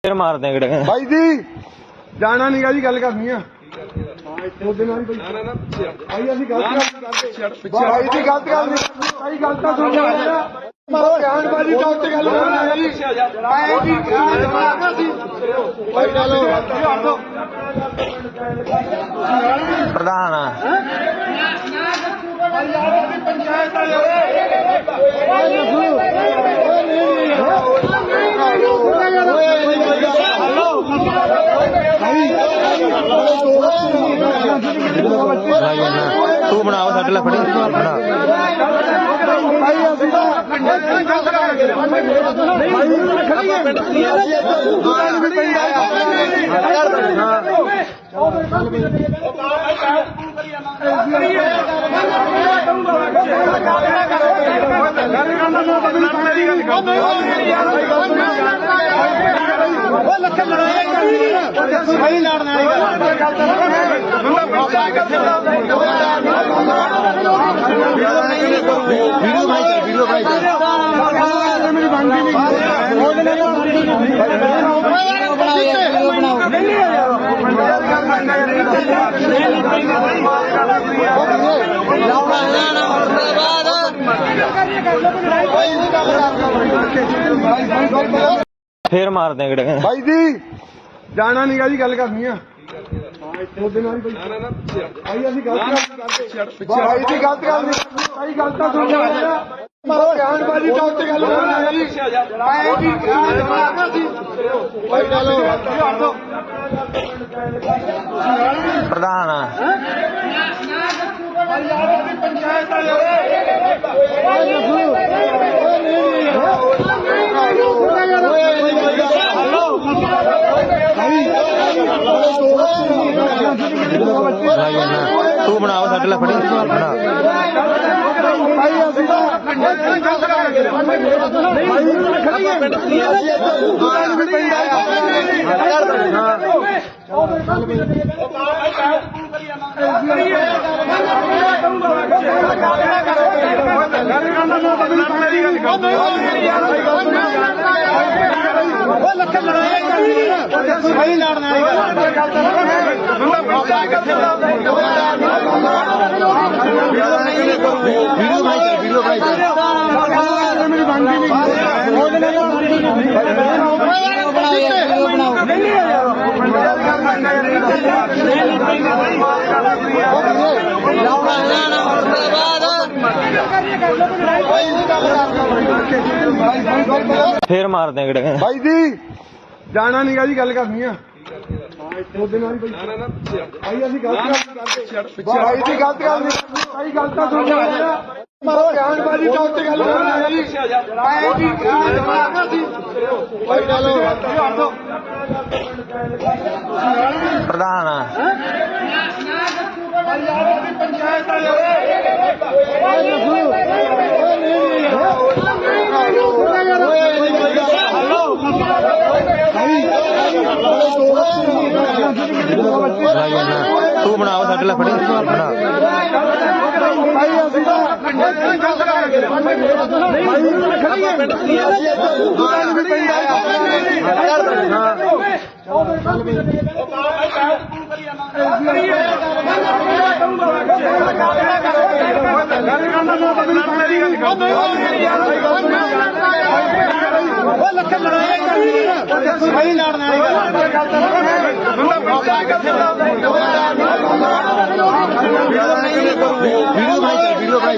फिर मार देंगे भाई जी जाना नहीं गा जी गल करनी है भाई जी गलत गल भाई गलत सुन बयानबाजी का उत्ते गल प्रधान तू बनाओ साढ़े ला फड़ी बना वीडियो भाई फिर मार देंगे भाई जी जाना नहीं गा जी गल करनी है भाई जी गलत गल भाई गलत सुन बयानबाजी का उत्ते गल प्रधान तू बनाओ साढ़े ला फड़ी बना वीडियो भाई फिर मार देंगे भाई जी जाना नहीं गा जी गल करनी है भाई जी गलत गल भाई गलत सुन बयानबाजी का उत्ते गल प्रधान तू बनाओ साढ़े ला फड़ी बना वीडियो भाई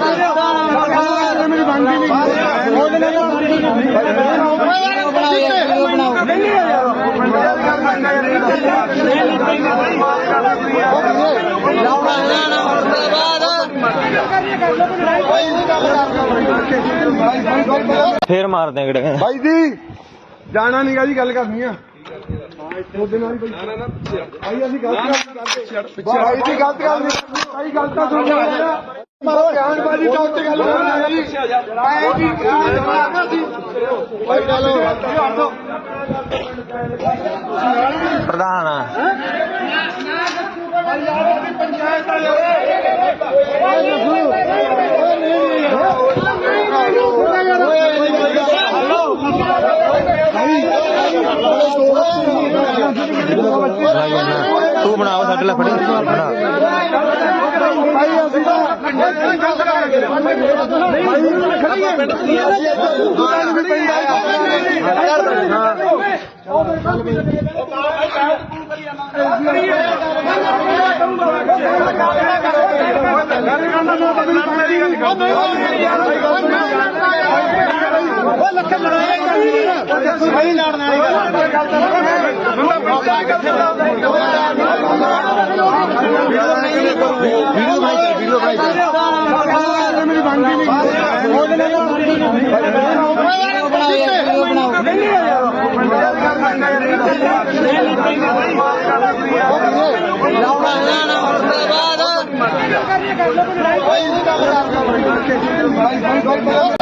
फिर मार देंगे भाई जी जाना नहीं गा जी गल करनी है भाई जी गलत गल भाई गलत सुन बयानबाजी का उत्ते गल प्रधान ਤੂੰ ਬਣਾਓ ਸਾਡੇ ਲਈ ਫੜੀ ਬਣਾ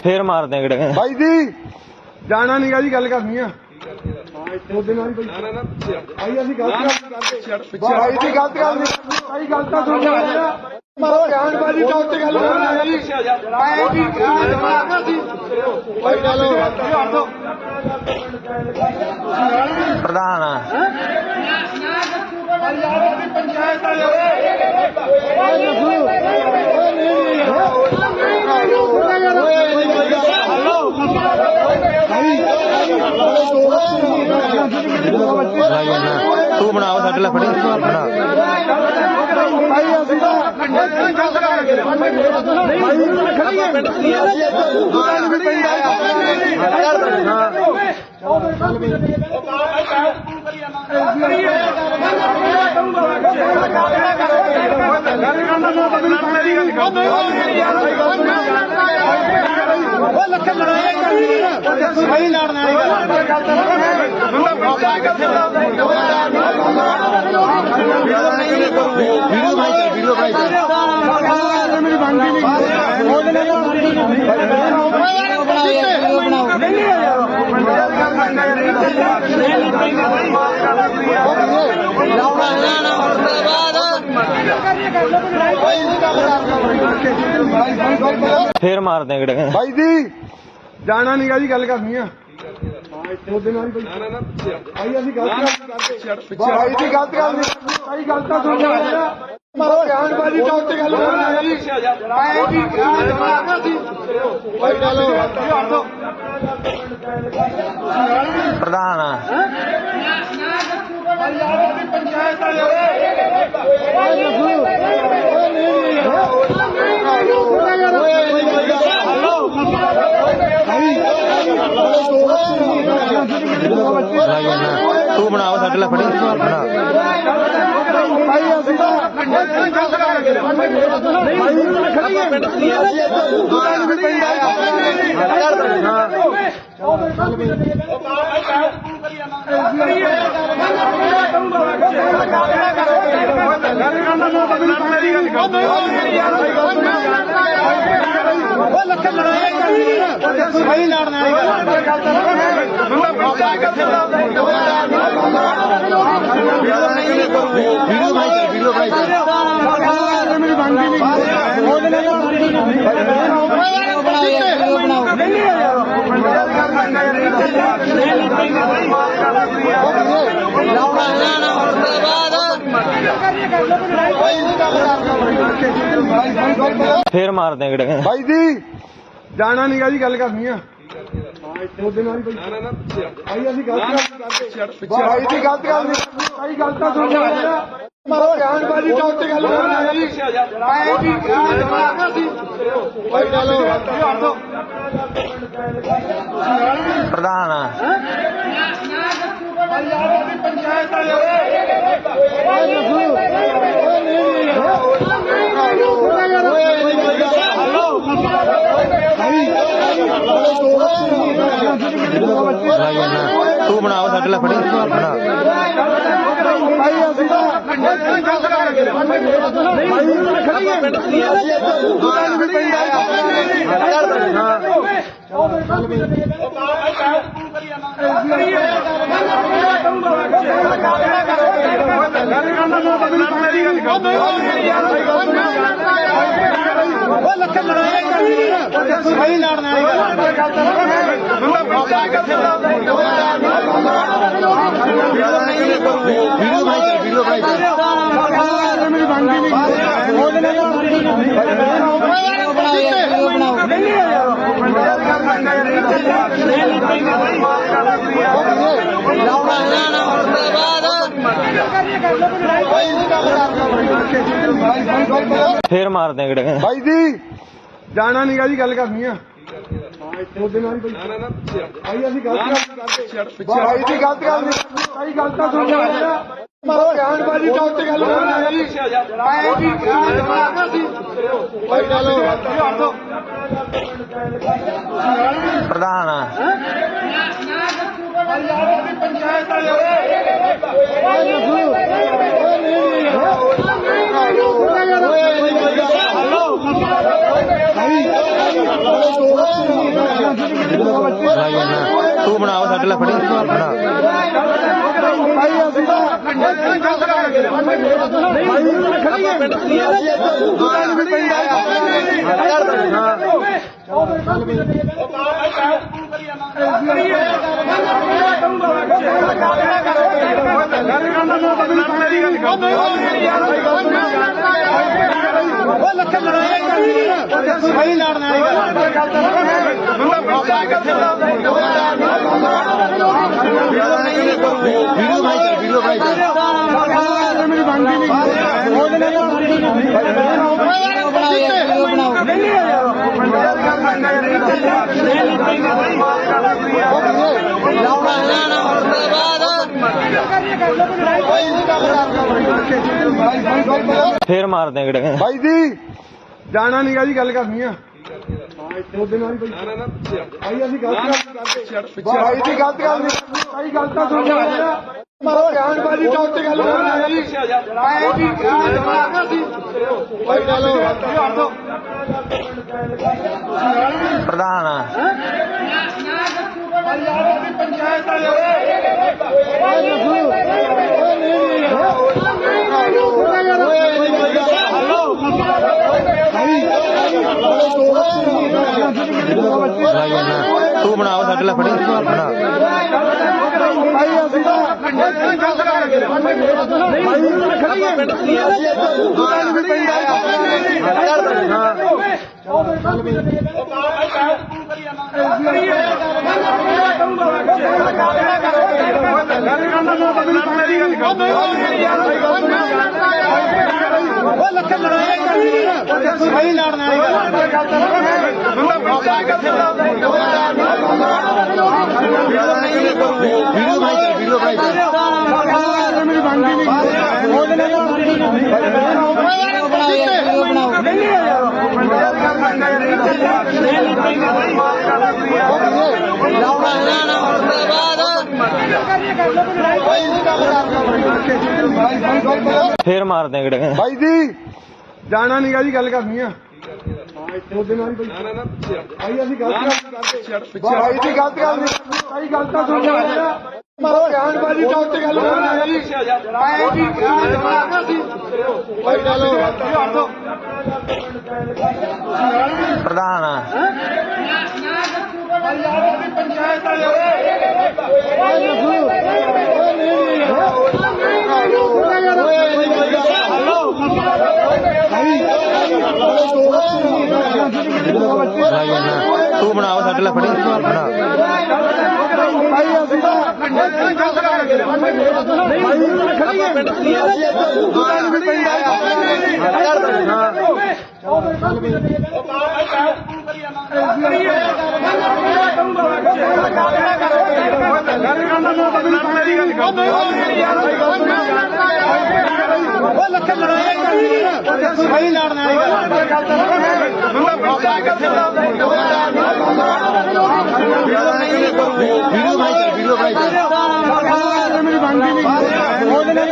ਫੇਰ ਮਾਰਦੇ ਆ ਗੜੇ ਭਾਈ ਜੀ ਜਾਣਾ ਨੀਗਾ ਜੀ ਗੱਲ ਕਰਨੀ ਆ ਉਹਦੇ ਨਾਲ ਹੀ ਭਾਈ ਅਸੀਂ ਗਲਤ ਕਰਦੇ ਭਾਈ ਦੀ ਗਲਤ ਗੱਲ ਨਹੀਂ ਭਾਈ ਗਲਤ ਤਾਂ ਸੁਣ ਲਿਆ ਮਾਰੋ ਬਿਆਨਬਾਜ਼ੀ ਤਾਂ ਉੱਤੇ ਗੱਲ ਕਰਨਾ ਜੀ ਮੈਂ ਕੀ ਮਾਰਨਾ ਸੀ ਭਾਈ ਚਲੋ ਪ੍ਰਧਾਨ ਪੰਚਾਇਤ ਤੂੰ ਬਣਾਓ ਸਾਡੇ ਲਈ ਫੜੀ ਬਣਾ ਫੇਰ ਮਾਰਦੇ ਆ ਗੜੇ ਭਾਈ ਜੀ ਜਾਣਾ ਨੀਗਾ ਜੀ ਗੱਲ ਕਰਨੀ ਆ ਉਹਦੇ ਨਾਲ ਹੀ ਭਾਈ ਅਸੀਂ ਗਲਤ ਕਰਦੇ ਭਾਈ ਦੀ ਗਲਤ ਗੱਲ ਨਹੀਂ ਭਾਈ ਗਲਤ ਤਾਂ ਸੁਣ ਲਿਆ ਮਾਰੋ ਬਿਆਨਬਾਜ਼ੀ ਤਾਂ ਉੱਤੇ ਗੱਲ ਕਰਨਾ ਜੀ ਮੈਂ ਕੀ ਮਾਰਨਾ ਸੀ ਭਾਈ ਚਲੋ ਪ੍ਰਧਾਨ ਪੰਚਾਇਤ ਤੂੰ ਬਣਾਓ ਸਾਡੇ ਲਈ ਫੜੀ ਬਣਾ ਭਾਈ ਅਸੀਂ ਫੇਰ ਮਾਰਦੇ ਆ ਗੜੇ ਭਾਈ ਜੀ ਜਾਣਾ ਨੀਗਾ ਜੀ ਗੱਲ ਕਰਨੀ ਆ ਉਹਦੇ ਨਾਲ ਹੀ ਭਾਈ ਅਸੀਂ ਗਲਤ ਕਰਦੇ ਭਾਈ ਦੀ ਗਲਤ ਗੱਲ ਨਹੀਂ ਭਾਈ ਗਲਤ ਤਾਂ ਸੁਣ ਲਿਆ ਮਾਰੋ ਬਿਆਨਬਾਜ਼ੀ ਤਾਂ ਉੱਤੇ ਗੱਲ ਕਰਨਾ ਜੀ ਮੈਂ ਕੀ ਮਾਰਨਾ ਸੀ ਭਾਈ ਚਲੋ ਪ੍ਰਧਾਨ ਪੰਚਾਇਤ ਤੂੰ ਬਣਾਓ ਸਾਡੇ ਲਈ ਫੜੀ ਬਣਾ ਭਾਈ ਅਸੀਂ ਉਹ ਲੱਖਾਂ ਲੜਾਈ ਕਰਨੀ ਸਹੀ ਲੜਨਾ ਵੀਡੀਓ ਭਾਈ ਮੇਰੀ ਬਣਦੀ ਨਹੀਂ ਉਹਦੇ ਨਾਲ ਫੇਰ ਮਾਰਦੇ ਕਿਹੜੇ ਭਾਈ ਜੀ ਜਾਣਾ ਨਹੀਂਗਾ ਜੀ ਗੱਲ ਕਰਨੀ ਆ ਉਹਦੇ ਨਾਲ ਭਾਈ ਅਸੀਂ ਗਲਤ ਕਰਦੇ ਭਾਈ ਦੀ ਗਲਤ ਗੱਲ ਨਹੀਂ ਭਾਈ ਗਲਤ ਤਾਂ ਸੁਣ ਮਾਰੋ ਗਿਆਨ ਬਾਜੀ ਤਾਂ ਉੱਤੇ ਗੱਲ ਕਰਨਾ ਜੀ ਆਏ ਜੀ ਭਾਈ ਚਲੋ ਪ੍ਰਧਾਨ ਆ। ਤੂੰ ਬਣਾਓ ਸਾਡੇ ਲਈ ਫੜੀ ਬਣਾ ਲੱਖਾਂ ਲੜਾਈ ਸਹੀ ਲੜਨਾ ਵੀਡੀਓ ਭਾਈ ਮੇਰੀ ਬਣਦੀ ਨਹੀਂ ਉਹਦੇ ਫੇਰ ਮਾਰਦੇ ਕਿਹੜੇ ਭਾਈ ਜੀ ਜਾਣਾ ਨਹੀਂਗਾ ਜੀ ਗੱਲ ਕਰਨੀ ਆ ਉਹਦੇ ਨਾਲ ਭਾਈ ਅਸੀਂ ਗਲਤ ਕਰਦੇ ਭਾਈ ਦੀ ਗਲਤ ਗੱਲ ਨਹੀਂ ਭਾਈ ਗਲਤ ਤਾਂ ਸੁਣ ਮਾਰੋ ਗਿਆਨ ਬਾਜੀ ਤਾਂ ਉੱਤੇ ਗੱਲ ਕਰਨਾ ਜੀ ਆਏ ਜੀ ਭਾਈ ਚਲੋ ਪ੍ਰਧਾਨ ਆ। ਪੰਚਾਇਤ ਤੂੰ ਬਣਾਓ ਸਾਡੇ ਲਈ ਫੜੀ ਬਣਾ ਲੱਖਾਂ ਲੜਾਈ ਸਹੀ ਲੜਨਾ ਵੀਡੀਓ ਭਾਈ ਮੇਰੀ ਬਣਦੀ ਨਹੀਂ ਉਹਦੇ ਫੇਰ ਮਾਰਦੇ ਕਿਹੜੇ ਭਾਈ ਜੀ ਜਾਣਾ ਨਹੀਂਗਾ ਜੀ ਗੱਲ ਕਰਨੀ ਆ ਉਹਦੇ ਨਾਲ ਭਾਈ ਅਸੀਂ ਗਲਤ ਕਰਦੇ ਭਾਈ ਦੀ ਗਲਤ ਗੱਲ ਨਹੀਂ ਭਾਈ ਗਲਤ ਤਾਂ ਸੁਣ ਮਾਰੋ ਗਿਆਨ ਬਾਜੀ ਤਾਂ ਉੱਤੇ ਗੱਲ ਕਰਨਾ ਜੀ ਆਏ ਜੀ ਭਾਈ ਚਲੋ ਪ੍ਰਧਾਨ ਆ। ਪੰਚਾਇਤ ਤੂੰ ਬਣਾਓ ਸਾਡੇ ਲਈ ਫੜੀ ਬਣਾ ਭਾਈ ਅਸੀਂ ਲੱਖਾਂ ਲੜਾਈ ਸਹੀ ਲੜਨਾ ਵੀਡੀਓ ਭਾਈ ਮੇਰੀ ਬਣਦੀ ਨਹੀਂ ਉਹਦੇ ਨਾਲ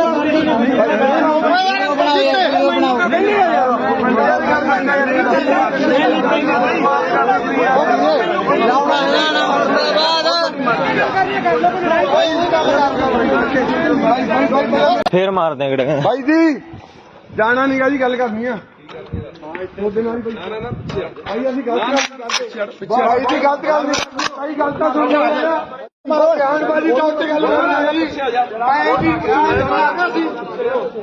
ਫੇਰ ਮਾਰਦੇ ਕਿਹੜੇ ਭਾਈ ਜੀ ਜਾਣਾ ਨਹੀਂਗਾ ਜੀ ਗੱਲ ਕਰਨੀ ਆ ਉਹਦੇ ਨਾਲ ਹੀ ਭਾਈ ਅਸੀਂ ਗਲਤ ਕਰਦੇ ਭਾਈ ਦੀ ਗਲਤ ਗੱਲ ਨਹੀਂ ਭਾਈ ਗਲਤ ਤਾਂ ਸੁਣ ਲਿਆ ਮਾਰੋ ਬਿਆਨਬਾਜ਼ੀ ਤਾਂ ਉੱਤੇ ਗੱਲ ਕਰਨਾ ਜੀ ਆਏ ਜੀ ਮਾਰਨਾ ਸੀ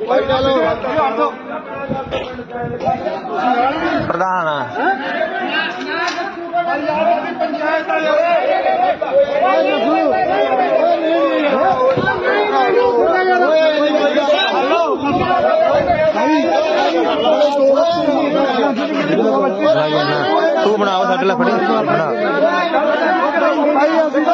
ਭਾਈ ਚਲੋ ਪ੍ਰਧਾਨ ਆ ਪੰਚਾਇਤ ਵਾਲੇ ਤੂੰ ਬਣਾਓ ਸਾਡੇ ਲਈ ਫੜੀ ਬਣਾ ਭਾਈ ਅਸੀਂ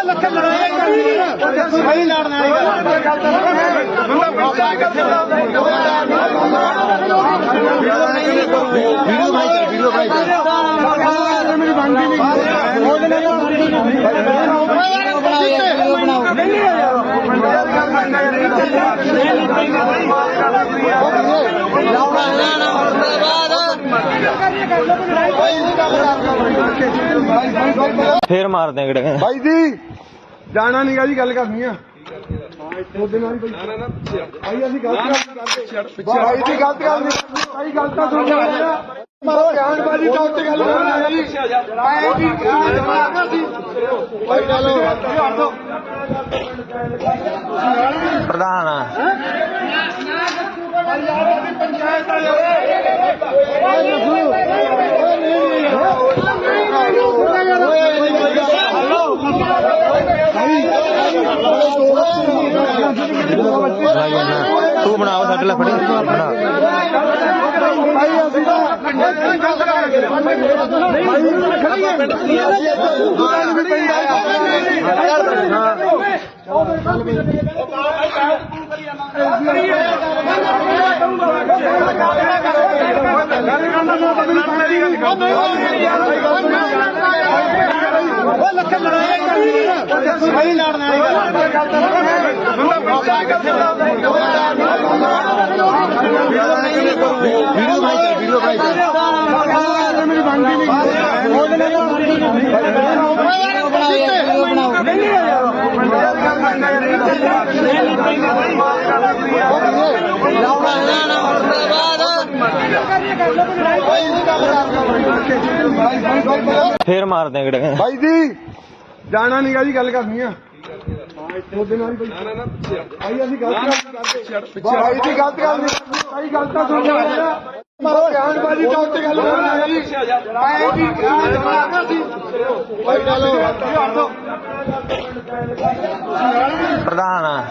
ਲੱਖਾਂ ਲੜਾਈ ਸਹੀ ਲੜਨਾ ਵੀਡੀਓ ਭਾਈ ਮੇਰੀ ਬਣਦੀ ਫੇਰ ਮਾਰਦੇ ਕਿਹੜੇ ਭਾਈ ਜੀ ਜਾਣਾ ਨੀਗਾ ਜੀ ਗੱਲ ਕਰਨੀ ਆ ਉਹਦੇ ਨਾਲ ਹੀ ਭਾਈ ਅਸੀਂ ਗਲਤ ਕਰਦੇ ਭਾਈ ਦੀ ਗਲਤ ਗੱਲ ਨਹੀਂ ਭਾਈ ਗਲਤ ਤਾਂ ਸੁਣ ਲਿਆ ਮਾਰੋ ਬਿਆਨਬਾਜ਼ੀ ਤਾਂ ਉੱਤੇ ਗੱਲ ਕਰਨਾ ਜੀ ਆਏ ਜੀ ਮਾਰਨਾ ਸੀ ਭਾਈ ਚਲੋ ਪ੍ਰਧਾਨ ਆ ਪੰਚਾਇਤ ਵਾਲੇ ਤੂੰ ਬਣਾਓ ਸਾਡੇ ਲਈ ਫੜੀ ਬਣਾ ਭਾਈ ਅਸੀਂ ਲੱਖਾਂ ਲੜਾਈ ਸਹੀ ਲੜਨਾ ਵੀਡੀਓ ਭਾਈ ਮੇਰੀ ਬਣਦੀ ਫੇਰ ਮਾਰਦੇ ਕਿਹੜੇ ਭਾਈ ਜੀ ਜਾਣਾ ਨੀਗਾ ਜੀ ਗੱਲ ਕਰਨੀ ਆ ਉਹਦੇ ਨਾਲ ਹੀ ਭਾਈ ਅਸੀਂ ਗਲਤ ਕਰਦੇ ਭਾਈ ਦੀ ਗਲਤ ਗੱਲ ਨਹੀਂ ਭਾਈ ਗਲਤ ਤਾਂ ਸੁਣ ਲਿਆ ਮਾਰੋ ਬਿਆਨਬਾਜ਼ੀ ਤਾਂ ਉੱਤੇ ਗੱਲ ਕਰਨਾ ਜੀ ਆਏ ਜੀ ਮਾਰਨਾ ਸੀ ਭਾਈ ਚਲੋ ਪ੍ਰਧਾਨ ਆ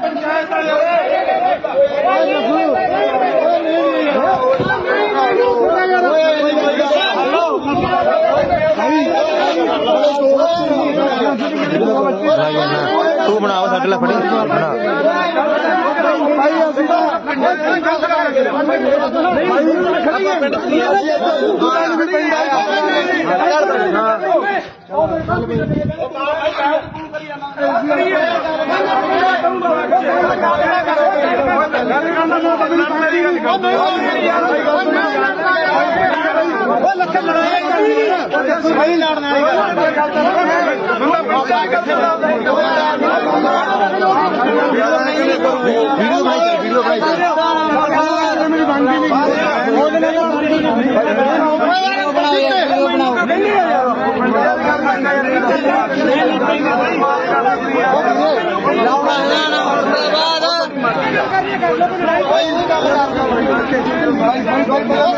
ਪੰਚਾਇਤ ਵਾਲੇ ਤੂੰ ਬਣਾਓ ਸਾਡੇ ਲਈ ਫੜੀ ਬਣਾ ਭਾਈ ਅਸੀਂ ਲੱਖਾਂ ਲੜਾਈ ਸਹੀ ਲੜਨਾ ਵੀਡੀਓ ਭਾਈ ਮੇਰੀ ਬਣਦੀ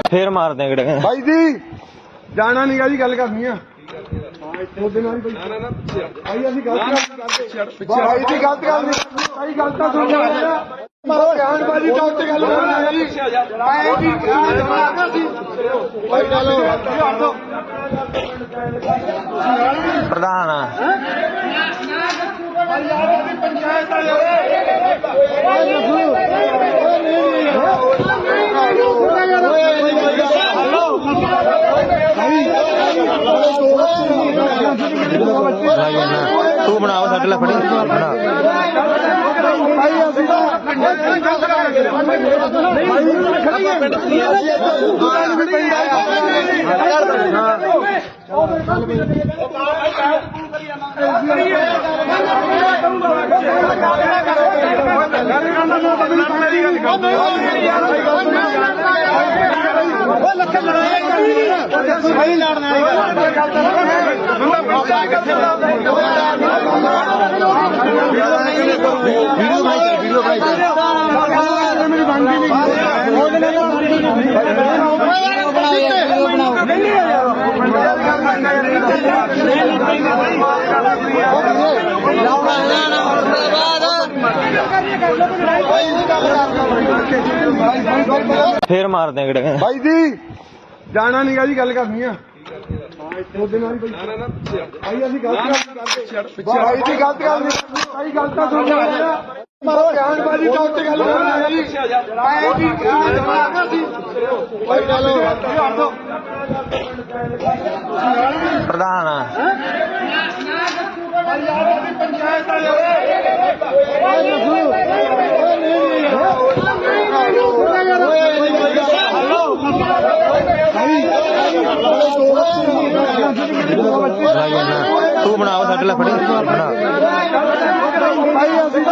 ਫੇਰ ਮਾਰਦੇ ਕਿਹੜੇ ਭਾਈ ਜੀ ਜਾਣਾ ਨੀਗਾ ਜੀ ਗੱਲ ਕਰਨੀ ਆ ਉਹਦੇ ਨਾਲ ਹੀ ਭਾਈ ਅਸੀਂ ਗਲਤ ਕਰਦੇ ਭਾਈ ਦੀ ਗਲਤ ਗੱਲ ਨਹੀਂ ਭਾਈ ਗਲਤ ਤਾਂ ਸੁਣ ਲਿਆ ਮਾਰੋ ਬਿਆਨਬਾਜ਼ੀ ਤਾਂ ਉੱਤੇ ਗੱਲ ਕਰਨਾ ਜੀ ਆਏ ਜੀ ਮਾਰਨਾ ਸੀ ਭਾਈ ਚਲੋ ਪ੍ਰਧਾਨ ਆ ਪੰਚਾਇਤ ਵਾਲੇ ਤੂੰ ਬਣਾਓ ਸਾਡੇ ਲਈ ਫੜੀ ਬਣਾ ਫੇਰ ਮਾਰਦੇ ਆ ਕਿਹੜੇ ਭਾਈ ਜੀ ਜਾਣਾ ਨਹੀਂਗਾ ਜੀ, ਗੱਲ ਕਰਨੀ ਆ ਉਹਦੇ ਨਾਲ ਹੀ ਭਾਈ ਅਸੀਂ ਗਲਤ ਕਰਦੇ ਭਾਈ ਜੀ, ਗਲਤ ਗੱਲ ਨਹੀਂ ਭਾਈ, ਗੱਲ ਤਾਂ ਸੁਣ ਲਿਆ ਮਾਰੋ ਬਿਆਨਬਾਜ਼ੀ ਤਾਂ ਉੱਤੇ ਗੱਲ ਕਰਨਾ ਜੀ ਭਾਈ ਜੀ ਭਾਈ ਚਲੋ ਪ੍ਰਧਾਨ ਪੰਚਾਇਤ ਤੂੰ ਬਣਾਓ ਸਾਡੇ ਲਈ ਫੜੀ ਬਣਾ ਭਾਈ ਅਸੀਂ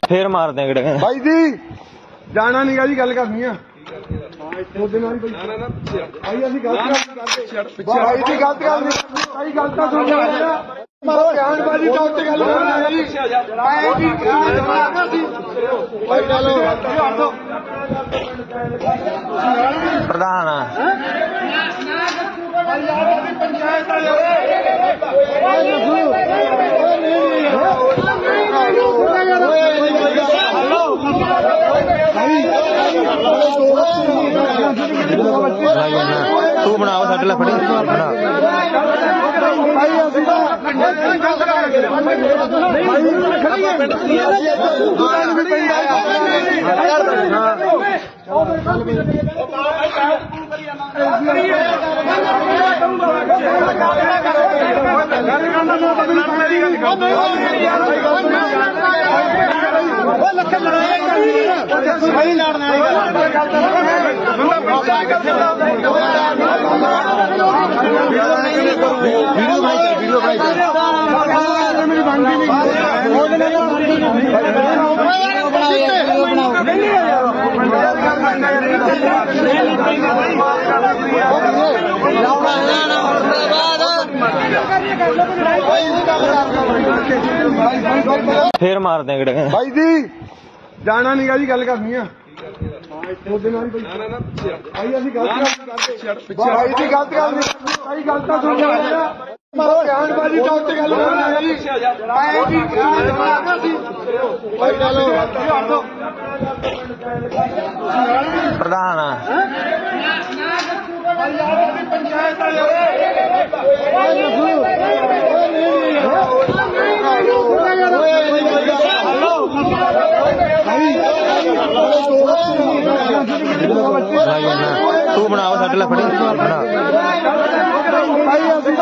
ਫੇਰ ਮਾਰਦੇ ਆ ਕਿਹੜੇ ਭਾਈ ਜੀ ਜਾਣਾ ਨਹੀਂਗਾ ਜੀ, ਗੱਲ ਕਰਨੀ ਆ ਉਹਦੇ ਨਾਲ ਹੀ ਭਾਈ ਅਸੀਂ ਗਲਤ ਕਰਦੇ ਭਾਈ ਜੀ, ਗਲਤ ਗੱਲ ਨਹੀਂ ਭਾਈ, ਗੱਲ ਤਾਂ ਸੁਣ ਲਿਆ ਮਾਰੋ ਬਿਆਨਬਾਜ਼ੀ ਤਾਂ ਉੱਤੇ ਗੱਲ ਕਰਨਾ ਜੀ ਭਾਈ ਜੀ ਭਾਈ ਚਲੋ ਪ੍ਰਧਾਨ ਪੰਚਾਇਤ ਤੂੰ ਬਣਾਓ ਸਾਡੇ ਲਈ ਫੜੀ ਬਣਾ ਭਾਈ ਅਸੀਂ ਵੀਡੀਓ ਫੇਰ ਮਾਰਦੇ ਆ ਕਿਹੜੇ ਭਾਈ ਜੀ ਜਾਣਾ ਨਹੀਂਗਾ ਜੀ, ਗੱਲ ਕਰਨੀ ਆ ਉਹਦੇ ਨਾਲ ਹੀ ਭਾਈ ਅਸੀਂ ਗਲਤ ਕਰਦੇ ਭਾਈ ਜੀ, ਗਲਤ ਗੱਲ ਨਹੀਂ ਭਾਈ, ਗੱਲ ਤਾਂ ਸੁਣ ਲਿਆ ਮਾਰੋ ਬਿਆਨਬਾਜ਼ੀ ਤਾਂ ਉੱਤੇ ਗੱਲ ਕਰਨਾ ਜੀ ਭਾਈ ਜੀ ਭਾਈ ਚਲੋ ਪ੍ਰਧਾਨ ਪੰਚਾਇਤ ਤੂੰ ਬਣਾਓ ਸਾਡੇ ਲਈ ਫੜੀ ਬਣਾ ਭਾਈ ਅਸੀਂ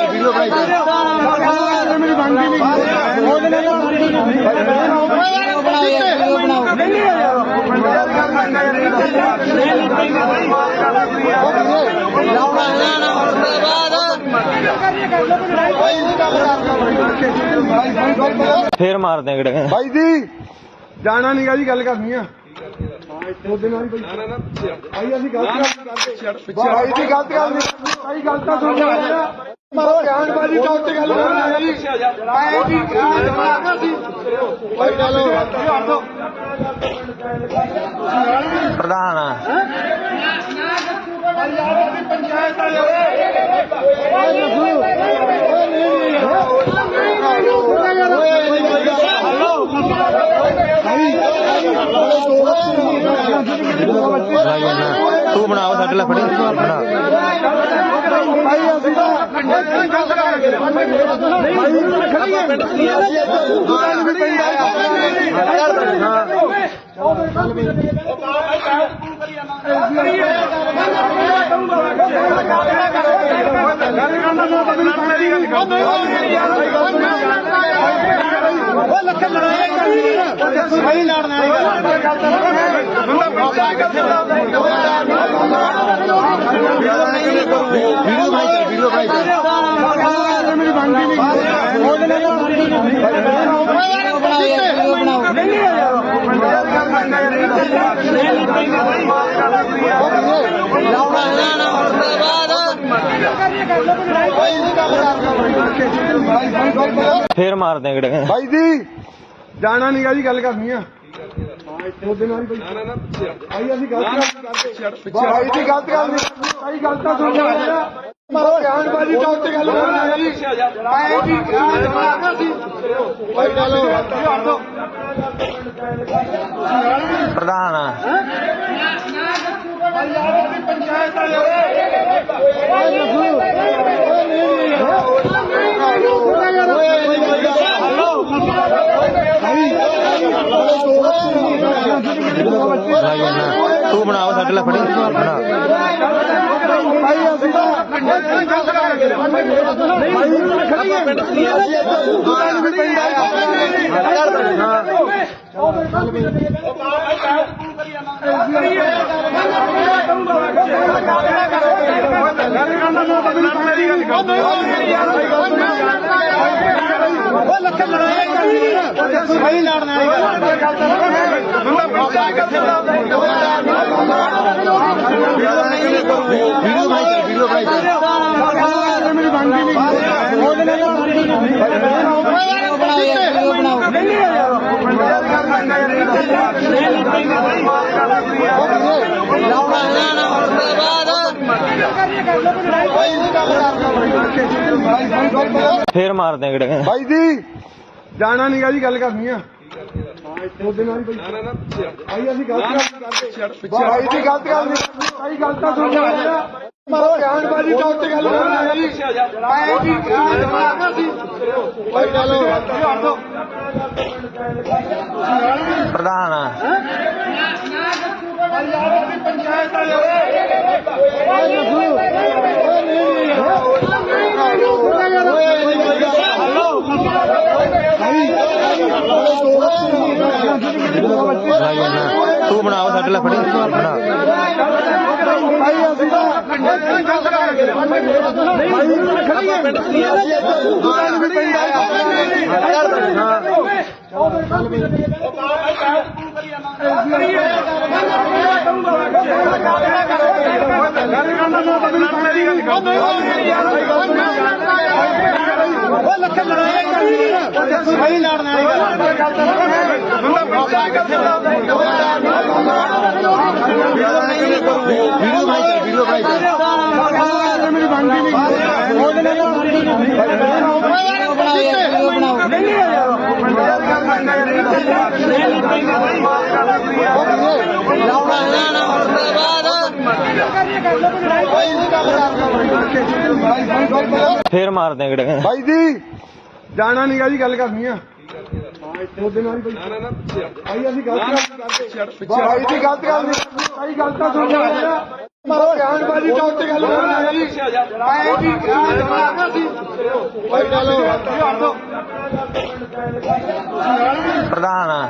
ਵੀਡੀਓ ਫੇਰ ਮਾਰਦੇ ਗੜੇ ਭਾਈ ਜੀ ਜਾਣਾ ਨਹੀਂਗਾ ਜੀ ਗੱਲ ਕਰਨੀ ਆ ਉਹਦੇ ਨਾਲ ਹੀ ਭਾਈ ਅਸੀਂ ਗਲਤ ਕਰਦੇ ਭਾਈ ਜੀ ਗਲਤ ਕਰਦੇ ਭਾਈ ਗਲਤ ਤਾਂ ਸੁਣ ਲਿਆ ਮਾਰੋ ਗਿਆਨਬਾਜੀ ਤਾਂ ਉੱਤੇ ਗੱਲ ਕਰਨੀ ਹੈ ਜੀ ਆਏ ਜੀ ਭਾਈ ਚਲੋ ਪ੍ਰਧਾਨ ਆ। ਪੰਚਾਇਤ ਤੂੰ ਬਣਾਓ ਸਾਡੇ ਲਈ ਫੜੀ ਬਣਾ ਭਾਈ ਅਸੀਂ ਸਹੀ ਲੜਨਾ ਵੀਡੀਓ ਭਾਈ ਮੇਰੀ ਬਣਦੀ ਫੇਰ ਮਾਰਦੇ ਗੜੇ ਭਾਈ ਜੀ ਜਾਣਾ ਨਹੀਂਗਾ ਜੀ ਗੱਲ ਕਰਨੀ ਆ ਉਹਦੇ ਨਾਲ ਹੀ ਭਾਈ ਅਸੀਂ ਗਲਤ ਕਰਦੇ ਭਾਈ ਜੀ ਗਲਤ ਕਰਦੇ ਭਾਈ ਗਲਤ ਤਾਂ ਸੁਣ ਲਿਆ ਮਾਰੋ ਗਿਆਨਬਾਜੀ ਤਾਂ ਉੱਤੇ ਗੱਲ ਕਰਨੀ ਹੈ ਜੀ ਆਏ ਜੀ ਭਾਈ ਚਲੋ ਪ੍ਰਧਾਨ ਆ। ਪੰਚਾਇਤ ਤੂੰ ਬਣਾਓ ਸਾਡੇ ਲਈ ਫੜੀ ਬਣਾ ਭਾਈ ਅਸੀਂ ਸਹੀ ਲੜਨਾ ਵੀਡੀਓ ਭਾਈ ਮੇਰੀ ਬਣਦੀ ਫੇਰ ਮਾਰਦੇ ਗੜੇ ਭਾਈ ਜੀ ਜਾਣਾ ਨਹੀਂਗਾ ਜੀ ਗੱਲ ਕਰਨੀ ਆ ਉਹਦੇ ਨਾਲ ਹੀ ਭਾਈ ਅਸੀਂ ਗਲਤ ਕਰਦੇ ਭਾਈ ਜੀ ਗਲਤ ਕਰਦੇ ਭਾਈ ਗਲਤ ਤਾਂ ਸੁਣ ਲਿਆ ਮਾਰੋ ਗਿਆਨਬਾਜੀ ਤਾਂ ਉੱਤੇ ਗੱਲ ਕਰਨੀ ਹੈ ਜੀ ਆਏ ਜੀ ਭਾਈ ਚਲੋ ਪ੍ਰਧਾਨ ਆ। ਪੰਚਾਇਤ ਤੂੰ ਬਣਾਓ ਸਾਡੇ ਲਈ ਫੜੀ ਬਣਾ ਭਾਈ ਅਸੀਂ ਸਹੀ ਲੜਨਾ ਵੀਡੀਓ ਭਾਈ ਮੇਰੀ ਬਣਦੀ ਫੇਰ ਮਾਰਦੇ ਗੜੇ ਭਾਈ ਜੀ ਜਾਣਾ ਨਹੀਂਗਾ ਜੀ ਗੱਲ ਕਰਨੀ ਆ ਉਹਦੇ ਨਾਲ ਹੀ ਭਾਈ ਅਸੀਂ ਗਲਤ ਕਰਦੇ ਭਾਈ ਜੀ ਗਲਤ ਕਰਦੇ ਭਾਈ ਗਲਤ ਤਾਂ ਸੁਣ ਲਿਆ ਮਾਰੋ ਗਿਆਨਬਾਜੀ ਤਾਂ ਉੱਤੇ ਗੱਲ ਕਰਨੀ ਹੈ ਜੀ ਆਏ ਜੀ ਭਾਈ ਚਲੋ ਪ੍ਰਧਾਨ ਆ।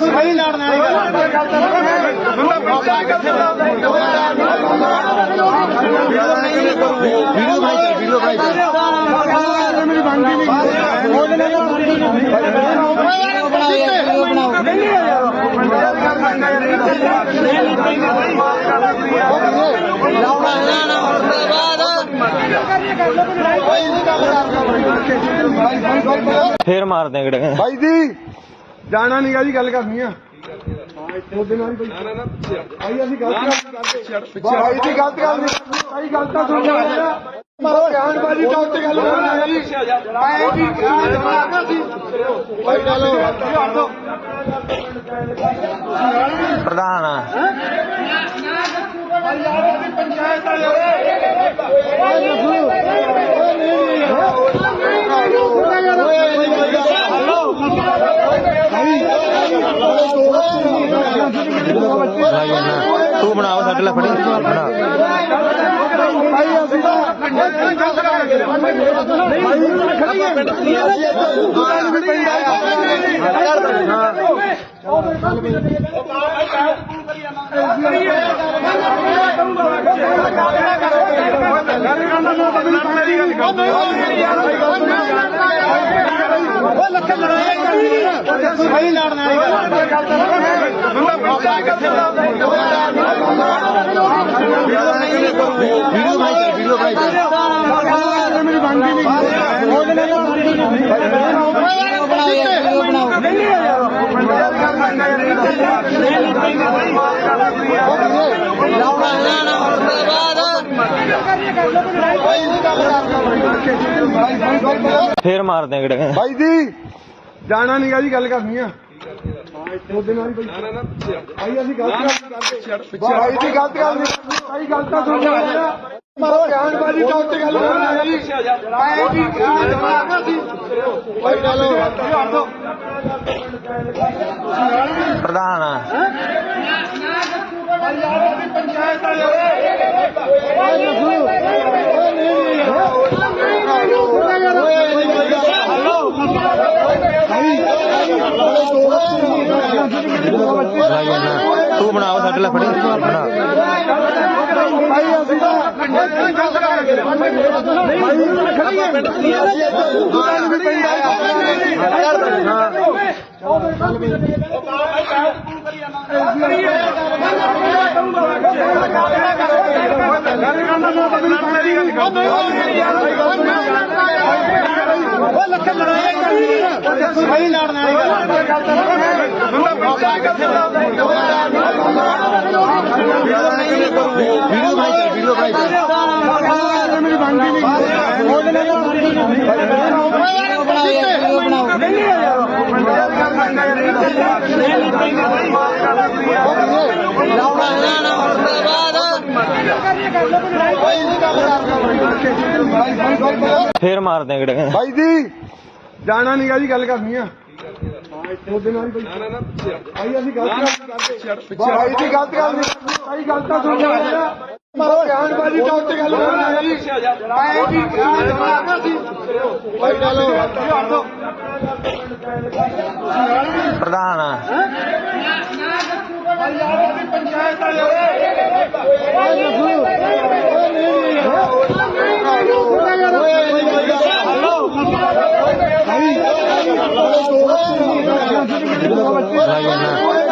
ਸਹੀ ਲੜਨਾ ਵੀਡੀਓ ਬਣਾਈ ਮੇਰੀ ਬਣਦੀ ਫੇਰ ਮਾਰਦੇ ਕਿਹੜੇ ਭਾਈ ਜੀ ਜਾਣਾ ਨਹੀਂਗਾ ਜੀ ਗੱਲ ਕਰਨੀ ਆ ਉਹਦੇ ਨਾਲ ਭਾਈ ਅਸੀਂ ਗਲਤ ਕਰਦੇ ਭਾਈ ਜੀ ਗਲਤ ਗੱਲ ਨਹੀਂ ਭਾਈ ਗਲਤ ਤਾਂ ਸੁਣ ਲਿਆ ਮਾਰੋ ਬਿਆਨਬਾਜ਼ੀ ਦਾ ਉੱਤੇ ਗੱਲ ਕਰਨਾ ਜੀ ਭਾਈ ਜੀ ਭਾਈ ਚਲੋ ਪ੍ਰਧਾਨ ਪੰਚਾਇਤ ਤੂੰ ਬਣਾਓ ਸਾਡੇ ਲਈ ਫੜੀ ਬਣਾ ਗੱਲ ਕਰਨਾ ਨਾ ਤਾਂ ਮੇਰੀ ਗੱਲ ਕਰ ਉਹ ਲੱਖ ਲੜਾਈ ਕਰਨੀ ਹੈ ਸਹੀ ਲੜਨ ਵਾਲੀ ਗੱਲ ਬੰਦਾ ਕਿੱਥੇ ਵੀਡੀਓ ਭਾਈ ਮੇਰੀ ਬਣਦੀ ਨਹੀਂ ਉਹਦੇ ਨਾਲ ਫੇਰ ਮਾਰਦੇ ਆ ਕਿਹੜੇ ਭਾਈ ਜੀ ਜਾਣਾ ਨਹੀਂ ਗਾ ਜੀ ਗੱਲ ਕਰਨੀ ਆ ਉਹਦੇ ਨਾਲ ਭਾਈ ਅਸੀਂ ਗਲਤ ਕਰਦੇ ਭਾਈ ਜੀ ਗਲਤ ਕਰਦੇ ਭਾਈ ਗਲਤ ਤਾਂ ਸੁਣ ਲਿਆ ਮਾਰੋ ਬਿਆਨਬਾਜ਼ੀ ਤਾਂ ਉੱਤੇ ਗੱਲ ਕਰਨਾ ਜੀ ਮੈਂ ਕੀ ਕਰਨਾ ਸੀ ਭਾਈ ਚਲੋ ਪ੍ਰਧਾਨ ਆ ਪੰਚਾਇਤ ਤੂੰ ਬਣਾਓ ਸਾਡੇ ਲਈ ਫੜੀ ਬਣਾ ਭਾਈ ਅਸੀਂ ਲੱਖ ਲੜਾਈ ਕਰਨੀ ਹੈ ਸਹੀ ਲੜਨ ਵਾਲੀ ਵੀਡੀਓ ਭਾਈ ਮੇਰੀ ਬਣਦੀ ਨਹੀਂ ਉਹਦੇ ਫੇਰ ਮਾਰਦੇ ਆ ਕਿਹੜੇ ਭਾਈ ਜੀ ਜਾਣਾ ਨਹੀਂ ਗਾ ਜੀ ਗੱਲ ਕਰਨੀ ਆ ਉਹਦੇ ਨਾਲ ਭਾਈ ਅਸੀਂ ਗਲਤ ਕਰਦੇ ਭਾਈ ਜੀ ਗਲਤ ਕਰਦੇ ਭਾਈ ਗਲਤ ਤਾਂ ਸੁਣ ਲਿਆ ਮਾਰੋ ਬਿਆਨਬਾਜ਼ੀ ਤਾਂ ਉੱਤੇ ਗੱਲ ਕਰਨਾ ਜੀ ਮੈਂ ਕੀ ਕਰਨਾ ਸੀ ਭਾਈ ਚਲੋ ਪ੍ਰਧਾਨ ਆ ਪੰਚਾਇਤ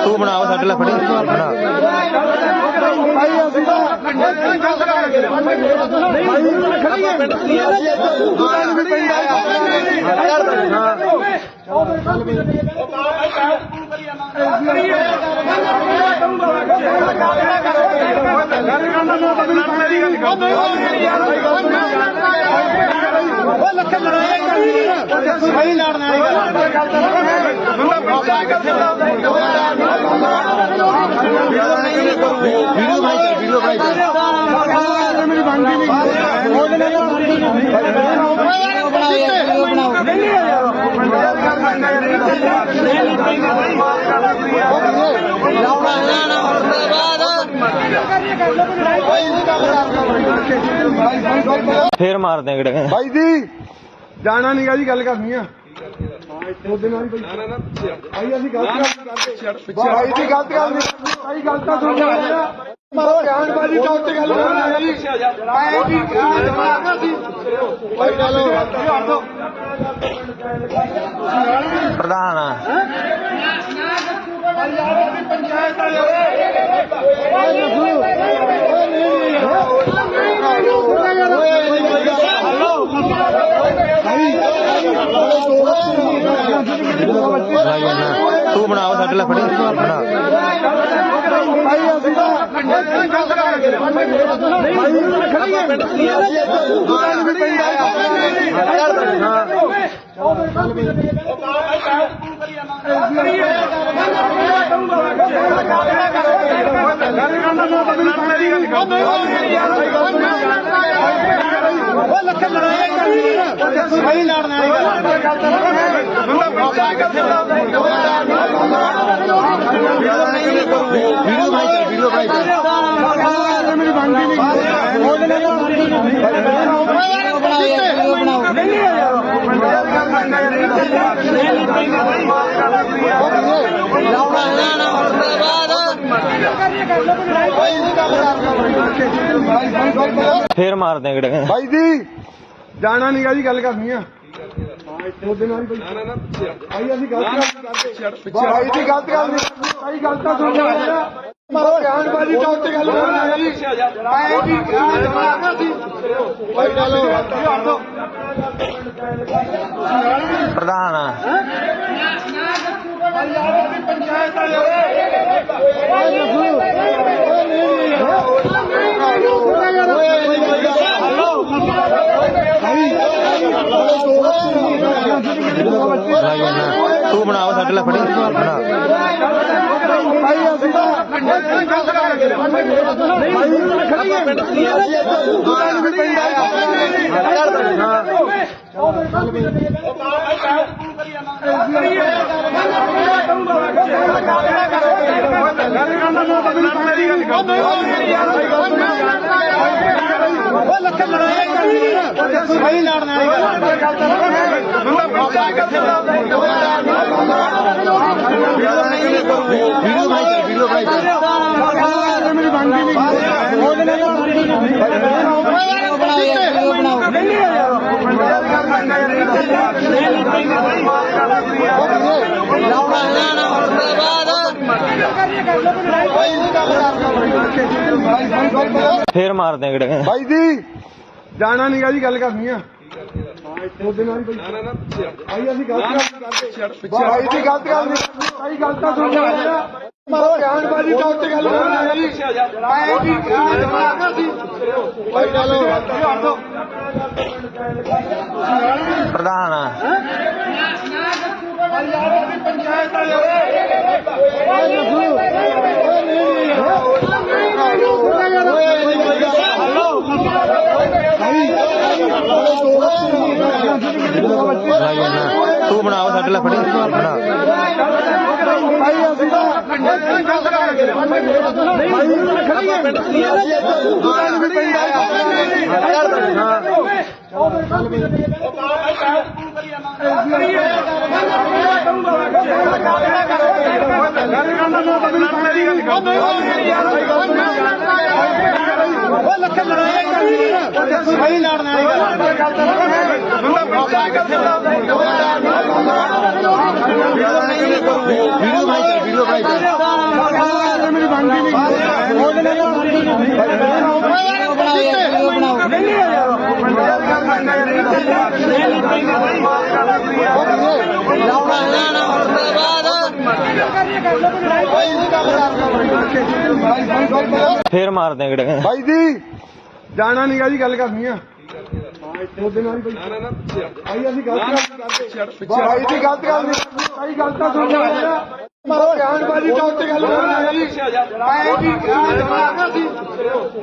ਤੂੰ ਬਣਾਓ ਸਾਡੇ ਲਈ ਫੜੀ ਬਣਾ ਭਾਈ ਅਸੀਂ ਲੱਖ ਲੜਾਈ ਕਰਨੀ ਹੈ ਸਹੀ ਲੜਨ ਵਾਲੀ ਗੱਲ ਵੀਡੀਓ ਭਾਈ ਮੇਰੀ ਬਣਦੀ ਨਹੀਂ ਉਹਦੇ ਨਾਲ ਫੇਰ ਮਾਰਦੇ ਆ ਕਿਹੜੇ ਭਾਈ ਜੀ ਜਾਣਾ ਨਹੀਂ ਗਾ ਜੀ ਗੱਲ ਕਰਨੀ ਆ ਉਹਦੇ ਨਾਲ ਭਾਈ ਅਸੀਂ ਗਲਤ ਕਰਦੇ ਭਾਈ ਜੀ ਗਲਤ ਕਰਦੇ ਭਾਈ ਗਲਤ ਤਾਂ ਸੁਣ ਲਿਆ ਮਾਰੋ ਬਿਆਨਬਾਜ਼ੀ ਤਾਂ ਉੱਤੇ ਗੱਲ ਕਰਨਾ ਜੀ ਮੈਂ ਕੀ ਕਰਨਾ ਸੀ ਭਾਈ ਚਲੋ ਪ੍ਰਧਾਨ ਆ ਪੰਚਾਇਤ ਤੂੰ ਬਣਾਓ ਸਾਡੇ ਲਈ ਫੜੀ ਬਣਾ ਭਾਈ ਅਸੀਂ ਲੱਖ ਲੜਾਈ ਕਰਨੀ ਹੈ ਸਹੀ ਲੜਨ ਵਾਲੀ ਵੀਡੀਓ ਭਾਈ ਮੇਰੀ ਬਣਦੀ ਨਹੀਂ ਉਹਦੇ ਨਾਲ ਫੇਰ ਮਾਰਦੇ ਕਿਹੜੇ ਬਾਈ ਜੀ ਜਾਣਾ ਨਹੀਂਗਾ ਜੀ, ਗੱਲ ਕਰਨੀ ਆ ਉਹਦੇ ਨਾਲ ਹੀ ਭਾਈ ਅਸੀਂ ਗਲਤ ਕਰਦੇ ਭਾਈ ਦੀ ਗਲਤ ਗੱਲ ਨਹੀਂ ਭਾਈ, ਗੱਲ ਤਾਂ ਸੁਣ ਲਿਆ ਮਾਰੋ ਬਿਆਨਬਾਜ਼ੀ ਤਾਂ ਉੱਤੇ ਗੱਲ ਕਰਨਾ ਹੈ ਜੀ ਐ ਕੀ ਜਵਾਬ ਸੀ ਭਾਈ ਚਲੋ ਪ੍ਰਧਾਨ ਆ। ਪੰਚਾਇਤ ਤੂੰ ਬਣਾਓ ਸਾਡੇ ਲਈ ਫੜੀ ਬਣਾ। ਭਾਈ ਅਸੀਂ ਸਹੀ ਲੜਨ ਵਾਲੀ ਵੀਡੀਓ ਭਾਈ ਮੇਰੀ ਬਣਦੀ ਫੇਰ ਮਾਰਦੇ ਕਿਹੜੇ ਭਾਈ ਜੀ ਜਾਣਾ ਨਹੀਂਗਾ ਜੀ, ਗੱਲ ਕਰਨੀ ਆ ਉਹਦੇ ਨਾਲ ਹੀ ਭਾਈ ਅਸੀਂ ਗਲਤ ਕਰਦੇ ਭਾਈ ਦੀ ਗਲਤ ਗੱਲ ਨਹੀਂ ਭਾਈ, ਗੱਲ ਤਾਂ ਸੁਣ ਲਿਆ ਮਾਰੋ ਬਿਆਨਬਾਜ਼ੀ ਤਾਂ ਉੱਤੇ ਗੱਲ ਕਰਨਾ ਹੈ ਜੀ ਐ ਕੀ ਜਵਾਬ ਸੀ ਭਾਈ ਚਲੋ ਪ੍ਰਧਾਨ ਆ। ਪੰਚਾਇਤ ਤੂੰ ਬਣਾਓ ਸਾਡੇ ਲਈ ਫੜੀ ਬਣਾ। ਭਾਈ ਅਸੀਂ ਸਹੀ ਲੜਨ ਵਾਲੀ ਵੀਡੀਓ ਭਾਈ ਮੇਰੀ ਬਣਦੀ ਫੇਰ ਮਾਰਦੇ ਕਿਹੜੇ ਭਾਈ ਜੀ ਜਾਣਾ ਨਹੀਂਗਾ ਜੀ, ਗੱਲ ਕਰਨੀ ਆ ਉਹਦੇ ਨਾਲ ਹੀ ਭਾਈ ਅਸੀਂ ਗਲਤ ਕਰਦੇ ਭਾਈ ਦੀ ਗਲਤ ਗੱਲ ਨਹੀਂ ਭਾਈ, ਗੱਲ ਤਾਂ ਸੁਣ ਲਿਆ ਮਾਰੋ ਬਿਆਨਬਾਜ਼ੀ ਤਾਂ ਉੱਤੇ ਗੱਲ ਕਰਨਾ ਹੈ ਜੀ ਐ ਕੀ ਜਵਾਬ ਸੀ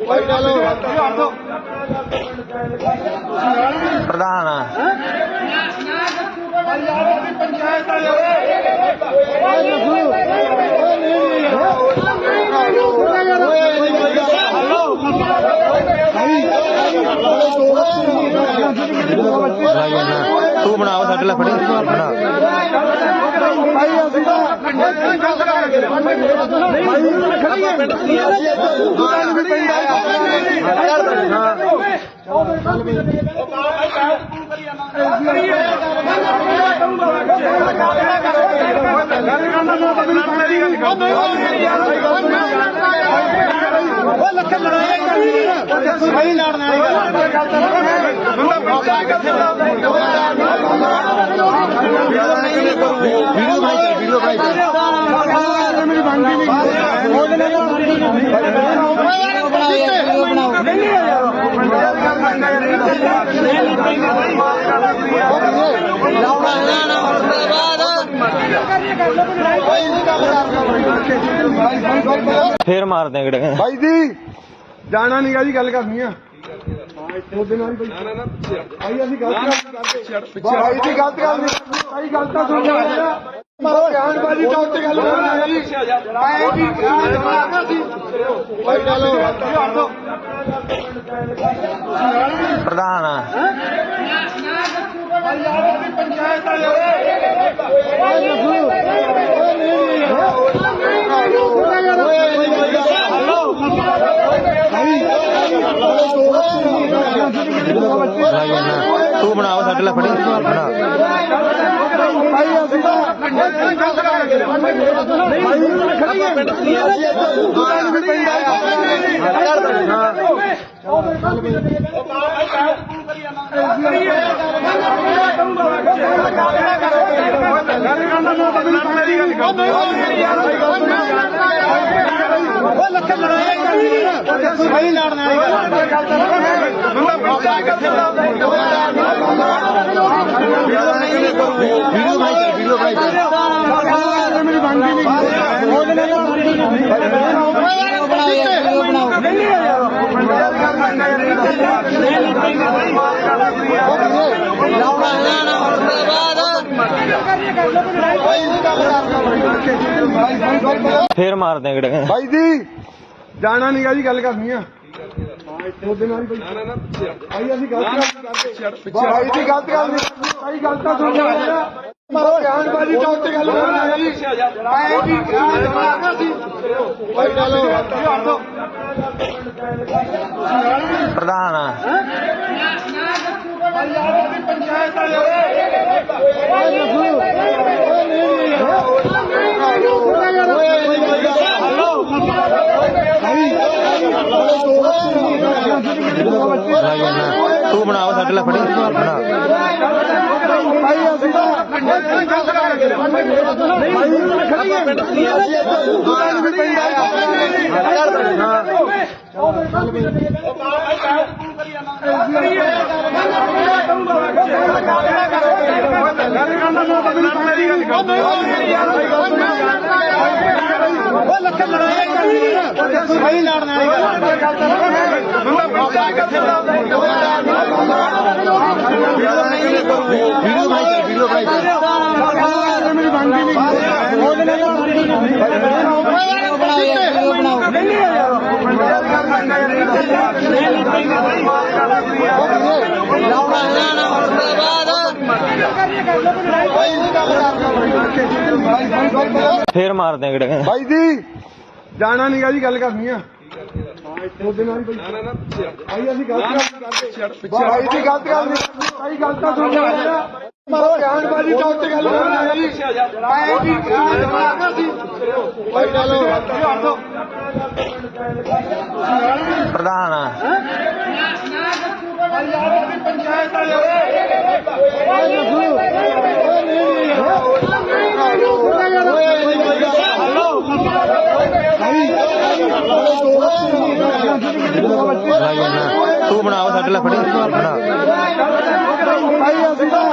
ਭਾਈ ਚਲੋ ਪ੍ਰਧਾਨ ਆ। ਪੰਚਾਇਤ ਤੂੰ ਬਣਾਓ ਸਾਡੇ ਲਈ ਫੜੀ ਬਣਾ। ਭਾਈ ਅਸੀਂ ਸਹੀ ਲੜਨ ਵਾਲੀ ਵੀਡੀਓ ਭਾਈ ਮੇਰੀ ਬਣਦੀ ਫੇਰ ਮਾਰਦੇ ਕਿਹੜੇ ਭਾਈ ਜੀ ਜਾਣਾ ਨਹੀਂਗਾ ਜੀ, ਗੱਲ ਕਰਨੀ ਆ ਉਹਦੇ ਨਾਲ ਹੀ ਭਾਈ ਅਸੀਂ ਗਲਤ ਕਰਦੇ ਭਾਈ ਦੀ ਗਲਤ ਗੱਲ ਨਹੀਂ ਭਾਈ, ਗੱਲ ਤਾਂ ਸੁਣ ਲਿਆ ਮਾਰੋ ਬਿਆਨਬਾਜ਼ੀ ਤਾਂ ਉੱਤੇ ਗੱਲ ਕਰਨਾ ਹੈ ਜੀ ਐ ਕੀ ਜਵਾਬ ਸੀ ਭਾਈ ਚਲੋ ਪ੍ਰਧਾਨ ਆ। ਪੰਚਾਇਤ ਤੂੰ ਬਣਾਓ ਸਾਡੇ ਲਈ ਫੜੀ ਬਣਾ ਭਾਈ ਅਸੀਂ ਤਾਂ ਲੱਖਾਂ ਲੜਾਈ ਸਹੀ ਲੜਨਾ ਵੀਡੀਓ ਭਾਈ ਮੇਰੀ ਬਣਦੀ ਨਹੀਂ ਫੇਰ ਮਾਰਦੇ ਕਿਹੜੇ ਭਾਈ ਜੀ ਜਾਣਾ ਨੀਗਾ ਜੀ ਗੱਲ ਕਰਨੀ ਆ ਉਹਦੇ ਨਾਲ ਹੀ ਭਾਈ ਅਸੀਂ ਗਲਤ ਕਰਦੇ ਭਾਈ ਦੀ ਗਲਤ ਗੱਲ ਨਹੀਂ ਭਾਈ ਗਲਤ ਤਾਂ ਸੁਣ ਲਿਆ ਮਾਰੋ ਗਿਆਨਬਾਜੀ ਚੌਕ ਤੇ ਗੱਲ ਕਰਨਾ ਜੀ ਆਏ ਜੀ ਭਾਈ ਚਲੋ ਪ੍ਰਧਾਨ ਪੰਚਾਇਤ ਤੂੰ ਬਣਾਓ ਸਾਡੇ ਲਈ ਫੜੀ ਬਣਾ ਭਾਈ ਅਸੀਂ ਤਾਂ ਲੱਖਾਂ ਲੜਾਈ ਸਹੀ ਲੜਨਾ ਵੀਡੀਓ ਭਾਈ ਮੇਰੀ ਬਣਦੀ ਨਹੀਂ ਫੇਰ ਮਾਰਦੇ ਕਿਹੜੇ ਭਾਈ ਜੀ ਜਾਣਾ ਨੀਗਾ ਜੀ ਗੱਲ ਕਰਨੀ ਆ ਉਹਦੇ ਨਾਲ ਹੀ ਭਾਈ ਅਸੀਂ ਗਲਤ ਕਰਦੇ ਭਾਈ ਦੀ ਗਲਤ ਗੱਲ ਨਹੀਂ ਭਾਈ ਗਲਤ ਤਾਂ ਸੁਣ ਲਿਆ ਮਾਰੋ ਗਿਆਨਬਾਜੀ ਚੌਕ ਤੇ ਗੱਲ ਕਰਨਾ ਜੀ ਆਏ ਜੀ ਭਾਈ ਚਲੋ ਪ੍ਰਧਾਨ ਪੰਚਾਇਤ ਤੂੰ ਬਣਾਓ ਸਾਡੇ ਲਈ ਫੜੀ ਬਣਾ ਭਾਈ ਅਸੀਂ ਤਾਂ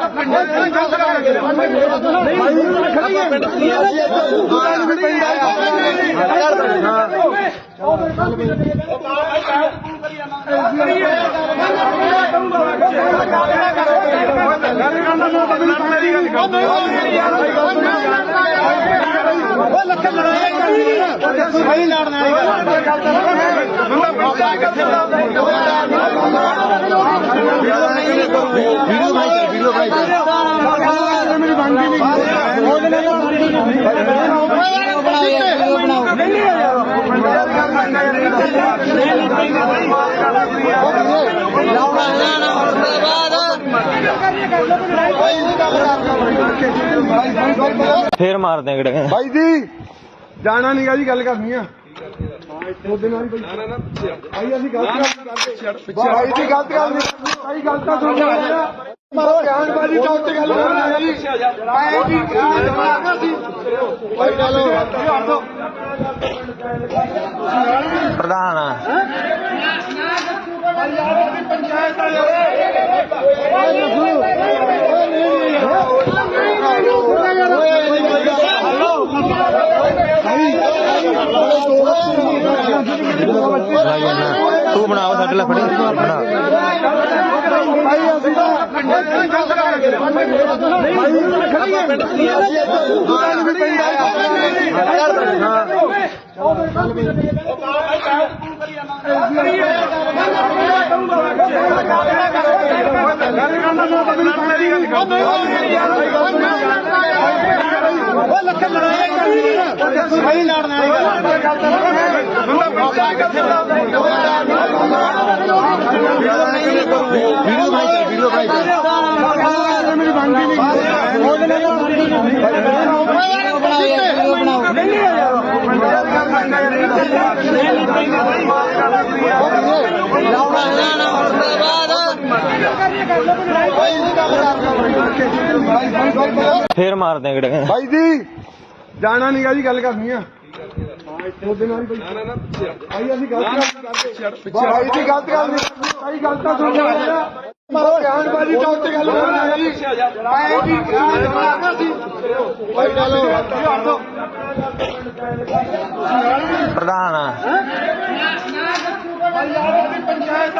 ਲੱਖਾਂ ਲੜਾਈ ਸਹੀ ਲੜਨਾ ਵੀਡੀਓ ਭਾਈ ਮੇਰੀ ਬਣਦੀ ਨਹੀਂ ਫੇਰ ਮਾਰਦੇ ਕਿਹੜੇ ਭਾਈ ਜੀ ਜਾਣਾ ਨੀਗਾ ਜੀ ਗੱਲ ਕਰਨੀ ਆ ਉਹਦੇ ਨਾਲ ਹੀ ਭਾਈ ਅਸੀਂ ਗਲਤ ਕਰਦੇ ਭਾਈ ਦੀ ਗਲਤ ਗੱਲ ਨਹੀਂ ਭਾਈ ਗਲਤ ਤਾਂ ਸੁਣ ਲਿਆ ਮਾਰੋ ਗਿਆਨਬਾਜੀ ਚੌਕ ਤੇ ਗੱਲ ਕਰਨਾ ਜੀ ਆਏ ਜੀ ਭਾਈ ਚਲੋ ਪ੍ਰਧਾਨ ਪੰਚਾਇਤ ਤੂੰ ਬਣਾਓ ਸਾਡੇ ਲਈ ਫੜੀ ਬਣਾ ਭਾਈ ਅਸੀਂ ਤਾਂ ਲੱਖਾਂ ਲੜਾਈ ਸਹੀ ਲੜਨਾ ਵੀਡੀਓ ਭਾਈ ਫੇਰ ਮਾਰਦੇ ਆ ਕਿਹੜੇ ਭਾਈ ਜੀ ਜਾਣਾ ਨਹੀਂਗਾ ਜੀ, ਗੱਲ ਕਰਨੀ ਆ ਉਹਦੇ ਨਾਲ ਭਾਈ ਅਸੀਂ ਗਲਤ ਕਰਦੇ ਭਾਈ ਜੀ, ਗਲਤ ਗੱਲ ਨਹੀਂ ਭਾਈ, ਗੱਲ ਤਾਂ ਸੁਣ ਲਿਆ ਮਾਰੋ ਬਿਆਨਬਾਜ਼ੀ ਤਾਂ ਉੱਤੇ ਗੱਲ ਕਰਨਾ ਜੀ ਭਾਈ ਜੀ, ਭਾਈ ਚਲੋ ਪ੍ਰਧਾਨ ਆ ਪੰਚਾਇਤ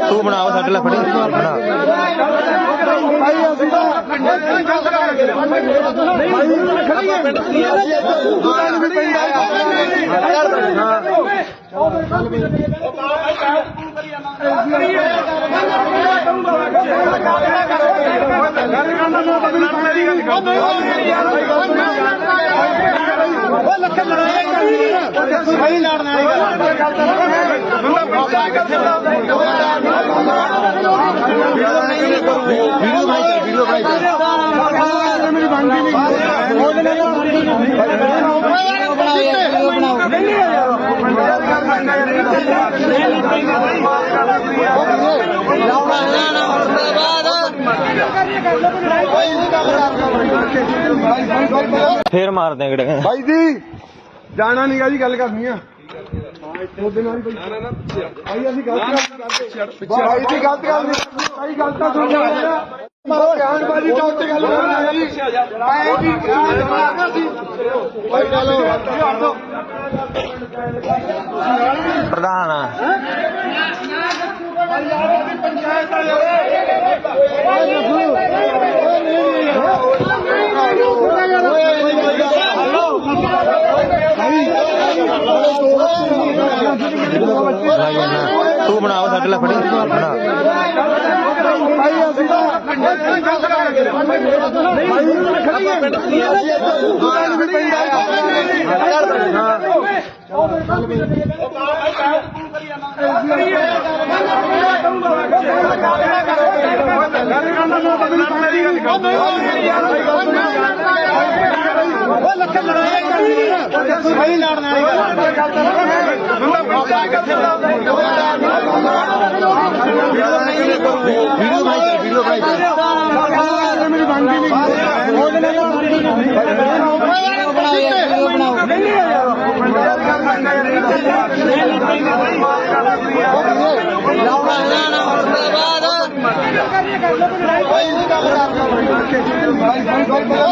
ਤੂੰ ਬਣਾਓ ਸਾਡੇ ਲਈ ਫੜੀ ਬਣਾ ਫੇਰ ਮਾਰਦੇ ਆ ਕਿਹੜੇ ਭਾਈ ਜੀ ਜਾਣਾ ਨਹੀਂਗਾ ਜੀ, ਗੱਲ ਕਰਨੀ ਆ ਉਹਦੇ ਨਾਲ ਭਾਈ ਅਸੀਂ ਗਲਤ ਕਰਦੇ ਭਾਈ ਜੀ, ਗਲਤ ਗੱਲ ਨਹੀਂ ਭਾਈ, ਗੱਲ ਤਾਂ ਸੁਣ ਲਿਆ ਮਾਰੋ ਬਿਆਨਬਾਜ਼ੀ ਤਾਂ ਉੱਤੇ ਗੱਲ ਕਰਨਾ ਜੀ ਭਾਈ ਜੀ, ਭਾਈ ਚਲੋ ਪ੍ਰਧਾਨ ਆ ਪੰਚਾਇਤ ਤੂੰ ਬਣਾਓ ਸਾਡੇ ਲਈ ਫੜੀ ਬਣਾ ਭਾਈ ਅਸੀਂ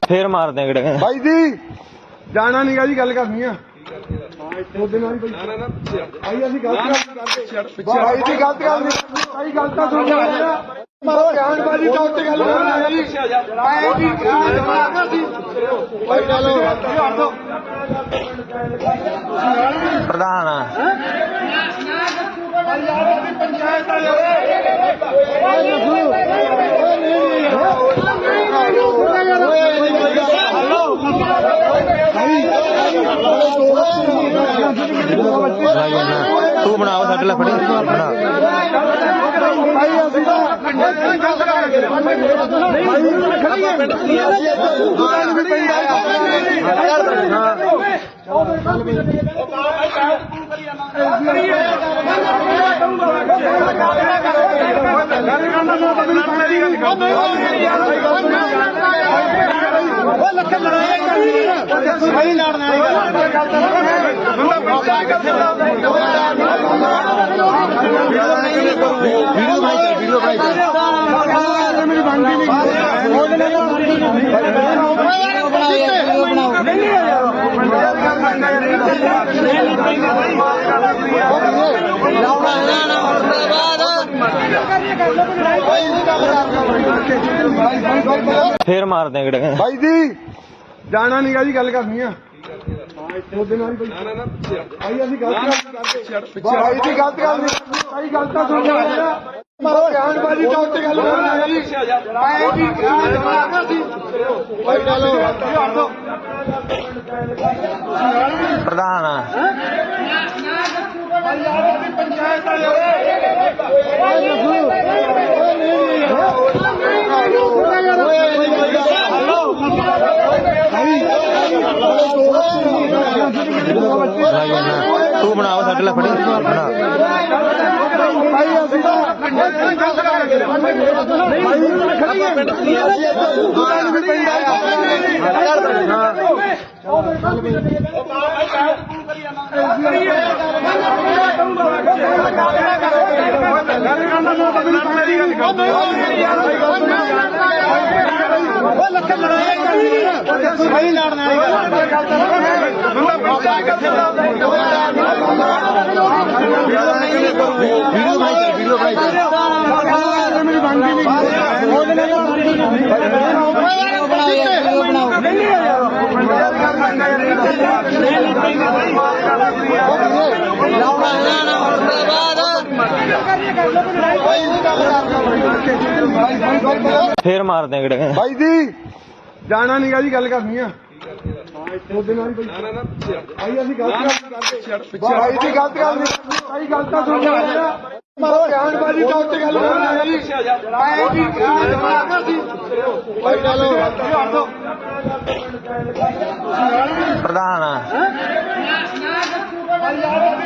ਫੇਰ ਮਾਰਦੇ ਆ ਕਿਹੜੇ ਭਾਈ ਜੀ ਜਾਣਾ ਨਹੀਂਗਾ ਜੀ, ਗੱਲ ਕਰਨੀ ਆ ਉਹਦੇ ਨਾਲ ਭਾਈ ਅਸੀਂ ਗਲਤ ਕਰਦੇ ਭਾਈ ਜੀ, ਗਲਤ ਗੱਲ ਨਹੀਂ ਭਾਈ, ਗੱਲ ਤਾਂ ਸੁਣ ਲਿਆ ਮਾਰੋ ਬਿਆਨਬਾਜ਼ੀ ਤਾਂ ਉੱਤੇ ਗੱਲ ਕਰਨਾ ਜੀ ਭਾਈ ਜੀ, ਭਾਈ ਚਲੋ ਪ੍ਰਧਾਨ ਆ ਪੰਚਾਇਤ ਤੂੰ ਬਣਾਓ ਸਾਡੇ ਲਈ ਫੜੀ ਬਣਾ ਭਾਈ ਅਸੀਂ ਫੇਰ ਮਾਰਦੇ ਆ ਕਿਹੜੇ ਭਾਈ ਜੀ ਜਾਣਾ ਨਹੀਂਗਾ ਜੀ, ਗੱਲ ਕਰਨੀ ਆ ਉਹਦੇ ਨਾਲ ਭਾਈ ਅਸੀਂ ਗਲਤ ਕਰਦੇ ਭਾਈ ਜੀ, ਗਲਤ ਗੱਲ ਨਹੀਂ ਭਾਈ, ਗੱਲ ਤਾਂ ਸੁਣ ਲਿਆ ਮਾਰੋ ਬਿਆਨਬਾਜ਼ੀ ਤਾਂ ਉੱਤੇ ਗੱਲ ਕਰਨਾ ਜੀ ਭਾਈ ਜੀ, ਭਾਈ ਚਲੋ ਪ੍ਰਧਾਨ ਆ ਪੰਚਾਇਤ ਤੂੰ ਬਣਾਓ ਸਾਡੇ ਲਈ ਫੜੀ ਬਣਾ ਫੇਰ ਮਾਰਦੇ ਕਿਹੜੇ ਭਾਈ ਜੀ ਜਾਣਾ ਨਹੀਂਗਾ ਜੀ, ਗੱਲ ਕਰਨੀ ਆ ਉਹਦੇ ਨਾਲ ਹੀ ਭਾਈ ਅਸੀਂ ਗਲਤ ਕਰਦੇ ਭਾਈ ਜੀ, ਗਲਤ ਗੱਲ ਨਹੀਂ ਭਾਈ, ਗੱਲ ਤਾਂ ਸੁਣ ਲਿਆ ਮਾਰੋ ਬਿਆਨਬਾਜ਼ੀ ਤਾਂ ਉੱਤੇ ਗੱਲ ਕਰਨਾ ਜੀ ਭਾਈ ਜੀ ਭਾਈ ਚਲੋ ਪ੍ਰਧਾਨ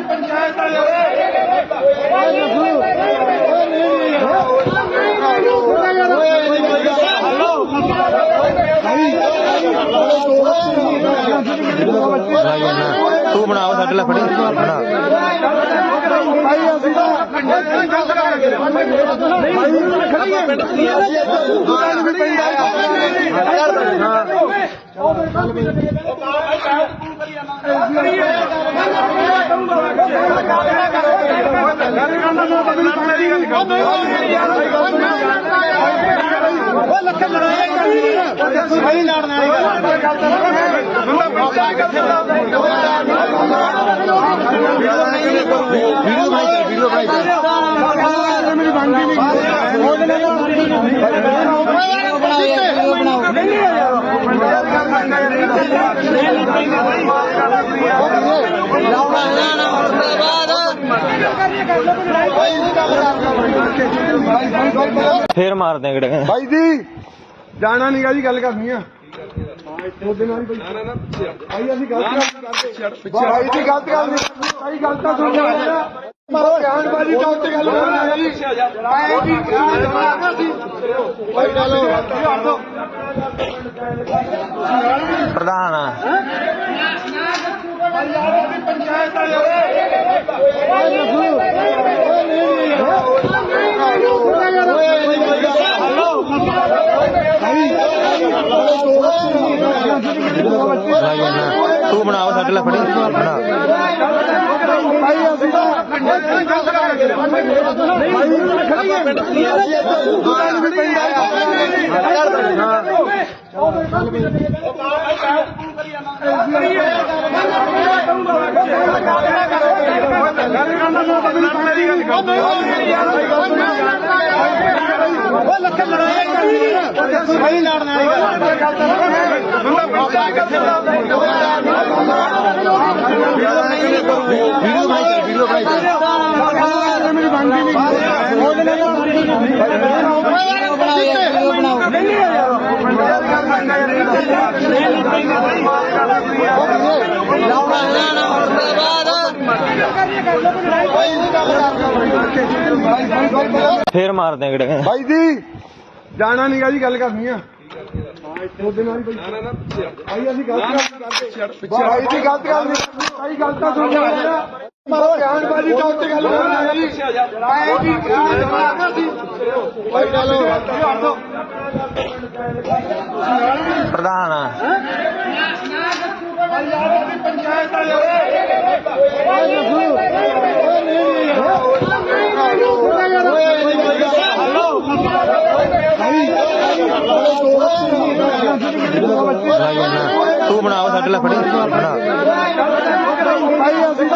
ਪੰਚਾਇਤ ਤੂੰ ਬਣਾਓ ਸਾਡੇ ਲਈ ਫੜੀ ਬਣਾ ਫੇਰ ਮਾਰਦੇ ਕਿਹੜੇ ਭਾਈ ਜੀ ਜਾਣਾ ਨਹੀਂਗਾ ਜੀ, ਗੱਲ ਕਰਨੀ ਆ ਉਹਦੇ ਨਾਲ ਹੀ ਭਾਈ ਅਸੀਂ ਗਲਤ ਕਰਦੇ ਭਾਈ ਜੀ, ਗਲਤ ਗੱਲ ਨਹੀਂ ਭਾਈ, ਗੱਲ ਤਾਂ ਸੁਣ ਲਿਆ ਮਾਰੋ ਬਿਆਨਬਾਜ਼ੀ ਤਾਂ ਉੱਤੇ ਗੱਲ ਕਰਨਾ ਜੀ ਭਾਈ ਜੀ ਭਾਈ ਚਲੋ ਪ੍ਰਧਾਨ ਪੰਚਾਇਤ ਤੂੰ ਬਣਾਓ ਸਾਡੇ ਲਈ ਫੜੀ ਬਣਾ ਭਾਈ ਅਸੀਂ ਫੇਰ ਮਾਰਦੇ ਕਿਹੜੇ ਭਾਈ ਜੀ ਜਾਣਾ ਨਹੀਂਗਾ ਜੀ, ਗੱਲ ਕਰਨੀ ਆ ਉਹਦੇ ਨਾਲ ਹੀ ਭਾਈ ਅਸੀਂ ਗਲਤ ਕਰਦੇ ਭਾਈ ਜੀ, ਗਲਤ ਗੱਲ ਨਹੀਂ ਭਾਈ, ਗੱਲ ਤਾਂ ਸੁਣ ਲਿਆ ਮਾਰੋ ਬਿਆਨਬਾਜ਼ੀ ਤਾਂ ਉੱਤੇ ਗੱਲ ਕਰਨਾ ਜੀ ਭਾਈ ਜੀ ਭਾਈ ਚਲੋ ਪ੍ਰਧਾਨ ਪੰਚਾਇਤ ਤੂੰ ਬਣਾਓ ਸਾਡੇ ਲਈ ਫੜੀ ਬਣਾ ਭਾਈ ਅਸੀਂ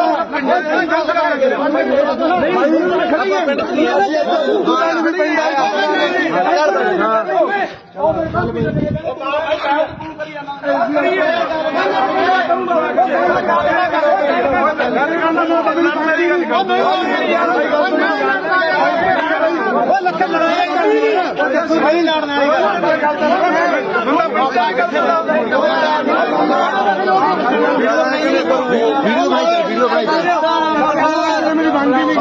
ਵੀਡੀਓ ਬਣਾਈ ਮੇਰੀ ਬਣਦੀ ਨਹੀਂ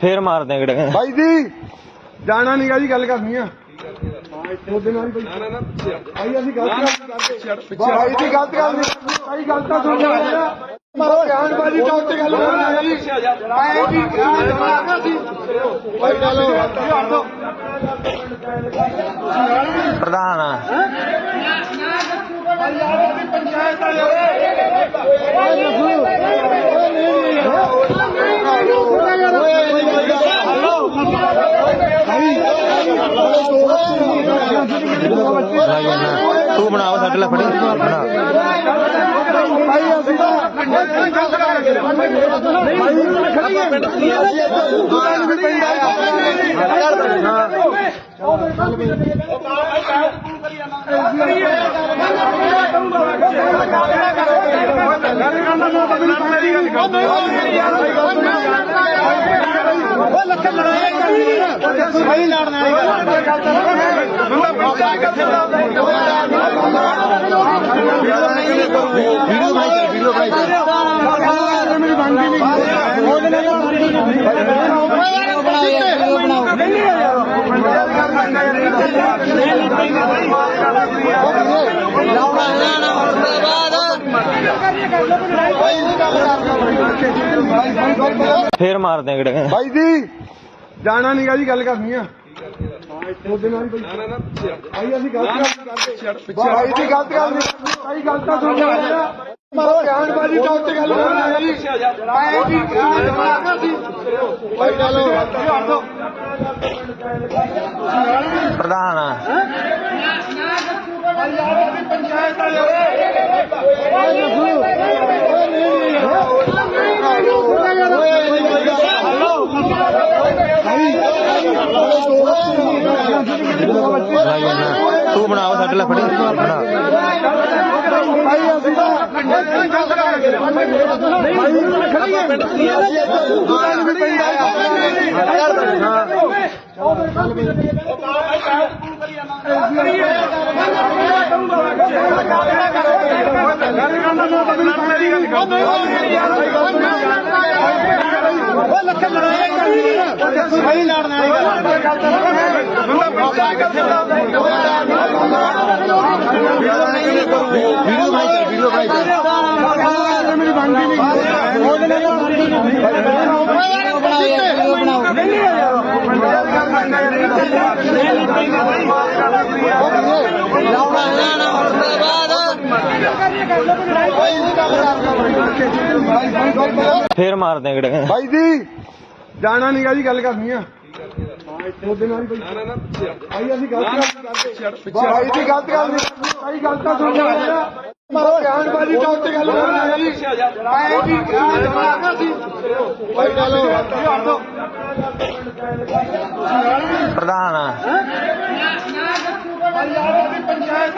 ਫੇਰ ਮਾਰਦੇ ਕਿਹੜੇ ਬਾਈ ਜੀ ਜਾਣਾ ਨਹੀਂਗਾ ਜੀ ਗੱਲ ਕਰਨੀ ਆ ਉਹਦੇ ਨਾਲ ਹੀ ਭਾਈ ਅਸੀਂ ਗਲਤ ਕਰਦੇ ਭਾਈ ਦੀ ਗਲਤ ਗੱਲ ਨਹੀਂ ਭਾਈ ਗਲਤ ਤਾਂ ਸੁਣ ਲਿਆ ਮਾਰੋ ਗਿਆਨਬਾਜੀ ਚੌਕ ਤੇ ਗੱਲ ਕਰਨਾ ਜੀ ਆਏ ਜੀ ਭਾਈ ਚਲੋ ਪ੍ਰਧਾਨ ਪੰਚਾਇਤ ਤੂੰ ਬਣਾਓ ਸਾਡੇ ਲਈ ਫੜੀ ਬਣਾ ਭਾਈ ਅਸੀਂ ਸਹੀ ਲੜਨਾ ਵੀਡੀਓ ਬਣਾਈ ਮੇਰੀ ਬਣਦੀ ਨਹੀਂ ਫੇਰ ਮਾਰਦੇ ਕਿਹੜੇ ਭਾਈ ਜੀ ਜਾਣਾ ਨਹੀਂਗਾ ਜੀ ਗੱਲ ਕਰਨੀ ਆ ਉਹਦੇ ਨਾਲ ਹੀ ਭਾਈ ਅਸੀਂ ਗਲਤ ਕਰਦੇ ਭਾਈ ਦੀ ਗਲਤ ਗੱਲ ਨਹੀਂ ਭਾਈ ਗਲਤ ਤਾਂ ਸੁਣ ਲਿਆ ਮਾਰੋ ਗਿਆਨਬਾਜੀ ਚੌਕ ਤੇ ਗੱਲ ਕਰਨਾ ਜੀ ਆਏ ਜੀ ਭਾਈ ਚਲੋ ਪ੍ਰਧਾਨ ਪੰਚਾਇਤ ਤੂੰ ਬਣਾਓ ਸਾਡੇ ਲਈ ਫੜੀ ਬਣਾ ਭਾਈ ਅਸੀਂ ਸਹੀ ਲੜਨਾ ਵੀਡੀਓ ਬਣਾਈ ਮੇਰੀ ਬਣਦੀ ਨਹੀਂ ਫੇਰ ਮਾਰਦੇ ਕਿਹੜੇ ਭਾਈ ਜੀ ਜਾਣਾ ਨਹੀਂਗਾ ਜੀ ਗੱਲ ਕਰਨੀ ਆ ਉਹਦੇ ਨਾਲ ਹੀ ਭਾਈ ਅਸੀਂ ਗਲਤ ਕਰਦੇ ਭਾਈ ਦੀ ਗਲਤ ਗੱਲ ਨਹੀਂ ਭਾਈ ਗਲਤ ਤਾਂ ਸੁਣ ਲਿਆ ਮਾਰੋ ਗਿਆਨਬਾਜੀ ਚੌਕ ਤੇ ਗੱਲ ਕਰਨਾ ਜੀ ਆਏ ਜੀ ਭਾਈ ਚਲੋ ਪ੍ਰਧਾਨ ਪੰਚਾਇਤ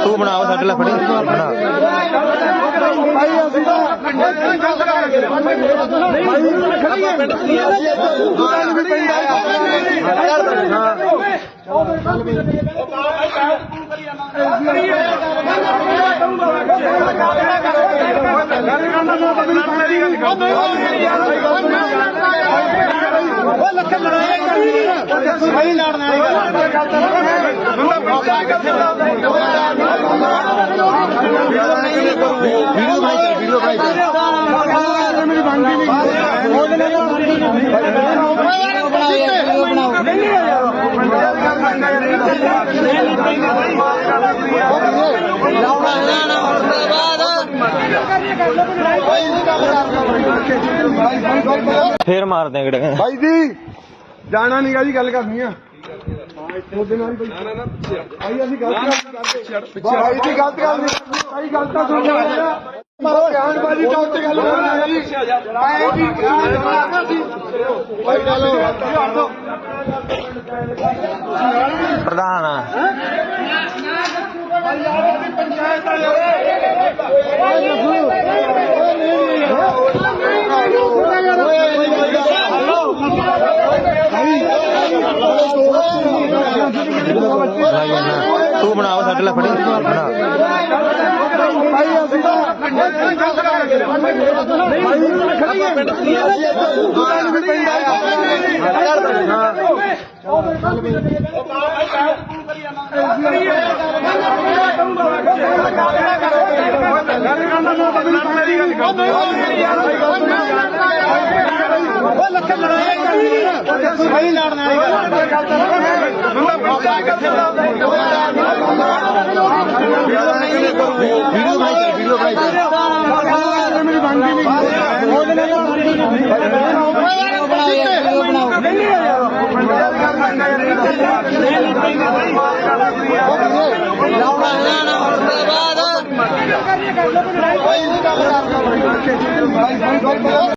ਤੂੰ ਬਣਾਓ ਸਾਡੇ ਲਈ ਫੜੀ ਬਣਾ ਭਾਈ ਅਸੀਂ ਸਹੀ ਲੜਨਾ ਵੀਡੀਓ ਬਣਾਈ ਮੇਰੀ ਬਣਦੀ ਨਹੀਂ ਫੇਰ ਮਾਰਦੇ ਆ ਕਿਹੜੇ ਭਾਈ ਜੀ ਜਾਣਾ ਨਹੀਂਗਾ ਜੀ, ਗੱਲ ਕਰਨੀ ਆ ਉਹਦੇ ਨਾਲ ਭਾਈ ਅਸੀਂ ਗਲਤ ਕਰਦੇ ਭਾਈ ਜੀ, ਗਲਤ ਗੱਲ ਨਹੀਂ ਭਾਈ, ਗੱਲ ਤਾਂ ਸੁਣ ਲਿਆ ਮਾਰੋ ਬਿਆਨਬਾਜ਼ੀ ਤਾਂ ਉੱਤੇ ਗੱਲ ਕਰਨੀ ਜੀ ਭਾਈ ਚਲੋ ਪ੍ਰਧਾਨ ਆ ਪੰਚਾਇਤ ਤੂੰ ਬਣਾਓ ਸਾਡੇ ਲਈ ਫੜੀ ਬਣਾ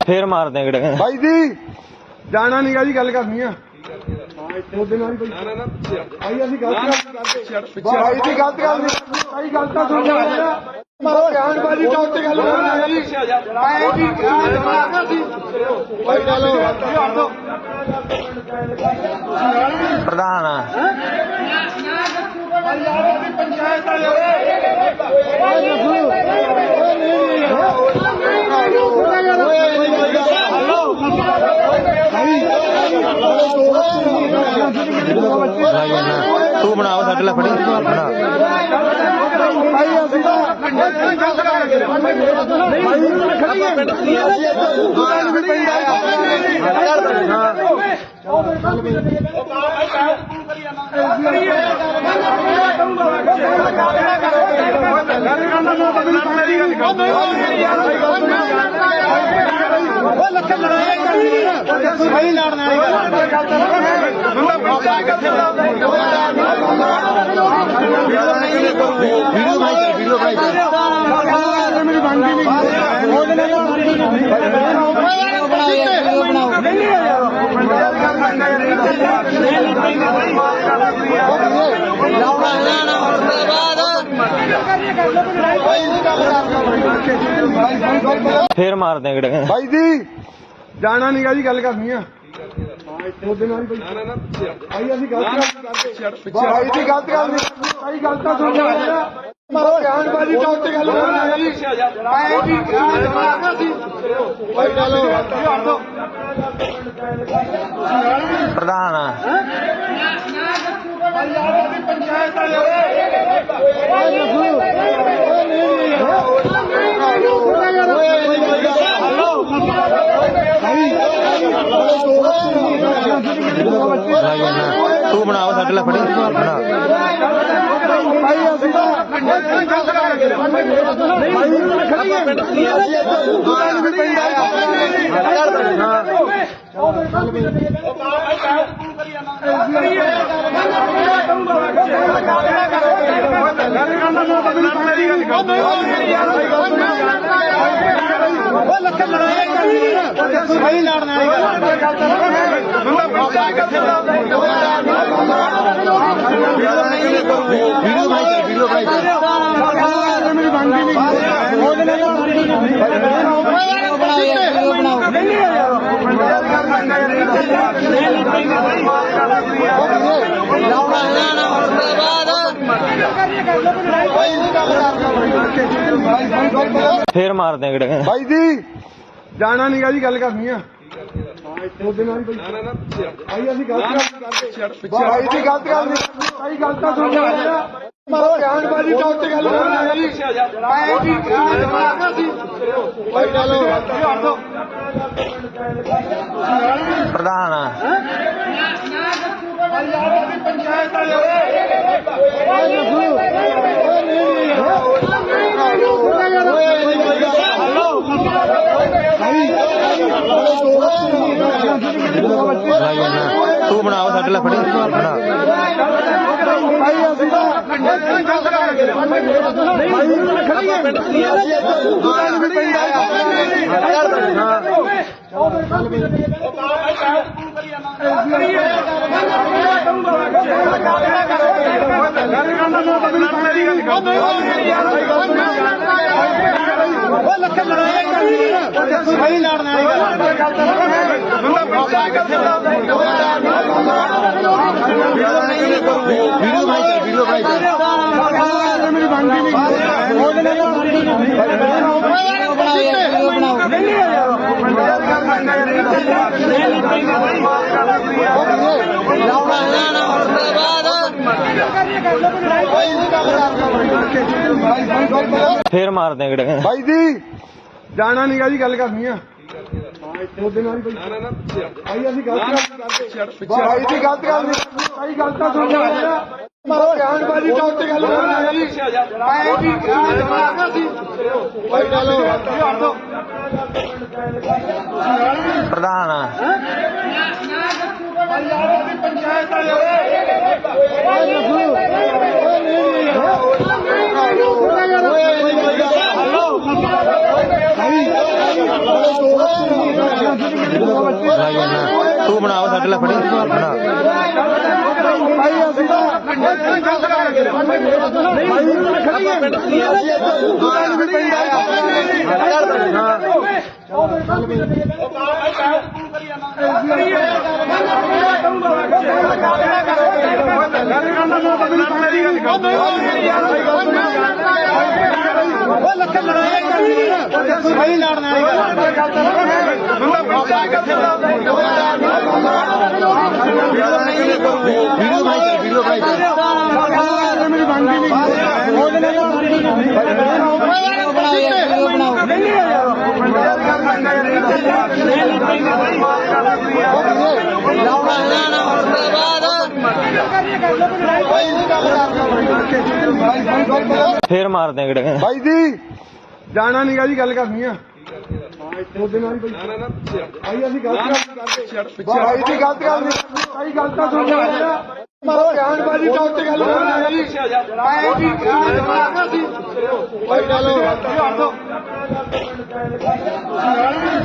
ਫੇਰ ਮਾਰਦੇ ਆ ਕਿਹੜੇ ਭਾਈ ਜੀ ਜਾਣਾ ਨਹੀਂਗਾ ਜੀ, ਗੱਲ ਕਰਨੀ ਆ ਉਹਦੇ ਨਾਲ ਭਾਈ ਅਸੀਂ ਗਲਤ ਕਰਦੇ ਭਾਈ ਜੀ, ਗਲਤ ਗੱਲ ਨਹੀਂ ਭਾਈ, ਗੱਲ ਤਾਂ ਸੁਣ ਲਿਆ ਮਾਰੋ ਬਿਆਨਬਾਜ਼ੀ ਤਾਂ ਉੱਤੇ ਗੱਲ ਕਰਨੀ ਜੀ ਭਾਈ ਚਲੋ ਪ੍ਰਧਾਨ ਆ ਪੰਚਾਇਤ ਤੂੰ ਬਣਾਓ ਸਾਡੇ ਲਈ ਫੜੀ ਬਣਾ ਫੇਰ ਮਾਰਦੇ ਆ ਕਿਹੜੇ ਭਾਈ ਜੀ ਜਾਣਾ ਨਹੀਂਗਾ ਜੀ, ਗੱਲ ਕਰਨੀ ਆ ਉਹਦੇ ਨਾਲ ਭਾਈ ਅਸੀਂ ਗਲਤ ਕਰਦੇ ਭਾਈ ਜੀ, ਗਲਤ ਗੱਲ ਨਹੀਂ ਭਾਈ, ਗੱਲ ਤਾਂ ਸੁਣ ਲਿਆ ਮਾਰੋ ਬਿਆਨਬਾਜ਼ੀ ਤਾਂ ਉੱਤੇ ਗੱਲ ਕਰਨੀ ਜੀ ਭਾਈ ਚਲੋ ਪ੍ਰਧਾਨ ਆ ਪੰਚਾਇਤ ਤੂੰ ਬਣਾਓ ਸਾਡੇ ਲਈ ਫੜੀ ਬਣਾ ਫੇਰ ਮਾਰਦੇ ਆ ਕਿਹੜੇ ਭਾਈ ਜੀ ਜਾਣਾ ਨਹੀਂਗਾ ਜੀ, ਗੱਲ ਕਰਨੀ ਆ ਉਹਦੇ ਨਾਲ ਭਾਈ ਅਸੀਂ ਗਲਤ ਕਰਦੇ ਭਾਈ ਜੀ, ਗਲਤ ਗੱਲ ਨਹੀਂ ਭਾਈ, ਗੱਲ ਤਾਂ ਸੁਣ ਲਿਆ ਮਾਰੋ ਬਿਆਨਬਾਜ਼ੀ ਤਾਂ ਉੱਤੇ ਗੱਲ ਕਰਨੀ ਜੀ ਭਾਈ ਚਲੋ ਪ੍ਰਧਾਨ ਆ ਪੰਚਾਇਤ ਲਾਈ ਜਾਣਾ ਤੂੰ ਬਣਾਓ ਸਾਡੇ ਲਈ ਫੜੀ ਬਣਾ ਭਾਈ ਅਸੀਂ ਤਾਂ ਸਹੀ ਲੜਨਾ ਵੀਡੀਓ ਭਾਈ ਮੇਰੀ ਬਣਦੀ ਫੇਰ ਮਾਰਦੇ ਗੜੇ ਭਾਈ ਜੀ ਜਾਣਾ ਨੀਗਾ ਜੀ ਗੱਲ ਕਰਨੀ ਆ ਉਹਦੇ ਨਾਲ ਹੀ ਭਾਈ ਅਸੀਂ ਗਲਤ ਕਰਦੇ ਭਾਈ ਦੀ ਗਲਤ ਗੱਲ ਨਹੀਂ ਭਾਈ ਗੱਲ ਤਾਂ ਸੁਣ ਲਿਆ ਮਾਰੋ ਬਿਆਨਬਾਜ਼ੀ ਤਾਂ ਉੱਤੇ ਗੱਲ ਕਰਨਾ ਜੀ ਐ ਜੀ ਜਵਾਬ ਸੀ ਭਾਈ ਚਲੋ ਪ੍ਰਧਾਨ ਆ ਪੰਚਾਇਤ ਲਾਈ ਜਾਣਾ ਤੂੰ ਬਣਾਓ ਸਾਡੇ ਲਈ ਫੜੀ ਬਣਾ ਭਾਈ ਅਸੀਂ ਤਾਂ ਸਹੀ ਲੜਨਾ ਵੀਡੀਓ ਭਾਈ ਮੇਰੀ ਬਣਦੀ ਫੇਰ ਮਾਰਦੇ ਗੜੇ ਭਾਈ ਜੀ ਜਾਣਾ ਨੀਗਾ ਜੀ ਗੱਲ ਕਰਨੀ ਆ ਉਹਦੇ ਨਾਲ ਹੀ ਭਾਈ ਅਸੀਂ ਗਲਤ ਕਰਦੇ ਭਾਈ ਦੀ ਗਲਤ ਗੱਲ ਨਹੀਂ ਭਾਈ ਗੱਲ ਤਾਂ ਸੁਣ ਲਿਆ ਮਾਰੋ ਬਿਆਨਬਾਜ਼ੀ ਤਾਂ ਉੱਤੇ ਗੱਲ ਕਰਨਾ ਜੀ ਐ ਜੀ ਜਵਾਬ ਸੀ ਭਾਈ ਚਲੋ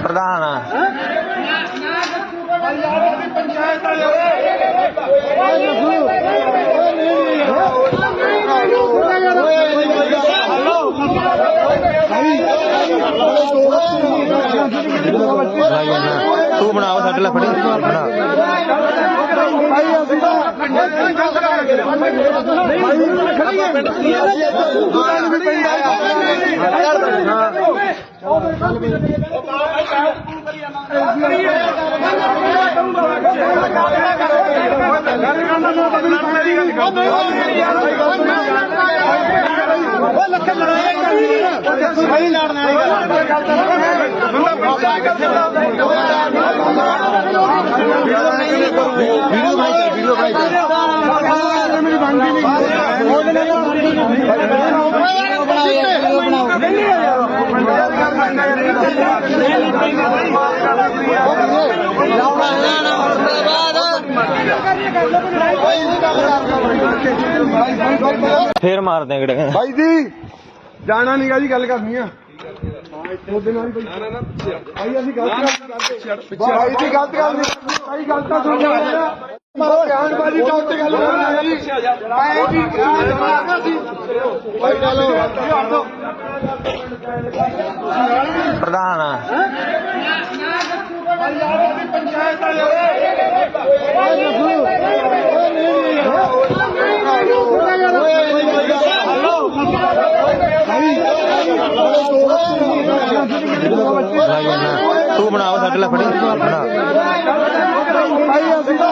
ਪ੍ਰਧਾਨ ਆ ਪੰਚਾਇਤ ਲਾਈ ਜਾਣਾ ਤੂੰ ਬਣਾਓ ਸਾਡੇ ਲਈ ਫੜੀ ਬਣਾ ਭਾਈ ਅਸੀਂ ਤਾਂ ਸਹੀ ਲੜਨਾ ਵੀਡੀਓ ਭਾਈ ਮੇਰੀ ਬਣਦੀ ਫੇਰ ਮਾਰਦੇ ਗੜੇ ਭਾਈ ਜੀ ਜਾਣਾ ਨੀਗਾ ਜੀ ਗੱਲ ਕਰਨੀ ਆ ਉਹਦੇ ਨਾਲ ਹੀ ਭਾਈ ਅਸੀਂ ਗਲਤ ਕਰਦੇ ਭਾਈ ਦੀ ਗਲਤ ਗੱਲ ਨਹੀਂ ਭਾਈ ਗੱਲ ਤਾਂ ਸੁਣ ਲਿਆ ਮਾਰੋ ਬਿਆਨਬਾਜ਼ੀ ਤਾਂ ਉੱਤੇ ਗੱਲ ਕਰਨਾ ਜੀ ਐ ਜੀ ਜਵਾਬ ਸੀ ਭਾਈ ਚਲੋ ਪ੍ਰਧਾਨ ਆ ਪੰਚਾਇਤ ਲਾਈ ਜਾਣਾ ਤੂੰ ਬਣਾਓ ਸਾਡੇ ਲਈ ਫੜੀ ਬਣਾ ਭਾਈ ਅਸੀਂ ਤਾਂ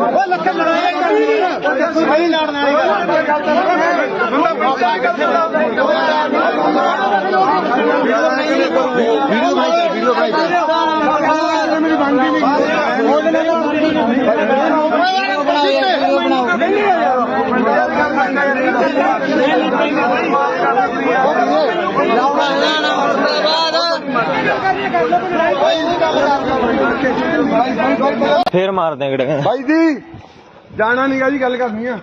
ਉਹ ਲੱਖਾਂ ਲੜਾਈ ਕਰਨੀ ਸਹੀ ਲੜਨ ਵਾਲੀ ਵੀਡੀਓ ਬਣਾਈ ਮੇਰੀ ਬਣਦੀ ਨਹੀਂ ਉਹਦੇ ਨਾਲ ਫੇਰ ਮਾਰਦੇ ਆ ਕਿਹੜੇ ਭਾਈ ਜੀ ਜਾਣਾ ਨਹੀਂਗਾ ਜੀ ਗੱਲ ਕਰਨੀ ਆ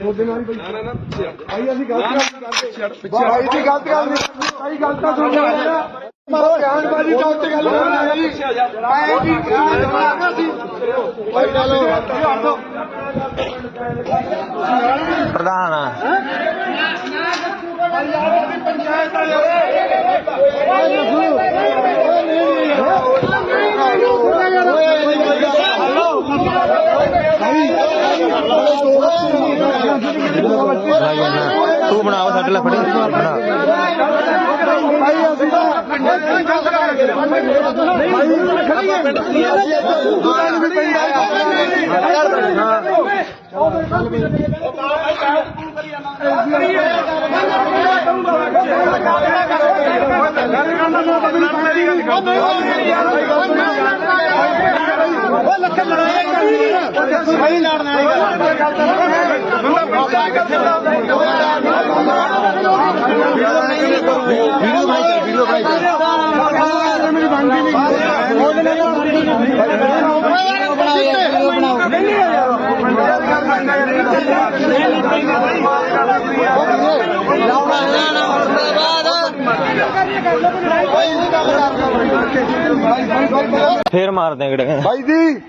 ਉਹਦੇ ਨਾਲ ਭਾਈ ਅਸੀਂ ਗਲਤ ਕਰਦੇ ਭਾਈ ਦੀ ਗਲਤ ਗੱਲ ਨਹੀਂ ਭਾਈ ਗਲਤ ਤਾਂ ਸੁਣ ਲਿਆ ਮਾਰੋ ਬਿਆਨਬਾਜ਼ੀ ਤਾਂ ਉੱਤੇ ਗੱਲ ਕਰਨੀ ਹੈ ਜੀ ਆਏ ਜੀ ਭਾਈ ਚਲੋ ਪ੍ਰਧਾਨ ਪੰਚਾਇਤ ਤੂੰ ਬਣਾ ਸਾਡੇ ਲਈ ਫੜੀ ਬਣਾ ਭਾਈ ਅਸੀਂ ਲੱਖਾਂ ਲੜਾਈ ਕਰਨੀ ਸਹੀ ਲੜਨ ਵੀਡੀਓ ਬਣਾਈ ਮੇਰੀ ਬਣਦੀ ਨਹੀਂ ਉਹਦੇ ਫੇਰ ਮਾਰਦੇ ਆ ਕਿਹੜੇ ਭਾਈ ਜੀ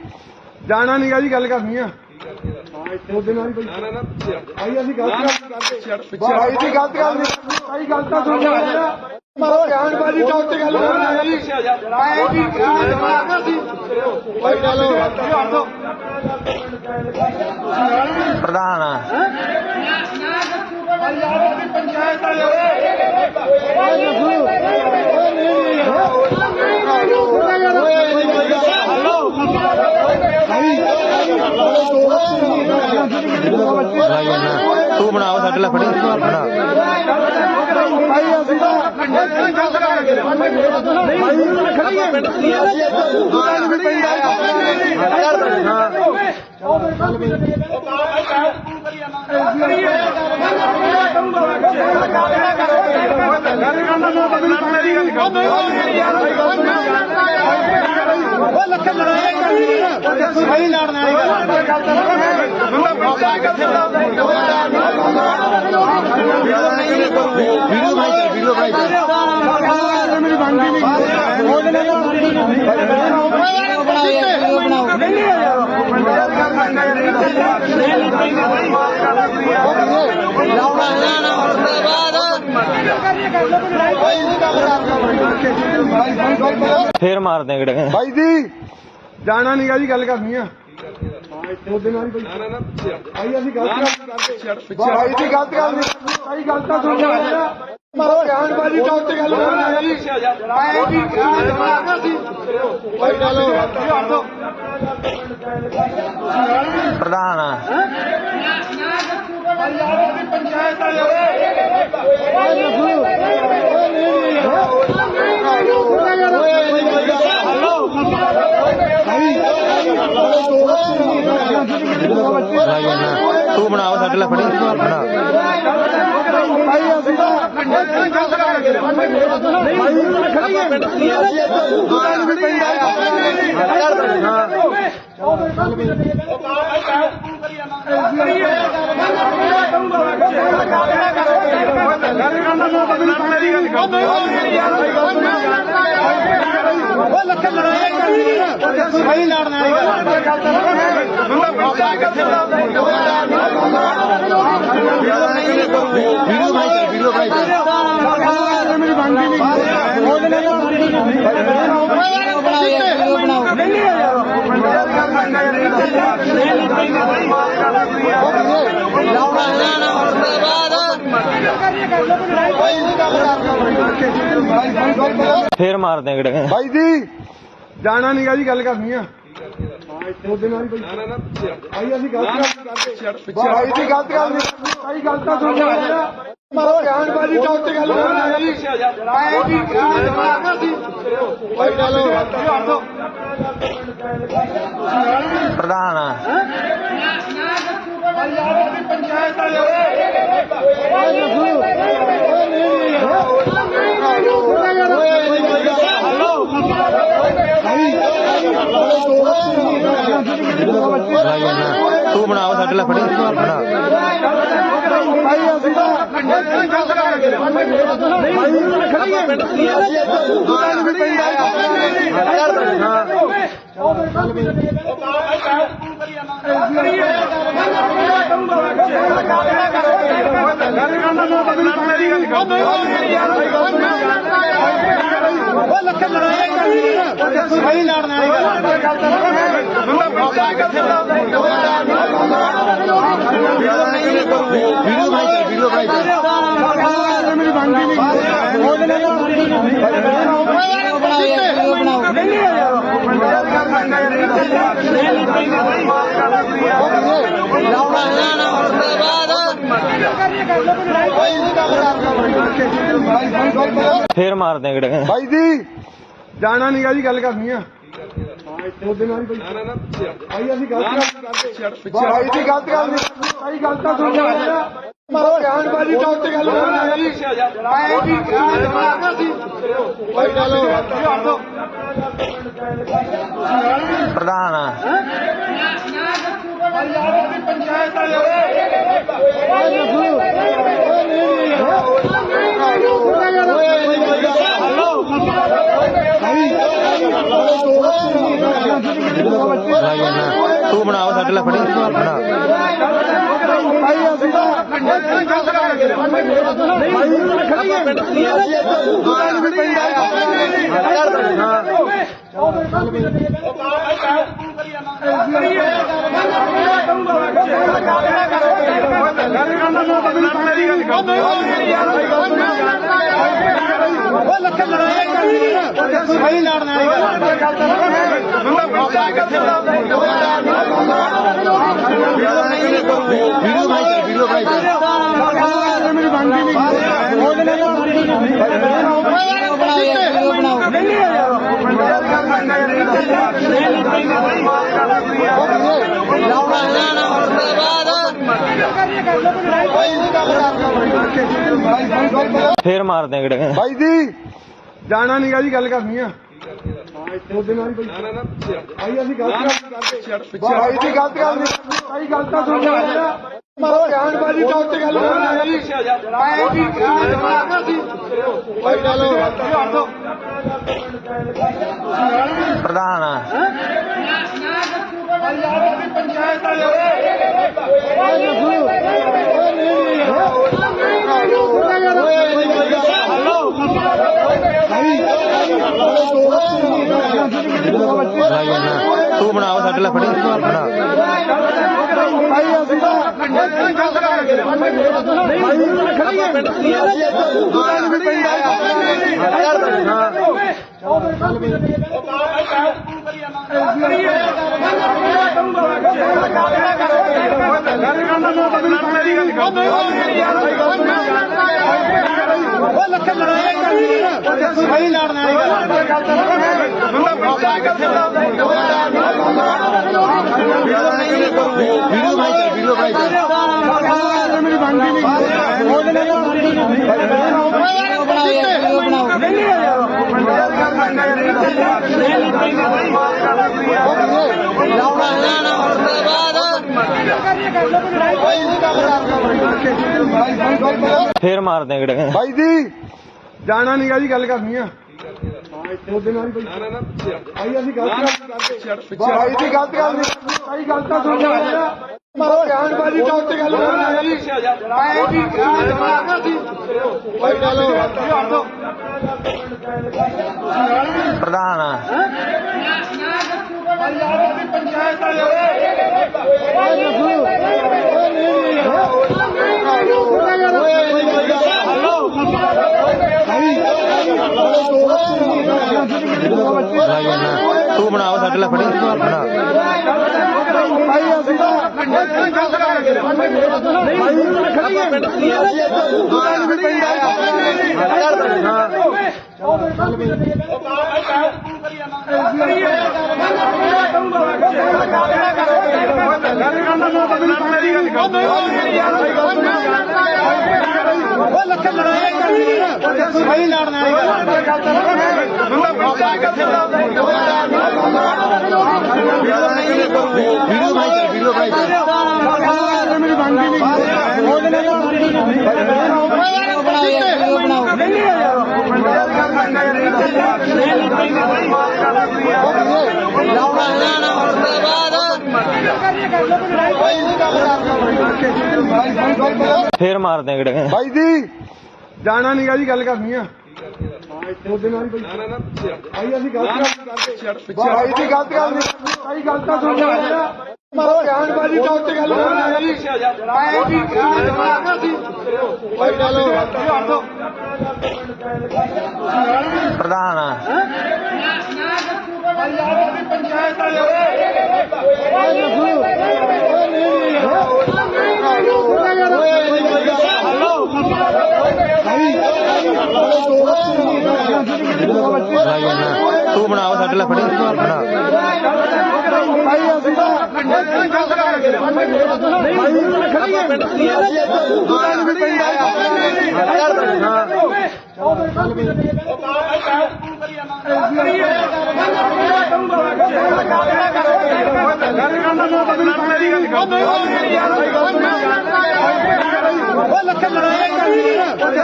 ਜਾਣਾ ਨਹੀਂਗਾ ਜੀ ਗੱਲ ਕਰਨੀ ਆ ਉਹਦੇ ਨਾਲ ਭਾਈ ਅਸੀਂ ਗਲਤ ਕਰਦੇ ਭਾਈ ਦੀ ਗਲਤ ਗੱਲ ਨਹੀਂ ਭਾਈ ਗਲਤ ਤਾਂ ਸੁਣ ਲਿਆ ਮਾਰੋ ਬਿਆਨਬਾਜ਼ੀ ਤਾਂ ਉੱਤੇ ਗੱਲ ਕਰਨੀ ਹੈ ਜੀ ਆਏ ਜੀ ਭਾਈ ਚਲੋ ਪ੍ਰਧਾਨ ਪੰਚਾਇਤ ਤੂੰ ਬਣਾਓ ਸਾਡੇ ਲਈ ਫੜੀ ਬਣਾ ਭਾਈ ਅਸੀਂ ਲੱਖਾਂ ਲੜਾਈ ਕਰਨੀ ਸਹੀ ਲੜਨ ਵੀਡੀਓ ਬਣਾਈ ਮੇਰੀ ਬਣਦੀ ਨਹੀਂ ਉਹਦੇ ਫੇਰ ਮਾਰਦੇ ਆ ਕਿਹੜੇ ਭਾਈ ਜੀ ਜਾਣਾ ਨਹੀਂਗਾ ਜੀ ਗੱਲ ਕਰਨੀ ਆ ਉਹਦੇ ਨਾਲ ਭਾਈ ਅਸੀਂ ਗਲਤ ਕਰਦੇ ਭਾਈ ਦੀ ਗਲਤ ਗੱਲ ਨਹੀਂ ਭਾਈ ਗਲਤ ਤਾਂ ਸੁਣ ਲਿਆ ਮਾਰੋ ਬਿਆਨਬਾਜ਼ੀ ਤਾਂ ਉੱਤੇ ਗੱਲ ਕਰਨੀ ਹੈ ਜੀ ਆਏ ਜੀ ਭਾਈ ਚਲੋ ਪ੍ਰਧਾਨ ਪੰਚਾਇਤ ਤੂੰ ਬਣਾਓ ਸਾਡੇ ਲਈ ਫੜੀ ਬਣਾ ਭਾਈ ਅਸੀਂ ਲੱਖਾਂ ਲੜਾਈ ਕਰਨੀ ਸਹੀ ਲੜਨ ਵੀਡੀਓ ਬਣਾਈ ਮੇਰੀ ਬਣਦੀ ਨਹੀਂ ਉਹਦੇ ਫੇਰ ਮਾਰਦੇ ਆ ਕਿਹੜੇ ਭਾਈ ਜੀ ਜਾਣਾ ਨਹੀਂਗਾ ਜੀ ਗੱਲ ਕਰਨੀ ਆ ਉਹਦੇ ਨਾਲ ਹੀ ਭਾਈ ਅਸੀਂ ਗਲਤ ਕਰਦੇ ਭਾਈ ਦੀ ਗਲਤ ਗੱਲ ਨਹੀਂ ਭਾਈ ਗਲਤ ਤਾਂ ਸੁਣ ਲਿਆ ਮਾਰੋ ਬਿਆਨਬਾਜ਼ੀ ਤਾਂ ਉੱਤੇ ਗੱਲ ਕਰਨਾ ਜੀ ਮੈਂ ਕੀ ਮਾਰਨਾ ਸੀ ਭਾਈ ਚਲੋ ਪ੍ਰਧਾਨ ਪੰਚਾਇਤ ਵਾਲੇ ਤੂੰ ਬਣਾਓ ਸਾਡੇ ਲਈ ਫੜੀ ਬਣਾ ਵੀਡੀਓ ਭਾਈ ਮੇਰੀ ਬਣਦੀ ਨਹੀਂ ਫੇਰ ਮਾਰਦੇ ਆ ਕਿਹੜੇ ਭਾਈ ਜੀ ਜਾਣਾ ਨੀਗਾ ਜੀ ਗੱਲ ਕਰਨੀ ਆ ਉਹਦੇ ਨਾਲ ਹੀ ਭਾਈ ਅਸੀਂ ਗਲਤ ਕਰਦੇ ਭਾਈ ਦੀ ਗਲਤ ਗੱਲ ਨਹੀਂ ਭਾਈ ਗਲਤ ਤਾਂ ਸੁਣ ਲਿਆ ਮਾਰੋ ਬਿਆਨਬਾਜ਼ੀ ਤਾਂ ਉੱਤੇ ਗੱਲ ਕਰਨਾ ਜੀ ਮੈਂ ਕੀ ਮਾਰਨਾ ਸੀ ਭਾਈ ਚਲੋ ਪ੍ਰਧਾਨ ਪੰਚਾਇਤ ਵਾਲੇ ਤੂੰ ਬਣਾਓ ਸਾਡੇ ਲਈ ਫੜੀ ਬਣਾ ਭਾਈ ਅਸੀਂ ਸਹੀ ਲੜਨਾ ਵੀਡੀਓ ਭਾਈ ਮੇਰੀ ਬਣਦੀ ਨਹੀਂ ਉਹਦੇ ਫੇਰ ਮਾਰਦੇ ਆ ਕਿਹੜੇ ਭਾਈ ਜੀ ਜਾਣਾ ਨੀਗਾ ਜੀ ਗੱਲ ਕਰਨੀ ਆ ਉਹਦੇ ਨਾਲ ਹੀ ਭਾਈ ਅਸੀਂ ਗਲਤ ਕਰਦੇ ਭਾਈ ਦੀ ਗਲਤ ਗੱਲ ਨਹੀਂ ਭਾਈ ਗਲਤ ਤਾਂ ਸੁਣ ਲਿਆ ਮਾਰੋ ਬਿਆਨਬਾਜ਼ੀ ਤਾਂ ਉੱਤੇ ਗੱਲ ਕਰਨਾ ਜੀ ਮੈਂ ਕੀ ਮਾਰਨਾ ਸੀ ਭਾਈ ਚਲੋ ਪ੍ਰਧਾਨ ਪੰਚਾਇਤ ਵਾਲੇ ਤੂੰ ਬਣਾਓ ਸਾਡੇ ਲਈ ਫੜੀ ਬਣਾ ਭਾਈ ਅਸੀਂ ਸਹੀ ਲੜਨਾ ਵੀਡੀਓ ਭਾਈ ਮੇਰੀ ਬਣਦੀ ਨਹੀਂ ਉਹਦੇ ਫੇਰ ਮਾਰਦੇ ਆ ਕਿਹੜੇ ਭਾਈ ਜੀ ਜਾਣਾ ਨੀਗਾ ਜੀ ਗੱਲ ਕਰਨੀ ਆ ਉਹਦੇ ਨਾਲ ਹੀ ਭਾਈ ਅਸੀਂ ਗਲਤ ਕਰਦੇ ਭਾਈ ਦੀ ਗਲਤ ਗੱਲ ਨਹੀਂ ਭਾਈ ਗਲਤ ਤਾਂ ਸੁਣ ਲਿਆ ਮਾਰੋ ਬਿਆਨਬਾਜ਼ੀ ਤਾਂ ਉੱਤੇ ਗੱਲ ਕਰਨਾ ਜੀ ਮੈਂ ਕੀ ਮਾਰਨਾ ਸੀ ਭਾਈ ਚਲੋ ਪ੍ਰਧਾਨ ਪੰਚਾਇਤ ਵਾਲੇ ਤੂੰ ਬਣਾਓ ਸਾਡੇ ਲਈ ਫੜੀ ਬਣਾ ਭਾਈ ਅਸੀਂ ਤਾਂ ਸਹੀ ਲੜਨਾ ਵੀਡੀਓ ਭਾਈ ਮੇਰੀ ਬਣਦੀ ਫੇਰ ਮਾਰਦੇ ਆ ਕਿਹੜੇ ਭਾਈ ਜੀ ਜਾਣਾ ਨਹੀਂਗਾ ਜੀ ਗੱਲ ਕਰਨੀ ਆ ਉਹਦੇ ਨਾਲ ਭਾਈ ਅਸੀਂ ਗਲਤ ਕਰਦੇ ਭਾਈ ਦੀ ਗਲਤ ਗੱਲ ਨਹੀਂ ਭਾਈ ਗਲਤ ਤਾਂ ਸੁਣ ਲਿਆ ਮਾਰੋ ਬਿਆਨਬਾਜ਼ੀ ਦਾ ਉੱਤੇ ਗੱਲ ਕਰਨਾ ਜੀ ਭਾਈ ਚਲੋ ਪ੍ਰਧਾਨ ਆ ਪੰਚਾਇਤ ਤੂੰ ਬਣਾਓ ਸਾਡੇ ਲਈ ਫੜੀ ਬਣਾ ਭਾਈ ਅਸੀਂ ਤਾਂ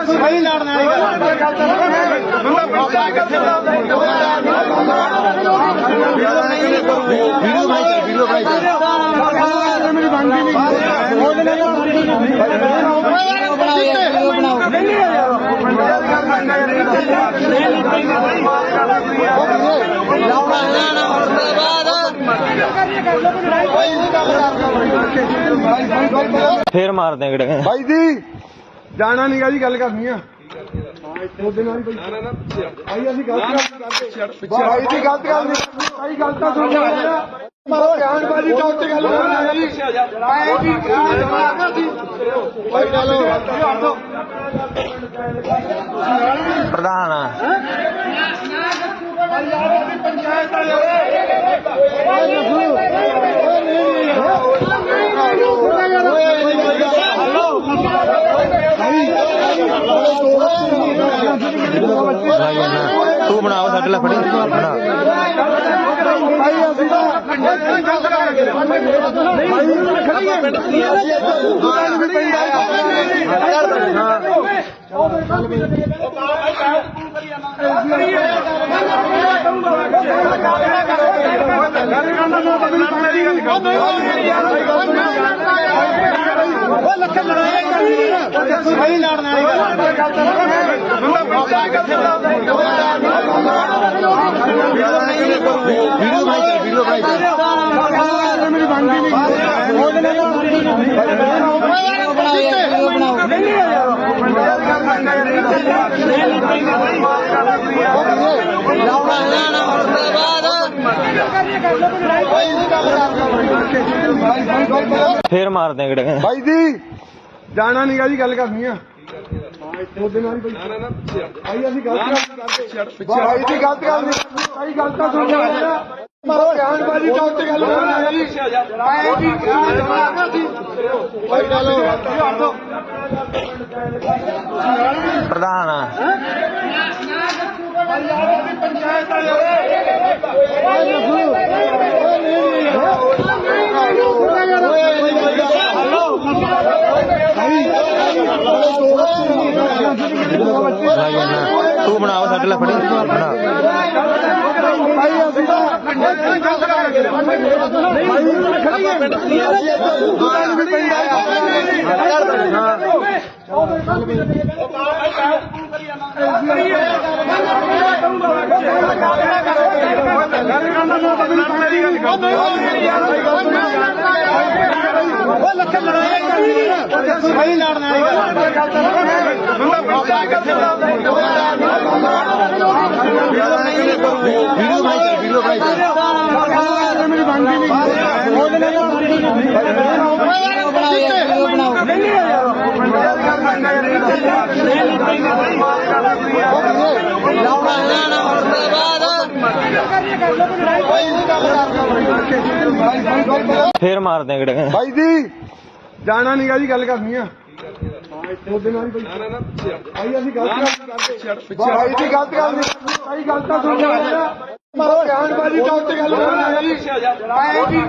ਸਹੀ ਲੜਨਾ ਵੀਡੀਓ ਭਾਈ ਮੇਰੀ ਬਣਦੀ ਫੇਰ ਮਾਰਦੇ ਆ ਕਿਹੜੇ ਭਾਈ ਜੀ ਜਾਣਾ ਨਹੀਂਗਾ ਜੀ ਗੱਲ ਕਰਨੀ ਆ ਉਹਦੇ ਨਾਲ ਭਾਈ ਅਸੀਂ ਗਲਤ ਕਰਦੇ ਭਾਈ ਦੀ ਗਲਤ ਗੱਲ ਨਹੀਂ ਭਾਈ ਗਲਤ ਤਾਂ ਸੁਣ ਲਿਆ ਮਾਰੋ ਬਿਆਨਬਾਜ਼ੀ ਦਾ ਉੱਤੇ ਗੱਲ ਕਰਨਾ ਜੀ ਭਾਈ ਚਲੋ ਪ੍ਰਧਾਨ ਆ ਪੰਚਾਇਤ ਤੂੰ ਬਣਾਓ ਸਾਡੇ ਲਈ ਫੜੀ ਬਣਾ ਭਾਈ ਅਸੀਂ ਤਾਂ ਸਹੀ ਲੜਨਾ ਵੀਡੀਓ ਭਾਈ ਮੇਰੀ ਬਣਦੀ ਫੇਰ ਮਾਰਦੇ ਆ ਕਿਹੜੇ ਭਾਈ ਜੀ ਜਾਣਾ ਨਹੀਂਗਾ ਜੀ ਗੱਲ ਕਰਨੀ ਆ ਉਹਦੇ ਨਾਲ ਭਾਈ ਅਸੀਂ ਗਲਤ ਕਰਦੇ ਭਾਈ ਦੀ ਗਲਤ ਗੱਲ ਨਹੀਂ ਭਾਈ ਗਲਤ ਤਾਂ ਸੁਣ ਲਿਆ ਮਾਰੋ ਬਿਆਨਬਾਜ਼ੀ ਦਾ ਉੱਤੇ ਗੱਲ ਕਰਨਾ ਜੀ ਭਾਈ ਚਲੋ ਪ੍ਰਧਾਨ ਆ ਪੰਚਾਇਤ ਤੂੰ ਬਣਾਓ ਸਾਡੇ ਲਈ ਫੜੀ ਬਣਾ ਭਾਈ ਅਸੀਂ ਤਾਂ ਸਹੀ ਲੜਨਾ ਵੀਡੀਓ ਭਾਈ ਫੇਰ ਮਾਰਦੇ ਕਿਹੜੇ ਬਾਈ ਜੀ ਜਾਣਾ ਨਹੀਂਗਾ ਜੀ ਗੱਲ ਕਰਨੀ ਆ ਉਹਦੇ ਨਾਲ ਹੀ ਭਾਈ ਅਸੀਂ ਗਲਤ ਕਰਦੇ ਭਾਈ ਦੀ ਗਲਤ ਗੱਲ ਨਹੀਂ ਭਾਈ ਗੱਲ ਤਾਂ ਸੁਣ ਲਿਆ ਮਾਰੋ ਗਿਆਨਬਾਜੀ ਤਾਂ ਉੱਤੇ ਗੱਲ ਕਰਨੀ ਹੈ ਜੀ ਆਏ ਜੀ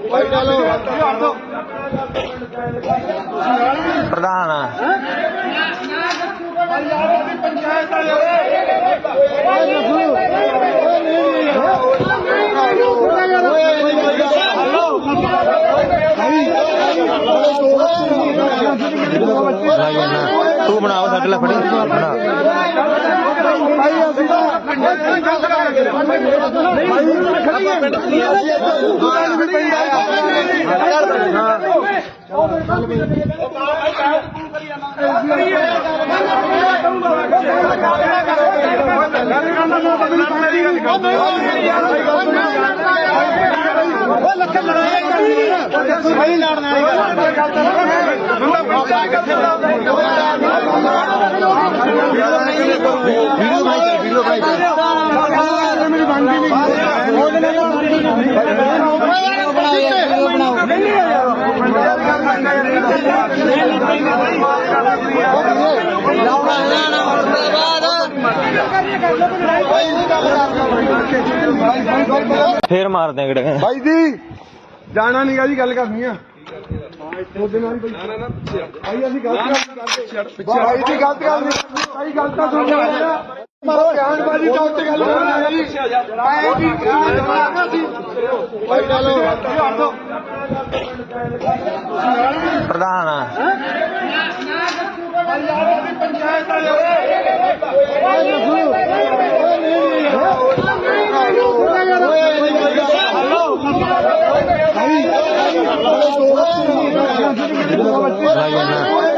ਭਾਈ ਚਲੋ ਪ੍ਰਧਾਨ ਪੰਚਾਇਤ ਵਾਲੇ ਤੂੰ ਬਣਾਓ ਸਾਡੇ ਲਈ ਫੜੀ ਬਣਾ ਲੱਖਾਂ ਲੜਾਈ ਸਹੀ ਲੜਨਾ ਵੀਡੀਓ ਭਾਈ ਮੇਰੀ ਬਣਦੀ ਨਹੀਂ ਫੇਰ ਮਾਰਦੇ ਕਿਹੜੇ ਭਾਈ ਜੀ ਜਾਣਾ ਨਹੀਂਗਾ ਜੀ ਗੱਲ ਕਰਨੀ ਆ ਉਹਦੇ ਨਾਲ ਹੀ ਭਾਈ ਅਸੀਂ ਗਲਤ ਕਰਦੇ ਭਾਈ ਦੀ ਗਲਤ ਗੱਲ ਨਹੀਂ ਭਾਈ ਗੱਲ ਤਾਂ ਸੁਣ ਲਿਆ ਮਾਰੋ ਗਿਆਨਬਾਜੀ ਤਾਂ ਉੱਤੇ ਗੱਲ ਕਰਨੀ ਹੈ ਜੀ ਆਏ ਜੀ ਭਾਈ ਚਲੋ ਪ੍ਰਧਾਨ ਪੰਚਾਇਤ ਵਾਲੇ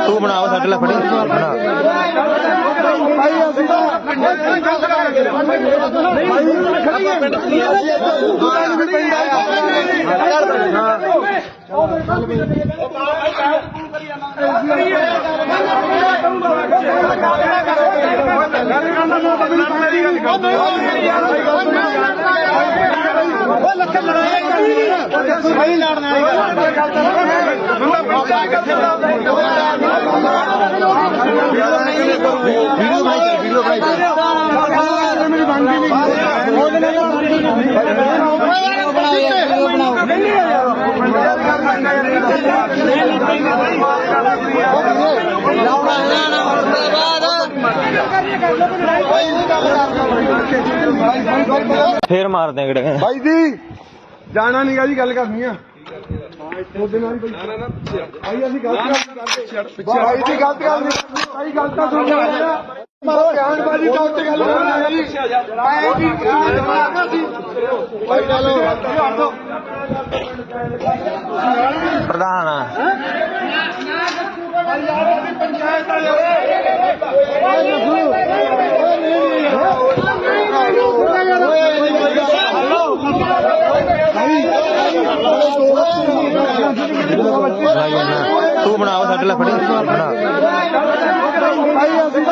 ਤੂੰ ਬਣਾਓ ਸਾਡੇ ਲਈ ਫੜੀ ਬਣਾ ਭਾਈ ਅਸੀਂ ਲੱਖਾਂ ਲੜਾਈ ਸਹੀ ਲੜਨਾ ਵੀਡੀਓ ਭਾਈ ਮੇਰੀ ਬਣਦੀ ਨਹੀਂ ਫੇਰ ਮਾਰਦੇ ਕਿਹੜੇ ਭਾਈ ਜੀ ਜਾਣਾ ਨਹੀਂਗਾ ਜੀ ਗੱਲ ਕਰਨੀ ਆ ਉਹਦੇ ਨਾਲ ਹੀ ਭਾਈ ਅਸੀਂ ਗਲਤ ਕਰਦੇ ਭਾਈ ਦੀ ਗਲਤ ਗੱਲ ਨਹੀਂ ਭਾਈ ਗੱਲ ਤਾਂ ਸੁਣ ਲਿਆ ਮਾਰੋ ਗਿਆਨਬਾਜੀ ਤਾਂ ਉੱਤੇ ਗੱਲ ਕਰਨੀ ਹੈ ਜੀ ਆਏ ਜੀ ਭਾਈ ਚਲੋ ਪ੍ਰਧਾਨ ਪੰਚਾਇਤ ਵਾਲੇ ਤੂੰ ਬਣਾਓ ਸਾਡੇ ਲਈ ਫੜੀ ਬਣਾ ਭਾਈ ਅਸੀਂ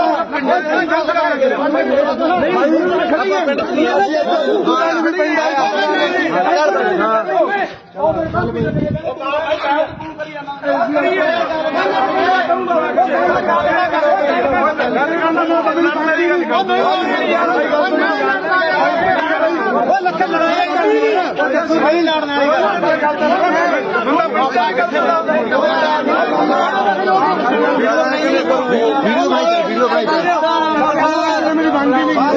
ਲੱਖਾਂ ਲੜਾਈ ਸਹੀ ਲੜਨਾ ਵੀਡੀਓ ਭਾਈ ਮੇਰੀ ਬਣਦੀ ਨਹੀਂ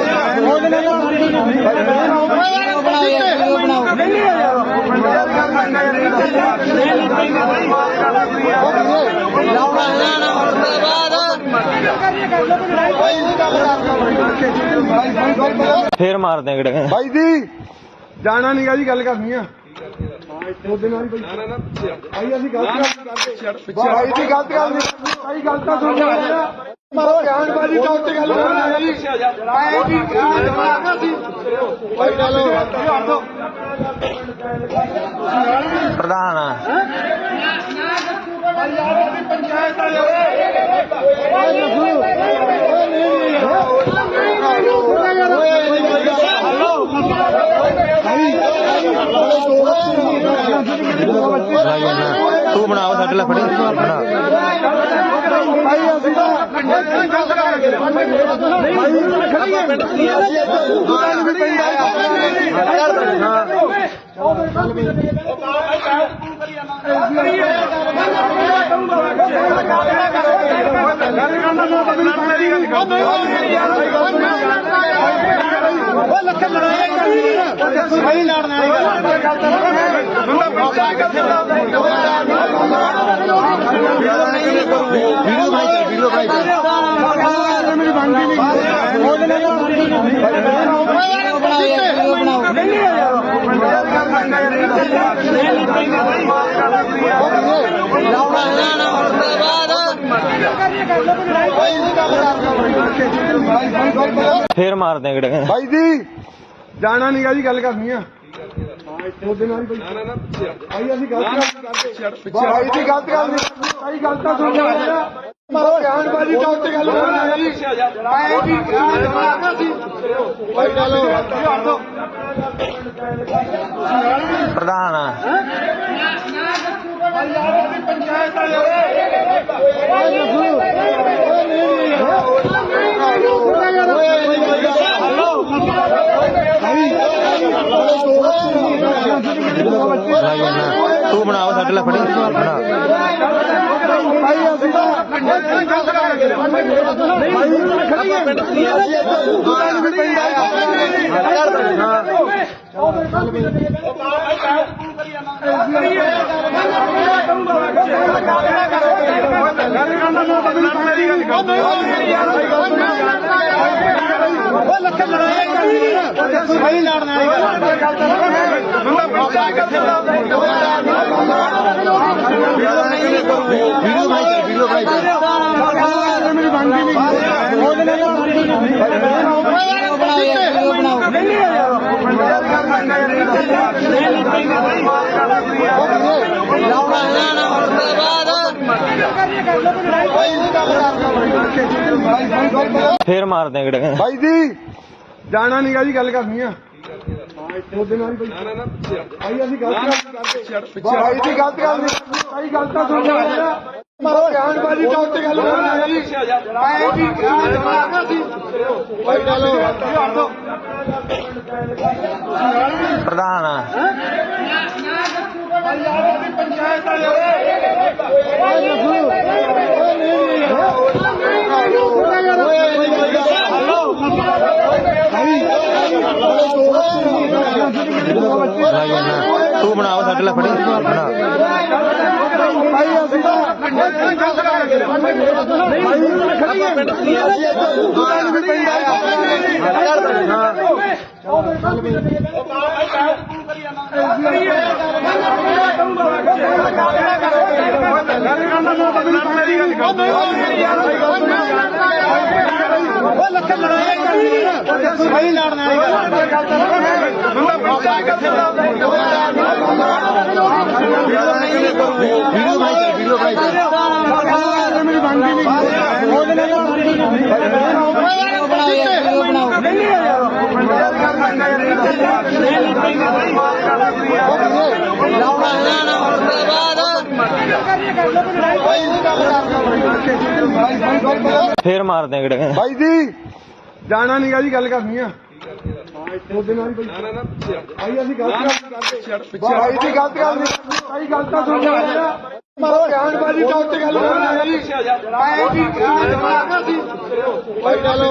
ਫੇਰ ਮਾਰਦੇ ਕਿਹੜੇ ਭਾਈ ਜੀ ਜਾਣਾ ਨਹੀਂਗਾ ਜੀ ਗੱਲ ਕਰਨੀ ਆ ਉਹਦੇ ਨਾਲ ਹੀ ਭਾਈ ਅਸੀਂ ਗਲਤ ਕਰਦੇ ਭਾਈ ਦੀ ਗਲਤ ਗੱਲ ਨਹੀਂ ਭਾਈ ਗੱਲ ਤਾਂ ਸੁਣ ਲਿਆ ਮਾਰੋ ਗਿਆਨਬਾਜੀ ਤਾਂ ਉੱਤੇ ਗੱਲ ਕਰਨੀ ਹੈ ਜੀ ਆਏ ਜੀ ਭਾਈ ਚਲੋ ਪ੍ਰਧਾਨ ਆ ਪੰਚਾਇਤ ਵਾਲੇ ਤੂੰ ਬਣਾਓ ਸਾਡੇ ਲਈ ਫੜੀ ਬਣਾ ਵੀਡੀਓ ਭਾਈ ਮੇਰੀ ਬਣਦੀ ਫੇਰ ਮਾਰਦੇ ਕਿਹੜੇ ਭਾਈ ਜੀ ਜਾਣਾ ਨੀਗਾ ਜੀ ਗੱਲ ਕਰਨੀ ਆ ਉਹਦੇ ਨਾਲ ਹੀ ਭਾਈ ਅਸੀਂ ਗਲਤ ਕਰਦੇ ਭਾਈ ਦੀ ਗਲਤ ਗੱਲ ਨਹੀਂ ਭਾਈ ਗਲਤ ਤਾਂ ਸੁਣ ਲਿਆ ਮਾਰੋ ਗਿਆਨਬਾਜੀ ਤਾਂ ਉੱਤੇ ਗੱਲ ਕਰਨਾ ਜੀ ਆਏ ਜੀ ਭਾਈ ਚਲੋ ਪ੍ਰਧਾਨ ਆ ਪੰਚਾਇਤ ਵਾਲੇ ਤੂੰ ਬਣਾਓ ਸਾਡੇ ਲਈ ਫੜੀ ਬਣਾ ਵੀਡੀਓ ਭਾਈ ਮੇਰੀ ਬਣਦੀ ਫੇਰ ਮਾਰਦੇ ਕਿਹੜੇ ਭਾਈ ਜੀ ਜਾਣਾ ਨੀਗਾ ਜੀ ਗੱਲ ਕਰਨੀ ਆ ਉਹਦੇ ਨਾਲ ਹੀ ਭਾਈ ਅਸੀਂ ਗਲਤ ਕਰਦੇ ਭਾਈ ਦੀ ਗਲਤ ਗੱਲ ਨਹੀਂ ਭਾਈ ਗਲਤ ਤਾਂ ਸੁਣ ਲਿਆ ਮਾਰੋ ਗਿਆਨਬਾਜੀ ਤਾਂ ਉੱਤੇ ਗੱਲ ਕਰਨਾ ਜੀ ਆਏ ਜੀ ਭਾਈ ਚਲੋ ਪ੍ਰਧਾਨ ਆ ਪੰਚਾਇਤ ਵਾਲੇ ਤੂੰ ਬਣਾਓ ਸਾਡੇ ਲਈ ਫੜੀ ਬਣਾ ਭਾਈ ਅਸੀਂ ਵੀਡੀਓ ਭਾਈ ਮੇਰੀ ਬਣਦੀ ਫੇਰ ਮਾਰਦੇ ਕਿਹੜੇ ਭਾਈ ਜੀ ਜਾਣਾ ਨੀਗਾ ਜੀ ਗੱਲ ਕਰਨੀ ਆ ਉਹਦੇ ਨਾਲ ਹੀ ਭਾਈ ਅਸੀਂ ਗਲਤ ਕਰਦੇ ਭਾਈ ਦੀ ਗਲਤ ਗੱਲ ਨਹੀਂ ਭਾਈ ਗਲਤ ਤਾਂ ਸੁਣ ਲਿਆ ਮਾਰੋ ਗਿਆਨਬਾਜੀ ਤਾਂ ਉੱਤੇ ਗੱਲ ਕਰਨਾ ਜੀ ਆਏ ਜੀ ਭਾਈ ਚਲੋ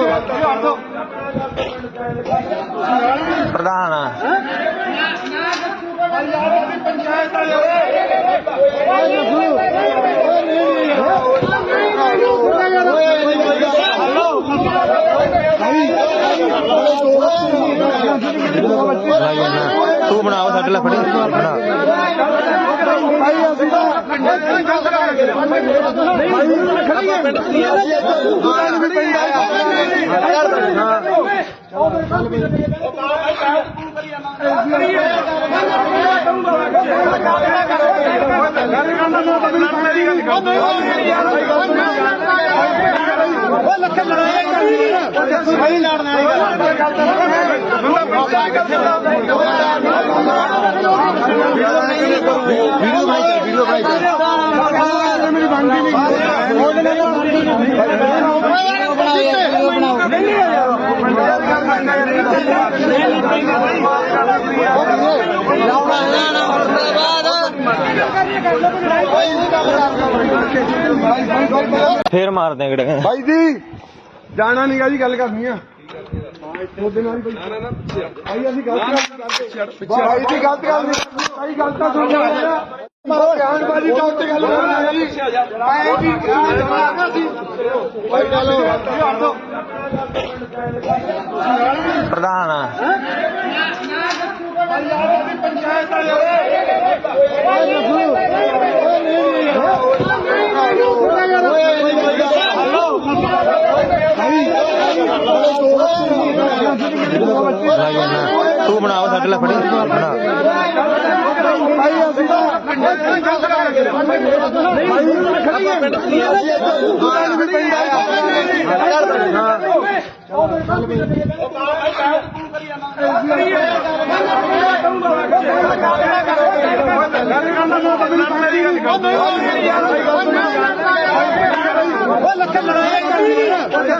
ਪ੍ਰਧਾਨ ਆ ਪੰਚਾਇਤ ਵਾਲੇ ਤੂੰ ਬਣਾਓ ਸਾਡੇ ਲਈ ਫੜੀ ਬਣਾ ਭਾਈ ਅਸੀਂ ਸਹੀ ਲੜਨਾ ਵੀਡੀਓ ਭਾਈ ਮੇਰੀ ਬਣਦੀ ਫੇਰ ਮਾਰਦੇ ਗੜੇ ਭਾਈ ਜੀ ਜਾਣਾ ਨਹੀਂਗਾ ਜੀ ਗੱਲ ਕਰਨੀ ਆ ਉਹਦੇ ਨਾਲ ਭਾਈ ਅਸੀਂ ਗਲਤ ਕਰਦੇ ਭਾਈ ਦੀ ਗਲਤ ਗੱਲ ਨਹੀਂ ਭਾਈ ਗੱਲ ਤਾਂ ਸੁਣ ਲਿਆ ਮਾਰੋ ਬਿਆਨਬਾਜ਼ੀ ਤਾਂ ਉੱਤੇ ਗੱਲ ਕਰਨਾ ਜੀ ਆਏ ਜੀ ਭਾਈ ਚਲੋ ਪ੍ਰਧਾਨ ਪੰਚਾਇਤ ਤੂੰ ਬਣਾਓ ਸਾਡੇ ਲਈ ਫੜੀ ਬਣਾ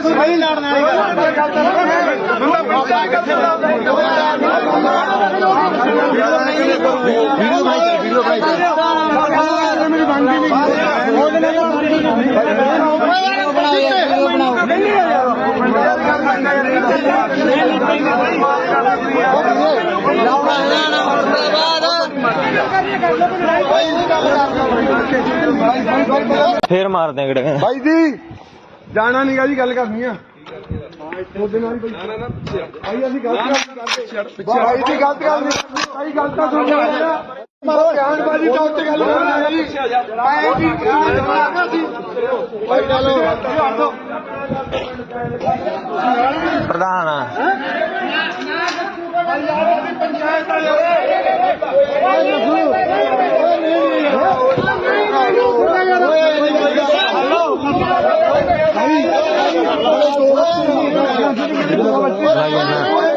ਸਹੀ ਲੜਨਾ ਵੀਡੀਓ ਭਾਈ ਮੇਰੀ ਬਣਦੀ ਫੇਰ ਮਾਰਦੇ ਗੜੇ ਭਾਈ ਜੀ ਜਾਣਾ ਨਹੀਂਗਾ ਜੀ ਗੱਲ ਕਰਨੀ ਆ ਉਹਦੇ ਨਾਲ ਭਾਈ ਅਸੀਂ ਗਲਤ ਕਰਦੇ ਭਾਈ ਦੀ ਗਲਤ ਗੱਲ ਨਹੀਂ ਭਾਈ ਗੱਲ ਤਾਂ ਸੁਣ ਲਿਆ ਮਾਰੋ ਬਿਆਨਬਾਜ਼ੀ ਤਾਂ ਉੱਤੇ ਗੱਲ ਕਰਨਾ ਜੀ ਆਏ ਜੀ ਭਾਈ ਚਲੋ ਪ੍ਰਧਾਨ ਪੰਚਾਇਤ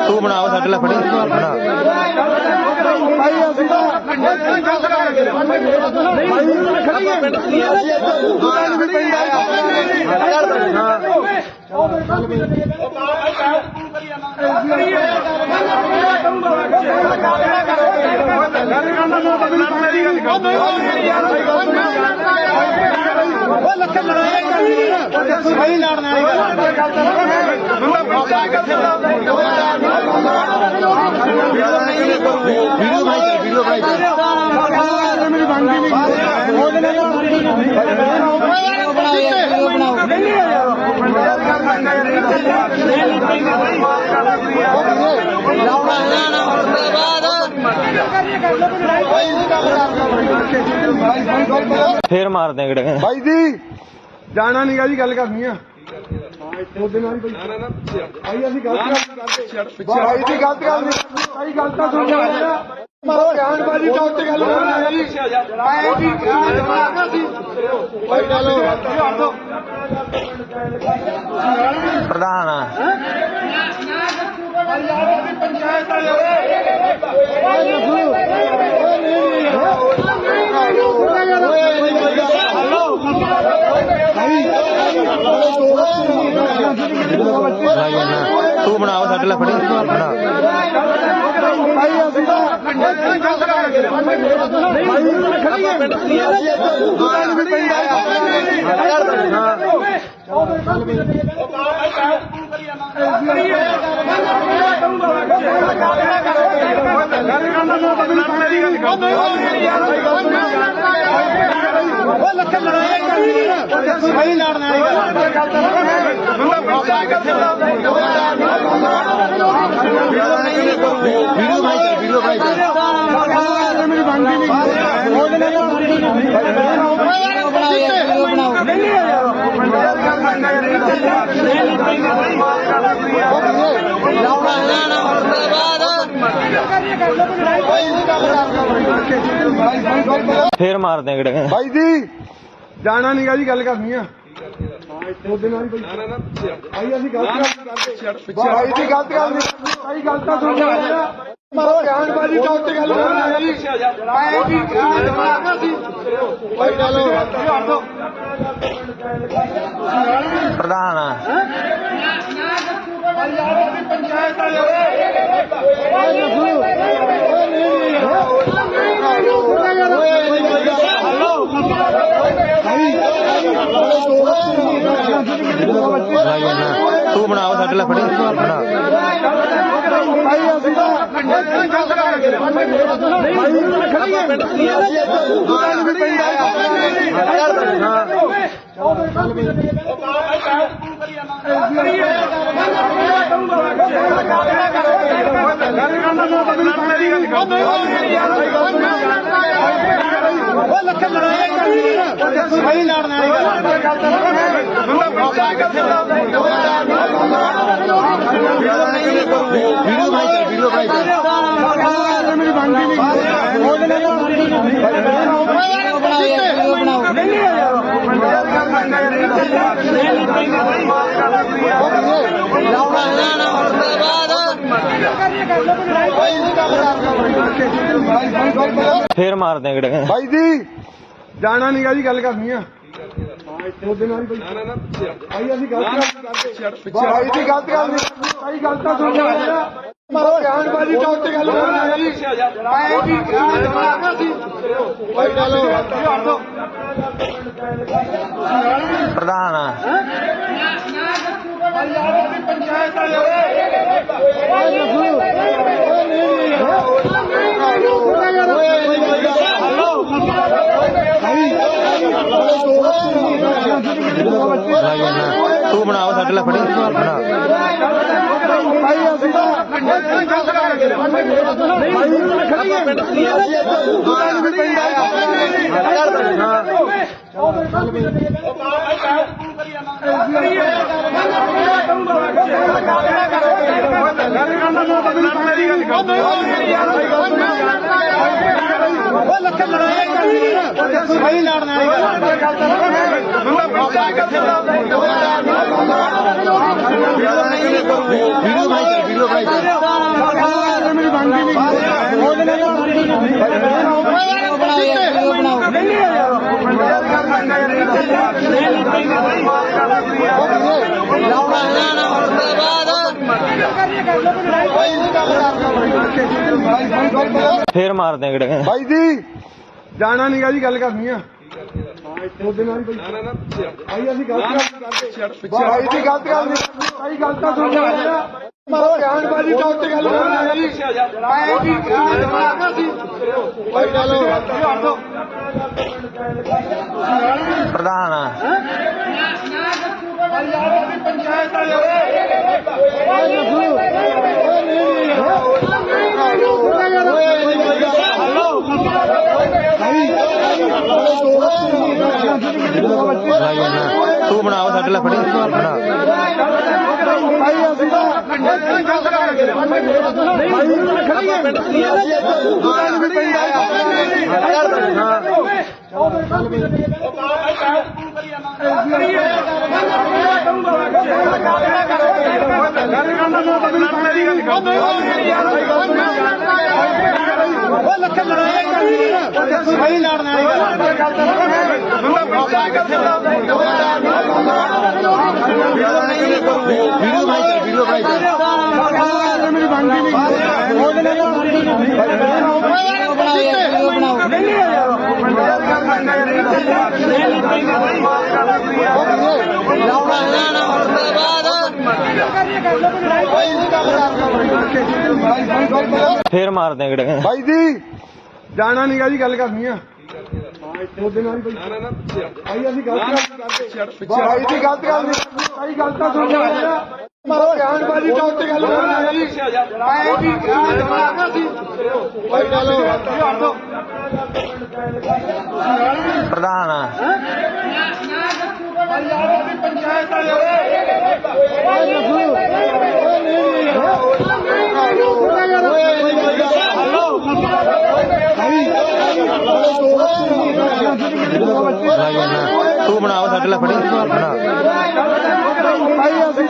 ਤੂੰ ਬਣਾਓ ਸਾਡੇ ਲਈ ਫੜੀ ਬਣਾ ਸਹੀ ਲੜਨਾ ਵੀਡੀਓ ਭਾਈ ਮੇਰੀ ਬਣਦੀ ਫੇਰ ਮਾਰਦੇ ਗੜੇ ਭਾਈ ਜੀ ਜਾਣਾ ਨਹੀਂਗਾ ਜੀ ਗੱਲ ਕਰਨੀ ਆ ਉਹਦੇ ਨਾਲ ਭਾਈ ਅਸੀਂ ਗਲਤ ਕਰਦੇ ਭਾਈ ਦੀ ਗਲਤ ਗੱਲ ਨਹੀਂ ਭਾਈ ਗੱਲ ਤਾਂ ਸੁਣ ਲਿਆ ਮਾਰੋ ਬਿਆਨਬਾਜ਼ੀ ਤਾਂ ਉੱਤੇ ਗੱਲ ਕਰਨਾ ਜੀ ਆਏ ਜੀ ਭਾਈ ਚਲੋ ਪ੍ਰਧਾਨ ਪੰਚਾਇਤ ਤੂੰ ਬਣਾਓ ਸਾਡੇ ਲਈ ਫੜੀ ਬਣਾ ਸਹੀ ਲੜਨਾ ਵੀਡੀਓ ਭਾਈ ਮੇਰੀ ਬਣਦੀ ਫੇਰ ਮਾਰਦੇ ਆ ਕਿਹੜੇ ਬਾਈ ਜੀ ਜਾਣਾ ਨਹੀਂਗਾ ਜੀ ਗੱਲ ਕਰਨੀ ਆ ਉਹਦੇ ਨਾਲ ਹੀ ਭਾਈ ਅਸੀਂ ਗਲਤ ਕਰਦੇ ਭਾਈ ਦੀ ਗਲਤ ਗੱਲ ਨਹੀਂ ਭਾਈ ਗੱਲ ਤਾਂ ਸੁਣ ਲਿਆ ਮਾਰੋ ਬਿਆਨਬਾਜ਼ੀ ਤਾਂ ਉੱਤੇ ਗੱਲ ਕਰਨੀ ਹੈ ਜੀ ਆਏ ਜੀ ਜਵਾਬ ਸੀ ਭਾਈ ਚਲੋ ਪ੍ਰਧਾਨ ਪੰਚਾਇਤ ਵਾਲੇ ਤੂੰ ਬਣਾਓ ਸਾਡੇ ਲਈ ਫੜੀ ਬਣਾ ਭਾਈ ਅਸੀਂ ਤਾਂ ਲੱਖਾਂ ਲੜਾਈ ਸਹੀ ਲੜਨਾ ਵੀਡੀਓ ਭਾਈ ਮੇਰੀ ਬਣਦੀ ਨਹੀਂ ਫੇਰ ਮਾਰਦੇ ਆ ਕਿਹੜੇ ਭਾਈ ਜੀ ਜਾਣਾ ਨਹੀਂਗਾ ਜੀ ਗੱਲ ਕਰਨੀ ਆ ਉਹਦੇ ਨਾਲ ਹੀ ਭਾਈ ਅਸੀਂ ਗਲਤ ਕਰਦੇ ਭਾਈ ਦੀ ਗਲਤ ਗੱਲ ਨਹੀਂ ਭਾਈ ਗੱਲ ਤਾਂ ਸੁਣ ਲਿਆ ਮਾਰੋ ਬਿਆਨਬਾਜ਼ੀ ਤਾਂ ਉੱਤੇ ਗੱਲ ਕਰਨੀ ਹੈ ਜੀ ਆਏ ਜੀ ਜਵਾਬ ਸੀ ਭਾਈ ਚਲੋ ਪ੍ਰਧਾਨ ਪੰਚਾਇਤ ਵਾਲੇ ਤੂੰ ਬਣਾਓ ਸਾਡੇ ਲਈ ਫੜੀ ਬਣਾ ਭਾਈ ਅਸੀਂ ਤਾਂ ਲੱਖਾਂ ਲੜਾਈ ਸਹੀ ਲੜਨਾ ਵੀਡੀਓ ਭਾਈ ਮੇਰੀ ਬਣਦੀ ਨਹੀਂ ਫੇਰ ਮਾਰਦੇ ਆ ਕਿਹੜੇ ਭਾਈ ਜੀ ਜਾਣਾ ਨਹੀਂਗਾ ਜੀ ਗੱਲ ਕਰਨੀ ਆ ਉਹਦੇ ਨਾਲ ਹੀ ਭਾਈ ਅਸੀਂ ਗਲਤ ਕਰਦੇ ਭਾਈ ਦੀ ਗਲਤ ਗੱਲ ਨਹੀਂ ਭਾਈ ਗੱਲ ਤਾਂ ਸੁਣ ਲਿਆ ਮਾਰੋ ਬਿਆਨਬਾਜ਼ੀ ਤਾਂ ਉੱਤੇ ਗੱਲ ਕਰਨੀ ਹੈ ਜੀ ਆਏ ਜੀ ਜਵਾਬ ਸੀ ਭਾਈ ਚਲੋ ਪ੍ਰਧਾਨ ਪੰਚਾਇਤ ਵਾਲੇ ਤੂੰ ਬਣਾਓ ਸਾਡੇ ਲਈ ਫੜੀ ਬਣਾ ਭਾਈ ਅਸੀਂ ਤਾਂ ਲੱਖਾਂ ਲੜਾਈ ਸਹੀ ਲੜਨਾ ਵੀਡੀਓ ਭਾਈ ਮੇਰੀ ਬਣਦੀ ਨਹੀਂ ਫੇਰ ਮਾਰਦੇ ਆ ਕਿਹੜੇ ਭਾਈ ਜੀ ਜਾਣਾ ਨਹੀਂਗਾ ਜੀ ਗੱਲ ਕਰਨੀ ਆ ਉਹਦੇ ਨਾਲ ਹੀ ਭਾਈ ਅਸੀਂ ਗਲਤ ਕਰਦੇ ਭਾਈ ਦੀ ਗਲਤ ਗੱਲ ਨਹੀਂ ਭਾਈ ਗੱਲ ਤਾਂ ਸੁਣ ਲਿਆ ਮਾਰੋ ਬਿਆਨਬਾਜ਼ੀ ਤਾਂ ਉੱਤੇ ਗੱਲ ਕਰਨੀ ਹੈ ਜੀ ਆਏ ਜੀ ਜਵਾਬ ਸੀ ਭਾਈ ਚਲੋ ਪ੍ਰਧਾਨ ਪੰਚਾਇਤ ਵਾਲੇ ਭਾਈ ਤੂੰ ਬਣਾ ਉਹ ਸਾਡੇ ਲਈ ਫੜੀ ਬਣਾ ਭਾਈ ਅਸੀਂ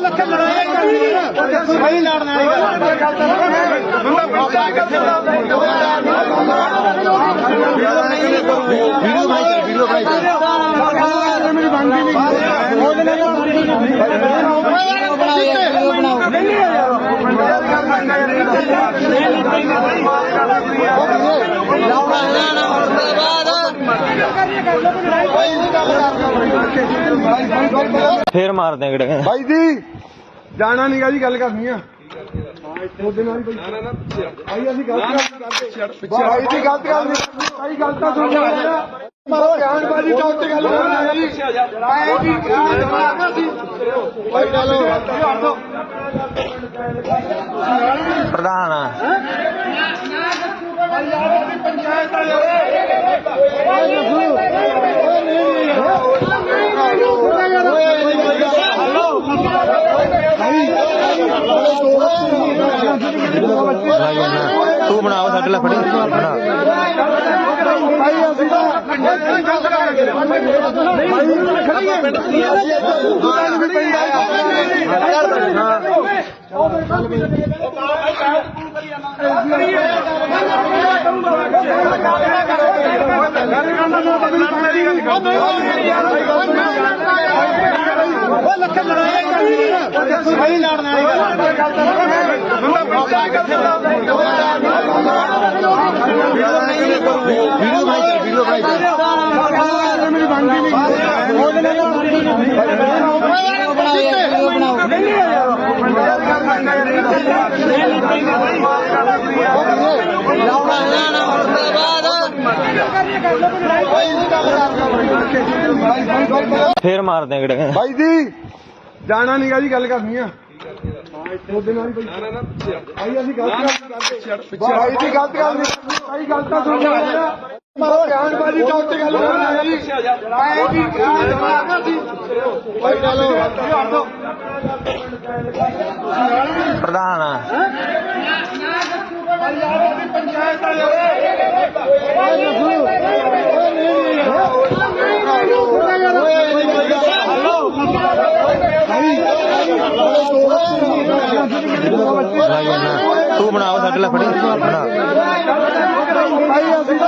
ਲੱਖਾਂ ਲੜਾਈ ਸਹੀ ਲੜਨਾ ਵੀਡੀਓ ਭਾਈ ਮੇਰੀ ਬਣਦੀ ਫੇਰ ਮਾਰਦੇ ਕਿਹੜੇ ਭਾਈ ਜੀ ਜਾਣਾ ਨੀਗਾ ਜੀ ਗੱਲ ਕਰਨੀ ਆ ਉਹਦੇ ਨਾਲ ਹੀ ਭਾਈ ਅਸੀਂ ਗਲਤ ਕਰਦੇ ਭਾਈ ਦੀ ਗਲਤ ਗੱਲ ਨਹੀਂ ਭਾਈ ਗਲਤ ਤਾਂ ਸੁਣ ਲਿਆ ਮਾਰੋ ਗਿਆਨਬਾਜੀ ਚੌਕ ਤੇ ਗੱਲ ਕਰਨਾ ਜੀ ਆਏ ਜੀ ਭਾਈ ਚਲੋ ਪ੍ਰਧਾਨ ਪੰਚਾਇਤ ਤੂੰ ਬਣਾ ਉਹ ਸਾਡੇ ਲਈ ਫੜੀ ਬਣਾ ਭਾਈ ਅਸੀਂ ਲੱਖਾਂ ਲੜਾਈ ਸਹੀ ਲੜਨਾ ਵੀਡੀਓ ਭਾਈ ਮੇਰੀ ਬਣਦੀ ਫੇਰ ਮਾਰਦੇ ਕਿਹੜੇ ਭਾਈ ਜੀ ਜਾਣਾ ਨੀਗਾ ਜੀ ਗੱਲ ਕਰਨੀ ਆ ਉਹਦੇ ਨਾਲ ਹੀ ਭਾਈ ਅਸੀਂ ਗਲਤ ਕਰਦੇ ਭਾਈ ਦੀ ਗਲਤ ਗੱਲ ਨਹੀਂ ਭਾਈ ਗਲਤ ਤਾਂ ਸੁਣ ਲਿਆ ਮਾਰੋ ਗਿਆਨਬਾਜੀ ਚੌਕ ਤੇ ਗੱਲ ਕਰਨਾ ਜੀ ਆਏ ਜੀ ਭਾਈ ਚਲੋ ਪ੍ਰਧਾਨ ਪੰਚਾਇਤ ਤੂੰ ਬਣਾ ਉਹ ਸਾਡੇ ਲਈ ਫੜੀ ਬਣਾ ਭਾਈ ਅਸੀਂ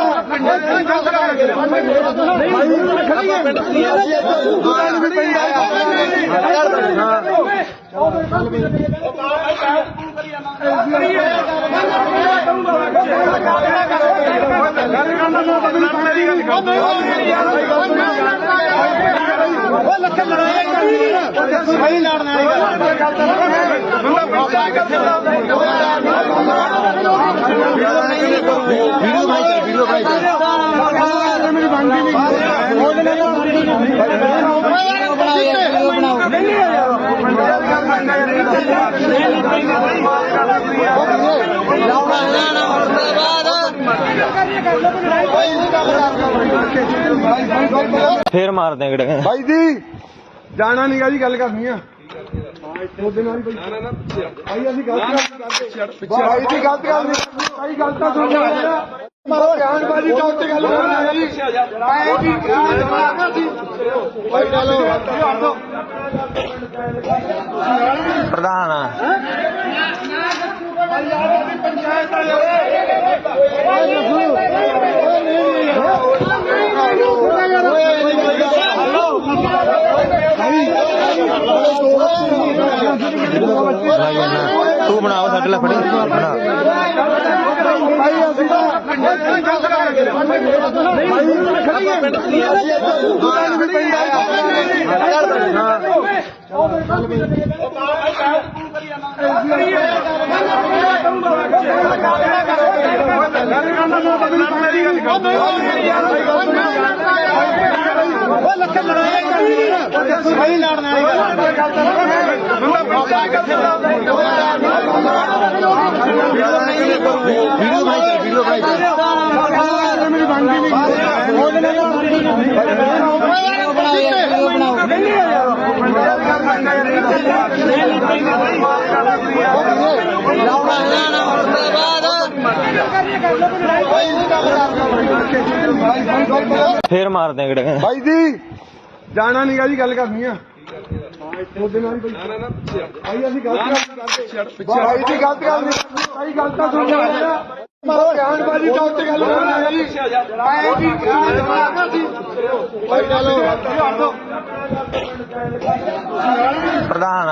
ਲੱਖਾਂ ਲੜਾਈ ਸਹੀ ਲੜਨਾ ਵੀਡੀਓ ਭਾਈ ਮੇਰੀ ਬਣਦੀ ਫੇਰ ਮਾਰਦੇ ਕਿਹੜੇ ਭਾਈ ਜੀ ਜਾਣਾ ਨੀਗਾ ਜੀ ਗੱਲ ਕਰਨੀ ਆ ਉਹਦੇ ਨਾਲ ਹੀ ਭਾਈ ਅਸੀਂ ਗਲਤ ਕਰਦੇ ਭਾਈ ਦੀ ਗਲਤ ਗੱਲ ਨਹੀਂ ਭਾਈ ਗਲਤ ਤਾਂ ਸੁਣ ਲਿਆ ਮਾਰੋ ਗਿਆਨਬਾਜੀ ਚੌਕ ਤੇ ਗੱਲ ਕਰਨਾ ਜੀ ਆਏ ਜੀ ਭਾਈ ਚਲੋ ਪ੍ਰਧਾਨ ਪੰਚਾਇਤ ਤੂੰ ਬਣਾ ਉਹ ਸਾਡੇ ਲਈ ਫੜੀ ਬਣਾ ਭਾਈ ਅਸੀਂ ਲੱਖਾਂ ਲੜਾਈ ਸਹੀ ਲੜਨਾ ਵੀਡੀਓ ਭਾਈ ਫੇਰ ਮਾਰਦੇ ਆ ਕਿਹੜੇ ਭਾਈ ਜੀ ਜਾਣਾ ਨਹੀਂਗਾ ਜੀ, ਗੱਲ ਕਰਨੀ ਆ ਉਹਦੇ ਨਾਲ ਭਾਈ ਅਸੀਂ ਗਲਤ ਕਰਦੇ ਭਾਈ ਜੀ, ਗਲਤ ਗੱਲ ਨਹੀਂ ਭਾਈ, ਗੱਲ ਤਾਂ ਸੁਣ ਮਾਰੋ ਬਿਆਨਬਾਜ਼ੀ ਤਾਂ ਉੱਤੇ ਗੱਲ ਕਰਨੀ ਜੀ ਭਾਈ ਜੀ, ਭਾਈ ਚਲੋ ਪ੍ਰਧਾਨ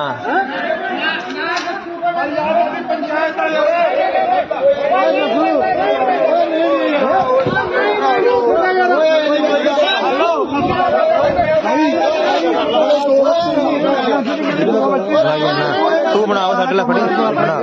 ਪੰਚਾਇਤ ਤੂੰ ਬਣਾਓ ਸਾਡੇ ਲਈ ਫੜੀ ਬਣਾ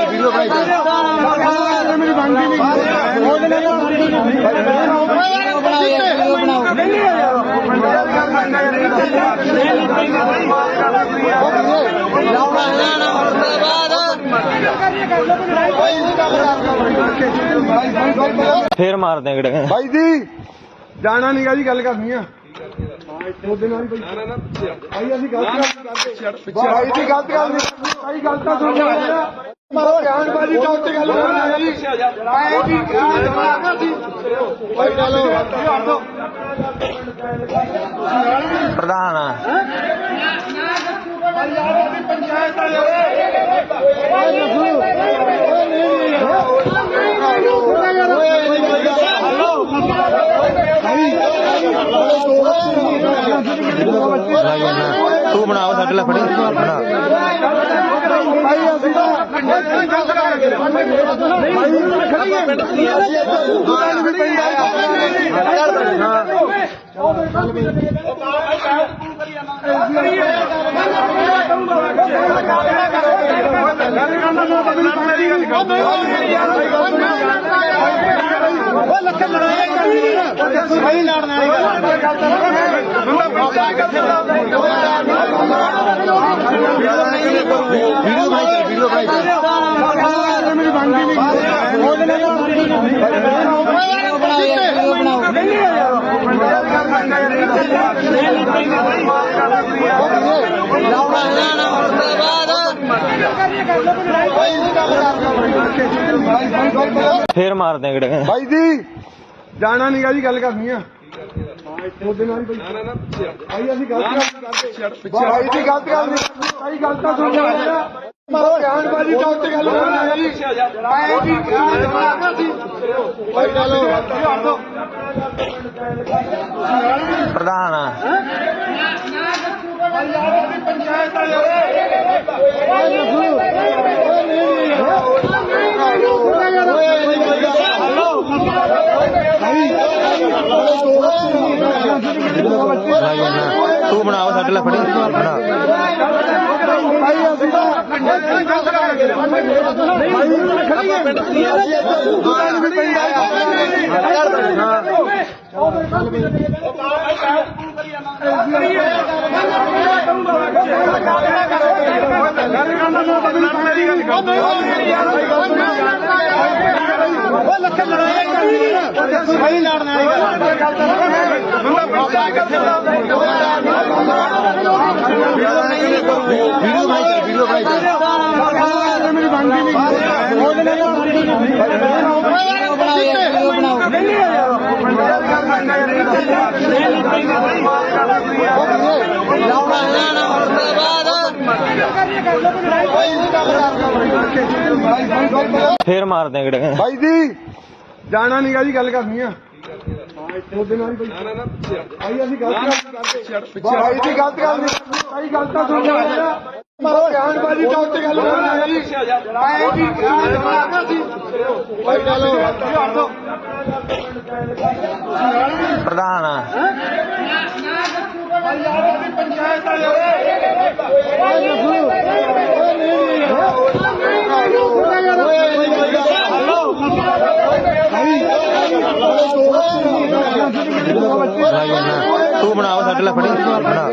ਵੀਡੀਓ ਭਾਈ ਮੇਰੀ ਬਣਦੀ ਫੇਰ ਮਾਰਦੇ ਆ ਕਿਹੜੇ ਭਾਈ ਜੀ ਜਾਣਾ ਨਹੀਂਗਾ ਜੀ, ਗੱਲ ਕਰਨੀ ਆ ਉਹਦੇ ਨਾਲ ਭਾਈ ਅਸੀਂ ਗਲਤ ਕਰਦੇ ਭਾਈ ਜੀ, ਗਲਤ ਗੱਲ ਨਹੀਂ ਭਾਈ, ਗੱਲ ਤਾਂ ਸੁਣ ਮਾਰੋ ਬਿਆਨਬਾਜ਼ੀ ਤਾਂ ਉੱਤੇ ਗੱਲ ਕਰਨੀ ਜੀ ਭਾਈ ਜੀ, ਭਾਈ ਚਲੋ ਪ੍ਰਧਾਨ ਪੰਚਾਇਤ ਤੂੰ ਬਣਾਓ ਸਾਡੇ ਲਈ ਫੜੀ ਬਣਾ ਵੀਡੀਓ ਭਾਈ ਮੇਰੀ ਬਣਦੀ ਫੇਰ ਮਾਰਦੇ ਆ ਕਿਹੜੇ ਭਾਈ ਜੀ ਜਾਣਾ ਨਹੀਂਗਾ ਜੀ, ਗੱਲ ਕਰਨੀ ਆ ਉਹਦੇ ਨਾਲ ਭਾਈ ਅਸੀਂ ਗਲਤ ਕਰਦੇ ਭਾਈ ਜੀ, ਗਲਤ ਗੱਲ ਨਹੀਂ ਭਾਈ, ਗੱਲ ਤਾਂ ਸੁਣ ਮਾਰੋ ਬਿਆਨਬਾਜ਼ੀ ਤਾਂ ਉੱਤੇ ਗੱਲ ਕਰਨੀ ਜੀ ਭਾਈ ਜੀ, ਭਾਈ ਚਲੋ ਪ੍ਰਧਾਨ ਪੰਚਾਇਤ ਤੂੰ ਬਣਾਓ ਸਾਡੇ ਲਈ ਫੜੀ ਬਣਾ ਭਾਈ ਅਸੀਂ ਵੀਡੀਓ ਭਾਈ ਮੇਰੀ ਬਣਦੀ ਫੇਰ ਮਾਰਦੇ ਆ ਕਿਹੜੇ ਭਾਈ ਜੀ ਜਾਣਾ ਨਹੀਂਗਾ ਜੀ, ਗੱਲ ਕਰਨੀ ਆ ਉਹਦੇ ਨਾਲ ਭਾਈ ਅਸੀਂ ਗਲਤ ਕਰਦੇ ਭਾਈ ਜੀ, ਗਲਤ ਗੱਲ ਨਹੀਂ ਭਾਈ, ਗੱਲ ਤਾਂ ਸੁਣ ਮਾਰੋ ਬਿਆਨਬਾਜ਼ੀ ਤਾਂ ਉੱਤੇ ਗੱਲ ਕਰਨੀ ਜੀ ਭਾਈ ਜੀ, ਭਾਈ ਚਲੋ ਪ੍ਰਧਾਨ ਪੰਚਾਇਤ ਵਾਲੇ ਤੂੰ ਬਣਾਓ ਸਾਡੇ ਲਈ ਫੜੀ ਬਣਾ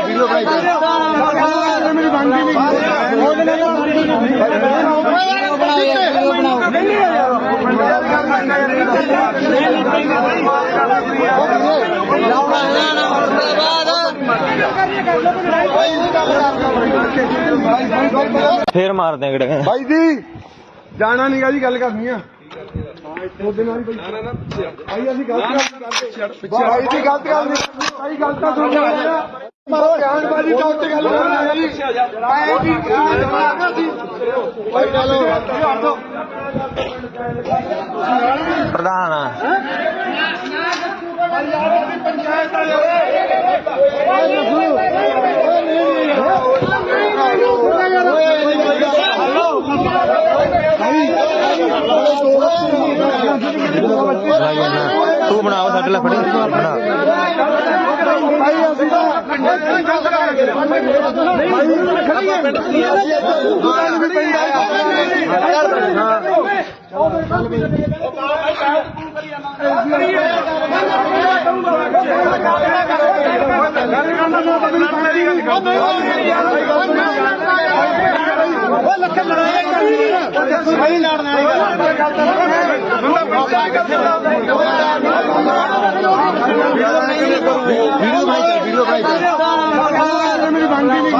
ਵੀਡੀਓ ਭਾਈ ਮੇਰੀ ਬਣਦੀ ਫੇਰ ਮਾਰਦੇ ਕਿਹੜੇ ਭਾਈ ਜੀ ਜਾਣਾ ਨੀਗਾ ਜੀ ਗੱਲ ਕਰਨੀ ਆ ਉਹਦੇ ਨਾਲ ਹੀ ਭਾਈ ਅਸੀਂ ਗਲਤ ਕਰਦੇ ਭਾਈ ਦੀ ਗਲਤ ਗੱਲ ਨਹੀਂ ਭਾਈ ਗਲਤ ਤਾਂ ਸੁਣ ਲਿਆ ਮਾਰੋ ਗਿਆਨਬਾਜੀ ਤਾਂ ਉੱਤੇ ਗੱਲ ਕਰਨਾ ਜੀ ਆਏ ਜੀ ਭਾਈ ਚਲੋ ਪ੍ਰਧਾਨ ਪੰਚਾਇਤ ਵਾਲੇ ਤੂੰ ਬਣਾਓ ਸਾਡੇ ਲਈ ਫੜੀ ਬਣਾ ਵੀਡੀਓ ਭਾਈ ਮੇਰੀ ਬਣਦੀ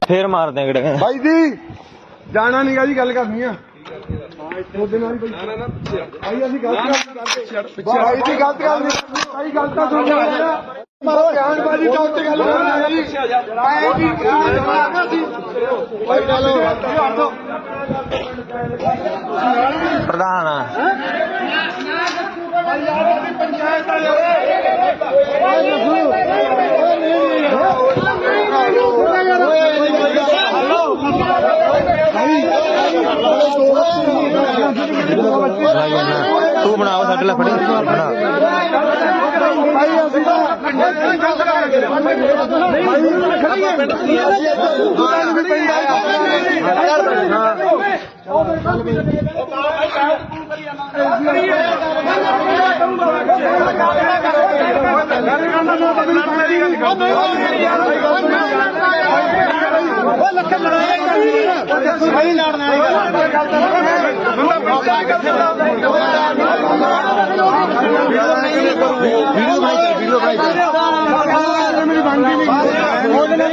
ਫੇਰ ਮਾਰਦੇ ਕਿਹੜੇ ਭਾਈ ਜੀ ਜਾਣਾ ਨੀਗਾ ਜੀ ਗੱਲ ਕਰਨੀ ਆ ਉਹਦੇ ਨਾਲ ਹੀ ਭਾਈ ਅਸੀਂ ਗਲਤ ਕਰਦੇ ਭਾਈ ਦੀ ਗਲਤ ਗੱਲ ਨਹੀਂ ਭਾਈ ਗਲਤ ਤਾਂ ਸੁਣ ਲਿਆ ਮਾਰੋ ਗਿਆਨਬਾਜੀ ਤਾਂ ਉੱਤੇ ਗੱਲ ਕਰਨਾ ਜੀ ਆਏ ਜੀ ਭਾਈ ਚਲੋ ਪ੍ਰਧਾਨ ਪੰਚਾਇਤ ਵਾਲੇ ਤੂੰ ਬਣਾਓ ਸਾਡੇ ਲਈ ਫੜੀ ਬਣਾ ਭਾਈ ਅਸੀਂ ਵੀਡੀਓ ਭਾਈ ਮੇਰੀ ਬਣਦੀ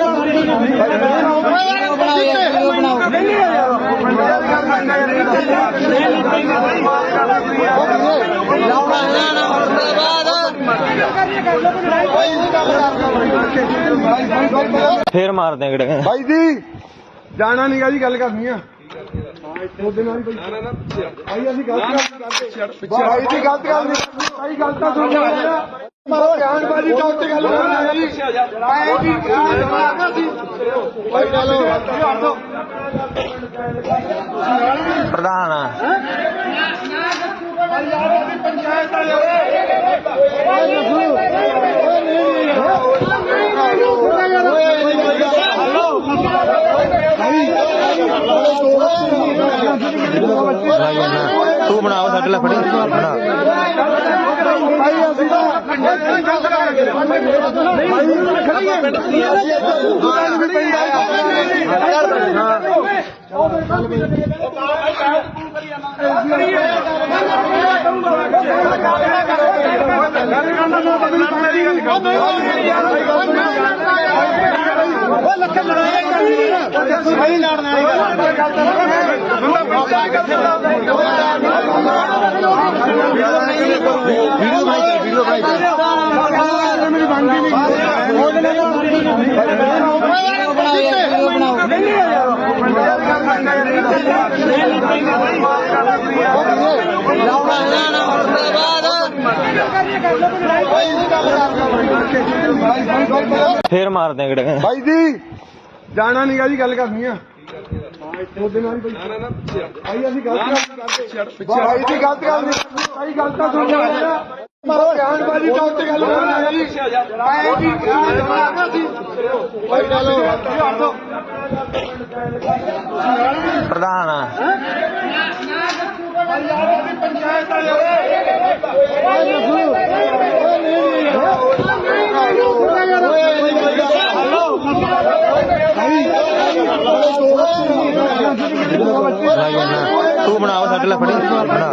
ਫੇਰ ਮਾਰਦੇ ਕਿਹੜੇ ਭਾਈ ਜੀ ਜਾਣਾ ਨੀਗਾ ਜੀ ਗੱਲ ਕਰਨੀ ਆ ਉਹਦੇ ਨਾਲ ਹੀ ਭਾਈ ਅਸੀਂ ਗਲਤ ਕਰਦੇ ਭਾਈ ਦੀ ਗਲਤ ਗੱਲ ਨਹੀਂ ਭਾਈ ਗਲਤ ਤਾਂ ਸੁਣ ਲਿਆ ਮਾਰੋ ਗਿਆਨਬਾਜੀ ਤਾਂ ਉੱਤੇ ਗੱਲ ਕਰਨਾ ਜੀ ਆਏ ਜੀ ਭਾਈ ਚਲੋ ਪ੍ਰਧਾਨ ਪੰਚਾਇਤ ਵਾਲੇ ਤੂੰ ਬਣਾਓ ਸਾਡੇ ਲਈ ਫੜੀ ਬਣਾ ਭਾਈ ਅਸੀਂ ਵੀਡੀਓ ਬਣਾਈ ਫੇਰ ਮਾਰਦੇ ਆ ਗੜੇ ਭਾਈ ਜੀ ਜਾਣਾ ਨੀਗਾ ਜੀ ਗੱਲ ਕਰਨੀ ਆ ਉਹਦੇ ਨਾਲ ਹੀ ਭਾਈ ਅਸੀਂ ਗਲਤ ਕਰਦੇ ਭਾਈ ਦੀ ਗਲਤ ਗੱਲ ਨਹੀਂ ਭਾਈ ਗੱਲ ਤਾਂ ਸੁਣ ਲਿਆ ਮਾਰੋ ਬਿਆਨਬਾਜ਼ੀ ਤਾਂ ਉੱਤੇ ਗੱਲ ਕਰਨਾ ਜੀ ਆਏ ਜੀ ਭਾਈ ਚਲੋ ਪ੍ਰਧਾਨ ਪੰਚਾਇਤ ਤੂੰ ਬਣਾਓ ਸਾਡੇ ਲਈ ਫੜੀ ਬਣਾ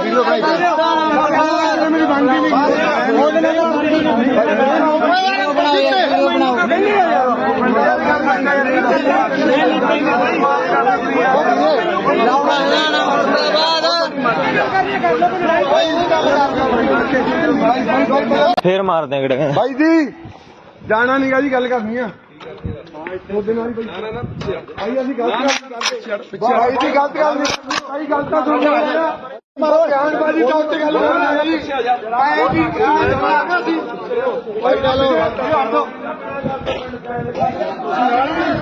ਵੀਡੀਓ ਬਣਾਈ ਫੇਰ ਮਾਰਦੇ ਆ ਗੜੇ ਭਾਈ ਜੀ ਜਾਣਾ ਨੀਗਾ ਜੀ ਗੱਲ ਕਰਨੀ ਆ ਉਹਦੇ ਨਾਲ ਹੀ ਭਾਈ ਅਸੀਂ ਗਲਤ ਕਰਦੇ ਭਾਈ ਦੀ ਗਲਤ ਗੱਲ ਨਹੀਂ ਭਾਈ ਗੱਲ ਤਾਂ ਸੁਣ ਲਿਆ ਮਾਰੋ ਬਿਆਨਬਾਜ਼ੀ ਤਾਂ ਉੱਤੇ ਗੱਲ ਕਰਨਾ ਜੀ ਆਏ ਜੀ ਭਾਈ ਚਲੋ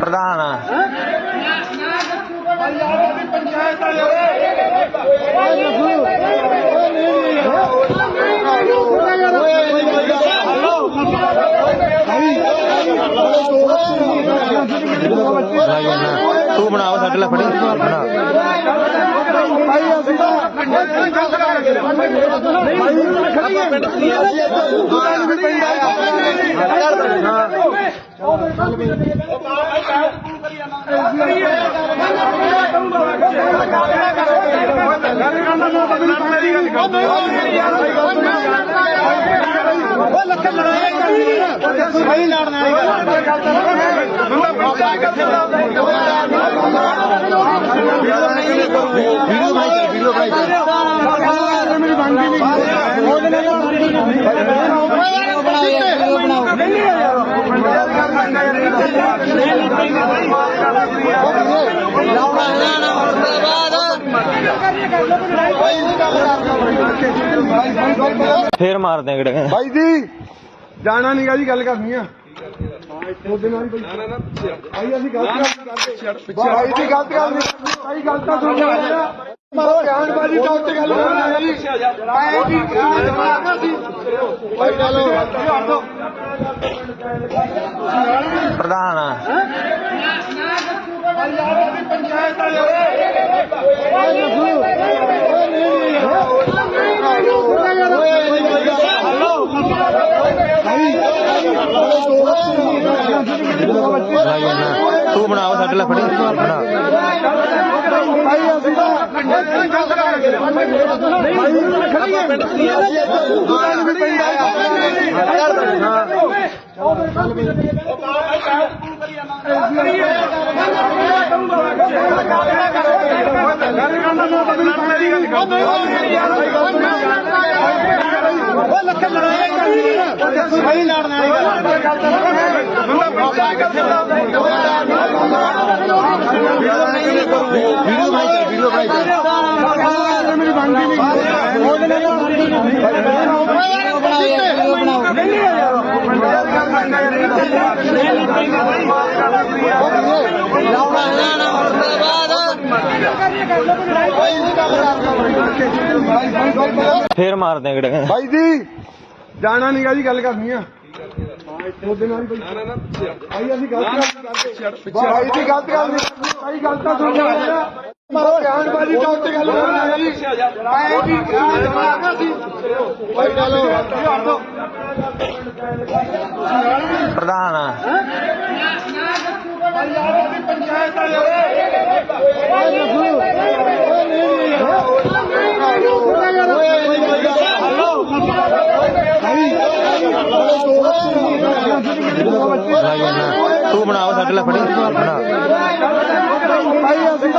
ਪ੍ਰਧਾਨ ਪੰਚਾਇਤ ਤੂੰ ਬਣਾਓ ਸਾਡੇ ਲਈ ਫੜੀ ਬਣਾ ਭਾਈ ਅਸੀਂ ਵੀਡੀਓ ਬਣਾਈ ਫੇਰ ਮਾਰਦੇ ਆ ਗੜੇ ਭਾਈ ਜੀ ਜਾਣਾ ਨੀਗਾ ਜੀ ਗੱਲ ਕਰਨੀ ਆ ਉਹਦੇ ਨਾਲ ਹੀ ਭਾਈ ਅਸੀਂ ਗਲਤ ਕਰਦੇ ਭਾਈ ਦੀ ਗਲਤ ਗੱਲ ਨਹੀਂ ਭਾਈ ਗੱਲ ਤਾਂ ਸੁਣ ਲਿਆ ਮਾਰੋ ਬਿਆਨਬਾਜ਼ੀ ਤਾਂ ਉੱਤੇ ਗੱਲ ਕਰਨਾ ਜੀ ਆਏ ਜੀ ਭਾਈ ਚਲੋ ਪ੍ਰਧਾਨ ਪੰਚਾਇਤ ਤੂੰ ਬਣਾਓ ਸਾਡੇ ਲਈ ਫੜੀ ਬਣਾ ਭਾਈ ਅਸੀਂ ਵੀਡੀਓ ਬਣਾਈ ਮੇਰੀ ਬਣਦੀ ਨਹੀਂ ਫੇਰ ਮਾਰਦੇ ਗੜੇ ਭਾਈ ਜੀ ਜਾਣਾ ਨਹੀਂਗਾ ਜੀ, ਗੱਲ ਕਰਨੀ ਆ ਉਹਦੇ ਨਾਲ ਹੀ ਭਾਈ ਅਸੀਂ ਗਲਤ ਕਰਦੇ ਭਾਈ ਦੀ ਗਲਤ ਗੱਲ ਨਹੀਂ ਭਾਈ, ਗੱਲ ਤਾਂ ਸੁਣ ਲਿਆ ਮਾਰੋ ਬਿਆਨਬਾਜ਼ੀ ਤਾਂ ਉੱਤੇ ਗੱਲ ਕਰਨਾ ਜੀ ਆਏ ਜੀ ਭਾਈ ਚਲੋ ਪ੍ਰਧਾਨ ਪੰਚਾਇਤ ਤੂੰ ਬਣਾਓ ਸਾਡੇ ਲਈ ਫੜੀ ਬਣਾ ਭਾਈ ਅਸੀਂ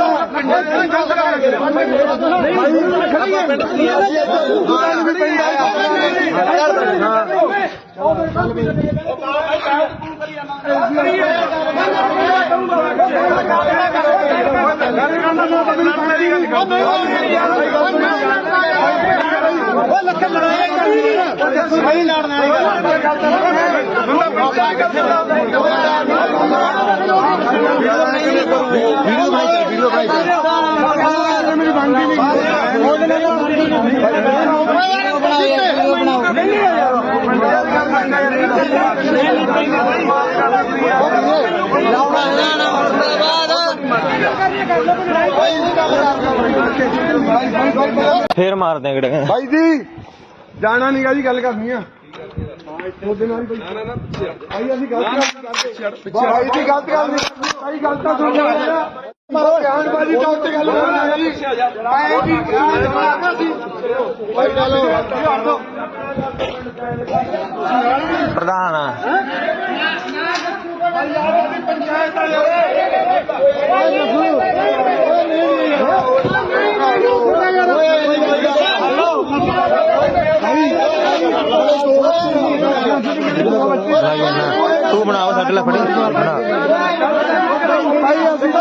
ਸਹੀ ਲੜਨ ਵਾਲੀ ਵੀਡੀਓ ਭਾਈ ਮੇਰੀ ਬਣਦੀ ਫੇਰ ਮਾਰਦੇ ਗੜੇ ਭਾਈ ਜੀ ਜਾਣਾ ਨਹੀਂਗਾ ਜੀ, ਗੱਲ ਕਰਨੀ ਆ ਉਹਦੇ ਨਾਲ ਹੀ ਭਾਈ ਅਸੀਂ ਗਲਤ ਕਰਦੇ ਭਾਈ ਦੀ ਗਲਤ ਗੱਲ ਨਹੀਂ ਭਾਈ, ਗੱਲ ਤਾਂ ਸੁਣ ਲਿਆ ਮਾਰੋ ਬਿਆਨਬਾਜ਼ੀ ਤਾਂ ਉੱਤੇ ਗੱਲ ਕਰਨਾ ਜੀ ਆਏ ਜੀ ਭਾਈ ਚਲੋ ਪ੍ਰਧਾਨ ਪੰਚਾਇਤ ਤੂੰ ਬਣਾਓ ਸਾਡੇ ਲਈ ਫੜੀ ਬਣਾ ਭਾਈ ਅਸੀਂ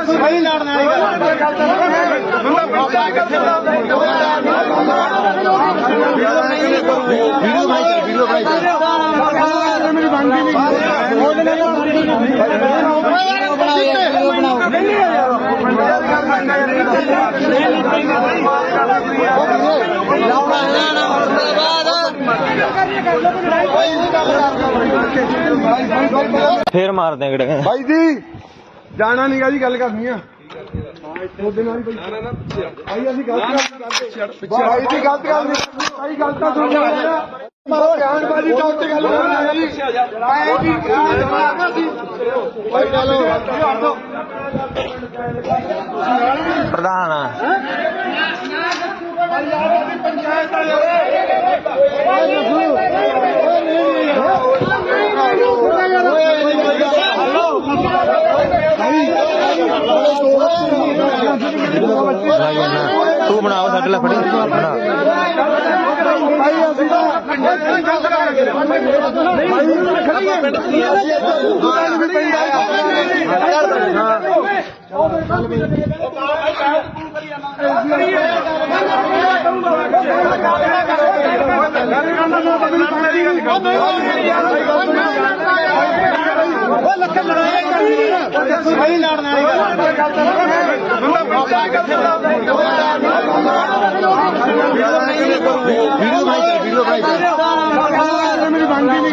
ਸਹੀ ਲੜਨ ਵਾਲੀ ਵੀਡੀਓ ਭਾਈ ਮੇਰੀ ਬਣਦੀ ਫੇਰ ਮਾਰਦੇ ਗੜੇ ਭਾਈ ਜੀ ਜਾਣਾ ਨਹੀਂਗਾ ਜੀ, ਗੱਲ ਕਰਨੀ ਆ ਉਹਦੇ ਨਾਲ ਹੀ ਭਾਈ ਅਸੀਂ ਗਲਤ ਕਰਦੇ ਭਾਈ ਦੀ ਗਲਤ ਗੱਲ ਨਹੀਂ ਭਾਈ, ਗੱਲ ਤਾਂ ਸੁਣ ਲਿਆ ਮਾਰੋ ਬਿਆਨਬਾਜ਼ੀ ਤਾਂ ਉੱਤੇ ਗੱਲ ਕਰਨਾ ਜੀ ਆਏ ਜੀ ਭਾਈ ਚਲੋ ਪ੍ਰਧਾਨ ਪੰਚਾਇਤ ਤੂੰ ਬਣਾਓ ਸਾਡੇ ਲਈ ਫੜੀ ਬਣਾ ਭਾਈ ਅਸੀਂ ਸਹੀ ਲੜਨ ਵੀਡੀਓ ਭਾਈ ਮੇਰੀ ਬਣਦੀ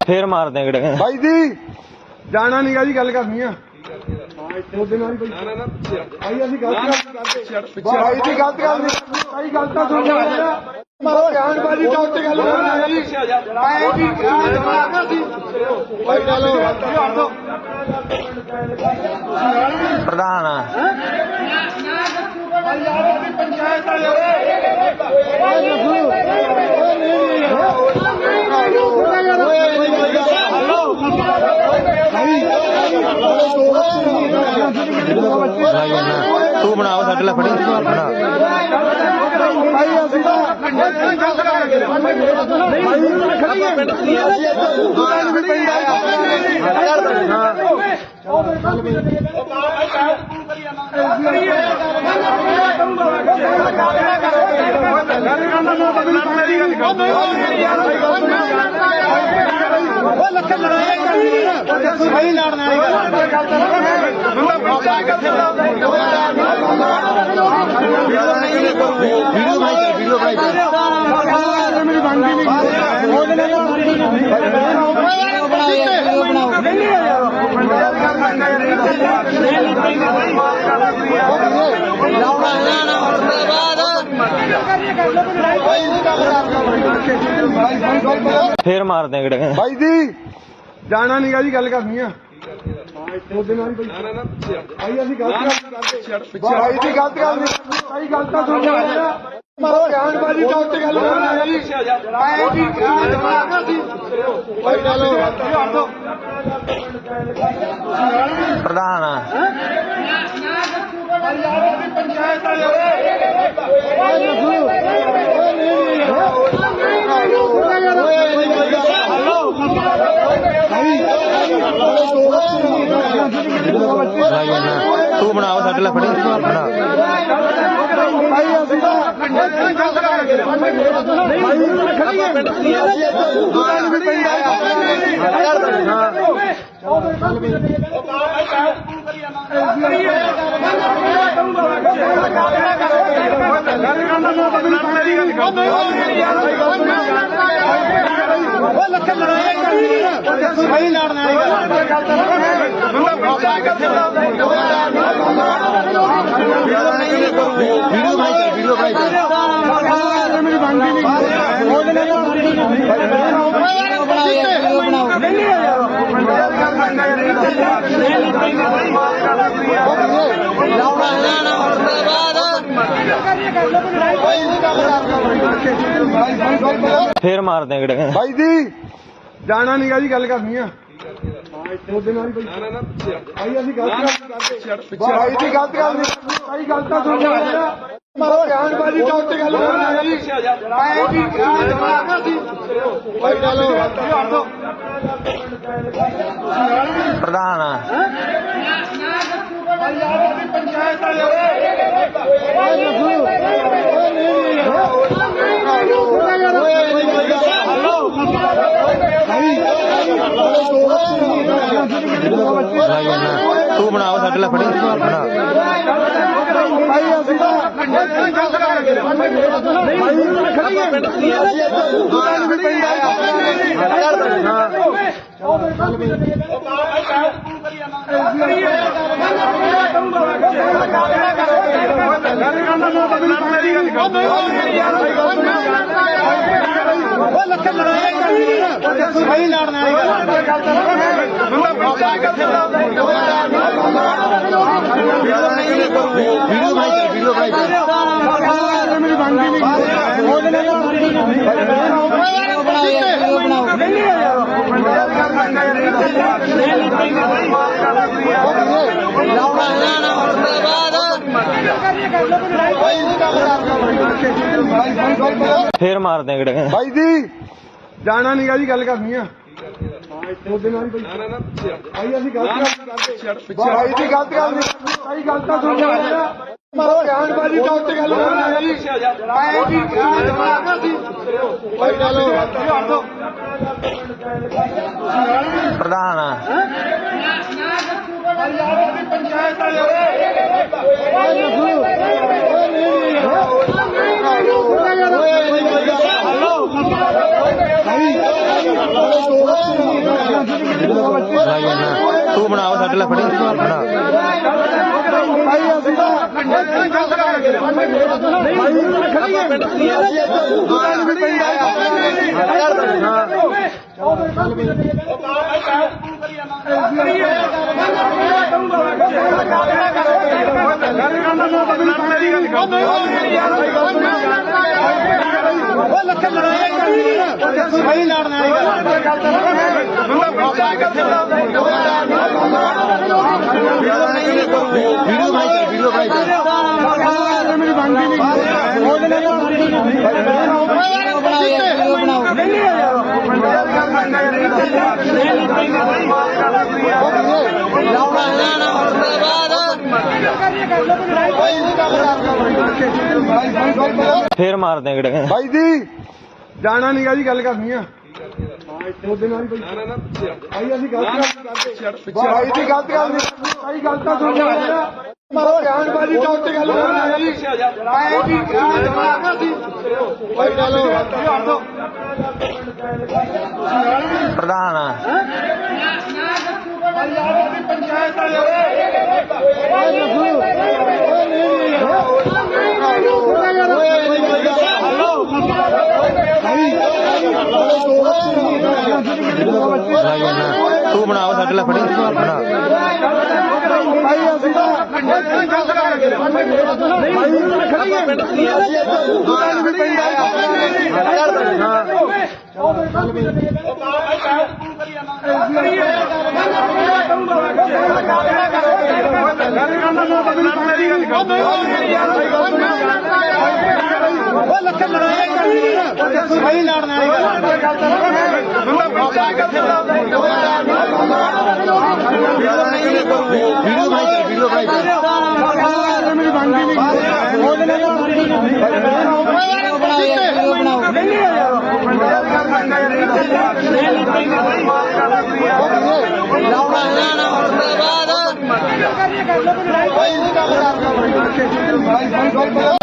ਫੇਰ ਮਾਰਦੇ ਗੜੇ ਭਾਈ ਜੀ ਜਾਣਾ ਨਹੀਂਗਾ ਜੀ, ਗੱਲ ਕਰਨੀ ਆ ਉਹਦੇ ਨਾਲ ਹੀ ਭਾਈ ਅਸੀਂ ਗਲਤ ਕਰਦੇ ਭਾਈ ਦੀ ਗਲਤ ਗੱਲ ਨਹੀਂ ਭਾਈ ਗਲਤ ਤਾਂ ਸੁਣ ਲਿਆ ਮਾਰੋ ਬਿਆਨਬਾਜ਼ੀ ਤਾਂ ਉੱਤੇ ਗੱਲ ਕਰਨਾ ਜੀ ਆਏ ਜੀ ਭਾਈ ਚਲੋ ਪ੍ਰਧਾਨ ਪੰਚਾਇਤ ਤੂੰ ਬਣਾਓ ਸਾਡੇ ਲਈ ਫੜੀ ਬਣਾ ਭਾਈ ਅਸੀਂ ਸਹੀ ਲੜਨਾ ਵੀਡੀਓ ਭਾਈ ਮੇਰੀ ਬਣਦੀ ਫੇਰ ਮਾਰਦੇ ਗੜੇ ਭਾਈ ਜੀ ਜਾਣਾ ਨੀਗਾ ਜੀ ਗੱਲ ਕਰਨੀ ਆ ਉਹਦੇ ਨਾਲ ਹੀ ਭਾਈ ਅਸੀਂ ਗਲਤ ਕਰਦੇ ਭਾਈ ਦੀ ਗਲਤ ਗੱਲ ਨਹੀਂ ਭਾਈ ਗਲਤ ਤਾਂ ਸੁਣ ਲਿਆ ਮਾਰੋ ਬਿਆਨਬਾਜ਼ੀ ਤਾਂ ਉੱਤੇ ਗੱਲ ਕਰਨਾ ਜੀ ਆਏ ਜੀ ਭਾਈ ਚਲੋ ਪ੍ਰਧਾਨ ਪੰਚਾਇਤ ਤੂੰ ਬਣਾਓ ਸਾਡੇ ਲਈ ਫੜੀ ਬਣਾ ਭਾਈ ਅਸੀਂ ਸਹੀ ਲੜਨਾ ਵੀਡੀਓ ਭਾਈ ਮੇਰੀ ਬਣਦੀ ਫੇਰ ਮਾਰਦੇ ਗੜੇ ਭਾਈ ਜੀ ਜਾਣਾ ਨੀਗਾ ਜੀ ਗੱਲ ਕਰਨੀ ਆ ਉਹਦੇ ਨਾਲ ਹੀ ਭਾਈ ਅਸੀਂ ਗਲਤ ਕਰਦੇ ਭਾਈ ਦੀ ਗਲਤ ਗੱਲ ਨਹੀਂ ਭਾਈ ਗਲਤ ਤਾਂ ਸੁਣ ਲਿਆ ਮਾਰੋ ਬਿਆਨਬਾਜ਼ੀ ਤਾਂ ਉੱਤੇ ਗੱਲ ਕਰਨਾ ਜੀ ਆਏ ਜੀ ਭਾਈ ਚਲੋ ਪ੍ਰਧਾਨ ਪੰਚਾਇਤ ਤੂੰ ਬਣਾਓ ਸਾਡੇ ਲਈ ਫੜੀ ਬਣਾ ਭਾਈ ਅਸੀਂ ਸਹੀ ਲੜਨਾ ਵੀਡੀਓ ਭਾਈ ਮੇਰੀ ਬਣਦੀ ਫੇਰ ਮਾਰਦੇ ਗੜੇ ਭਾਈ ਜੀ ਜਾਣਾ ਨੀਗਾ ਜੀ ਗੱਲ ਕਰਨੀ ਆ ਉਹਦੇ ਨਾਲ ਹੀ ਭਾਈ ਅਸੀਂ ਗਲਤ ਕਰਦੇ ਭਾਈ ਦੀ ਗਲਤ ਗੱਲ ਨਹੀਂ ਭਾਈ ਗਲਤ ਤਾਂ ਸੁਣ ਲਿਆ ਮਾਰੋ ਬਿਆਨਬਾਜ਼ੀ ਤਾਂ ਉੱਤੇ ਗੱਲ ਕਰਨਾ ਜੀ ਆਏ ਜੀ ਭਾਈ ਚਲੋ ਪ੍ਰਧਾਨ ਪੰਚਾਇਤ ਤੂੰ ਬਣਾ ਸਾਡੇ ਲਈ ਫੜੀ ਬਣਾ ਭਾਈ ਅਸੀਂ ਲੱਖਾਂ ਲੜਾਈ ਕਰਨੀ ਸਹੀ ਲੜਨਾ ਵੀਡੀਓ ਭਾਈ ਮੇਰੀ ਬਣਦੀ ਫੇਰ ਮਾਰਦੇ ਕਿਹੜੇ ਭਾਈ ਜੀ ਜਾਣਾ ਨੀਗਾ ਜੀ ਗੱਲ ਕਰਨੀ ਆ ਉਹਦੇ ਨਾਲ ਹੀ ਭਾਈ ਅਸੀਂ ਗਲਤ ਕਰਦੇ ਭਾਈ ਦੀ ਗਲਤ ਗੱਲ ਨਹੀਂ ਭਾਈ ਗਲਤ ਤਾਂ ਸੁਣ ਲਿਆ ਮਾਰੋ ਗਿਆਨਬਾਜੀ ਤਾਂ ਉੱਤੇ ਗੱਲ ਕਰਨਾ ਜੀ ਆਏ ਜੀ ਭਾਈ ਚਲੋ ਪ੍ਰਧਾਨ ਪੰਚਾਇਤ ਤੂੰ ਬਣਾ ਸਾਡੇ ਲਈ ਫੜੀ ਬਣਾ ਭਾਈ ਅਸੀਂ ਲੱਖਾਂ ਲੜਾਈ ਕਰਨੀ ਸਹੀ ਲੜਨਾ ਵੀਡੀਓ ਭਾਈ ਮੇਰੀ ਬਣਦੀ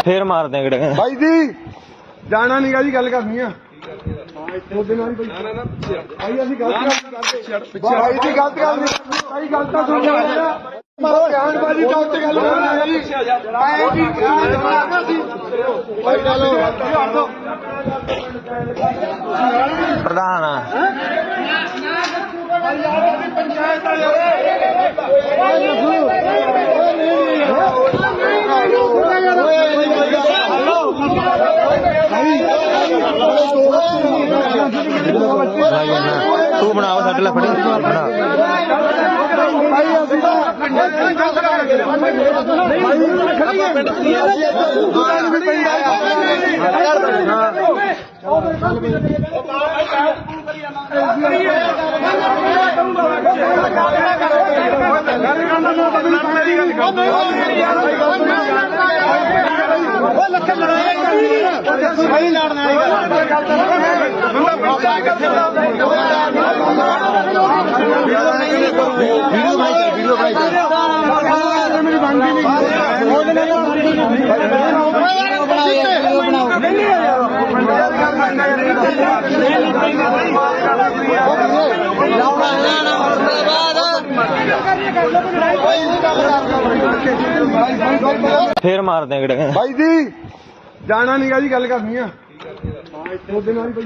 ਫੇਰ ਮਾਰਦੇ ਕਿਹੜੇ ਭਾਈ ਜੀ ਜਾਣਾ ਨੀਗਾ ਜੀ ਗੱਲ ਕਰਨੀ ਆ ਉਹਦੇ ਨਾਲ ਹੀ ਭਾਈ ਅਸੀਂ ਗਲਤ ਕਰਦੇ ਭਾਈ ਦੀ ਗਲਤ ਗੱਲ ਨਹੀਂ ਭਾਈ ਗਲਤ ਤਾਂ ਸੁਣ ਲਿਆ ਮਾਰੋ ਗਿਆਨਬਾਜੀ ਤਾਂ ਉੱਤੇ ਗੱਲ ਕਰਨਾ ਜੀ ਆਏ ਜੀ ਭਾਈ ਚਲੋ ਪ੍ਰਧਾਨ ਪੰਚਾਇਤ ਤੂੰ ਬਣਾ ਸਾਡੇ ਲਈ ਫੜੀ ਬਣਾ ਭਾਈ ਅਸੀਂ ਲੱਖਾਂ ਲੜਾਈ ਕਰਨੀ ਸਹੀ ਲੜਨਾ ਵੀਡੀਓ ਭਾਈ ਮੇਰੀ ਬਣਦੀ ਫੇਰ ਮਾਰਦੇ ਕਿਹੜੇ ਭਾਈ ਜੀ ਜਾਣਾ ਨੀਗਾ ਜੀ ਗੱਲ ਕਰਨੀ ਆ ਉਹਦੇ ਨਾਲ ਹੀ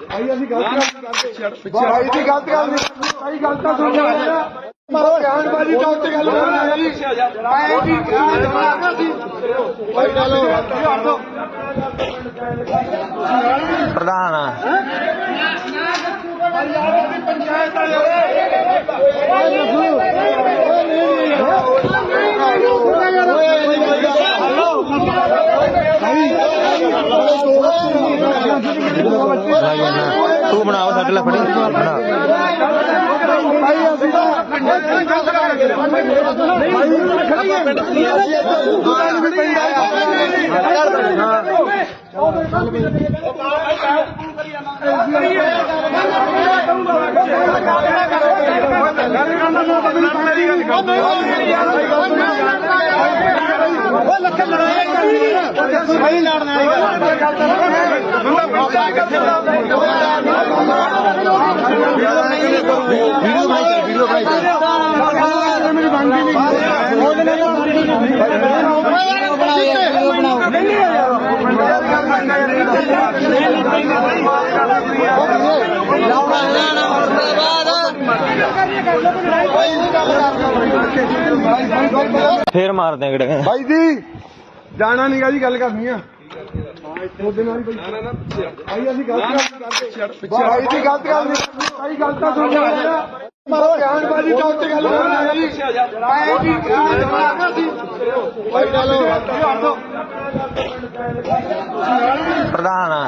ਭਾਈ ਅਸੀਂ ਗਲਤ ਕਰਦੇ ਭਾਈ ਦੀ ਗਲਤ ਗੱਲ ਨਹੀਂ ਭਾਈ ਗਲਤ ਤਾਂ ਸੁਣ ਲਿਆ ਮਾਰੋ ਗਿਆਨਬਾਜੀ ਤਾਂ ਉੱਤੇ ਗੱਲ ਕਰਨਾ ਜੀ ਆਏ ਜੀ ਭਾਈ ਚਲੋ ਪ੍ਰਧਾਨ ਪੰਚਾਇਤ ਤੂੰ ਬਣਾ ਸਾਡੇ ਲਈ ਫੜੀ ਬਣਾ ਭਾਈ ਅਸੀਂ ਲੱਖਾਂ ਲੜਾਈ ਕਰਨੀ ਸਹੀ ਲੜਨਾ ਵੀਡੀਓ ਭਾਈ ਫੇਰ ਮਾਰਦੇ ਆ ਕਿਹੜੇ ਭਾਈ ਜੀ ਜਾਣਾ ਨਹੀਂਗਾ ਜੀ, ਗੱਲ ਕਰਨੀ ਆ ਉਹਦੇ ਨਾਲ ਭਾਈ ਅਸੀਂ ਗਲਤ ਕਰਦੇ ਭਾਈ ਦੀ ਗਲਤ ਗੱਲ ਨਹੀਂ ਭਾਈ, ਗੱਲ ਤਾਂ ਸੁਣ ਲਿਆ ਮਾਰੋ ਬਿਆਨਬਾਜ਼ੀ ਦਾ ਉੱਤੇ ਗੱਲ ਕਰਨੀ ਹੈ ਜੀ ਭਾਈ ਚਲੋ ਪ੍ਰਧਾਨ ਆ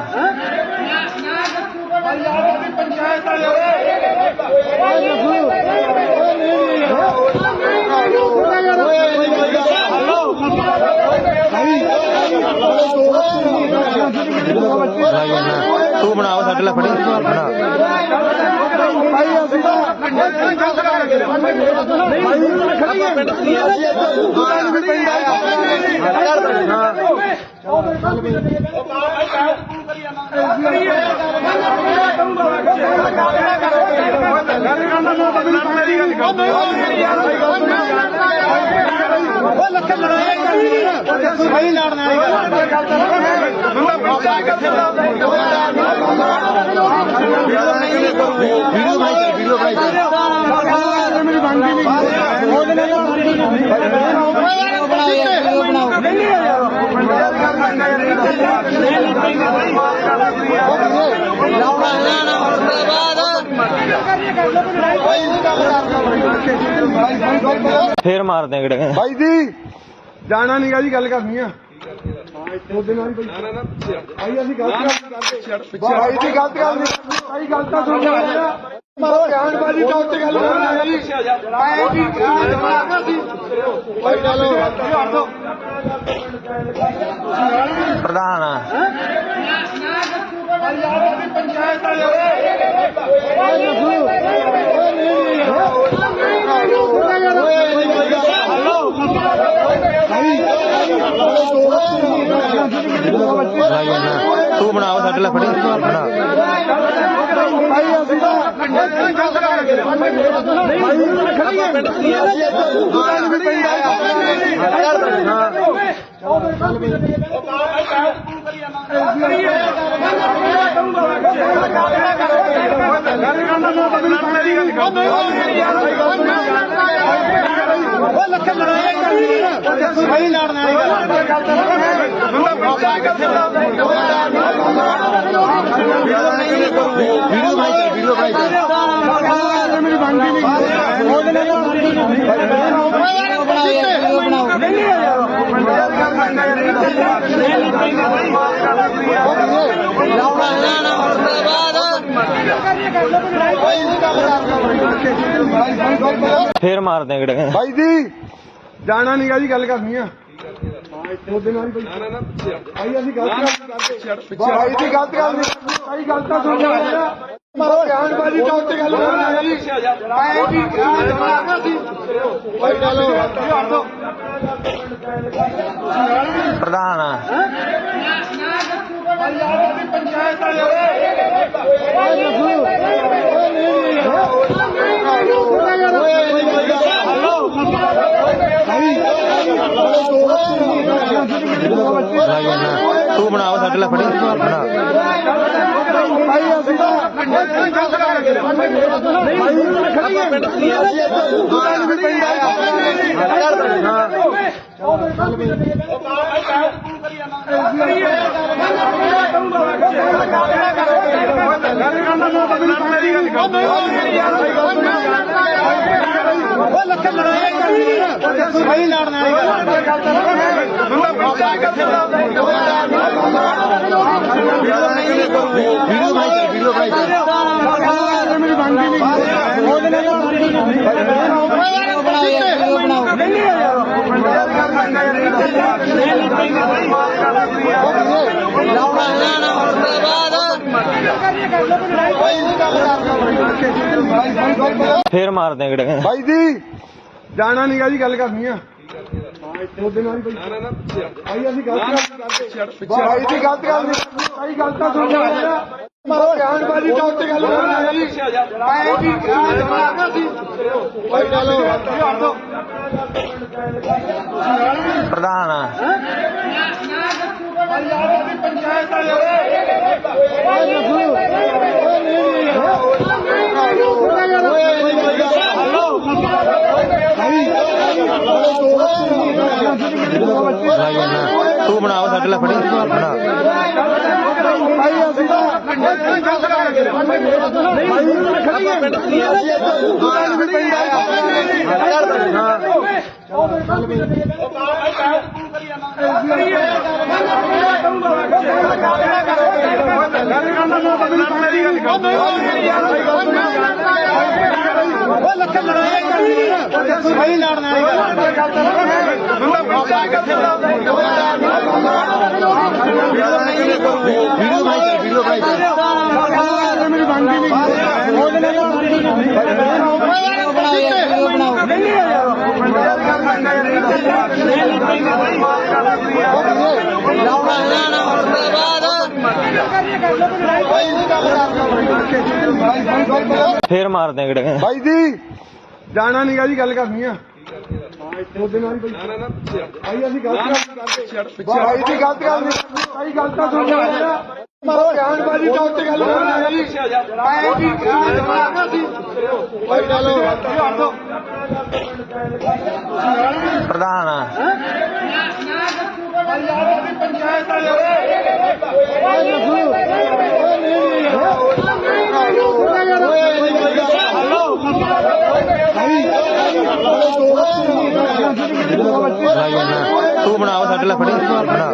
ਪੰਚਾਇਤ ਤੂੰ ਬਣਾਓ ਸਾਡੇ ਲਈ ਫੜੀ ਬਣਾ ਫੇਰ ਮਾਰਦੇ ਆ ਕਿਹੜੇ ਭਾਈ ਜੀ ਜਾਣਾ ਨਹੀਂਗਾ ਜੀ, ਗੱਲ ਕਰਨੀ ਆ ਉਹਦੇ ਨਾਲ ਭਾਈ ਅਸੀਂ ਗਲਤ ਕਰਦੇ ਭਾਈ ਦੀ ਗਲਤ ਗੱਲ ਨਹੀਂ ਭਾਈ, ਗੱਲ ਤਾਂ ਸੁਣ ਲਿਆ ਮਾਰੋ ਬਿਆਨਬਾਜ਼ੀ ਦਾ ਉੱਤੇ ਗੱਲ ਕਰਨੀ ਹੈ ਜੀ ਭਾਈ ਚਲੋ ਪ੍ਰਧਾਨ ਆ ਪੰਚਾਇਤ ਤੂੰ ਬਣਾਓ ਸਾਡੇ ਲਈ ਫੜੀ ਬਣਾ ਫੇਰ ਮਾਰਦੇ ਆ ਕਿਹੜੇ ਭਾਈ ਜੀ ਜਾਣਾ ਨਹੀਂਗਾ ਜੀ, ਗੱਲ ਕਰਨੀ ਆ ਉਹਦੇ ਨਾਲ ਭਾਈ ਅਸੀਂ ਗਲਤ ਕਰਦੇ ਭਾਈ ਦੀ ਗਲਤ ਗੱਲ ਨਹੀਂ ਭਾਈ, ਗੱਲ ਤਾਂ ਸੁਣ ਲਿਆ ਮਾਰੋ ਬਿਆਨਬਾਜ਼ੀ ਦਾ ਉੱਤੇ ਗੱਲ ਕਰਨੀ ਹੈ ਜੀ ਭਾਈ ਚਲੋ ਪ੍ਰਧਾਨ ਆ ਪੰਚਾਇਤ ਤੂੰ ਬਣਾਓ ਸਾਡੇ ਲਈ ਫੜੀ ਬਣਾ ਭਾਈ ਅਸੀਂ ਫੇਰ ਮਾਰਦੇ ਆ ਕਿਹੜੇ ਭਾਈ ਜੀ ਜਾਣਾ ਨਹੀਂਗਾ ਜੀ, ਗੱਲ ਕਰਨੀ ਆ ਉਹਦੇ ਨਾਲ ਭਾਈ ਅਸੀਂ ਗਲਤ ਕਰਦੇ ਭਾਈ ਦੀ ਗਲਤ ਗੱਲ ਨਹੀਂ ਭਾਈ, ਗੱਲ ਤਾਂ ਸੁਣ ਲਿਆ ਮਾਰੋ ਬਿਆਨਬਾਜ਼ੀ ਦਾ ਉੱਤੇ ਗੱਲ ਕਰਨੀ ਹੈ ਜੀ ਭਾਈ ਚਲੋ ਪ੍ਰਧਾਨ ਤੂੰ ਬਣਾਓ ਸਾਡੇ ਲਈ ਫੜੀ ਬਣਾ ਵੀਡੀਓ ਬਣਾਈ ਮੇਰੀ ਬਣਦੀ ਫੇਰ ਮਾਰਦੇ ਗੜੇ ਭਾਈ ਜੀ ਜਾਣਾ ਨੀਗਾ ਜੀ ਗੱਲ ਕਰਨੀ ਆ ਉਹਦੇ ਨਾਲ ਹੀ ਭਾਈ ਅਸੀਂ ਗਲਤ ਕਰਦੇ ਭਾਈ ਦੀ ਗਲਤ ਗੱਲ ਨਹੀਂ ਭਾਈ ਗਲਤ ਤਾਂ ਸੁਣ ਲਿਆ ਮਾਰੋ ਗਿਆਨਬਾਜੀ ਤਾਂ ਉੱਤੇ ਗੱਲ ਕਰਨਾ ਜੀ ਐ ਜੀ ਭਾਈ ਚਲੋ ਪ੍ਰਧਾਨ ਤੂੰ ਬਣਾਓ ਸਾਡੇ ਲਈ ਫੜੀ ਬਣਾ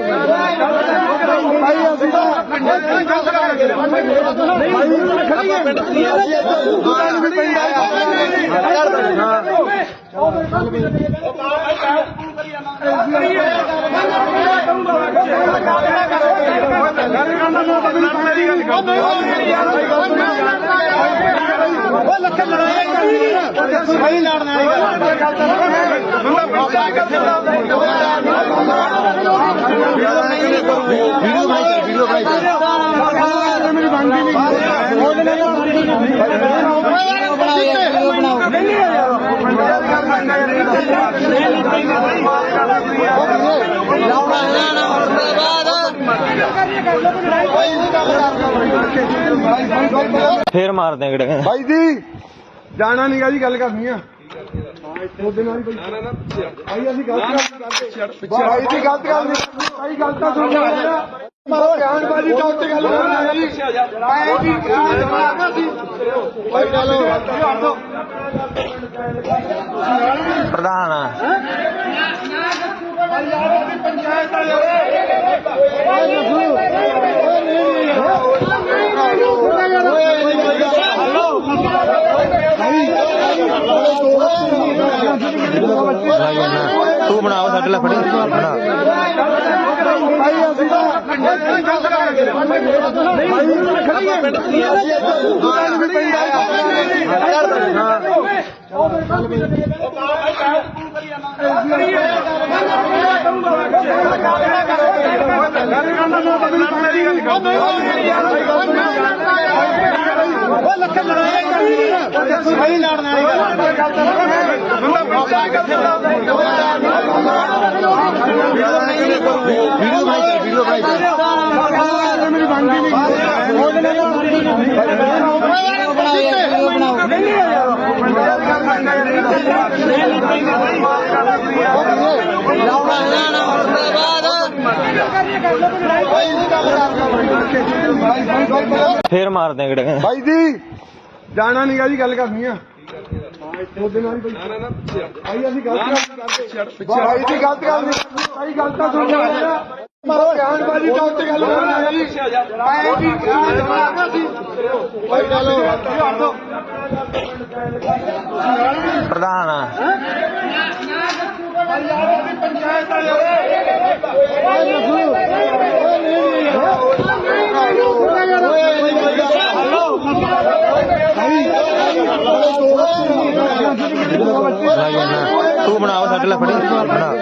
ਵੀਡੀਓ ਬਣਾਈ ਮੇਰੀ ਬਣਦੀ ਫੇਰ ਮਾਰਦੇ ਗੜੇ ਭਾਈ ਜੀ ਜਾਣਾ ਨੀਗਾ ਜੀ ਗੱਲ ਕਰਨੀ ਆ ਉਹਦੇ ਨਾਲ ਹੀ ਭਾਈ ਅਸੀਂ ਗਲਤ ਕਰਦੇ ਭਾਈ ਦੀ ਗਲਤ ਗੱਲ ਨਹੀਂ ਭਾਈ ਗਲਤ ਤਾਂ ਸੁਣ ਲਿਆ ਮਾਰੋ ਗਿਆਨਬਾਜੀ ਤਾਂ ਉੱਤੇ ਗੱਲ ਕਰਨਾ ਜੀ ਐ ਜੀ ਭਾਈ ਚਲੋ ਪ੍ਰਧਾਨ ਤੂੰ ਬਣਾਓ ਸਾਡੇ ਲਈ ਫੜੀ ਬਣਾ ਵੀਡੀਓ ਬਣਾਈ ਮੇਰੀ ਬਣਦੀ ਫੇਰ ਮਾਰਦੇ ਗੜੇ ਭਾਈ ਜੀ ਜਾਣਾ ਨੀਗਾ ਜੀ ਗੱਲ ਕਰਨੀ ਆ ਉਹਦੇ ਨਾਲ ਹੀ ਭਾਈ ਅਸੀਂ ਗਲਤ ਕਰਦੇ ਭਾਈ ਦੀ ਗਲਤ ਗੱਲ ਨਹੀਂ ਭਾਈ ਗਲਤ ਤਾਂ ਸੁਣ ਲਿਆ ਮਾਰੋ ਗਿਆਨਬਾਜੀ ਤਾਂ ਉੱਤੇ ਗੱਲ ਕਰਨਾ ਜੀ ਐ ਜੀ ਭਾਈ ਚਲੋ ਪ੍ਰਧਾਨ ਤੂੰ ਬਣਾਓ ਸਾਡੇ ਲਈ ਫੜੀ ਬਣਾ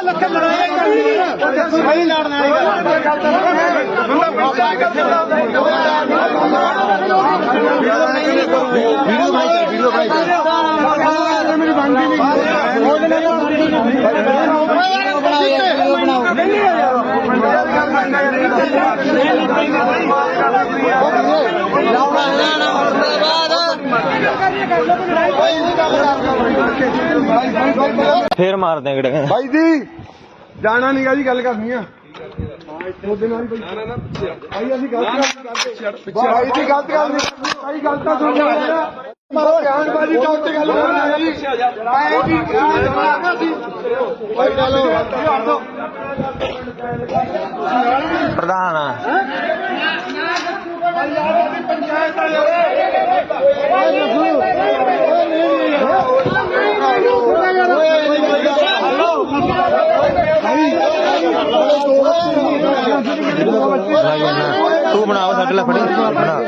ਲੱਖਾਂ ਲੜਾਈ ਕਰੀ ਸਹੀ ਲੜਨਾ ਵੀਡੀਓ ਭਾਈ ਮੇਰੀ ਬਣਦੀ ਫੇਰ ਮਾਰਦੇ ਆ ਗੜੇ ਭਾਈ ਜੀ ਜਾਣਾ ਨੀਗਾ ਜੀ ਗੱਲ ਕਰਨੀ ਆ ਉਹਦੇ ਨਾਲ ਹੀ ਭਾਈ ਅਸੀਂ ਗਲਤ ਕਰਦੇ ਭਾਈ ਦੀ ਗਲਤ ਗੱਲ ਨਹੀਂ ਭਾਈ ਗੱਲ ਤਾਂ ਸੁਣ ਲਿਆ ਮਾਰੋ ਬਿਆਨਬਾਜ਼ੀ ਤਾਂ ਉੱਤੇ ਗੱਲ ਕਰਨਾ ਜੀ ਆਏ ਜੀ ਭਾਈ ਚਲੋ ਪ੍ਰਧਾਨ ਪੰਚਾਇਤ ਤੂੰ ਬਣਾਓ ਸਾਡੇ ਲਈ ਫੜੀ ਬਣਾ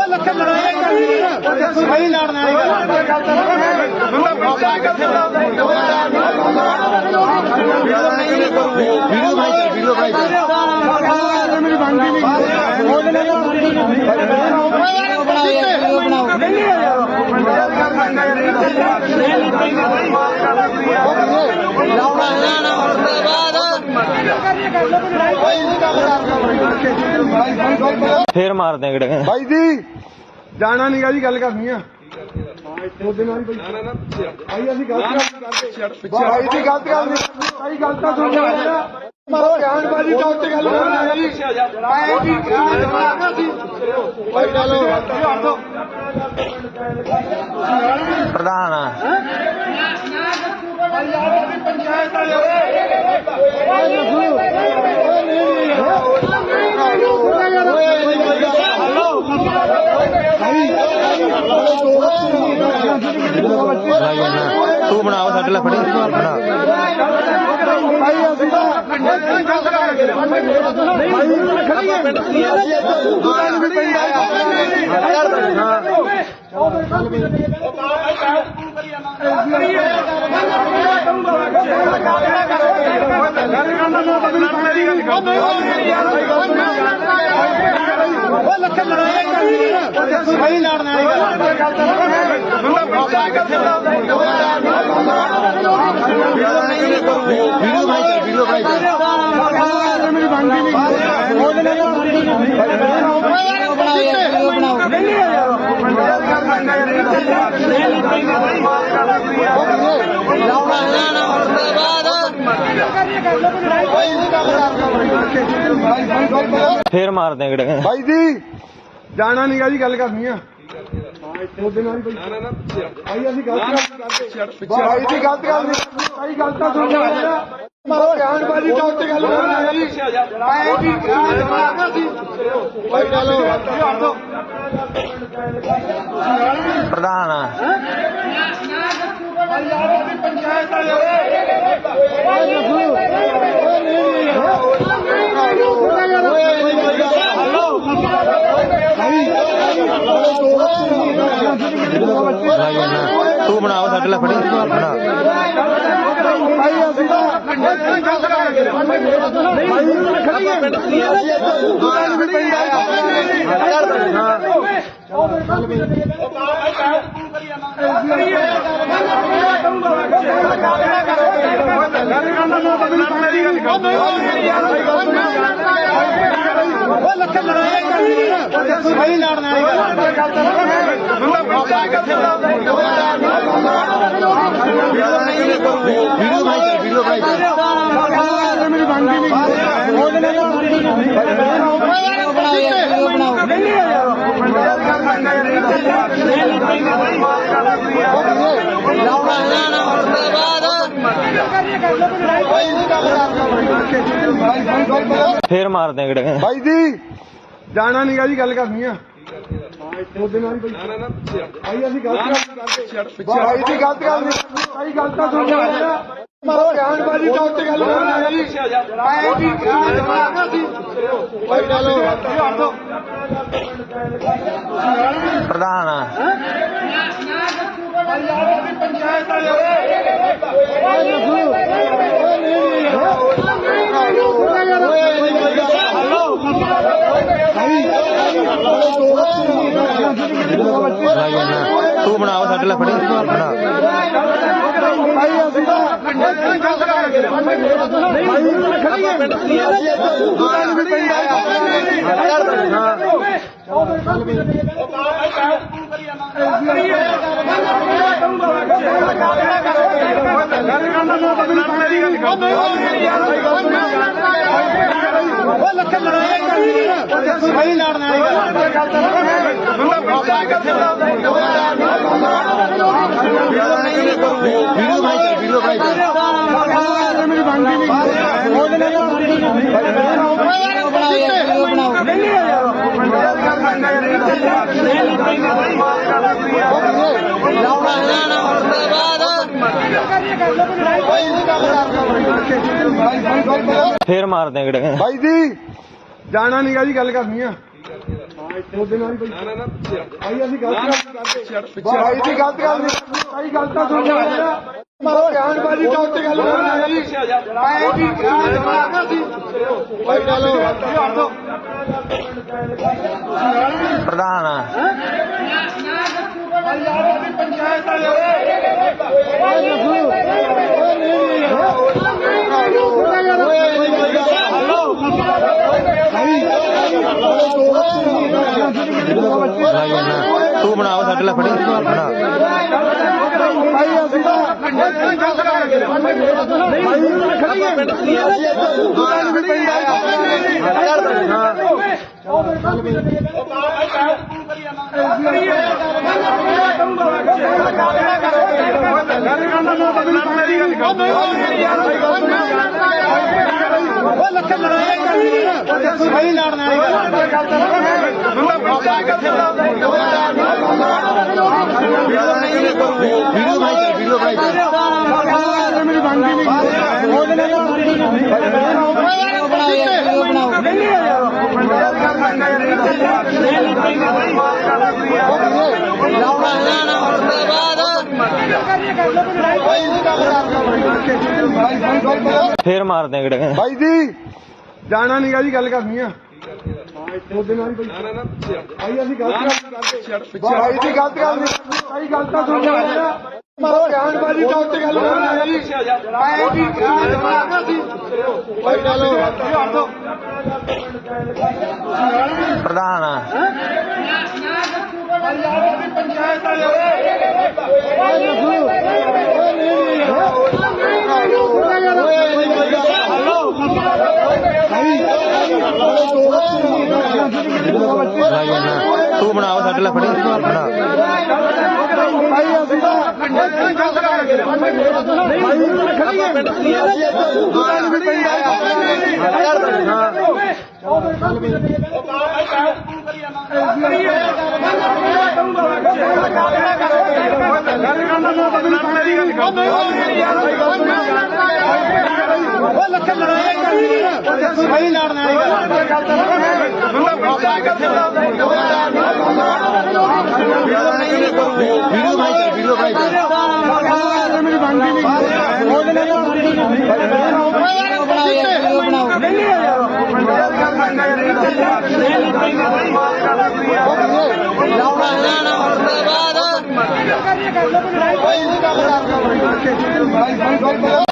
ਲੱਖਾਂ ਲੜਾਈ ਕਰੀ ਸਹੀ ਲੜਨਾ ਵੀਡੀਓ ਭਾਈ ਮੇਰੀ ਬਣਦੀ ਫੇਰ ਮਾਰਦੇ ਆ ਗੜੇ ਭਾਈ ਜੀ ਜਾਣਾ ਨੀਗਾ ਜੀ ਗੱਲ ਕਰਨੀ ਆ ਉਹਦੇ ਨਾਲ ਹੀ ਭਾਈ ਅਸੀਂ ਗਲਤ ਕਰਦੇ ਭਾਈ ਦੀ ਗਲਤ ਗੱਲ ਨਹੀਂ ਭਾਈ ਗੱਲ ਤਾਂ ਸੁਣ ਲਿਆ ਮਾਰੋ ਬਿਆਨਬਾਜ਼ੀ ਤਾਂ ਉੱਤੇ ਗੱਲ ਕਰਨਾ ਜੀ ਆਏ ਜੀ ਭਾਈ ਚਲੋ ਪ੍ਰਧਾਨ ਪੰਚਾਇਤ ਤੂੰ ਬਣਾਓ ਸਾਡੇ ਲਈ ਫੜੀ ਬਣਾ ਭਾਈ ਅਸੀਂ ਲੱਖਾਂ ਲੜਾਈ ਕਰੀ ਸਹੀ ਲੜਨਾ ਵੀਡੀਓ ਭਾਈ ਮੇਰੀ ਬਣਦੀ ਫੇਰ ਮਾਰਦੇ ਆ ਗੜੇ ਭਾਈ ਜੀ ਜਾਣਾ ਨੀਗਾ ਜੀ ਗੱਲ ਕਰਨੀ ਆ ਉਹਦੇ ਨਾਲ ਹੀ ਭਾਈ ਅਸੀਂ ਗਲਤ ਕਰਦੇ ਭਾਈ ਦੀ ਗਲਤ ਗੱਲ ਨਹੀਂ ਭਾਈ ਗੱਲ ਤਾਂ ਸੁਣ ਲਿਆ ਮਾਰੋ ਬਿਆਨਬਾਜ਼ੀ ਤਾਂ ਉੱਤੇ ਗੱਲ ਕਰਨਾ ਜੀ ਆਏ ਜੀ ਭਾਈ ਚਲੋ ਪ੍ਰਧਾਨ ਪੰਚਾਇਤ ਤੂੰ ਬਣਾਓ ਸਾਡੇ ਲਈ ਫੜੀ ਬਣਾ ਭਾਈ ਅਸੀਂ ਲੱਖਾਂ ਲੜਾਈ ਕਰੀ ਸਹੀ ਲੜਨਾ ਵੀਡੀਓ ਭਾਈ ਮੇਰੀ ਬਣਦੀ ਫੇਰ ਮਾਰਦੇ ਕਿਹੜੇ ਭਾਈ ਜੀ ਜਾਣਾ ਨਹੀਂਗਾ ਜੀ, ਗੱਲ ਕਰਨੀ ਆ ਉਹਦੇ ਨਾਲ ਭਾਈ ਅਸੀਂ ਗਲਤ ਕਰਦੇ ਭਾਈ ਦੀ ਗਲਤ ਗੱਲ ਨਹੀਂ ਭਾਈ, ਗੱਲ ਤਾਂ ਸੁਣ ਲਿਆ ਮਾਰੋ ਬਿਆਨਬਾਜ਼ੀ ਤਾਂ ਉੱਤੇ ਗੱਲ ਕਰਨਾ ਹੈ ਜੀ ਆਏ ਜੀ ਭਾਈ ਚਲੋ ਪ੍ਰਧਾਨ ਪੰਚਾਇਤ ਤੂੰ ਬਣਾਓ ਸਾਡੇ ਲਈ ਫੜੀ ਬਣਾ ਫੇਰ ਮਾਰਦੇ ਕਿਹੜੇ ਭਾਈ ਜੀ ਜਾਣਾ ਨਹੀਂਗਾ ਜੀ, ਗੱਲ ਕਰਨੀ ਆ ਉਹਦੇ ਨਾਲ ਭਾਈ ਅਸੀਂ ਗਲਤ ਕਰਦੇ ਭਾਈ ਦੀ ਗਲਤ ਗੱਲ ਨਹੀਂ ਭਾਈ, ਗੱਲ ਤਾਂ ਸੁਣ ਲਿਆ ਮਾਰੋ ਬਿਆਨਬਾਜ਼ੀ ਤਾਂ ਉੱਤੇ ਗੱਲ ਕਰਨਾ ਹੈ ਜੀ ਆਏ ਜੀ ਭਾਈ ਚਲੋ ਪ੍ਰਧਾਨ ਪੰਚਾਇਤ ਤੂੰ ਬਣਾਓ ਸਾਡੇ ਲਈ ਫੜੀ ਬਣਾ ਫੇਰ ਮਾਰਦੇ ਕਿਹੜੇ ਭਾਈ ਜੀ ਜਾਣਾ ਨਹੀਂਗਾ ਜੀ, ਗੱਲ ਕਰਨੀ ਆ ਉਹਦੇ ਨਾਲ ਭਾਈ ਅਸੀਂ ਗਲਤ ਕਰਦੇ ਭਾਈ ਦੀ ਗਲਤ ਗੱਲ ਨਹੀਂ ਭਾਈ, ਗੱਲ ਤਾਂ ਸੁਣ ਲਿਆ ਮਾਰੋ ਬਿਆਨਬਾਜ਼ੀ ਤਾਂ ਉੱਤੇ ਗੱਲ ਕਰਨਾ ਹੈ ਜੀ ਆਏ ਜੀ ਭਾਈ ਚਲੋ ਪ੍ਰਧਾਨ ਪੰਚਾਇਤ ਤੂੰ ਬਣਾਓ ਸਾਡੇ ਲਈ ਫੜੀ ਬਣਾ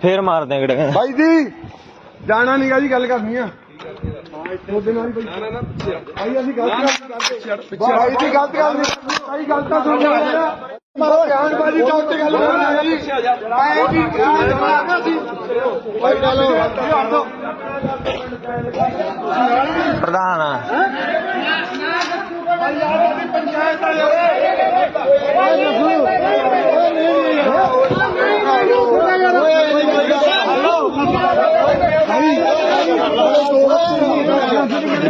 ਫੇਰ ਮਾਰਦੇ ਕਿਹੜੇ ਭਾਈ ਜੀ ਜਾਣਾ ਨਹੀਂਗਾ ਜੀ, ਗੱਲ ਕਰਨੀ ਆ ਉਹਦੇ ਨਾਲ ਭਾਈ ਅਸੀਂ ਗਲਤ ਕਰਦੇ ਭਾਈ ਦੀ ਗਲਤ ਗੱਲ ਨਹੀਂ ਭਾਈ, ਗੱਲ ਤਾਂ ਸੁਣ ਲਿਆ ਮਾਰੋ ਬਿਆਨਬਾਜ਼ੀ ਤਾਂ ਉੱਤੇ ਗੱਲ ਕਰਨਾ ਹੈ ਜੀ ਆਏ ਜੀ ਭਾਈ ਚਲੋ ਪ੍ਰਧਾਨ ਪੰਚਾਇਤ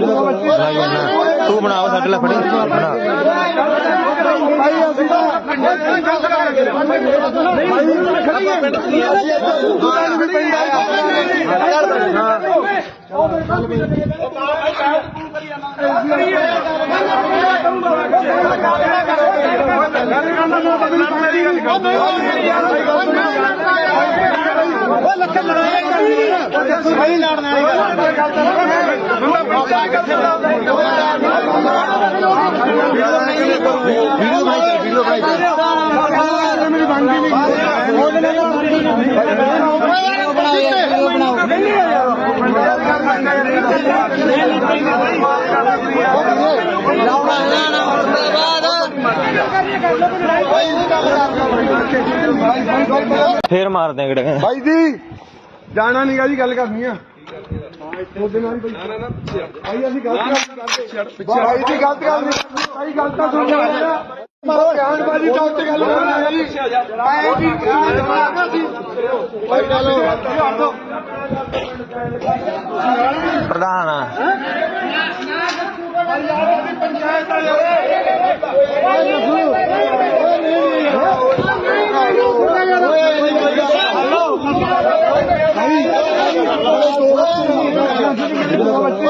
ਲਾਈ ਜਾਨਾ ਤੂੰ ਬਣਾਓ ਸਾਡੇ ਲਈ ਫੜੀ ਬਣਾ ਭਾਈ ਅਸੀਂ ਤਾਂ ਵੀਡੀਓ ਭਾਈ ਮੇਰੀ ਬਣਦੀ ਨਹੀਂ ਫੇਰ ਮਾਰਦੇ ਕਿਹੜੇ ਭਾਈ ਜੀ ਜਾਣਾ ਨਹੀਂਗਾ ਜੀ ਗੱਲ ਕਰਨੀ ਆ ਉਹਦੇ ਨਾਲ ਭਾਈ ਅਸੀਂ ਗਲਤ ਕਰਦੇ ਭਾਈ ਜੀ ਗਲਤ ਕਰਦੇ ਭਾਈ ਗਲਤ ਤਾਂ ਸੁਣ ਲਿਆ ਬਿਆਨਬਾਜ਼ੀ ਤਾਂ ਉੱਤੇ ਗੱਲ ਕਰਨਾ ਜੀ ਆਏ ਜੀ ਭਾਈ ਚਲੋ ਪ੍ਰਧਾਨ ਪੰਚਾਇਤ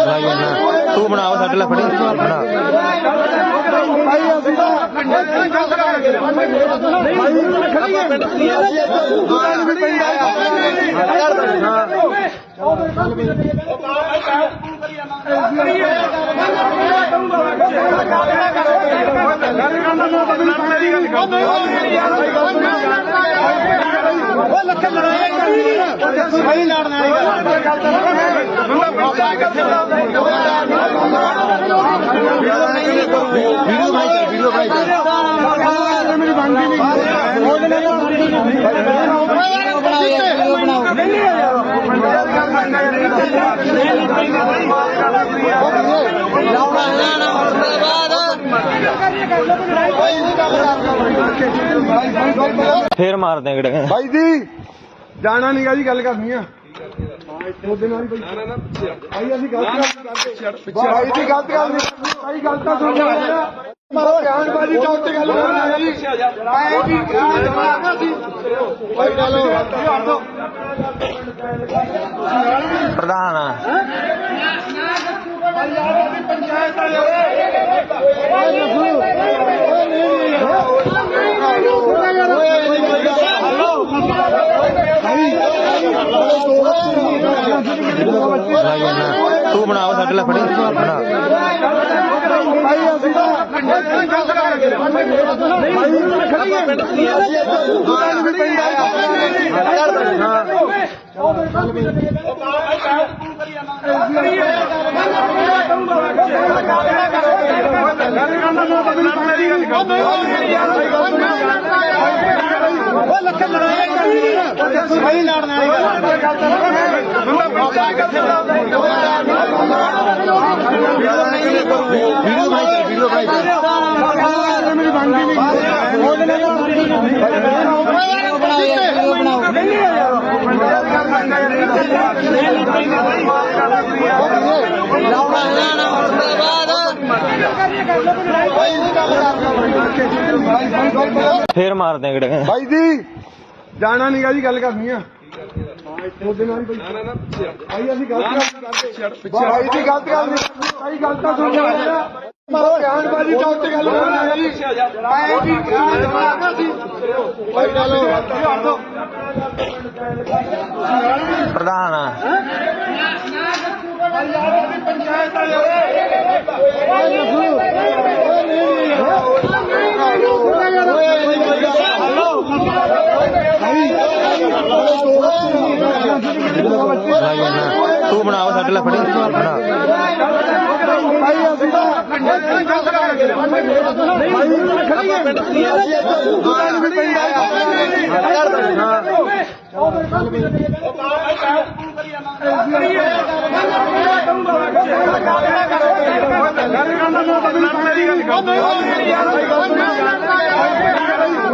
ਲਾਈ ਜਾਨਾ ਤੂੰ ਬਣਾਓ ਸਾਡੇ ਲਈ ਫੜੀ ਬਣਾ ਭਾਈ ਅਸੀਂ ਤਾਂ ਵੀਡੀਓ ਭਾਈ ਮੇਰੀ ਬਣਦੀ ਨਹੀਂ ਫੇਰ ਮਾਰਦੇ ਕਿਹੜੇ ਭਾਈ ਜੀ ਜਾਣਾ ਨਹੀਂਗਾ ਜੀ ਗੱਲ ਕਰਨੀ ਆ ਉਹਦੇ ਨਾਲ ਭਾਈ ਅਸੀਂ ਗਲਤ ਕਰਦੇ ਭਾਈ ਜੀ ਗਲਤ ਕਰਦੇ ਭਾਈ ਗਲਤ ਤਾਂ ਸੁਣ ਲਿਆ ਬਿਆਨਬਾਜ਼ੀ ਤਾਂ ਉੱਤੇ ਗੱਲ ਕਰਨਾ ਜੀ ਆਏ ਜੀ ਭਾਈ ਚਲੋ ਪ੍ਰਧਾਨ ਪੰਚਾਇਤ ਲਾਈ ਜਾਨਾ ਤੂੰ ਬਣਾਓ ਸਾਡੇ ਲਈ ਫੜੀ ਬਣਾ ਭਾਈ ਅਸੀਂ ਤਾਂ ਵੀਡੀਓ ਭਾਈ ਮੇਰੀ ਬਣਦੀ ਨਹੀਂ ਫੇਰ ਮਾਰਦੇ ਕਿਹੜੇ ਭਾਈ ਜੀ ਜਾਣਾ ਨਹੀਂਗਾ ਜੀ ਗੱਲ ਕਰਨੀ ਆ ਉਹਦੇ ਨਾਲ ਭਾਈ ਅਸੀਂ ਗਲਤ ਕਰਦੇ ਭਾਈ ਜੀ ਗਲਤ ਕਰਦੇ ਭਾਈ ਗਲਤ ਤਾਂ ਸੁਣ ਲਿਆ ਬਿਆਨਬਾਜ਼ੀ ਤਾਂ ਉੱਤੇ ਗੱਲ ਕਰਨਾ ਜੀ ਆਏ ਜੀ ਭਾਈ ਚਲੋ ਪ੍ਰਧਾਨ ਪੰਚਾਇਤ ਲਾਈ ਜਾਨਾ ਤੂੰ ਬਣਾਓ ਸਾਡੇ ਲਈ ਫੜੀ ਬਣਾ ਭਾਈ ਅਸੀਂ ਤਾਂ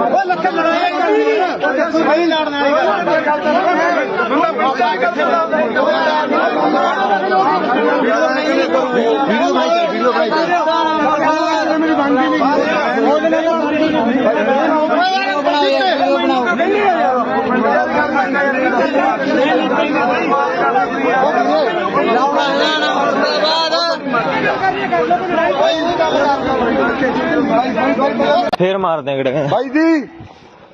ਉਹ ਲੱਖ ਲੜਾਈ ਕਰਨੀ ਸਹੀ ਲੜਨ ਵਾਲੀ ਵੀਡੀਓ ਬਣਾਈ ਮੇਰੀ ਬਣਦੀ ਨਹੀਂ ਉਹਦੇ ਫੇਰ ਮਾਰਦੇ ਆ ਕਿਹੜੇ ਭਾਈ ਜੀ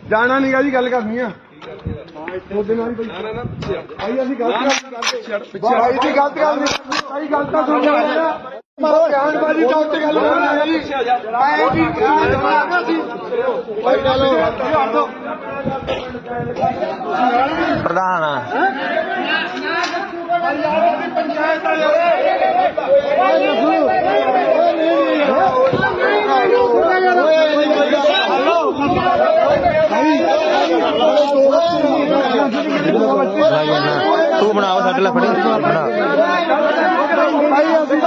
ਜਾਣਾ ਨਹੀਂਗਾ ਜੀ ਗੱਲ ਕਰਨੀ ਆ ਉਹਦੇ ਨਾਲ ਹੀ ਭਾਈ ਅਸੀਂ ਗਲਤ ਕਰਦੇ ਭਾਈ ਜੀ ਗਲਤ ਕਰਦੇ ਭਾਈ ਗਲਤ ਤਾਂ ਸੁਣ ਲਿਆ ਮਾਰੋ ਬਿਆਨਬਾਜ਼ੀ ਤਾਂ ਉੱਤੇ ਗੱਲ ਕਰਨਾ ਜੀ ਮੈਂ ਜੀ ਮਾਰਨਾ ਸੀ ਭਾਈ ਚਲੋ ਪ੍ਰਧਾਨ ਆ ਪੰਚਾਇਤ ਤੂੰ ਬਣਾਓ ਸਾਡੇ ਲਈ ਫੜੀ ਬਣਾ ਭਾਈ ਅਸੀਂ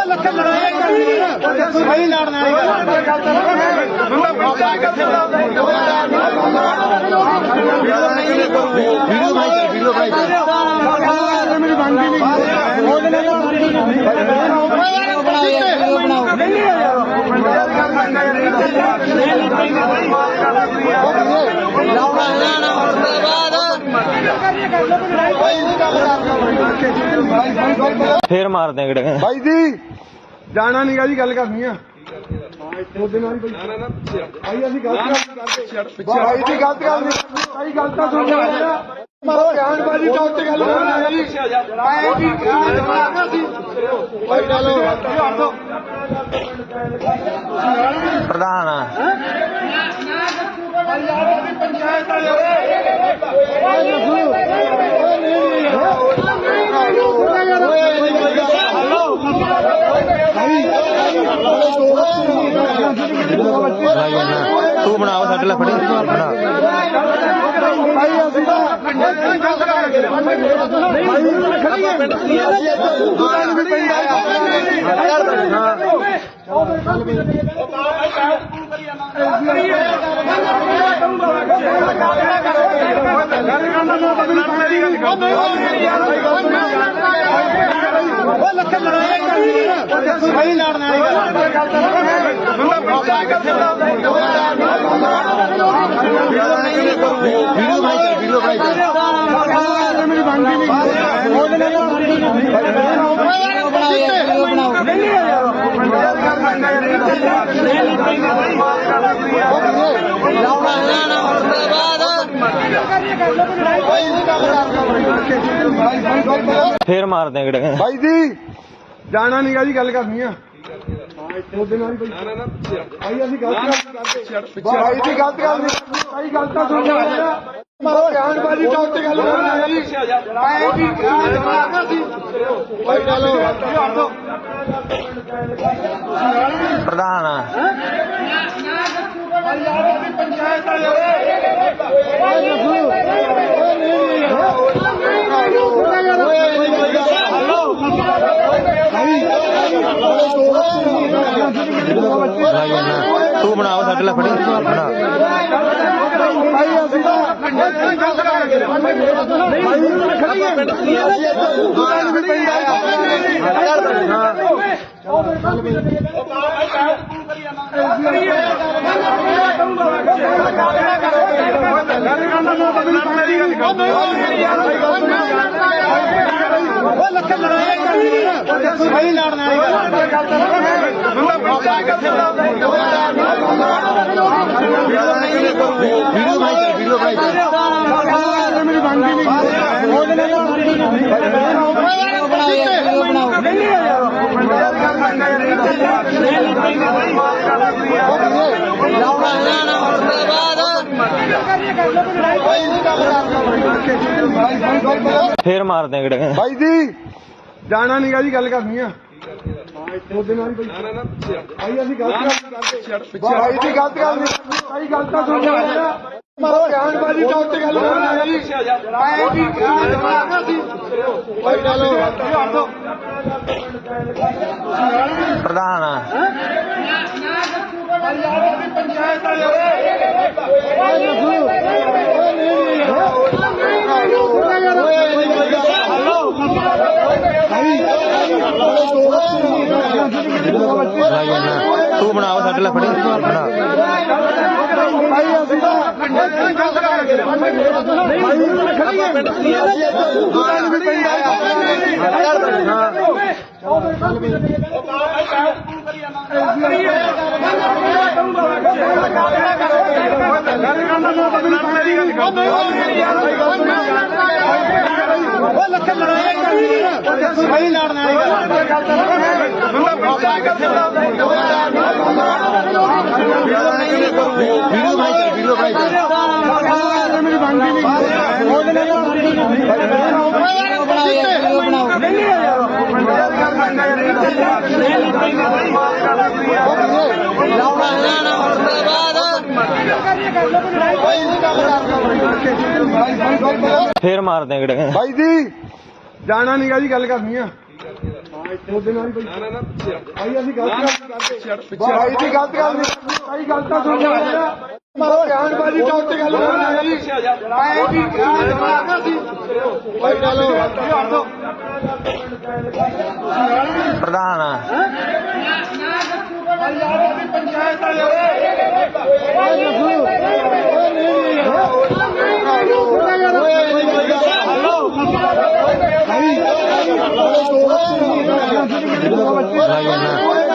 ਲੱਖ ਲੜਾਈ ਕਰਨੀ ਸਹੀ ਲੜਨ ਵੀਡੀਓ ਬਣਾਈ ਮੇਰੀ ਬਣਦੀ ਨਹੀਂ ਉਹਦੇ ਫੇਰ ਮਾਰਦੇ ਆ ਕਿਹੜੇ ਭਾਈ ਜੀ ਜਾਣਾ ਨਹੀਂਗਾ ਜੀ ਗੱਲ ਕਰਨੀ ਆ ਉਹਦੇ ਨਾਲ ਹੀ ਭਾਈ ਅਸੀਂ ਗਲਤ ਕਰਦੇ ਭਾਈ ਜੀ ਗਲਤ ਕਰਦੇ ਭਾਈ ਗਲਤ ਤਾਂ ਸੁਣ ਲਿਆ ਮਾਰੋ ਬਿਆਨਬਾਜ਼ੀ ਤਾਂ ਉੱਤੇ ਗੱਲ ਕਰਨਾ ਜੀ ਮੈਂ ਜੀ ਮਾਰਨਾ ਸੀ ਭਾਈ ਚਲੋ ਪ੍ਰਧਾਨ ਆ ਪੰਚਾਇਤ ਤੂੰ ਬਣਾਓ ਸਾਡੇ ਲਈ ਫੜੀ ਬਣਾ ਭਾਈ ਅਸੀਂ ਲੱਖ ਲੜਾਈ ਕਰਨੀ ਸਹੀ ਲੜਨ ਵੀਡੀਓ ਬਣਾਈ ਮੇਰੀ ਬਣਦੀ ਨਹੀਂ ਉਹਦੇ ਫੇਰ ਮਾਰਦੇ ਆ ਕਿਹੜੇ ਭਾਈ ਜੀ ਜਾਣਾ ਨਹੀਂਗਾ ਜੀ ਗੱਲ ਕਰਨੀ ਆ ਉਹਦੇ ਨਾਲ ਹੀ ਭਾਈ ਅਸੀਂ ਗਲਤ ਕਰਦੇ ਭਾਈ ਜੀ ਗਲਤ ਕਰਦੇ ਭਾਈ ਗਲਤ ਤਾਂ ਸੁਣ ਲਿਆ ਮਾਰੋ ਬਿਆਨਬਾਜ਼ੀ ਤਾਂ ਉੱਤੇ ਗੱਲ ਕਰਨਾ ਜੀ ਮੈਂ ਜੀ ਮਾਰਨਾ ਸੀ ਭਾਈ ਚਲੋ ਪ੍ਰਧਾਨ ਆ ਪੰਚਾਇਤ ਤੂੰ ਬਣਾਓ ਸਾਡੇ ਲਈ ਫੜੀ ਬਣਾ ਭਾਈ ਅਸੀਂ ਲੱਖ ਲੜਾਈ ਕਰਨੀ ਸਹੀ ਲੜਨ ਵੀਡੀਓ ਬਣਾਈ ਮੇਰੀ ਬਣਦੀ ਨਹੀਂ ਉਹਦੇ ਫੇਰ ਮਾਰਦੇ ਆ ਕਿਹੜੇ ਭਾਈ ਜੀ ਜਾਣਾ ਨਹੀਂਗਾ ਜੀ ਗੱਲ ਕਰਨੀ ਆ ਉਹਦੇ ਨਾਲ ਹੀ ਭਾਈ ਅਸੀਂ ਗਲਤ ਕਰਦੇ ਭਾਈ ਦੀ ਗਲਤ ਗੱਲ ਨਹੀਂ ਭਾਈ ਗਲਤ ਤਾਂ ਸੁਣ ਲਿਆ ਮਾਰੋ ਬਿਆਨਬਾਜ਼ੀ ਤਾਂ ਉੱਤੇ ਗੱਲ ਕਰਨਾ ਜੀ ਐ ਕੀ ਦਿਮਾਗ ਸੀ ਭਾਈ ਚਲੋ ਪ੍ਰਧਾਨ ਪੰਚਾਇਤ ਤੂੰ ਬਣਾਓ ਸਾਡੇ ਲਈ ਫੜੀ ਬਣਾ ਸਹੀ ਲੜਨ ਵਾਲੀ ਵੀਡੀਓ ਬਣਾਈ ਮੇਰੀ ਬਣਦੀ ਫੇਰ ਮਾਰਦੇ ਆ ਗੜੇ ਭਾਈ ਜੀ ਜਾਣਾ ਨੀਗਾ ਜੀ ਗੱਲ ਕਰਨੀ ਆ ਉਹਦੇ ਨਾਲ ਹੀ ਭਾਈ ਅਸੀਂ ਗਲਤ ਕਰਦੇ ਭਾਈ ਦੀ ਗਲਤ ਗੱਲ ਨਹੀਂ ਭਾਈ ਗਲਤ ਤਾਂ ਸੁਣ ਲਿਆ ਮਾਰੋ ਬਿਆਨਬਾਜ਼ੀ ਤਾਂ ਉੱਤੇ ਗੱਲ ਕਰਨਾ ਜੀ ਐ ਕੀ ਦਿਮਾਗ ਸੀ ਭਾਈ ਚਲੋ ਪ੍ਰਧਾਨ ਪੰਚਾਇਤ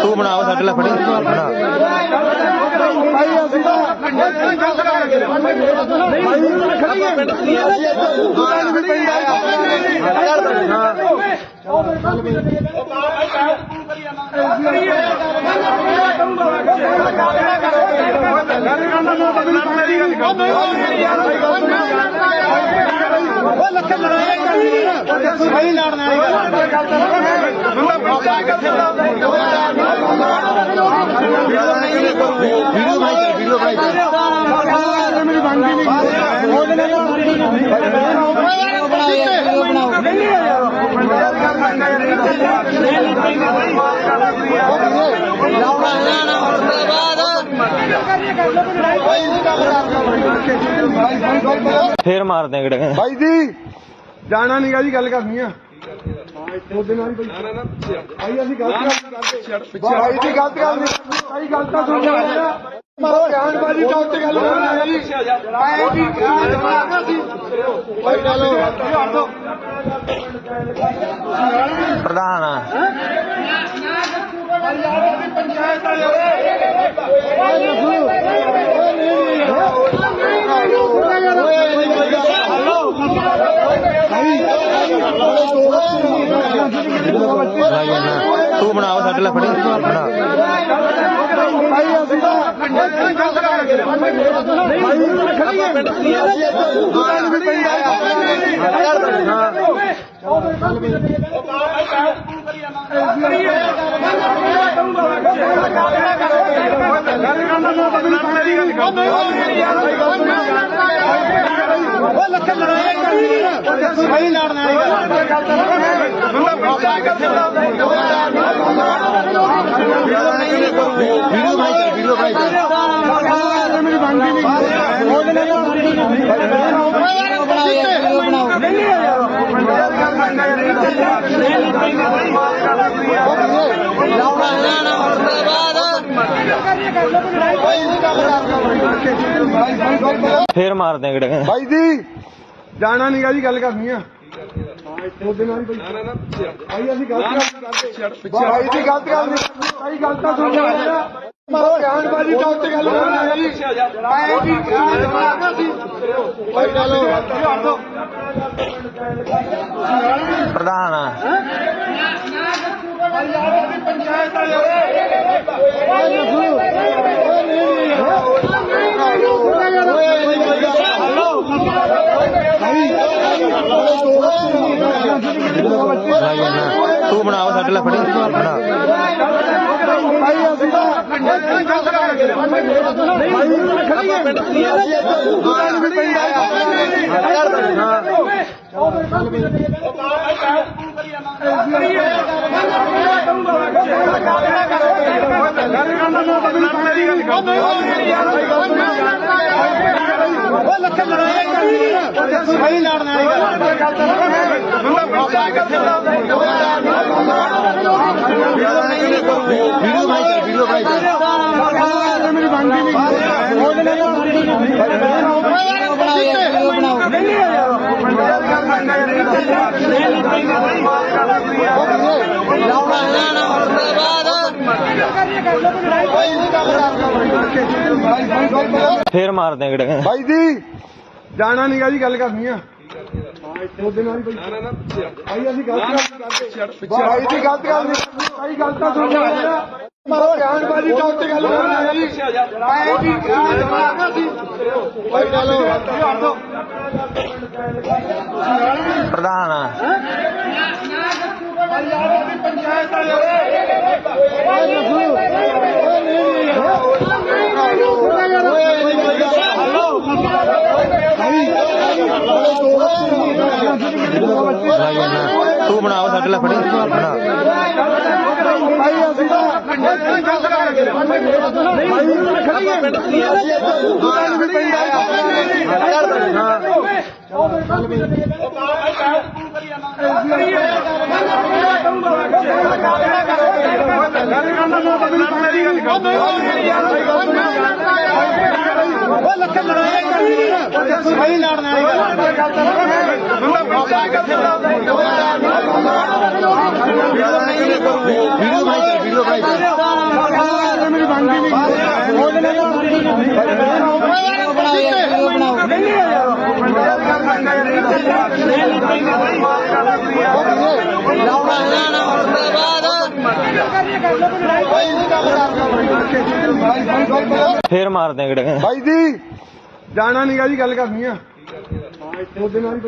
ਤੂੰ ਬਣਾਓ ਸਾਡੇ ਲਈ ਫੜੀ ਬਣਾ ਸਹੀ ਲੜਨ ਵੀਡੀਓ ਬਣਾਈ ਮੇਰੀ ਬਣਦੀ ਫੇਰ ਮਾਰਦੇ ਆ ਗੜੇ ਭਾਈ ਜੀ ਜਾਣਾ ਨੀਗਾ ਜੀ ਗੱਲ ਕਰਨੀ ਆ ਉਹਦੇ ਨਾਲ ਹੀ ਭਾਈ ਅਸੀਂ ਗਲਤ ਕਰਦੇ ਭਾਈ ਦੀ ਗਲਤ ਗੱਲ ਨਹੀਂ ਭਾਈ ਗਲਤ ਤਾਂ ਸੁਣ ਲਿਆ ਮਾਰੋ ਬਿਆਨਬਾਜ਼ੀ ਤਾਂ ਉੱਤੇ ਗੱਲ ਕਰਨਾ ਜੀ ਐ ਕੀ ਦਿਮਾਗ ਸੀ ਭਾਈ ਚਲੋ ਪ੍ਰਧਾਨ ਪੰਚਾਇਤ ਤੂੰ ਬਣਾਓ ਸਾਡੇ ਲਈ ਫੜੀ ਬਣਾ ਭਾਈ ਅਸੀਂ ਸਹੀ ਲੜਨ ਵੀਡੀਓ ਬਣਾਈ ਮੇਰੀ ਬਣਦੀ ਫੇਰ ਮਾਰਦੇ ਆ ਗੜੇ ਭਾਈ ਜੀ ਜਾਣਾ ਨੀਗਾ ਜੀ ਗੱਲ ਕਰਨੀ ਆ ਉਹਦੇ ਨਾਲ ਹੀ ਭਾਈ ਅਸੀਂ ਗਲਤ ਕਰਦੇ ਭਾਈ ਦੀ ਗਲਤ ਗੱਲ ਨਹੀਂ ਭਾਈ ਗਲਤ ਤਾਂ ਸੁਣ ਲਿਆ ਮਾਰੋ ਬਿਆਨਬਾਜ਼ੀ ਤਾਂ ਉੱਤੇ ਗੱਲ ਕਰਨਾ ਜੀ ਐ ਕੀ ਦਿਮਾਗ ਸੀ ਭਾਈ ਚਲੋ ਪ੍ਰਧਾਨ ਪੰਚਾਇਤ ਤੂੰ ਬਣਾ ਸਾਡੇ ਲਈ ਫੜੀ ਬਣਾ ਭਾਈ ਅਸੀਂ ਤਾਂ ਵੀਡੀਓ ਭਾਈ ਮੇਰੀ ਬਣਦੀ ਫੇਰ ਮਾਰ ਦੇ ਗੜੇ ਭਾਈ ਜੀ ਜਾਣਾ ਨੀਗਾ ਜੀ ਗੱਲ ਕਰਨੀ ਆ ਉਹਦੇ ਨਾਲ ਹੀ ਭਾਈ ਅਸੀਂ ਗਲਤ ਕਰਦੇ ਭਾਈ ਦੀ ਗਲਤ ਗੱਲ ਨਹੀਂ ਭਾਈ ਗਲਤ ਤਾਂ ਸੁਣ ਲਿਆ ਮਾਰੋ ਗਿਆਨਬਾਜੀ ਤਾਂ ਉੱਤੇ ਗੱਲ ਕਰਨੀ ਹੈ ਜੀ ਆਏ ਜੀ ਭਾਈ ਚਲੋ ਪ੍ਰਧਾਨ ਪੰਚਾਇਤ ਤੂੰ ਬਣਾਓ ਸਾਡੇ ਲਈ ਫੜੀ ਬਣਾ ਭਾਈ ਅਸੀਂ ਤਾਂ ਸਹੀ ਲੜਨਾ ਵੀਡੀਓ ਭਾਈ ਮੇਰੀ ਬਣਦੀ ਫੇਰ ਮਾਰ ਦੇ ਗੜੇ ਭਾਈ ਜੀ ਜਾਣਾ ਨੀਗਾ ਜੀ ਗੱਲ ਕਰਨੀ ਆ ਉਹਦੇ ਨਾਲ ਹੀ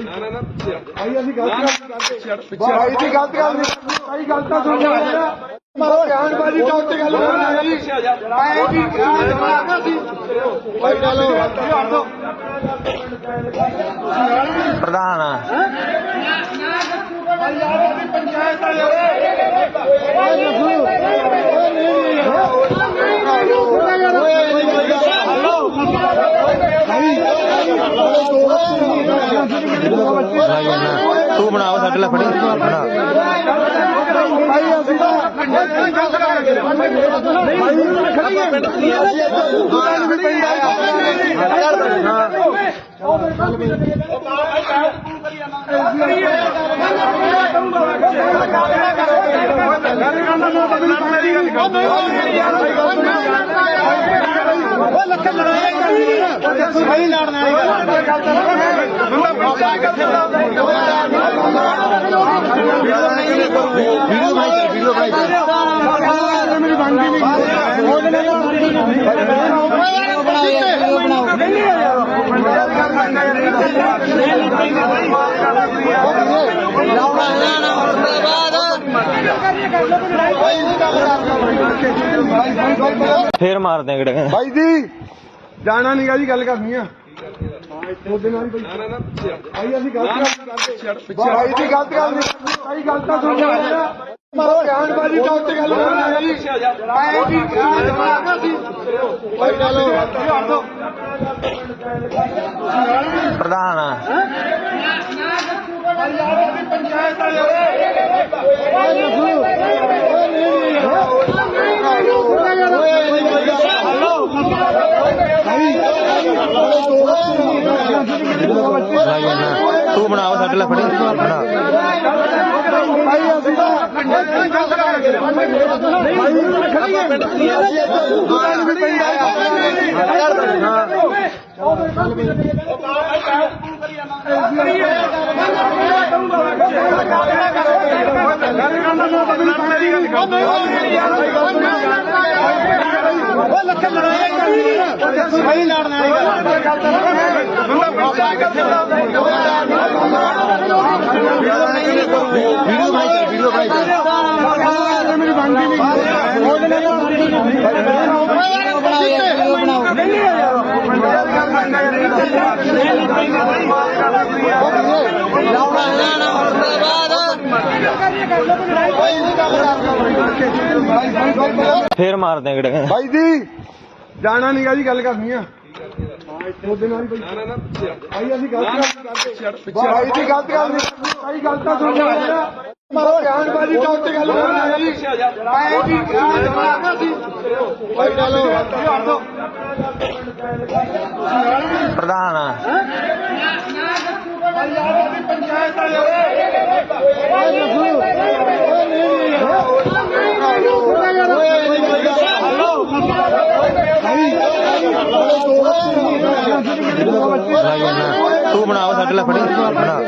ਭਾਈ ਅਸੀਂ ਗਲਤ ਕਰਦੇ ਭਾਈ ਦੀ ਗਲਤ ਗੱਲ ਨਹੀਂ ਭਾਈ ਗਲਤ ਤਾਂ ਸੁਣ ਲਿਆ ਮਾਰੋ ਗਿਆਨਬਾਜੀ ਤਾਂ ਉੱਤੇ ਗੱਲ ਕਰਨੀ ਹੈ ਜੀ ਆਏ ਜੀ ਭਾਈ ਚਲੋ ਪ੍ਰਧਾਨ ਪੰਚਾਇਤ ਤੂੰ ਬਣਾਓ ਸਾਡੇ ਲਈ ਫੜੀ ਬਣਾ ਭਾਈ ਅਸੀਂ ਤਾਂ ਸਹੀ ਲੜਨਾ ਵੀਡੀਓ ਭਾਈ ਮੇਰੀ ਬਣਦੀ ਫੇਰ ਮਾਰ ਦੇ ਗੜੇ ਭਾਈ ਜੀ ਜਾਣਾ ਨੀਗਾ ਜੀ ਗੱਲ ਕਰਨੀ ਆ ਉਹਦੇ ਨਾਲ ਹੀ ਭਾਈ ਅਸੀਂ ਗਲਤ ਕਰਦੇ ਭਾਈ ਦੀ ਗਲਤ ਗੱਲ ਨਹੀਂ ਭਾਈ ਗਲਤ ਤਾਂ ਸੁਣ ਲਿਆ ਮਾਰੋ ਗਿਆਨਬਾਜੀ ਤਾਂ ਉੱਤੇ ਗੱਲ ਕਰਨੀ ਹੈ ਜੀ ਆਏ ਜੀ ਭਾਈ ਚਲੋ ਪ੍ਰਧਾਨ ਪੰਚਾਇਤ ਤੂੰ ਬਣਾਓ ਸਾਡੇ ਲਈ ਫੜੀ ਬਣਾ ਭਾਈ ਅਸੀਂ ਤਾਂ ਲੱਖਾਂ ਲੜਾਈ ਕਰਨੀ ਸਹੀ ਲੜਨ ਵਾਲੀ ਵੀਡੀਓ ਬਣਾਈ ਮੇਰੀ ਬਣਦੀ ਫੇਰ ਮਾਰਦੇ ਆ ਕਿਹੜੇ ਭਾਈ ਜੀ ਜਾਣਾ ਨਹੀਂਗਾ ਜੀ ਗੱਲ ਕਰਨੀ ਆ ਉਹਦੇ ਨਾਲ ਹੀ ਭਾਈ ਅਸੀਂ ਗਲਤ ਕਰਦੇ ਭਾਈ ਦੀ ਗਲਤ ਗੱਲ ਨਹੀਂ ਭਾਈ ਗੱਲ ਤਾਂ ਸੁਣ ਲਿਆ ਮਾਰੋ ਬਿਆਨਬਾਜ਼ੀ ਤਾਂ ਉੱਤੇ ਗੱਲ ਕਰਨਾ ਜੀ ਆਏ ਜੀ ਭਾਈ ਚਲੋ ਪ੍ਰਧਾਨ ਪੰਚਾਇਤ ਤੂੰ ਬਣਾਓ ਸਾਡੇ ਲਈ ਫੜੀ ਬਣਾ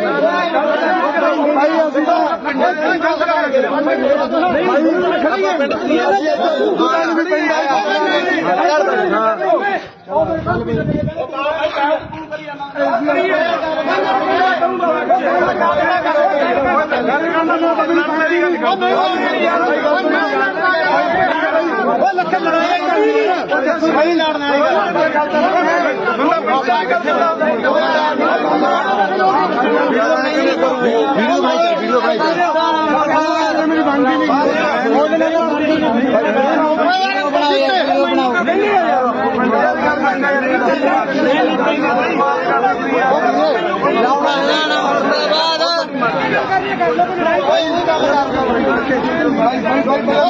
ਲੱਖਾਂ ਲੜਾਈ ਕਰਨੀ ਸਹੀ ਲੜਨ ਵੀਡੀਓ ਬਣਾਈ ਮੇਰੀ ਬਣਦੀ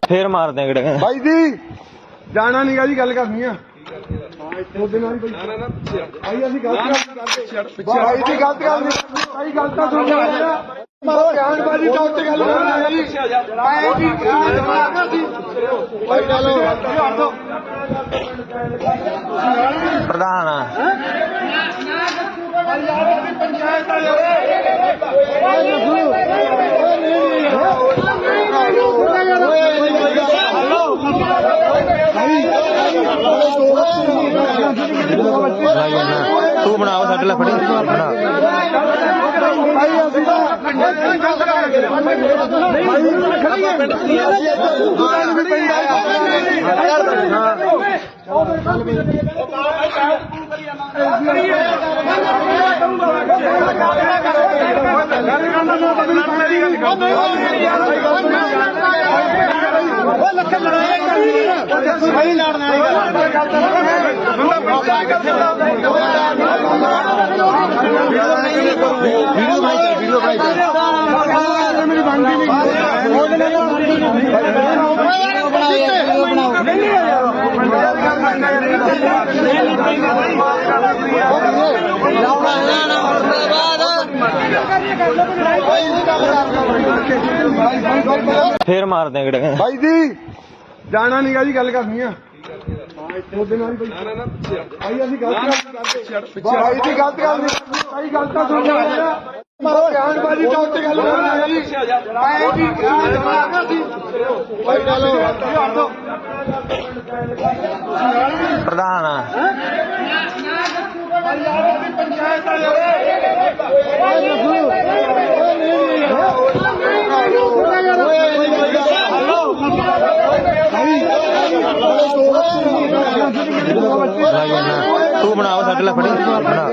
ਫੇਰ ਮਾਰਦੇ ਆ ਕਿਹੜੇ ਭਾਈ ਜੀ ਜਾਣਾ ਨਹੀਂਗਾ ਜੀ ਗੱਲ ਕਰਨੀ ਆ ਉਹਦੇ ਨਾਲ ਹੀ ਭਾਈ ਅਸੀਂ ਗਲਤ ਕਰਦੇ ਭਾਈ ਦੀ ਗਲਤ ਗੱਲ ਨਹੀਂ ਭਾਈ ਗੱਲ ਤਾਂ ਸੁਣ ਲਿਆ ਮਾਰੋ ਬਿਆਨਬਾਜ਼ੀ ਤਾਂ ਉੱਤੇ ਗੱਲ ਕਰਨਾ ਜੀ ਆਏ ਜੀ ਭਾਈ ਚਲੋ ਪ੍ਰਧਾਨ ਪੰਚਾਇਤ ਤੂੰ ਬਣਾਓ ਸਾਡੇ ਲਈ ਫੜੀ ਬਣਾ ਭਾਈ ਅਸੀਂ ਲੱਖਾਂ ਲੜਾਈ ਕਰਨੀ ਸਹੀ ਲੜਨ ਵੀਡੀਓ ਬਣਾਈ ਮੇਰੀ ਬਣਦੀ ਫੇਰ ਮਾਰਦੇ ਆ ਕਿਹੜੇ ਭਾਈ ਜੀ ਜਾਣਾ ਨਹੀਂਗਾ ਜੀ ਗੱਲ ਕਰਨੀ ਆ ਉਹਦੇ ਨਾਲ ਹੀ ਭਾਈ ਅਸੀਂ ਗਲਤ ਕਰਦੇ ਭਾਈ ਦੀ ਗਲਤ ਗੱਲ ਨਹੀਂ ਭਾਈ ਗੱਲ ਤਾਂ ਸੁਣ ਲਿਆ ਮਾਰੋ ਬਿਆਨਬਾਜ਼ੀ ਤਾਂ ਉੱਤੇ ਗੱਲ ਕਰਨਾ ਜੀ ਆਏ ਜੀ ਭਾਈ ਚਲੋ ਪ੍ਰਧਾਨ ਪੰਚਾਇਤ ਤੂੰ ਬਣਾਓ ਸਾਡੇ ਲਈ ਫੜੀ ਬਣਾ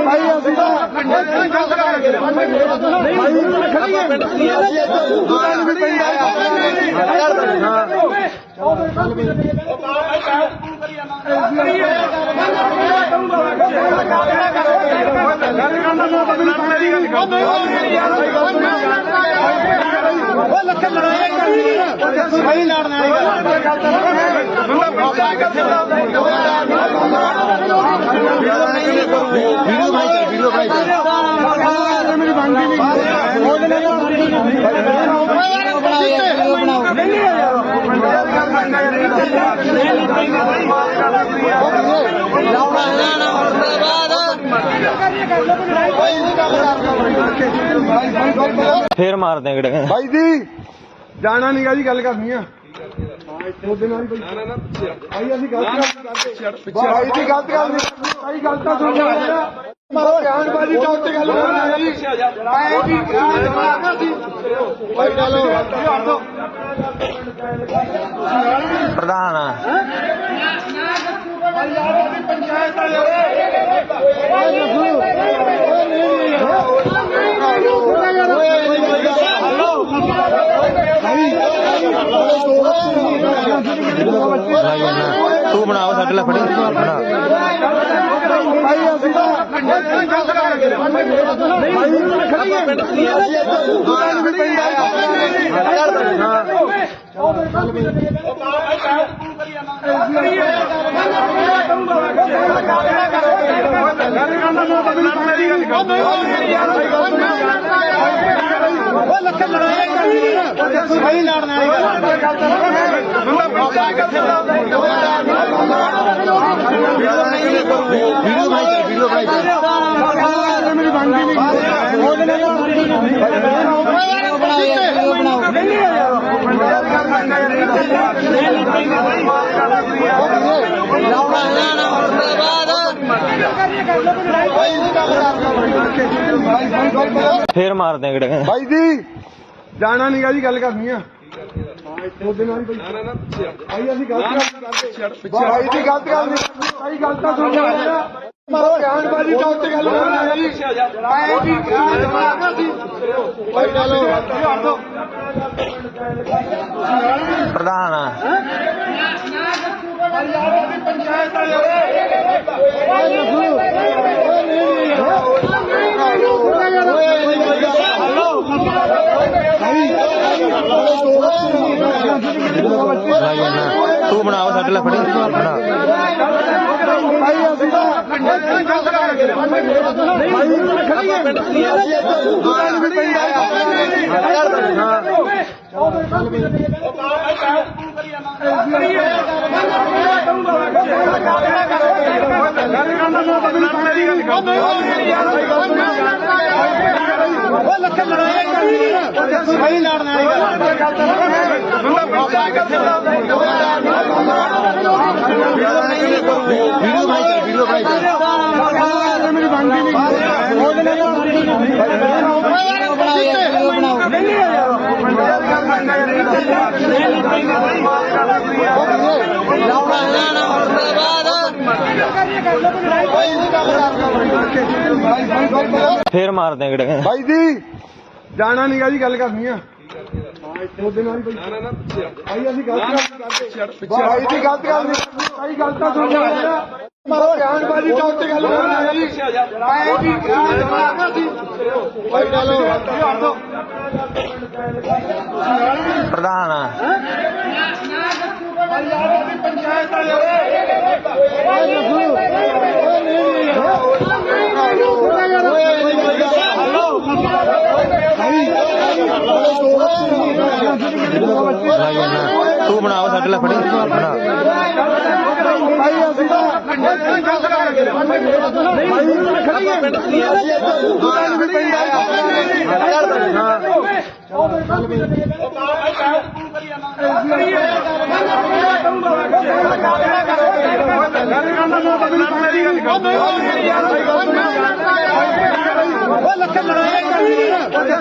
ਭਾਈ ਅਸੀਂ ਲੱਖਾਂ ਲੜਾਈ ਕਰਨੀ ਸਹੀ ਲੜਨ ਵੀਡੀਓ ਬਣਾਈ ਮੇਰੀ ਬਣਦੀ ਫੇਰ ਮਾਰਦੇ ਆ ਕਿਹੜੇ ਭਾਈ ਜੀ ਜਾਣਾ ਨਹੀਂਗਾ ਜੀ ਗੱਲ ਕਰਨੀ ਆ ਉਹਦੇ ਨਾਲ ਹੀ ਭਾਈ ਅਸੀਂ ਗਲਤ ਕਰਦੇ ਭਾਈ ਦੀ ਗਲਤ ਗੱਲ ਨਹੀਂ ਭਾਈ ਗਲਤ ਤਾਂ ਸੁਣ ਲਿਆ ਮਾਰੋ ਬਿਆਨਬਾਜ਼ੀ ਤਾਂ ਉੱਤੇ ਗੱਲ ਹੋਣੀ ਹੈ ਜੀ ਆਏ ਜੀ ਭਾਈ ਚਲੋ ਪ੍ਰਧਾਨ ਪੰਚਾਇਤ ਤੂੰ ਬਣਾਓ ਸਾਡੇ ਲਈ ਫੜੀ ਬਣਾ ਭਾਈ ਅਸੀਂ ਸਹੀ ਲੜਨ ਵਾਲੀ ਵੀਡੀਓ ਬਣਾਈ ਮੇਰੀ ਬਣਦੀ ਫੇਰ ਮਾਰਦੇ ਆ ਗੜੇ ਭਾਈ ਜੀ ਜਾਣਾ ਨੀਗਾ ਜੀ ਗੱਲ ਕਰਨੀ ਆ ਉਹਦੇ ਨਾਲ ਹੀ ਭਾਈ ਅਸੀਂ ਗਲਤ ਕਰਦੇ ਭਾਈ ਦੀ ਗਲਤ ਗੱਲ ਨਹੀਂ ਭਾਈ ਗਲਤ ਤਾਂ ਸੁਣ ਲਿਆ ਮਾਰੋ ਬਿਆਨਬਾਜ਼ੀ ਤਾਂ ਉੱਤੇ ਗੱਲ ਹੋਣੀ ਹੈ ਜੀ ਆਏ ਜੀ ਭਾਈ ਚਲੋ ਪ੍ਰਧਾਨ ਪੰਚਾਇਤ ਤੂੰ ਬਣਾਓ ਸਾਡੇ ਲਈ ਫੜੀ ਬਣਾ ਭਾਈ ਅਸੀਂ ਸਹੀ ਲੜਨ ਵੀਡੀਓ ਬਣਾਈ ਮੇਰੀ ਬਣਦੀ ਫੇਰ ਮਾਰਦੇ ਆ ਗੜੇ ਭਾਈ ਜੀ ਜਾਣਾ ਨੀਗਾ ਜੀ ਗੱਲ ਕਰਨੀ ਆ ਉਹਦੇ ਨਾਲ ਹੀ ਭਾਈ ਅਸੀਂ ਗਲਤ ਕਰਦੇ ਭਾਈ ਦੀ ਗਲਤ ਗੱਲ ਨਹੀਂ ਭਾਈ ਗਲਤ ਤਾਂ ਸੁਣ ਲਿਆ ਮਾਰੋ ਬਿਆਨਬਾਜ਼ੀ ਤਾਂ ਉੱਤੇ ਗੱਲ ਹੋਣੀ ਹੈ ਜੀ ਆਏ ਜੀ ਭਾਈ ਚਲੋ ਪ੍ਰਧਾਨ ਪੰਚਾਇਤ ਤੂੰ ਬਣਾਓ ਸਾਡੇ ਲਈ ਫੜੀ ਬਣਾ ਭਾਈ ਅਸੀਂ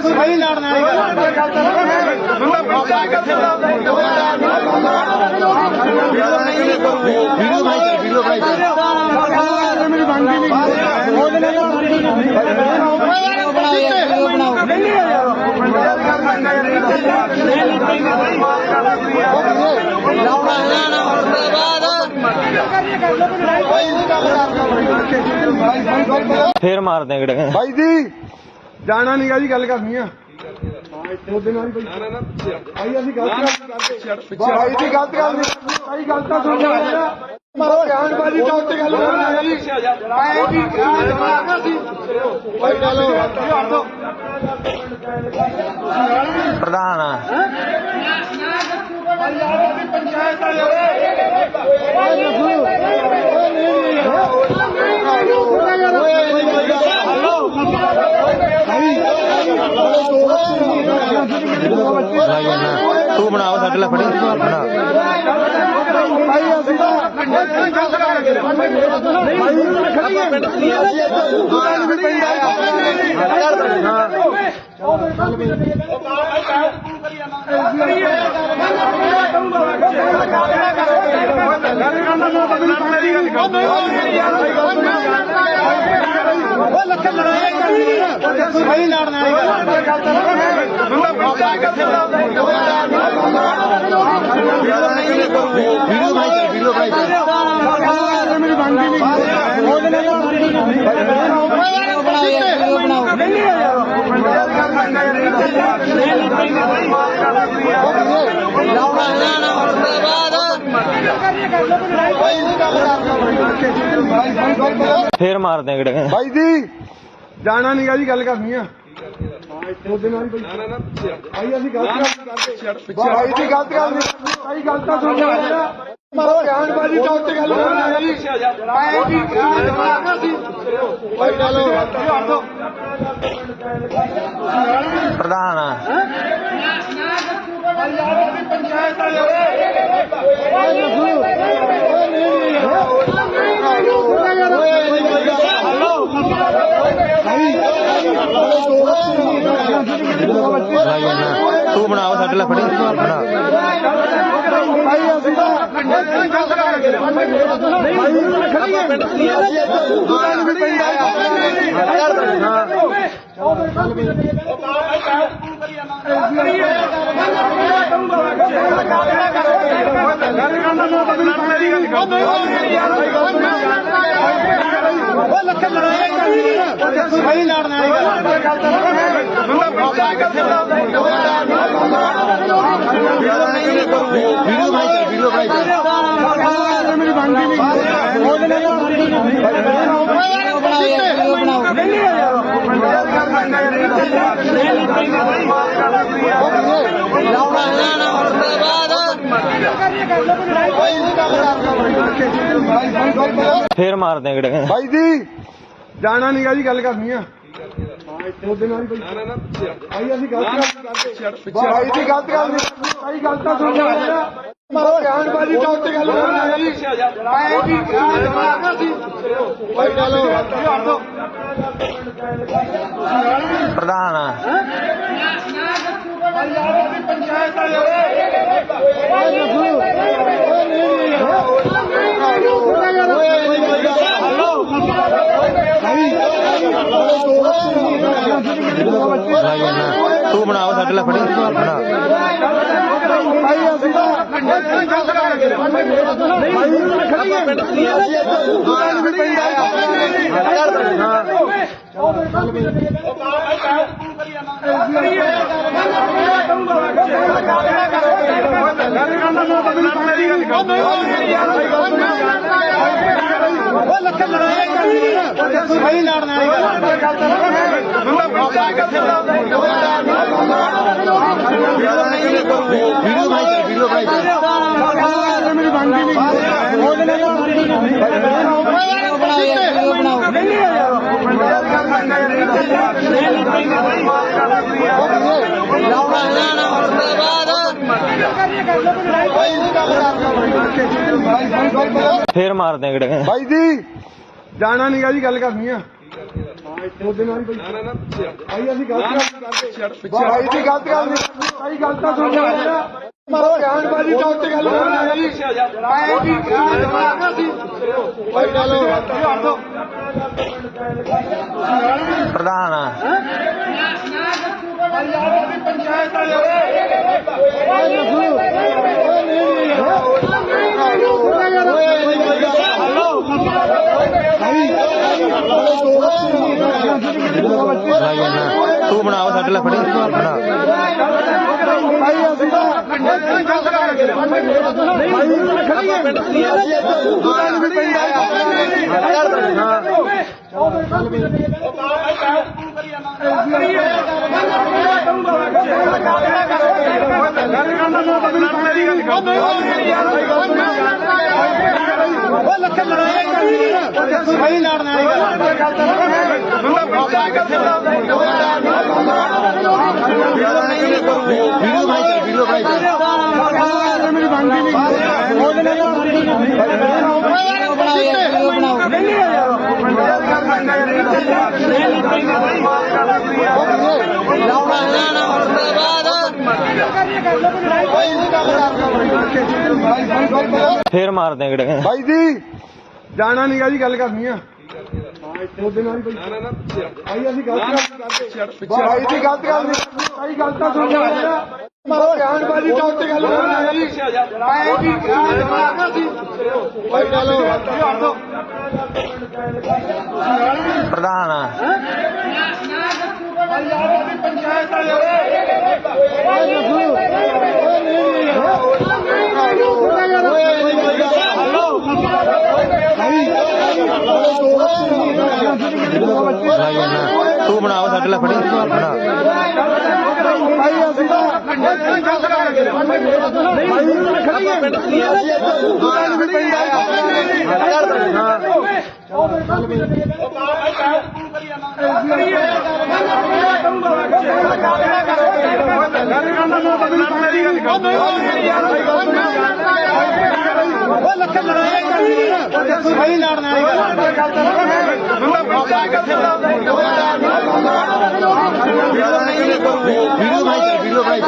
ਸਹੀ ਲੜਨ ਵੀਡੀਓ ਬਣਾਈ ਮੇਰੀ ਬਣਦੀ ਫੇਰ ਮਾਰਦੇ ਆ ਗੜੇ ਭਾਈ ਜੀ ਜਾਣਾ ਨੀਗਾ ਜੀ ਗੱਲ ਕਰਨੀ ਆ ਉਹਦੇ ਨਾਲ ਹੀ ਭਾਈ ਅਸੀਂ ਗਲਤ ਕਰਦੇ ਭਾਈ ਦੀ ਗਲਤ ਗੱਲ ਨਹੀਂ ਭਾਈ ਗਲਤ ਤਾਂ ਸੁਣ ਲਿਆ ਮਾਰੋ ਬਿਆਨਬਾਜ਼ੀ ਤਾਂ ਉੱਤੇ ਗੱਲ ਹੋਣੀ ਹੈ ਜੀ ਆਏ ਜੀ ਭਾਈ ਚਲੋ ਪ੍ਰਧਾਨ ਪੰਚਾਇਤ ਤੂੰ ਬਣਾ ਸਾਡੇ ਲਈ ਫੜੀ ਬਣਾ ਭਾਈ ਅਸੀਂ ਤਾਂ ਵੀਡੀਓ ਭਾਈ ਮੇਰੀ ਬਣਦੀ ਫੇਰ ਮਾਰਦੇ ਕਿਹੜੇ ਭਾਈ ਜੀ ਜਾਣਾ ਨੀਗਾ ਜੀ ਗੱਲ ਕਰਨੀ ਆ ਉਹਦੇ ਨਾਲ ਭਾਈ ਅਸੀਂ ਗਲਤ ਕਰਦੇ ਭਾਈ ਦੀ ਗਲਤ ਗੱਲ ਨਹੀਂ ਭਾਈ ਗਲਤ ਤਾਂ ਸੁਣ ਲਿਆ ਮਾਰੋ ਗਿਆਨ ਬਾਜੀ ਚੌਕ ਤੇ ਗੱਲ ਕਰਨਾ ਜੀ ਆਏ ਜੀ ਭਾਈ ਚਲੋ ਪ੍ਰਧਾਨ ਪੰਚਾਇਤ ਤੂੰ ਬਣਾ ਸਾਡੇ ਲਈ ਫੜੀ ਬਣਾ ਭਾਈ ਅਸੀਂ ਤਾਂ ਵੀਡੀਓ ਭਾਈ ਮੇਰੀ ਬਣਦੀ ਫੇਰ ਮਾਰਦੇ ਕਿਹੜੇ ਭਾਈ ਜੀ ਜਾਣਾ ਨੀਗਾ ਜੀ ਗੱਲ ਕਰਨੀ ਆ ਉਹਦੇ ਨਾਲ ਭਾਈ ਅਸੀਂ ਗਲਤ ਕਰਦੇ ਭਾਈ ਦੀ ਗਲਤ ਗੱਲ ਨਹੀਂ ਭਾਈ ਗਲਤ ਤਾਂ ਸੁਣ ਲਿਆ ਮਾਰੋ ਗਿਆਨ ਬਾਜੀ ਚੌਕ ਤੇ ਗੱਲ ਕਰਨਾ ਜੀ ਆਏ ਜੀ ਭਾਈ ਚਲੋ ਪ੍ਰਧਾਨ ਪੰਚਾਇਤ ਤੂੰ ਬਣਾ ਸਾਡੇ ਲਈ ਫੜੀ ਬਣਾ ਭਾਈ ਅਸੀਂ ਤਾਂ ਵੀਡੀਓ ਭਾਈ ਮੇਰੀ ਬਣਦੀ ਫੇਰ ਮਾਰਦੇ ਕਿਹੜੇ ਭਾਈ ਜੀ ਜਾਣਾ ਨੀਗਾ ਜੀ ਗੱਲ ਕਰਨੀ ਆ ਉਹਦੇ ਨਾਲ ਭਾਈ ਅਸੀਂ ਗਲਤ ਕਰਦੇ ਭਾਈ ਦੀ ਗਲਤ ਗੱਲ ਨਹੀਂ ਭਾਈ ਗਲਤ ਤਾਂ ਸੁਣ ਲਿਆ ਮਾਰੋ ਗਿਆਨ ਬਾਜੀ ਚੌਕ ਤੇ ਗੱਲ ਕਰਨਾ ਜੀ ਆਏ ਜੀ ਭਾਈ ਚਲੋ ਪ੍ਰਧਾਨ ਪੰਚਾਇਤ ਤੂੰ ਬਣਾ ਸਾਡੇ ਲਈ ਫੜੀ ਬਣਾ ਭਾਈ ਅਸੀਂ ਤਾਂ ਲੱਖੇ ਲੜਾਈ ਕਰਨੀ ਸਹੀ ਲੜਨ ਵਾਲੀ ਵੀਡੀਓ ਭਾਈ ਮੇਰੀ ਬਣਦੀ ਨਹੀਂ ਉਹਦੇ ਫੇਰ ਮਾਰਦੇ ਆ ਕਿਹੜੇ ਭਾਈ ਜੀ ਜਾਣਾ ਨਹੀਂ ਗਾ ਜੀ ਗੱਲ ਕਰਨੀ ਆ ਉਹਦੇ ਨਾਲ ਹੀ ਭਾਈ ਅਸੀਂ ਗਲਤ ਕਰਦੇ ਭਾਈ ਜੀ ਗਲਤ ਕਰਦੇ ਭਾਈ ਗੱਲ ਤਾਂ ਸੁਣ ਜਾ ਮਾਰੋ ਬਿਆਨਬਾਜ਼ੀ ਤਾਂ ਉੱਤੇ ਗੱਲ ਕਰਨਾ ਜੀ ਮੈਂ ਕੀ ਮਾਰਨਾ ਸੀ ਭਾਈ ਚਲੋ ਪ੍ਰਧਾਨ ਪੰਚਾਇਤ ਤੂੰ ਬਣਾਓ ਸਾਡੇ ਲਈ ਫੜੀ ਬਣਾ ਭਾਈ ਅਸੀਂ ਲੱਖੇ ਲੜਾਈ ਕਰਨੀ ਸਹੀ ਲੜਨ ਵੀਡੀਓ ਭਾਈ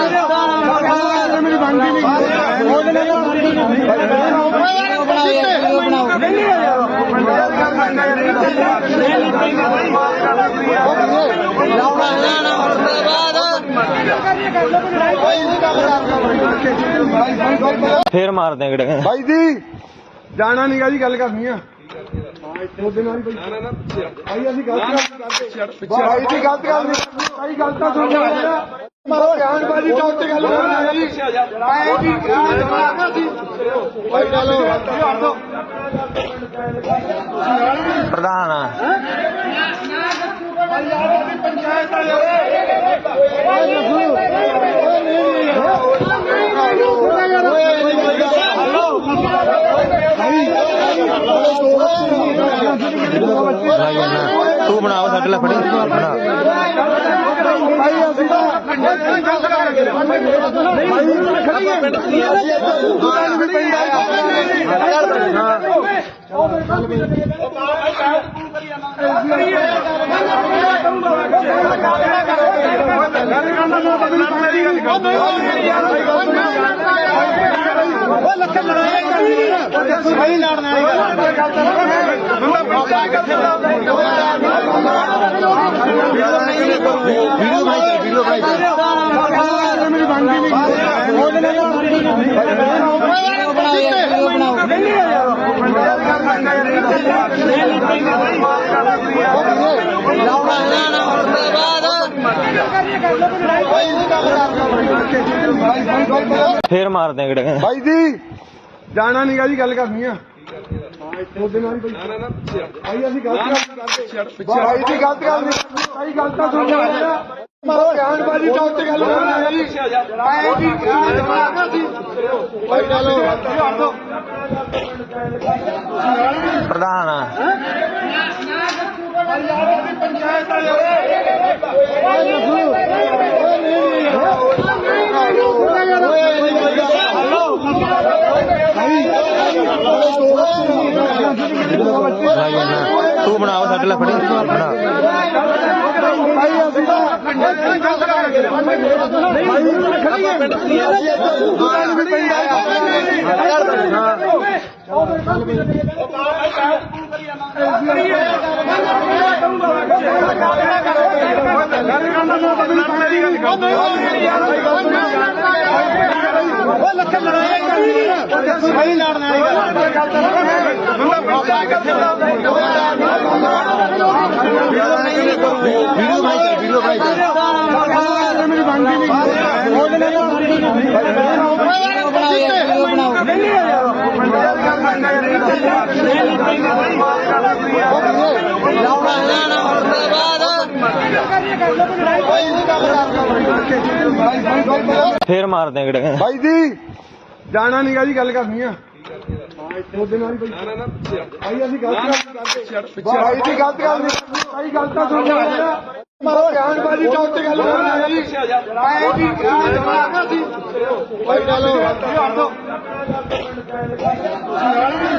ਮੇਰੀ ਬਣਦੀ ਨਹੀਂ ਉਹਦੇ ਫੇਰ ਮਾਰਦੇ ਆ ਕਿਹੜੇ ਭਾਈ ਜੀ ਜਾਣਾ ਨਹੀਂ ਗਾ ਜੀ ਗੱਲ ਕਰਨੀ ਆ ਉਹਦੇ ਨਾਲ ਹੀ ਭਾਈ ਅਸੀਂ ਗਲਤ ਕਰਦੇ ਭਾਈ ਜੀ ਗਲਤ ਕਰਦੇ ਭਾਈ ਗੱਲ ਤਾਂ ਸੁਣ ਜਾ ਮਾਰੋ ਬਿਆਨਬਾਜ਼ੀ ਤਾਂ ਉੱਤੇ ਗੱਲ ਕਰਨਾ ਜੀ ਮੈਂ ਕੀ ਮਾਰਨਾ ਸੀ ਭਾਈ ਚਲੋ ਪ੍ਰਧਾਨ ਪੰਚਾਇਤ ਤੂੰ ਬਣਾਓ ਸਾਡੇ ਲਈ ਫੜੀ ਬਣਾ ਭਾਈ ਅਸੀਂ ਲੱਖੇ ਲੜਾਈ ਕਰਨੀ ਸਹੀ ਲੜਨ ਵੀਡੀਓ ਭਾਈ ਮੇਰੀ ਬਣਦੀ ਨਹੀਂ ਉਹਦੇ ਫੇਰ ਮਾਰਦੇ ਆ ਕਿਹੜੇ ਭਾਈ ਜੀ ਜਾਣਾ ਨਹੀਂ ਗਾ ਜੀ ਗੱਲ ਕਰਨੀ ਆ ਉਹਦੇ ਨਾਲ ਹੀ ਭਾਈ ਅਸੀਂ ਗਲਤ ਕਰਦੇ ਭਾਈ ਜੀ ਗਲਤ ਕਰਦੇ ਭਾਈ ਗੱਲ ਤਾਂ ਸੁਣ ਜਾ ਮਾਰੋ ਬਿਆਨਬਾਜ਼ੀ ਤਾਂ ਉੱਤੇ ਗੱਲ ਕਰਨਾ ਜੀ ਮੈਂ ਕੀ ਮਾਰਨਾ ਸੀ ਭਾਈ ਚਲੋ ਪ੍ਰਧਾਨ ਪੰਚਾਇਤ ਤੂੰ ਬਣਾਓ ਸਾਡੇ ਲਈ ਫੜੀ ਬਣਾ ਭਾਈ ਅਸੀਂ ਲੱਖੇ ਲੜਾਈ ਕਰਨੀ ਸਹੀ ਲੜਨ ਵੀਡੀਓ ਭਾਈ ਮੇਰੀ ਬਣਦੀ ਨਹੀਂ ਉਹਦੇ ਫੇਰ ਮਾਰਦੇ ਆ ਕਿਹੜੇ ਭਾਈ ਜੀ ਜਾਣਾ ਨਹੀਂ ਗਾ ਜੀ ਗੱਲ ਕਰਨੀ ਆ ਉਹਦੇ ਨਾਲ ਹੀ ਭਾਈ ਅਸੀਂ ਗਲਤ ਕਰਦੇ ਭਾਈ ਦੀ ਗਲਤ ਗੱਲ ਨਹੀਂ ਭਾਈ ਗਲਤ ਤਾਂ ਸੁਣ ਲਿਆ ਮਾਰੋ ਬਿਆਨਬਾਜ਼ੀ ਚੌਕ ਤੇ ਗੱਲ ਕਰਨਾ ਜੀ ਆਏ ਜੀ ਜਵਾਬ ਸੀ ਭਾਈ ਚਲੋ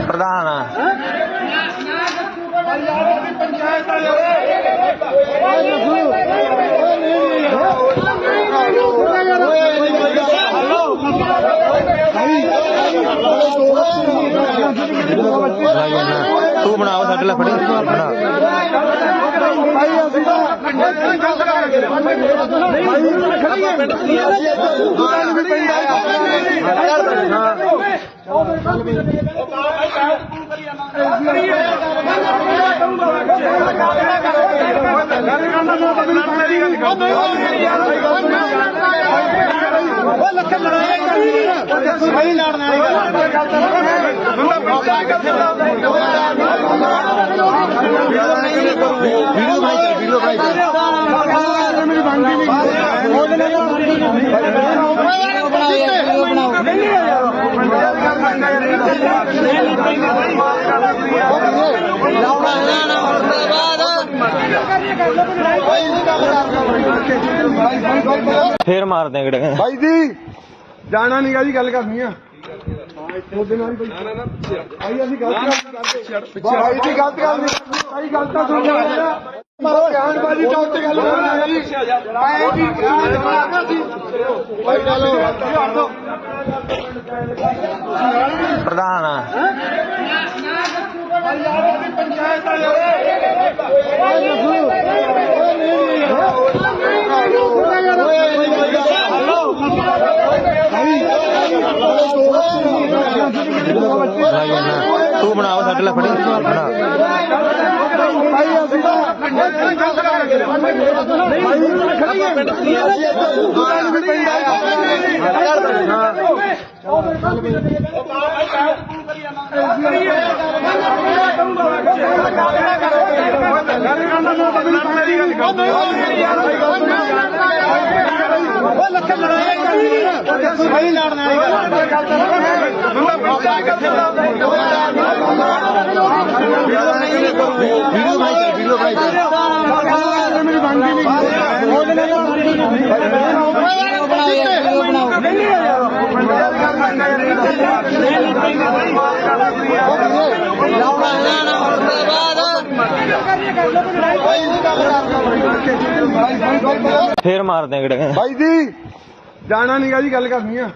ਪ੍ਰਧਾਨ ਪੰਚਾਇਤ ਤੂੰ ਬਣਾਓ ਸਾਡੇ ਲਈ ਫੜੀ ਬਣਾ ਸਹੀ ਲੜਨ ਵਾਲੀ ਵੀਡੀਓ ਬਣਾਈ ਮੇਰੀ ਬਣਦੀ ਫੇਰ ਮਾਰਦੇ ਆ ਗੜੇ ਭਾਈ ਜੀ ਜਾਣਾ ਨੀਗਾ ਜੀ ਗੱਲ ਕਰਨੀ ਆ ਉਹਦੇ ਨਾਲ ਹੀ ਭਾਈ ਅਸੀਂ ਗਲਤ ਕਰਦੇ ਭਾਈ ਦੀ ਗਲਤ ਗੱਲ ਨਹੀਂ ਭਾਈ ਗਲਤ ਤਾਂ ਸੁਣ ਲਿਆ ਮਾਰੋ ਬਿਆਨਬਾਜ਼ੀ ਚੌਕ ਤੇ ਗੱਲ ਕਰਨਾ ਜੀ ਆਏ ਜੀ ਜਵਾਬ ਸੀ ਭਾਈ ਚਲੋ ਪ੍ਰਧਾਨ ਪੰਚਾਇਤ ਤੂੰ ਬਣਾਓ ਸਾਡੇ ਲਈ ਫੜੀ ਬਣਾ ਸਹੀ ਲੜਨ ਵੀਡੀਓ ਬਣਾਈ ਮੇਰੀ ਬਣਦੀ ਫੇਰ ਮਾਰਦੇ ਆ ਗੜੇ ਭਾਈ ਜੀ ਜਾਣਾ ਨੀਗਾ ਜੀ ਗੱਲ ਕਰਨੀ ਆ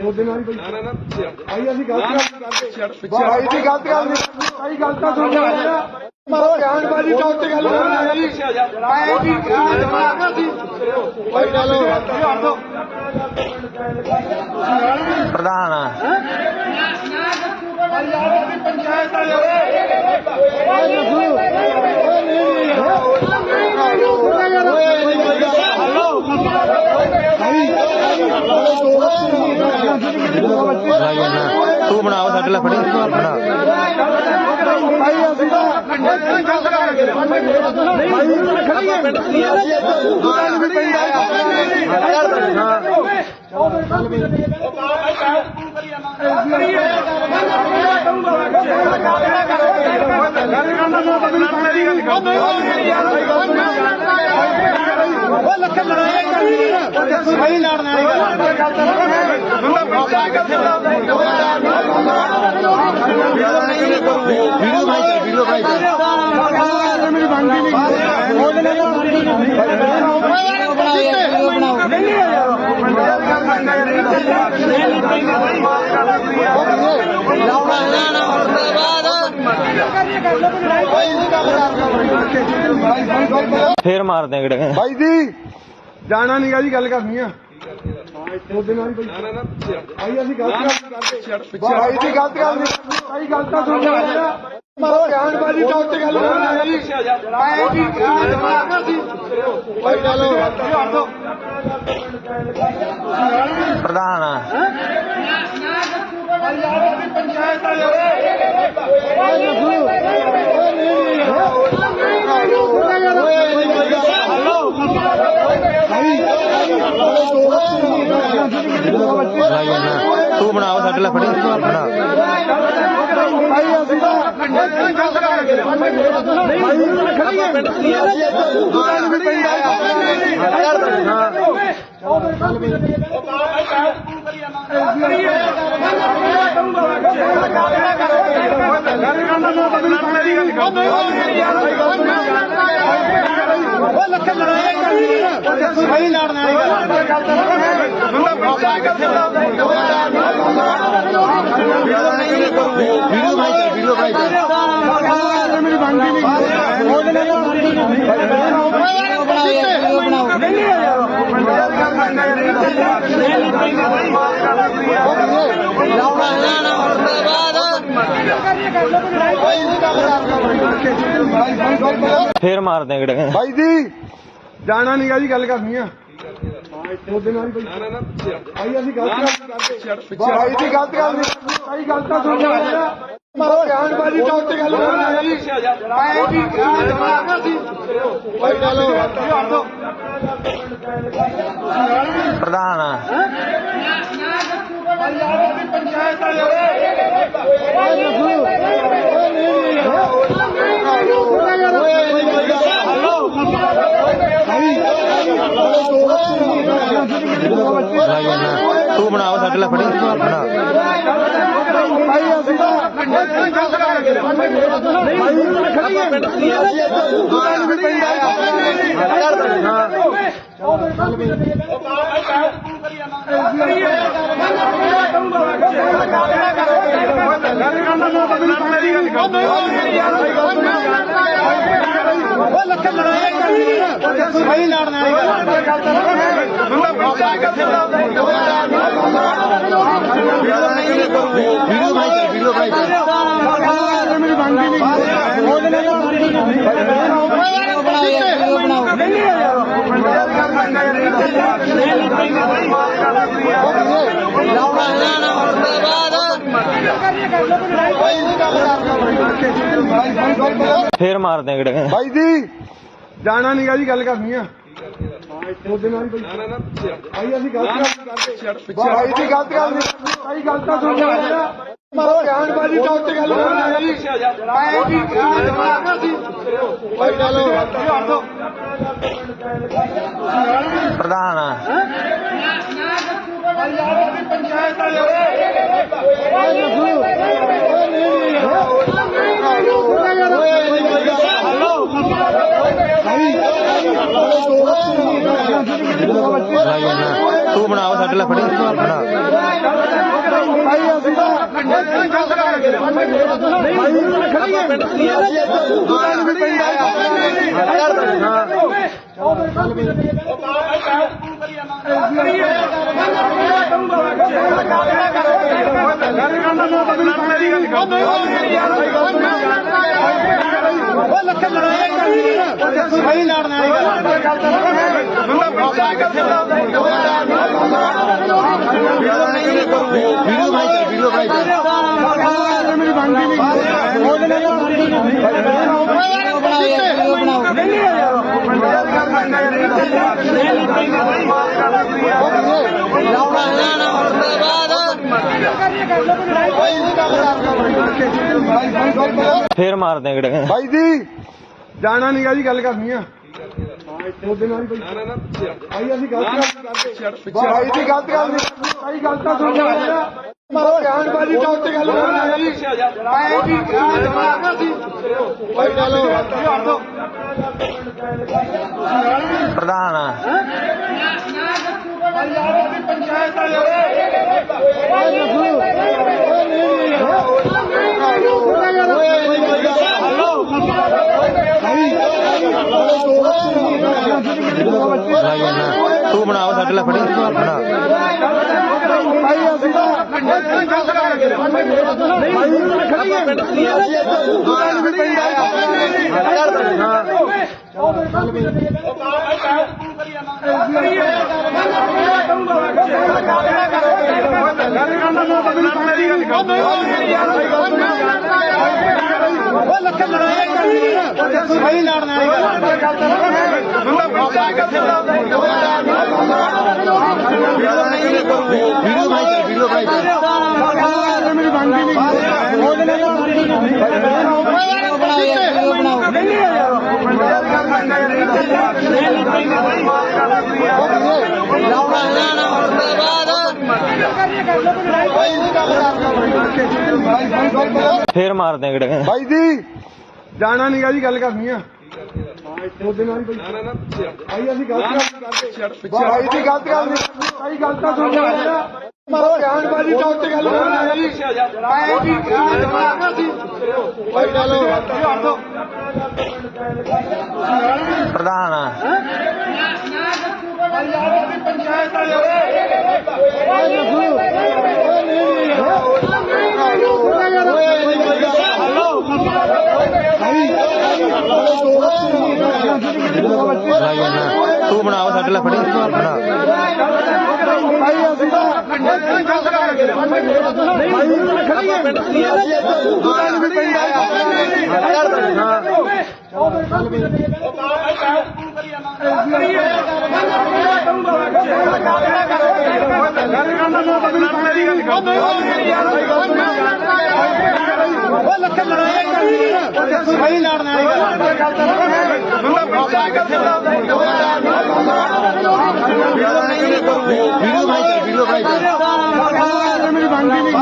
ਉਹਦੇ ਨਾਲ ਹੀ ਭਾਈ ਅਸੀਂ ਗਲਤ ਕਰਦੇ ਭਾਈ ਦੀ ਗਲਤ ਗੱਲ ਨਹੀਂ ਭਾਈ ਗਲਤ ਤਾਂ ਸੁਣ ਲਿਆ ਮਾਰੋ ਬਿਆਨਬਾਜ਼ੀ ਚੌਕ ਤੇ ਗੱਲ ਕਰਨਾ ਜੀ ਆਏ ਜੀ ਜਵਾਬ ਸੀ ਭਾਈ ਚਲੋ ਪ੍ਰਧਾਨ ਪੰਚਾਇਤ ਤੂੰ ਬਣਾਓ ਸਾਡੇ ਲਈ ਫੜੀ ਬਣਾ ਭਾਈ ਅਸੀਂ ਸਹੀ ਲੜਨ ਵੀਡੀਓ ਬਣਾਈ ਮੇਰੀ ਬਣਦੀ ਫੇਰ ਮਾਰਦੇ ਆ ਗੜੇ ਭਾਈ ਜੀ ਜਾਣਾ ਨੀਗਾ ਜੀ ਗੱਲ ਕਰਨੀ ਆ ਉਹਦੇ ਨਾਲ ਹੀ ਭਾਈ ਅਸੀਂ ਗਲਤ ਕਰਦੇ ਭਾਈ ਦੀ ਗਲਤ ਗੱਲ ਨਹੀਂ ਭਾਈ ਗਲਤ ਤਾਂ ਸੁਣ ਲਿਆ ਮਾਰੋ ਬਿਆਨਬਾਜ਼ੀ ਚੌਕ ਤੇ ਗੱਲ ਕਰਨਾ ਜੀ ਆਏ ਜੀ ਜਵਾਬ ਸੀ ਭਾਈ ਚਲੋ ਪ੍ਰਧਾਨ ਪੰਚਾਇਤ ਤੂੰ ਬਣਾ ਸਾਡੇ ਲਈ ਫੜੀ ਬਣਾ ਭਾਈ ਅਸੀਂ ਤਾਂ ਵੀਡੀਓ ਭਾਈ ਮੇਰੀ ਬਣਦੀ ਫੇਰ ਮਾਰ ਦੇ ਗੜੇ ਭਾਈ ਜੀ ਜਾਣਾ ਨਹੀਂਗਾ ਜੀ ਗੱਲ ਕਰਨੀ ਆ ਉਹਦੇ ਨਾਲ ਹੀ ਭਾਈ ਅਸੀਂ ਗਲਤ ਕਰਦੇ ਭਾਈ ਦੀ ਗਲਤ ਗੱਲ ਨਹੀਂ ਭਾਈ ਗਲਤ ਤਾਂ ਸੁਣ ਲਿਆ ਮਾਰੋ ਧਿਆਨ ਬਾਜੀ ਤਾਂ ਉੱਤੇ ਗੱਲ ਕਰਨਾ ਹੈ ਜੀ ਆਏ ਜੀ ਭਾਈ ਚਲੋ ਪ੍ਰਧਾਨ ਪੰਚਾਇਤ ਤੂੰ ਬਣਾਓ ਸਾਡੇ ਲਈ ਫੜੀ ਬਣਾ ਭਾਈ ਅਸੀਂ ਤਾਂ ਸਹੀ ਲੜਨਾ ਵੀਡੀਓ ਭਾਈ ਮੇਰੀ ਬਣਦੀ ਫੇਰ ਮਾਰ ਦੇ ਗੜੇ ਭਾਈ ਜੀ ਜਾਣਾ ਨਹੀਂਗਾ ਜੀ ਗੱਲ ਕਰਨੀ ਆ ਉਹਦੇ ਨਾਲ ਹੀ ਭਾਈ ਅਸੀਂ ਗਲਤ ਕਰਦੇ ਭਾਈ ਦੀ ਗਲਤ ਗੱਲ ਨਹੀਂ ਭਾਈ ਗਲਤ ਤਾਂ ਸੁਣ ਲਿਆ ਮਾਰੋ ਧਿਆਨ ਬਾਜੀ ਤਾਂ ਉੱਤੇ ਗੱਲ ਕਰਨਾ ਹੈ ਜੀ ਆਏ ਜੀ ਭਾਈ ਚਲੋ ਪ੍ਰਧਾਨ ਪੰਚਾਇਤ ਤੂੰ ਬਣਾਓ ਸਾਡੇ ਲਈ ਫੜੀ ਬਣਾ ਭਾਈ ਅਸੀਂ ਤਾਂ ਸਹੀ ਲੜਨਾ ਵੀਡੀਓ ਭਾਈ ਮੇਰੀ ਬਣਦੀ ਫੇਰ ਮਾਰ ਦੇ ਗੜੇ ਭਾਈ ਜੀ ਜਾਣਾ ਨਹੀਂਗਾ ਜੀ ਗੱਲ ਕਰਨੀ ਆ ਉਹਦੇ ਨਾਲ ਹੀ ਭਾਈ ਅਸੀਂ ਗਲਤ ਕਰਦੇ ਭਾਈ ਦੀ ਗਲਤ ਗੱਲ ਨਹੀਂ ਭਾਈ ਗਲਤ ਤਾਂ ਸੁਣ ਲਿਆ ਮਾਰੋ ਧਿਆਨ ਬਾਜੀ ਤਾਂ ਉੱਤੇ ਗੱਲ ਕਰਨਾ ਹੈ ਜੀ ਆਏ ਜੀ ਭਾਈ ਚਲੋ ਪ੍ਰਧਾਨ ਪੰਚਾਇਤ ਤੂੰ ਬਣਾਓ ਸਾਡੇ ਲਈ ਫੜੀ ਬਣਾ ਭਾਈ ਅਸੀਂ ਤਾਂ ਲੱਖਾਂ ਲੜਾਈ ਸਹੀ ਲੜਨ ਵਾਲੀ ਬੰਦਾ ਪਹੁੰਚਾ ਕਿੱਥੇ ਵੀਡੀਓ ਭਾਈ ਮੇਰੀ ਬਣਦੀ ਨਹੀਂ ਫੇਰ ਮਾਰਦੇ ਆ ਗੜੇ ਭਾਈ ਜੀ ਜਾਣਾ ਨਹੀਂਗਾ ਜੀ ਗੱਲ ਕਰਨੀ ਆ ਉਹਦੇ ਨਾਲ ਹੀ ਭਾਈ ਅਸੀਂ ਗਲਤ ਕਰਦੇ ਭਾਈ ਦੀ ਗਲਤ ਗੱਲ ਨਹੀਂ ਭਾਈ ਗੱਲ ਤਾਂ ਸੁਣ ਲਿਆ ਮਾਰੋ ਬਿਆਨਬਾਜ਼ੀ ਤਾਂ ਉੱਤੇ ਗੱਲ ਕਰਨਾ ਜੀ ਆਏ ਜੀ ਭਾਈ ਚਲੋ ਪ੍ਰਧਾਨ ਪੰਚਾਇਤ ਤੂੰ ਬਣਾਓ ਸਾਡੇ ਲਈ ਫੜੀ ਬਣਾ ਲੱਖਾਂ ਲੜਾਈ ਸਹੀ ਲੜਨ ਵਾਲੀ ਬੰਦਾ ਪਹੁੰਚਾ ਕਿੱਥੇ ਵੀਡੀਓ ਭਾਈ ਮੇਰੀ ਬਣਦੀ ਨਹੀਂ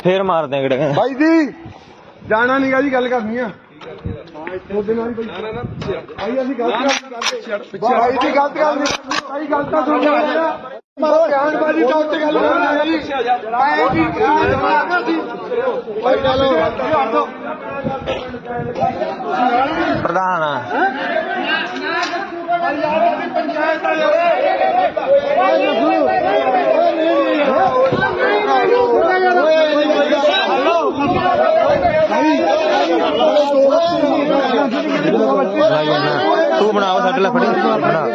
ਫੇਰ ਮਾਰਦੇ ਆ ਗੜੇ ਭਾਈ ਜੀ ਜਾਣਾ ਨਹੀਂਗਾ ਜੀ ਗੱਲ ਕਰਨੀ ਆ ਉਹਦੇ ਨਾਲ ਹੀ ਭਾਈ ਅਸੀਂ ਗਲਤ ਕਰਦੇ ਭਾਈ ਦੀ ਗਲਤ ਗੱਲ ਨਹੀਂ ਭਾਈ ਗੱਲ ਤਾਂ ਸੁਣ ਲਿਆ ਮਾਰੋ ਬਿਆਨਬਾਜ਼ੀ ਤਾਂ ਉੱਤੇ ਗੱਲ ਕਰਨਾ ਜੀ ਆਏ ਜੀ ਭਾਈ ਚਲੋ ਪ੍ਰਧਾਨ ਪੰਚਾਇਤ ਤੂੰ ਬਣਾਓ ਸਾਡੇ ਲਈ ਫੜੀ ਬਣਾ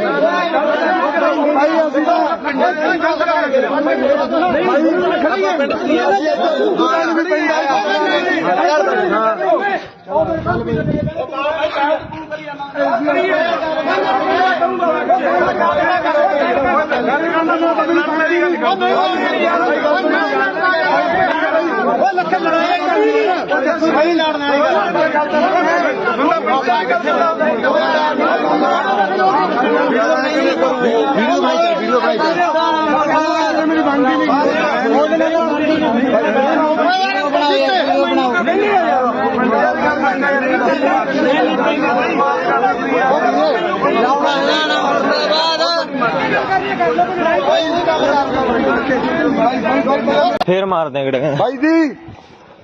ਭਾਈ ਅਸੀਂ ਗਲਤ ਕਰਦੇ ਲੱਖਾਂ ਲੜਾਈ ਸਹੀ ਲੜਨ ਵਾਲੀ ਬੰਦਾ ਪਹੁੰਚਾ ਕਿੱਥੇ ਵੀਡੀਓ ਭਾਈ ਮੇਰੀ ਬਣਦੀ ਨਹੀਂ ਫੇਰ ਮਾਰਦੇ ਆ ਗੜੇ ਭਾਈ ਜੀ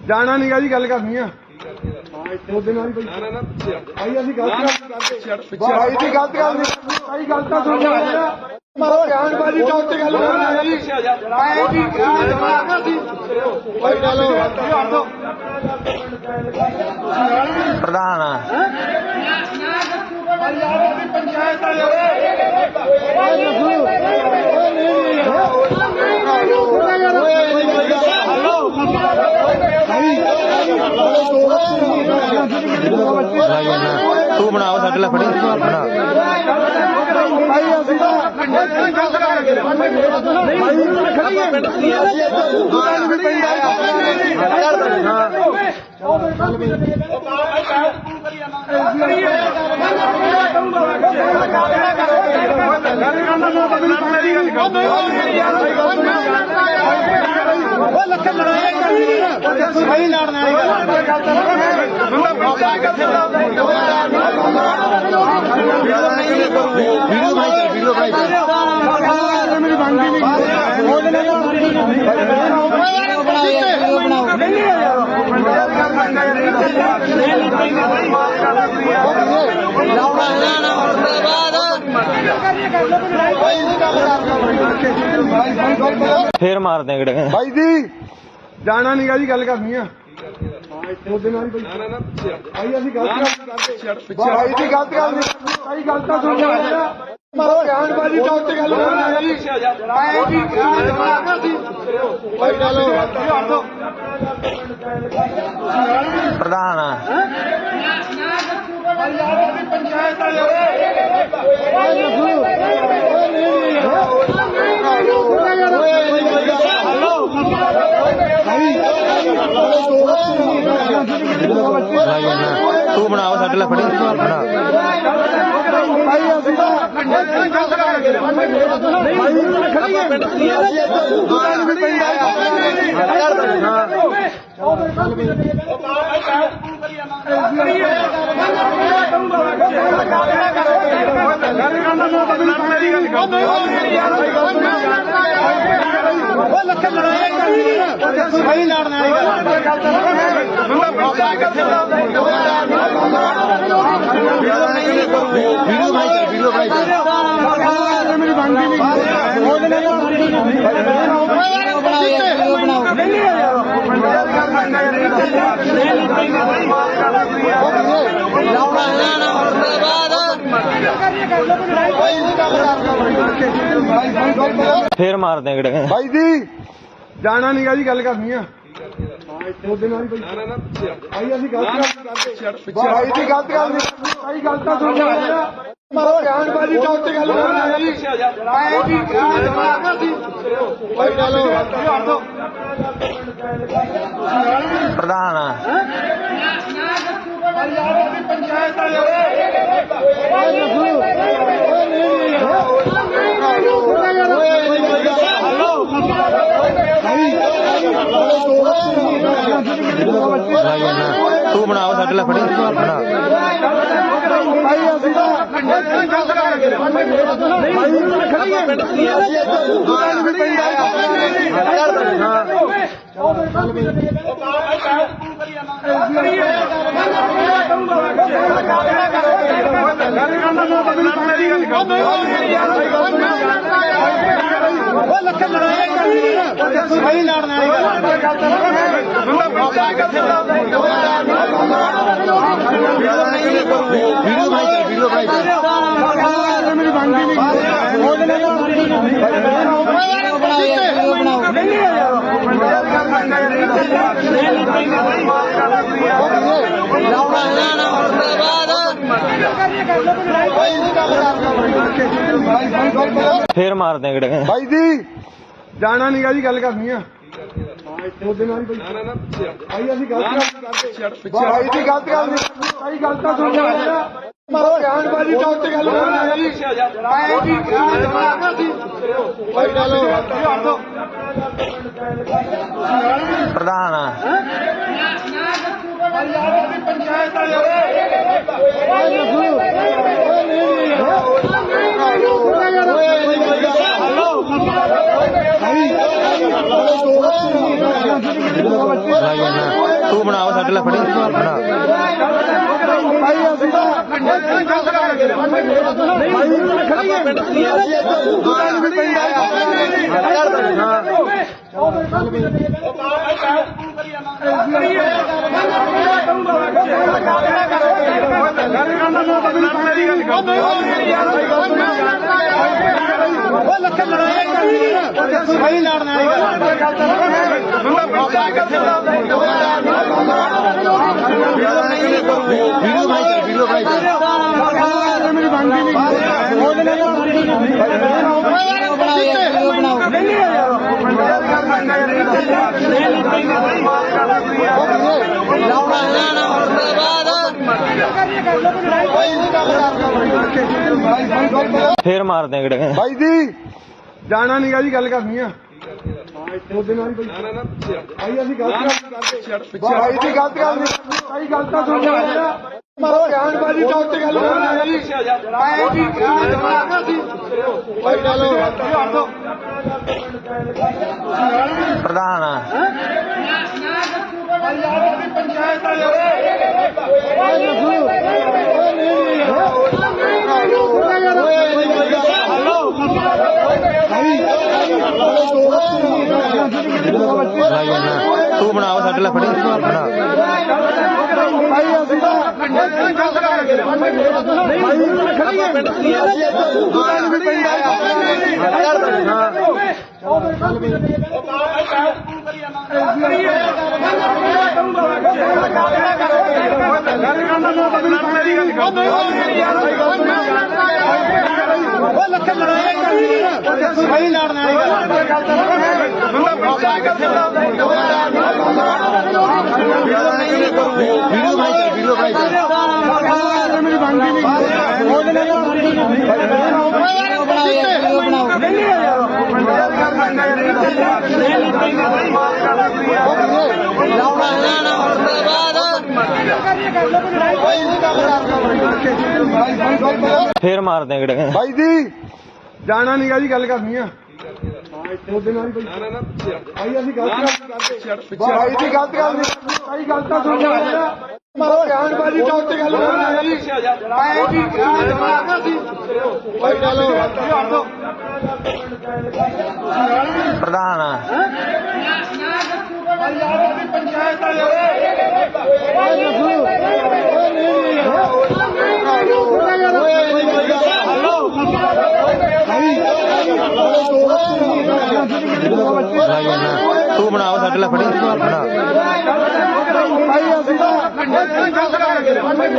ਜਾਣਾ ਨਹੀਂਗਾ ਜੀ ਗੱਲ ਕਰਨੀ ਆ ਉਹਦੇ ਨਾਲ ਹੀ ਭਾਈ ਅਸੀਂ ਗਲਤ ਕਰਦੇ ਭਾਈ ਦੀ ਗਲਤ ਗੱਲ ਨਹੀਂ ਭਾਈ ਗੱਲ ਤਾਂ ਸੁਣ ਲਿਆ ਮਾਰੋ ਬਿਆਨਬਾਜ਼ੀ ਤਾਂ ਉੱਤੇ ਗੱਲ ਕਰਨਾ ਜੀ ਆਏ ਜੀ ਭਾਈ ਚਲੋ ਪ੍ਰਧਾਨ ਪੰਚਾਇਤ ਤੂੰ ਬਣਾਓ ਸਾਡੇ ਲਈ ਫੜੀ ਬਣਾ ਭਾਈ ਅਸੀਂ ਗਲਤ ਕਰਦੇ ਲੱਖਾਂ ਲੜਾਈ ਸਹੀ ਲੜਨ ਵਾਲੀ ਬੰਦਾ ਪਹੁੰਚਾ ਕਿੱਥੇ ਵੀਡੀਓ ਭਾਈ ਮੇਰੀ ਬਣਦੀ ਨਹੀਂ ਫੇਰ ਮਾਰਦੇ ਆ ਗੜੇ ਭਾਈ ਜੀ ਜਾਣਾ ਨਹੀਂਗਾ ਜੀ ਗੱਲ ਕਰਨੀ ਆ ਉਹਦੇ ਨਾਲ ਹੀ ਭਾਈ ਅਸੀਂ ਗਲਤ ਕਰਦੇ ਭਾਈ ਦੀ ਗਲਤ ਗੱਲ ਨਹੀਂ ਭਾਈ ਗਲਤ ਤਾਂ ਸੁਣ ਲਿਆ ਮਾਰੋ ਬਿਆਨਬਾਜ਼ੀ ਤਾਂ ਉੱਤੇ ਗੱਲ ਹੋਣੀ ਹੈ ਆਏ ਜੀ ਭਾਈ ਚਲੋ ਪ੍ਰਧਾਨ ਪੰਚਾਇਤ ਤੂੰ ਬਣਾਓ ਸਾਡੇ ਲਈ ਫੜੀ ਬਣਾ ਸਹੀ ਲੜਨਾ ਵੀਡੀਓ ਭਾਈ ਮੇਰੀ ਬਣਦੀ ਫੇਰ ਮਾਰਦੇ ਆ ਗੜੇ ਭਾਈ ਜੀ ਜਾਣਾ ਨੀਗਾ ਜੀ ਗੱਲ ਕਰਨੀ ਆ ਉਹਦੇ ਨਾਲ ਹੀ ਭਾਈ ਅਸੀਂ ਗਲਤ ਕਰਦੇ ਭਾਈ ਦੀ ਗਲਤ ਗੱਲ ਨਹੀਂ ਭਾਈ ਗਲਤ ਤਾਂ ਸੁਣ ਲਿਆ ਮਾਰੋ ਬਿਆਨਬਾਜ਼ੀ ਤਾਂ ਉੱਤੇ ਗੱਲ ਹੋਣੀ ਹੈ ਆਏ ਜੀ ਭਾਈ ਚਲੋ ਪ੍ਰਧਾਨ ਪੰਚਾਇਤ ਤੂੰ ਬਣਾਓ ਸਾਡੇ ਲਈ ਫੜੀ ਬਣਾ ਭਾਈ ਅਸੀਂ ਸਹੀ ਲੜਨਾ ਵੀਡੀਓ ਭਾਈ ਮੇਰੀ ਬਣਦੀ ਫੇਰ ਮਾਰਦੇ ਆ ਗੜੇ ਭਾਈ ਜੀ ਜਾਣਾ ਨੀਗਾ ਜੀ ਗੱਲ ਕਰਨੀ ਆ ਉਹਦੇ ਨਾਲ ਹੀ ਭਾਈ ਅਸੀਂ ਗਲਤ ਕਰਦੇ ਭਾਈ ਦੀ ਗਲਤ ਗੱਲ ਨਹੀਂ ਭਾਈ ਗਲਤ ਤਾਂ ਸੁਣ ਲਿਆ ਮਾਰੋ ਬਿਆਨਬਾਜ਼ੀ ਤਾਂ ਉੱਤੇ ਗੱਲ ਹੋਣੀ ਹੈ ਆਏ ਜੀ ਭਾਈ ਚਲੋ ਪ੍ਰਧਾਨ ਪੰਚਾਇਤ ਤੂੰ ਬਣਾਓ ਸਾਡੇ ਲਈ ਫੜੀ ਬਣਾ ਭਾਈ ਅਸੀਂ ਸਹੀ ਲੜਨਾ ਵੀਡੀਓ ਭਾਈ ਮੇਰੀ ਬਣਦੀ ਫੇਰ ਮਾਰਦੇ ਆ ਗੜੇ ਭਾਈ ਜੀ ਜਾਣਾ ਨੀਗਾ ਜੀ ਗੱਲ ਕਰਨੀ ਆ ਉਹਦੇ ਨਾਲ ਹੀ ਭਾਈ ਅਸੀਂ ਗਲਤ ਕਰਦੇ ਭਾਈ ਦੀ ਗਲਤ ਗੱਲ ਨਹੀਂ ਭਾਈ ਗਲਤ ਤਾਂ ਸੁਣ ਲਿਆ ਮਾਰੋ ਬਿਆਨਬਾਜ਼ੀ ਤਾਂ ਉੱਤੇ ਗੱਲ ਹੋਣੀ ਹੈ ਆਏ ਜੀ ਭਾਈ ਚਲੋ ਪ੍ਰਧਾਨ ਪੰਚਾਇਤ ਤੂੰ ਬਣਾਓ ਸਾਡੇ ਲਈ ਫੜੀ ਬਣਾ ਭਾਈ ਅਸੀਂ ਤਾਂ ਗਲਤ ਕਰਾਂਗੇ ਭਾਈ ਪਿੰਡ ਦੀ ਲੱਖਾਂ ਲੜਾਈ ਸਹੀ ਲੜਨਾ ਵੀਡੀਓ ਭਾਈ ਮੇਰੀ ਬਣਦੀ ਨਹੀਂ ਫੇਰ ਮਾਰ ਦੇਂਗੇ ਭਾਈ ਜੀ ਜਾਣਾ ਨਹੀਂਗਾ ਜੀ ਗੱਲ ਕਰਨੀ ਆ ਉਹਦੇ ਨਾਲ ਹੀ ਭਾਈ ਅਸੀਂ ਗਲਤ ਕਰਦੇ ਭਾਈ ਦੀ ਗਲਤ ਗੱਲ ਨਹੀਂ ਭਾਈ ਗਲਤ ਤਾਂ ਸੁਣ ਲਿਆ ਮਾਰੋ ਗਿਆਨਬਾਜੀ ਤਾਂ ਉੱਤੇ ਗੱਲ ਕਰਨਾ ਹੈ ਜੀ ਆਏ ਜੀ ਭਾਈ ਚਲੋ ਪ੍ਰਧਾਨ ਪੰਚਾਇਤ ਤੂੰ ਬਣਾਓ ਸਾਡੇ ਲਈ ਫੜੀ ਬਣਾ ਭਾਈ ਅਸੀਂ ਤਾਂ ਗਲਤ ਕਰਾਂਗੇ ਭਾਈ ਪਿੰਡ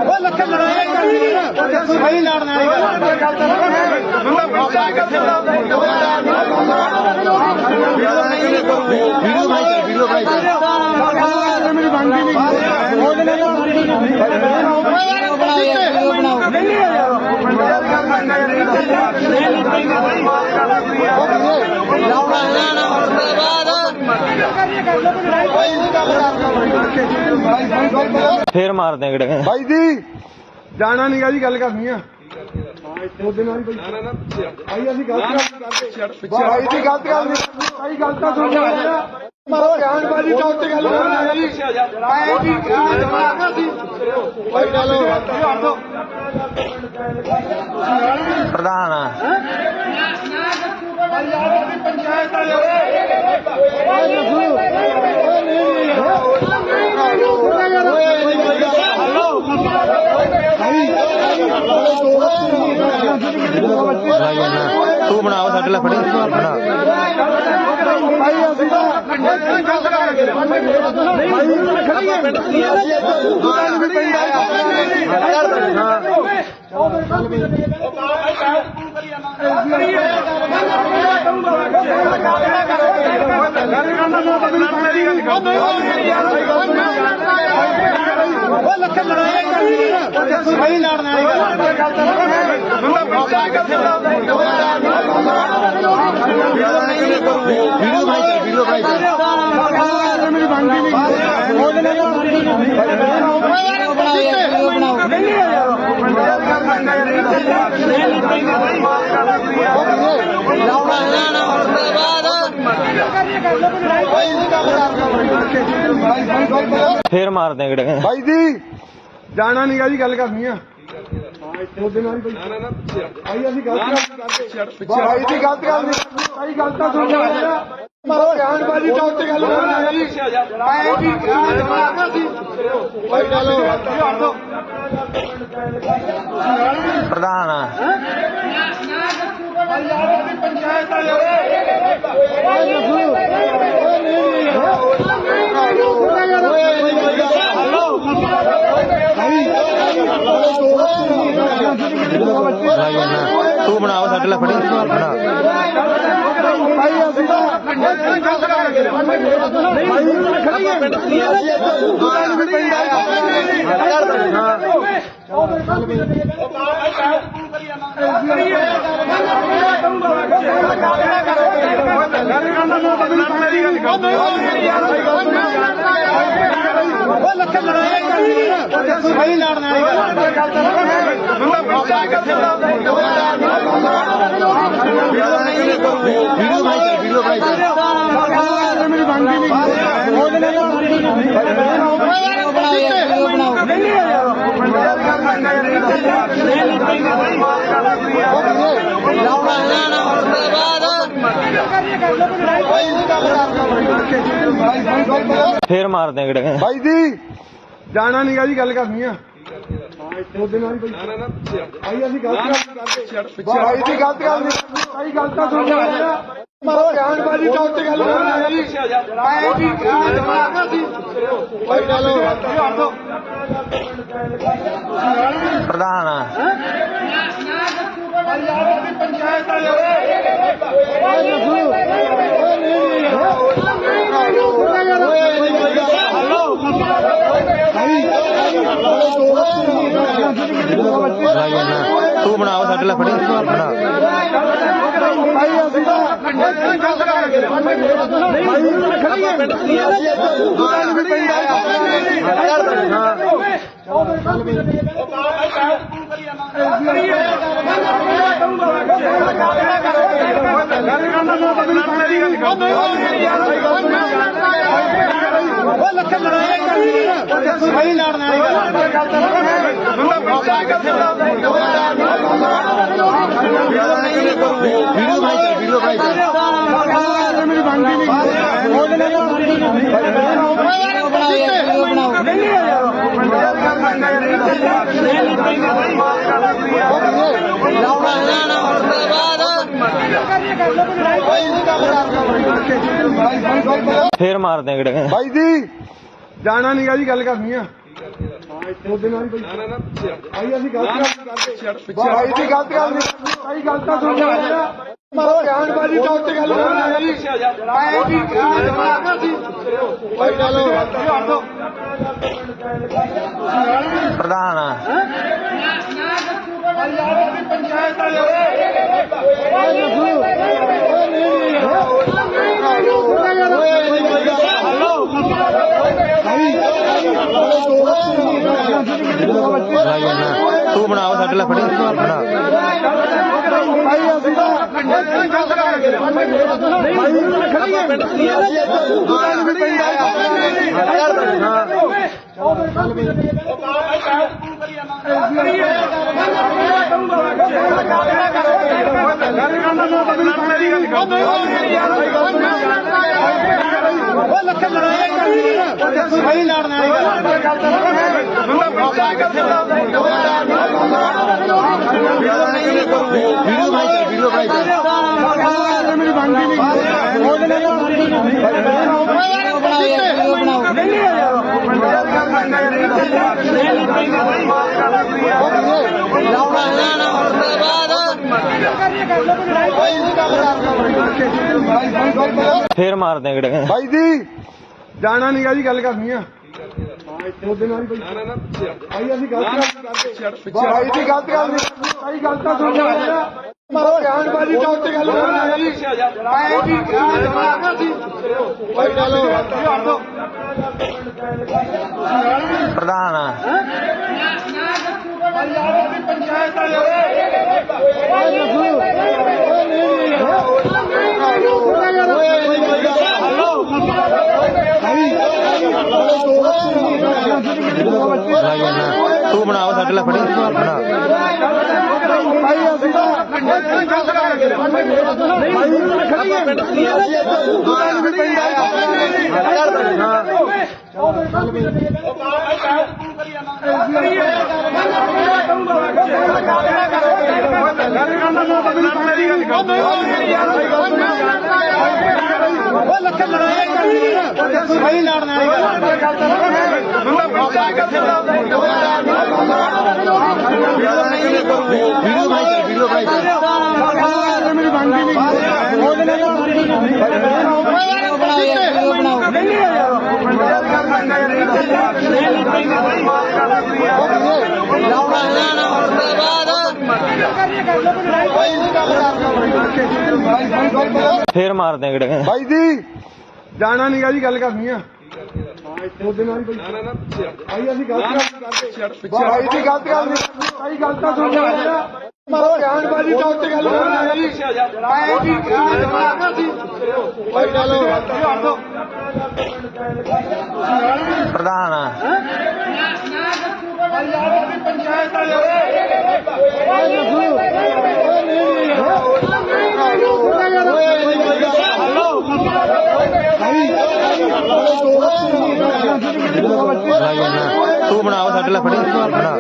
ਦੀ ਲੱਖਾਂ ਲੜਾਈ ਸਹੀ ਲੜਨਾ ਵੀਡੀਓ ਭਾਈ ਮੇਰੀ ਬਣਦੀ ਫੇਰ ਮਾਰ ਦੇਂਗੇ ਭਾਈ ਜੀ ਜਾਣਾ ਨਹੀਂਗਾ ਜੀ ਗੱਲ ਕਰਨੀ ਆ ਉਹਦੇ ਨਾਲ ਹੀ ਭਾਈ ਅਸੀਂ ਗਲਤ ਕਰਦੇ ਭਾਈ ਦੀ ਗਲਤ ਗੱਲ ਨਹੀਂ ਭਾਈ ਗਲਤ ਤਾਂ ਸੁਣ ਲਿਆ ਮਾਰੋ ਗਿਆਨਬਾਜੀ ਤਾਂ ਉੱਤੇ ਗੱਲ ਕਰਨਾ ਹੈ ਜੀ ਆਏ ਜੀ ਭਾਈ ਚਲੋ ਪ੍ਰਧਾਨ ਪੰਚਾਇਤ ਤੂੰ ਬਣਾਓ ਸਾਡੇ ਲਈ ਫੜੀ ਬਣਾ ਭਾਈ ਅਸੀਂ ਤਾਂ ਗਲਤ ਕਰਾਂਗੇ ਭਾਈ ਪਿੰਡ ਦੀ ਲੱਖਾਂ ਲੜਾਈ ਸਹੀ ਲੜਨਾ ਵੀਡੀਓ ਭਾਈ ਮੇਰੀ ਬਣਦੀ ਨਹੀਂ ਫੇਰ ਮਾਰ ਦੇਂਗੇ ਭਾਈ ਜੀ ਜਾਣਾ ਨਹੀਂਗਾ ਜੀ ਗੱਲ ਕਰਨੀ ਆ ਉਹਦੇ ਨਾਲ ਹੀ ਭਾਈ ਅਸੀਂ ਗਲਤ ਕਰਦੇ ਭਾਈ ਦੀ ਗਲਤ ਗੱਲ ਨਹੀਂ ਭਾਈ ਗਲਤ ਤਾਂ ਸੁਣ ਲਿਆ ਮਾਰੋ ਗਿਆਨਬਾਜੀ ਤਾਂ ਉੱਤੇ ਗੱਲ ਕਰਨਾ ਹੈ ਜੀ ਆਏ ਜੀ ਭਾਈ ਚਲੋ ਪ੍ਰਧਾਨ ਪੰਚਾਇਤ ਤੂੰ ਬਣਾਓ ਸਾਡੇ ਲਈ ਫੜੀ ਬਣਾ ਭਾਈ ਅਸੀਂ ਤਾਂ ਗਲਤ ਕਰਾਂਗੇ ਭਾਈ ਪਿੰਡ ਦੀ ਲੱਖਾਂ ਲੜਾਈ ਸਹੀ ਲੜਨਾ ਵੀਡੀਓ ਭਾਈ ਫੇਰ ਮਾਰਦੇ ਆ ਗੜੇ ਬਾਈ ਜੀ ਜਾਣਾ ਨਹੀਂਗਾ ਜੀ ਗੱਲ ਕਰਨੀ ਆ ਉਹਦੇ ਨਾਲ ਹੀ ਭਾਈ ਅਸੀਂ ਗਲਤ ਕਰਦੇ ਭਾਈ ਦੀ ਗਲਤ ਗੱਲ ਨਹੀਂ ਭਾਈ ਗੱਲ ਤਾਂ ਸੁਣ ਲਿਆ ਬਿਆਨਬਾਜ਼ੀ ਤਾਂ ਉੱਤੇ ਗੱਲ ਕਰਨੀ ਹੈ ਜੀ ਆਏ ਜੀ ਮਾਰਨਾ ਸੀ ਭਾਈ ਚਲੋ ਪ੍ਰਧਾਨ ਪੰਚਾਇਤ ਤੂੰ ਬਣਾ ਸਾਡੇ ਲਈ ਫੜੀ ਬਣਾ ਲੱਖਾਂ ਲੜਾਈ ਸਹੀ ਲੜਨਾ ਵੀਡੀਓ ਭਾਈ ਮੇਰੀ ਬਣਦੀ ਨਹੀਂ ਫੇਰ ਮਾਰਦੇ ਆ ਗੜੇ ਬਾਈ ਜੀ ਜਾਣਾ ਨਹੀਂਗਾ ਜੀ ਗੱਲ ਕਰਨੀ ਆ ਉਹਦੇ ਨਾਲ ਹੀ ਭਾਈ ਅਸੀਂ ਗਲਤ ਕਰਦੇ ਭਾਈ ਦੀ ਗਲਤ ਗੱਲ ਨਹੀਂ ਭਾਈ ਗੱਲ ਤਾਂ ਸੁਣ ਲਿਆ ਬਿਆਨਬਾਜ਼ੀ ਤਾਂ ਉੱਤੇ ਗੱਲ ਕਰਨੀ ਹੈ ਜੀ ਆਏ ਜੀ ਮਾਰਨਾ ਸੀ ਭਾਈ ਚਲੋ ਪ੍ਰਧਾਨ ਪੰਚਾਇਤ ਤੂੰ ਬਣਾ ਸਾਡੇ ਲਈ ਫੜੀ ਬਣਾ ਭਾਈ ਅਸੀਂ ਗਲਤ ਕਰਦੇ ਲੱਖਾਂ ਲੜਾਈ ਸਹੀ ਲੜਨਾ ਵੀਡੀਓ ਭਾਈ ਮੇਰੀ ਬਣਦੀ ਨਹੀਂ ਫੇਰ ਮਾਰਦੇ ਆ ਗੜੇ ਬਾਈ ਜੀ ਜਾਣਾ ਨਹੀਂਗਾ ਜੀ ਗੱਲ ਕਰਨੀ ਆ ਉਹਦੇ ਨਾਲ ਹੀ ਭਾਈ ਅਸੀਂ ਗਲਤ ਕਰਦੇ ਭਾਈ ਦੀ ਗਲਤ ਗੱਲ ਨਹੀਂ ਭਾਈ ਗੱਲ ਤਾਂ ਸੁਣ ਲਿਆ ਬਿਆਨਬਾਜ਼ੀ ਤਾਂ ਉੱਤੇ ਗੱਲ ਕਰਨੀ ਹੈ ਜੀ ਆਏ ਜੀ ਮਾਰਨਾ ਸੀ ਭਾਈ ਚਲੋ ਪ੍ਰਧਾਨ ਪੰਚਾਇਤ ਤੂੰ ਬਣਾ ਸਾਡੇ ਲਈ ਫੜੀ ਬਣਾ ਭਾਈ ਅਸੀਂ ਗਲਤ ਕਰਦੇ ਲੱਖਾਂ ਲੜਾਈ ਸਹੀ ਲੜਨਾ ਵੀਡੀਓ ਭਾਈ ਮੇਰੀ ਬਣਦੀ ਨਹੀਂ ਫੇਰ ਮਾਰਦੇ ਆ ਗੜੇ ਬਾਈ ਜੀ ਜਾਣਾ ਨਹੀਂਗਾ ਜੀ ਗੱਲ ਕਰਨੀ ਆ ਉਹਦੇ ਨਾਲ ਹੀ ਭਾਈ ਅਸੀਂ ਗਲਤ ਕਰਦੇ ਭਾਈ ਦੀ ਗਲਤ ਗੱਲ ਨਹੀਂ ਭਾਈ ਗੱਲ ਤਾਂ ਸੁਣ ਲਿਆ ਬਿਆਨਬਾਜ਼ੀ ਤਾਂ ਉੱਤੇ ਗੱਲ ਕਰਨੀ ਹੈ ਜੀ ਆਏ ਜੀ ਮਾਰਨਾ ਸੀ ਭਾਈ ਚਲੋ ਪ੍ਰਧਾਨ ਪੰਚਾਇਤ ਵਾਲੇ ਤੂੰ ਬਣਾਓ ਸਾਡੇ ਲਈ ਫੜੀ ਬਣਾ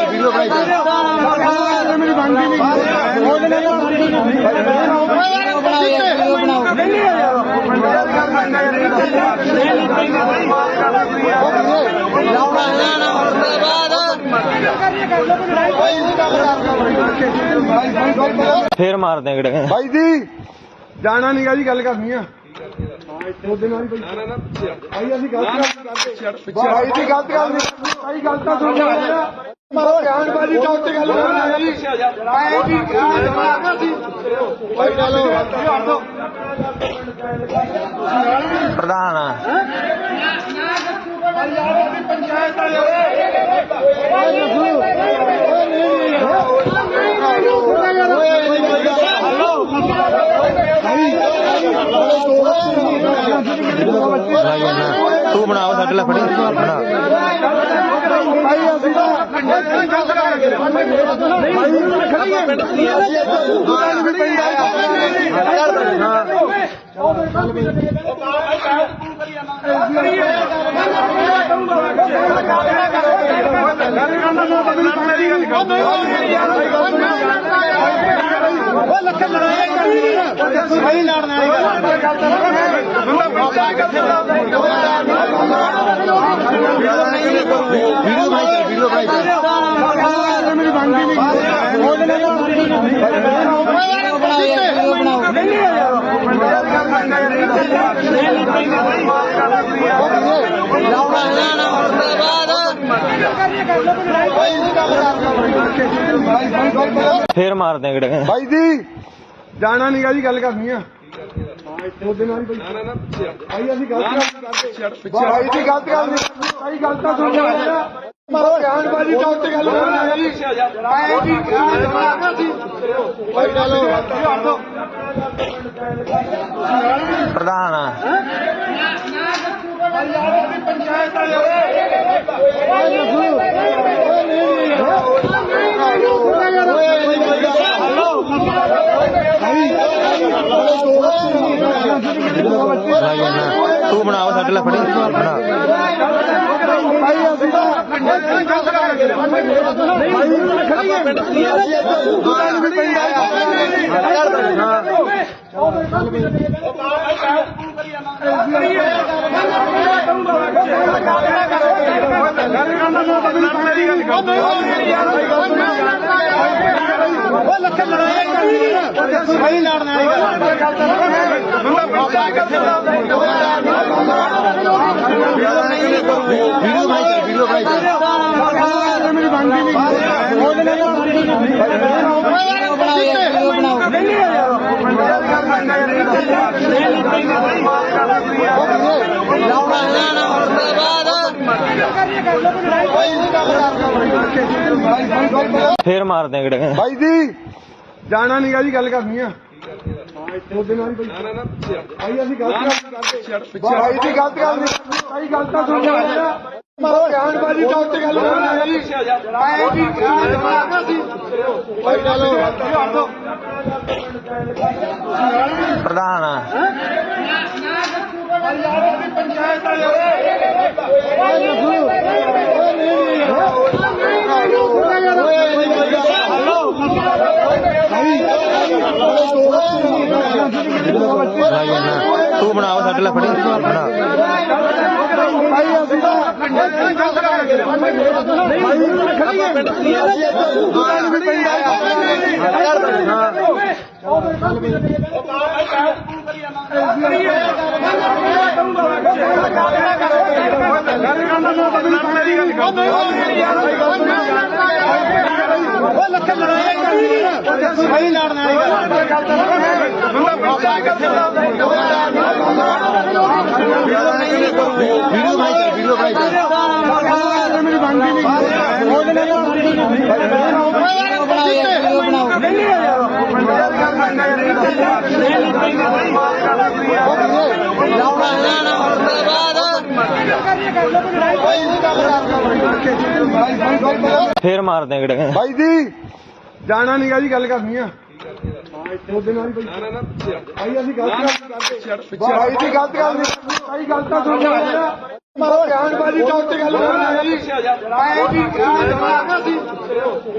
ਵੀਡੀਓ ਬਣਾਈ ਮੇਰੀ ਬਣਦੀ ਫੇਰ ਮਾਰਦੇ ਆ ਗੜੇ ਭਾਈ ਜੀ ਜਾਣਾ ਨੀਗਾ ਜੀ ਗੱਲ ਕਰਨੀ ਆ ਉਹਦੇ ਨਾਲ ਹੀ ਭਾਈ ਅਸੀਂ ਗਲਤ ਕਰਦੇ ਭਾਈ ਦੀ ਗਲਤ ਗੱਲ ਨਹੀਂ ਭਾਈ ਗੱਲ ਤਾਂ ਸੁਣ ਲਿਆ ਮਾਰੋ ਬਿਆਨਬਾਜ਼ੀ ਦਾ ਉੱਤੇ ਗੱਲ ਕਰਨਾ ਜੀ ਮੈਂ ਜੀ ਭਾਈ ਚਲੋ ਪ੍ਰਧਾਨ ਪੰਚਾਇਤ ਵਾਲੇ ਤੂੰ ਬਣਾਓ ਸਾਡੇ ਲਈ ਫੜੀ ਬਣਾ ਵੀਡੀਓ ਬਣਾਈ ਮੇਰੀ ਬਣਦੀ ਫੇਰ ਮਾਰਦੇ ਆ ਗੜੇ ਭਾਈ ਜੀ ਜਾਣਾ ਨੀਗਾ ਜੀ ਗੱਲ ਕਰਨੀ ਆ ਉਹਦੇ ਨਾਲ ਹੀ ਭਾਈ ਅਸੀਂ ਗਲਤ ਕਰਦੇ ਭਾਈ ਦੀ ਗਲਤ ਗੱਲ ਨਹੀਂ ਭਾਈ ਗੱਲ ਤਾਂ ਸੁਣ ਲਿਆ ਮਾਰੋ ਬਿਆਨਬਾਜ਼ੀ ਦਾ ਉੱਤੇ ਗੱਲ ਕਰਨਾ ਜੀ ਮੈਂ ਜੀ ਭਾਈ ਚਲੋ ਪ੍ਰਧਾਨ ਪੰਚਾਇਤ ਵਾਲੇ ਤੂੰ ਬਣਾਓ ਸਾਡੇ ਲਈ ਫੜੀ ਬਣਾ ਭਾਈ ਲੱਖ ਲੜਾਈ ਕਰਨੀ ਆ ਭਾਈ ਜੀ ਜਾਣਾ ਨੀਗਾ ਜੀ ਗੱਲ ਕਰਨੀ ਆ ਉਹਦੇ ਨਾਲ ਹੀ ਭਾਈ ਅਸੀਂ ਗਲਤ ਕਰਦੇ ਭਾਈ ਦੀ ਗਲਤ ਗੱਲ ਨਹੀਂ ਭਾਈ ਗੱਲ ਤਾਂ ਸੁਣ ਲਿਆ ਮਾਰੋ ਬਿਆਨਬਾਜ਼ੀ ਦਾ ਉੱਤੇ ਗੱਲ ਕਰਨਾ ਜੀ ਮੈਂ ਜੀ ਭਾਈ ਚਲੋ ਪ੍ਰਧਾਨ ਪੰਚਾਇਤ ਵਾਲੇ ਵੀਡੀਓ ਬਣਾਈ ਮੇਰੀ ਬਣਦੀ ਉਹਦੇ ਫੇਰ ਮਾਰਦੇ ਆ ਗੜੇ ਭਾਈ ਜੀ ਜਾਣਾ ਨੀਗਾ ਜੀ ਗੱਲ ਕਰਨੀ ਆ ਉਹਦੇ ਨਾਲ ਹੀ ਭਾਈ ਅਸੀਂ ਗਲਤ ਕਰਦੇ ਭਾਈ ਦੀ ਗਲਤ ਗੱਲ ਨਹੀਂ ਭਾਈ ਗੱਲ ਤਾਂ ਸੁਣ ਲਿਆ ਮਾਰੋ ਬਿਆਨਬਾਜ਼ੀ ਦਾ ਉੱਤੇ ਗੱਲ ਕਰਨਾ ਜੀ ਮੈਂ ਜੀ ਭਾਈ ਚਲੋ ਪ੍ਰਧਾਨ ਪੰਚਾਇਤ ਵਾਲੇ ਤੂੰ ਬਣਾਓ ਸਾਡੇ ਲਈ ਫੜੀ ਬਣਾ ਭਾਈ ਅਸੀਂ ਗਲਤ ਕਰਦੇ ਭਾਈ ਲੱਖਾਂ ਲੜਾਈ ਕਰਨੀ ਸਹੀ ਲੜਨ ਵਾਲੀ ਵੀਡੀਓ ਭਾਈ ਮੇਰੀ ਬਣਦੀ ਨਹੀਂ ਉਹਦੇ ਫੇਰ ਮਾਰਦੇ ਕਿਹੜੇ ਭਾਈ ਜੀ ਜਾਣਾ ਨਹੀਂਗਾ ਜੀ ਗੱਲ ਕਰਨੀ ਆ ਉਹਦੇ ਨਾਲ ਹੀ ਭਾਈ ਅਸੀਂ ਗਲਤ ਕਰਦੇ ਭਾਈ ਜੀ ਗਲਤ ਕਰਦੇ ਭਾਈ ਗਲਤ ਤਾਂ ਸੁਣ ਲਿਆ ਮਾਰੋ ਗਿਆਨਬਾਜੀ ਤਾਂ ਉੱਤੇ ਗੱਲ ਕਰਨੀ ਹੈ ਜੀ ਆਏ ਜੀ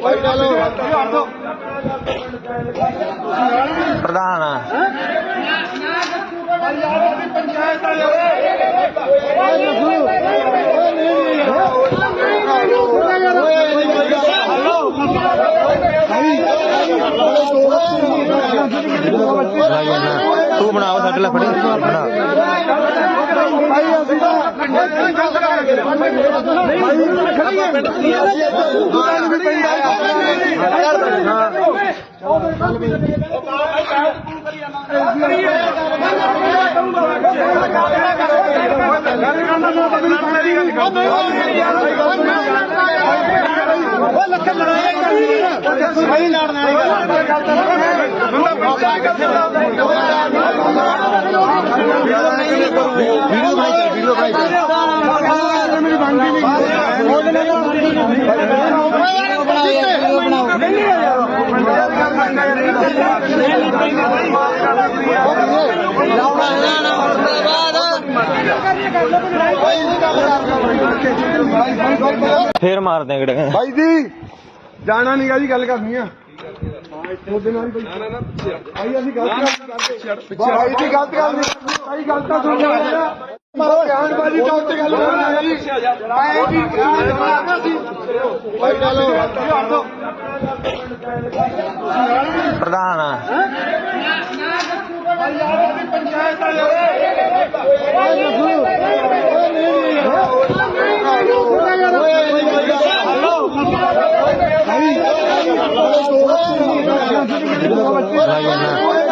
ਭਾਈ ਚਲੋ ਪ੍ਰਧਾਨ ਪੰਚਾਇਤ ਤੂੰ ਬਣਾਓ ਸਾਡੇ ਲਈ ਫੜੀ ਬਣਾ ਭਾਈ ਅਸੀਂ ਲੱਖਾਂ ਲੜਾਈ ਕਰਨੀ ਸਹੀ ਲੜਨ ਵੀਡੀਓ ਭਾਈ ਮੇਰੀ ਬਣਦੀ ਨਹੀਂ ਉਹਦੇ ਫੇਰ ਮਾਰਦੇ ਕਿਹੜੇ ਭਾਈ ਜੀ ਜਾਣਾ ਨਹੀਂਗਾ ਜੀ ਗੱਲ ਕਰਨੀ ਆ ਉਹਦੇ ਨਾਲ ਹੀ ਭਾਈ ਅਸੀਂ ਗਲਤ ਕਰਦੇ ਭਾਈ ਜੀ ਗਲਤ ਕਰਦੇ ਭਾਈ ਗਲਤ ਤਾਂ ਸੁਣ ਲਿਆ ਮਾਰੋ ਗਿਆਨਬਾਜੀ ਤਾਂ ਉੱਤੇ ਗੱਲ ਕਰਨੀ ਹੈ ਜੀ ਆਏ ਜੀ ਭਾਈ ਚਲੋ ਪ੍ਰਧਾਨ ਪੰਚਾਇਤ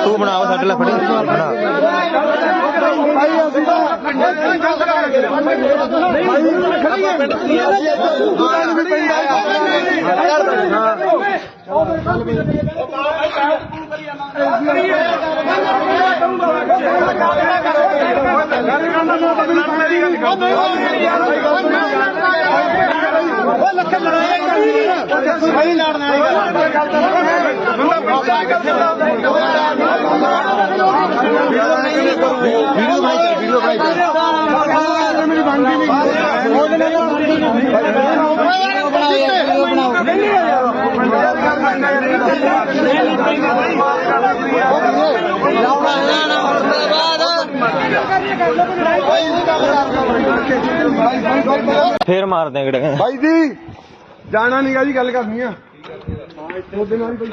ਤੂੰ ਬਣਾਓ ਸਾਡੇ ਲਈ ਫੜੀ ਬਣਾ ਭਾਈ ਅਸੀਂ ਲੱਖਾਂ ਲੜਾਈ ਕਰਨੀ ਸਹੀ ਲੜਨ ਵੀਡੀਓ ਭਾਈ ਮੇਰੀ ਬਣਦੀ ਨਹੀਂ ਉਹਦੇ ਫੇਰ ਮਾਰਦੇ ਕਿਹੜੇ ਭਾਈ ਜੀ ਜਾਣਾ ਨਹੀਂਗਾ ਜੀ ਗੱਲ ਕਰਨੀ ਆ ਉਹਦੇ ਨਾਲ ਹੀ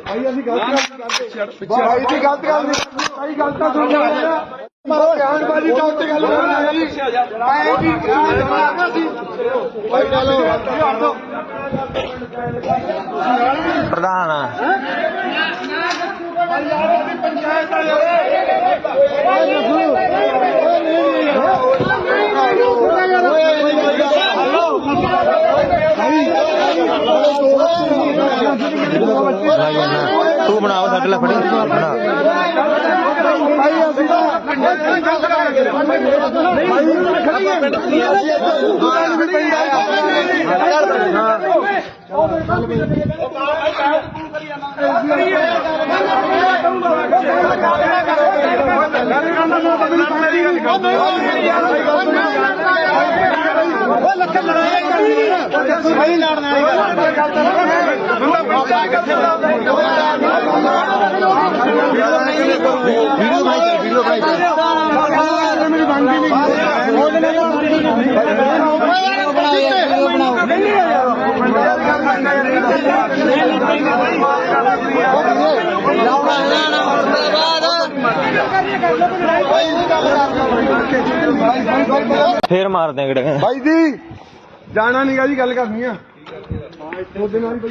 ਭਾਈ ਅਸੀਂ ਗਲਤ ਕਰਦੇ ਭਾਈ ਜੀ ਗਲਤ ਕਰਦੇ ਭਾਈ ਗਲਤ ਤਾਂ ਸੁਣ ਲਿਆ ਮਾਰੋ ਗਿਆਨਬਾਜੀ ਤਾਂ ਉੱਤੇ ਗੱਲ ਕਰਨੀ ਹੈ ਜੀ ਆਏ ਜੀ ਭਾਈ ਚਲੋ ਪ੍ਰਧਾਨ ਪੰਚਾਇਤ ਤੂੰ ਬਣਾਓ ਸਾਡੇ ਲਈ ਫੜੀ ਬਣਾ ਭਾਈ ਅਸੀਂ ਲੱਖਾਂ ਲੜਾਈ ਕਰਨੀ ਸਹੀ ਲੜਨ ਵੀਡੀਓ ਭਾਈ ਮੇਰੀ ਬਣਦੀ ਨਹੀਂ ਉਹਦੇ ਫੇਰ ਮਾਰਦੇ ਕਿਹੜੇ ਭਾਈ ਜੀ ਜਾਣਾ ਨਹੀਂਗਾ ਜੀ ਗੱਲ ਕਰਨੀ ਆ ਉਹਦੇ ਨਾਲ ਹੀ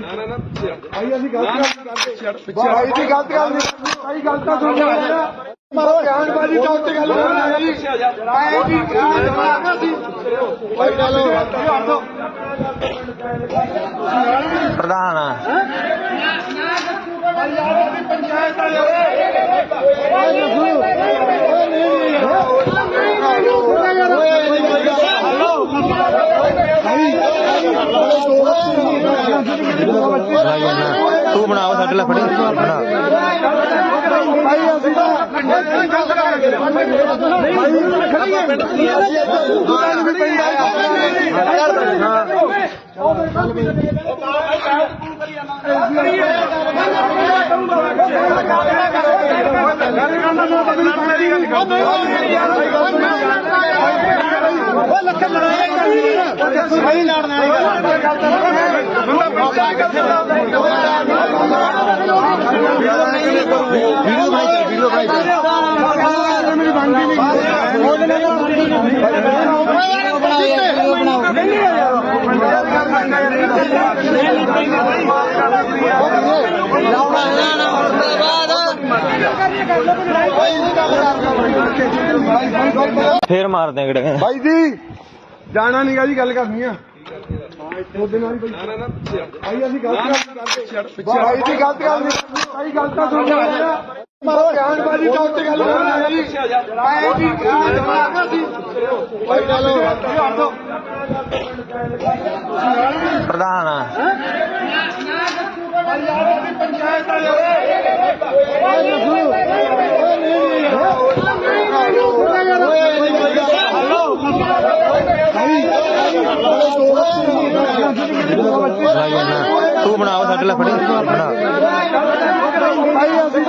ਭਾਈ ਅਸੀਂ ਗਲਤ ਕਰਦੇ ਭਾਈ ਦੀ ਗਲਤ ਗੱਲ ਨਹੀਂ ਭਾਈ ਗੱਲ ਤਾਂ ਸੁਣ ਲਿਆ ਮਾਰੋ ਬਿਆਨਬਾਜ਼ੀ ਤਾਂ ਉੱਤੇ ਗੱਲ ਕਰਨਾ ਜੀ ਆਏ ਜੀ ਭਾਈ ਚਲੋ ਪ੍ਰਧਾਨ ਪੰਚਾਇਤ ਤੂੰ ਬਣਾ ਸਾਡੇ ਲਈ ਫੜੀ ਬਣਾ ਸਹੀ ਲੜਨਾ ਵੀਡੀਓ ਭਾਈ ਮੇਰੀ ਬਣਦੀ ਨਹੀਂ ਫੇਰ ਮਾਰਦੇ ਆ ਕਿਹੜੇ ਭਾਈ ਜੀ ਜਾਣਾ ਨਹੀਂਗਾ ਜੀ ਗੱਲ ਕਰਨੀ ਆ ਉਹਦੇ ਨਾਲ ਹੀ ਭਾਈ ਅਸੀਂ ਗਲਤ ਕਰਦੇ ਭਾਈ ਦੀ ਗਲਤ ਗੱਲ ਨਹੀਂ ਭਾਈ ਗੱਲ ਤਾਂ ਸੁਣ ਲਿਆ ਮਾਰੋ ਬਿਆਨਬਾਜ਼ੀ ਤਾਂ ਉੱਤੇ ਗੱਲ ਕਰਨਾ ਜੀ ਆਏ ਜੀ ਭਾਈ ਚਲੋ ਪ੍ਰਧਾਨ ਪੰਚਾਇਤ ਤੂੰ ਬਣਾ ਸਾਡੇ ਲਈ ਫੜੀ ਬਣਾ ਭਾਈ ਅਸੀਂ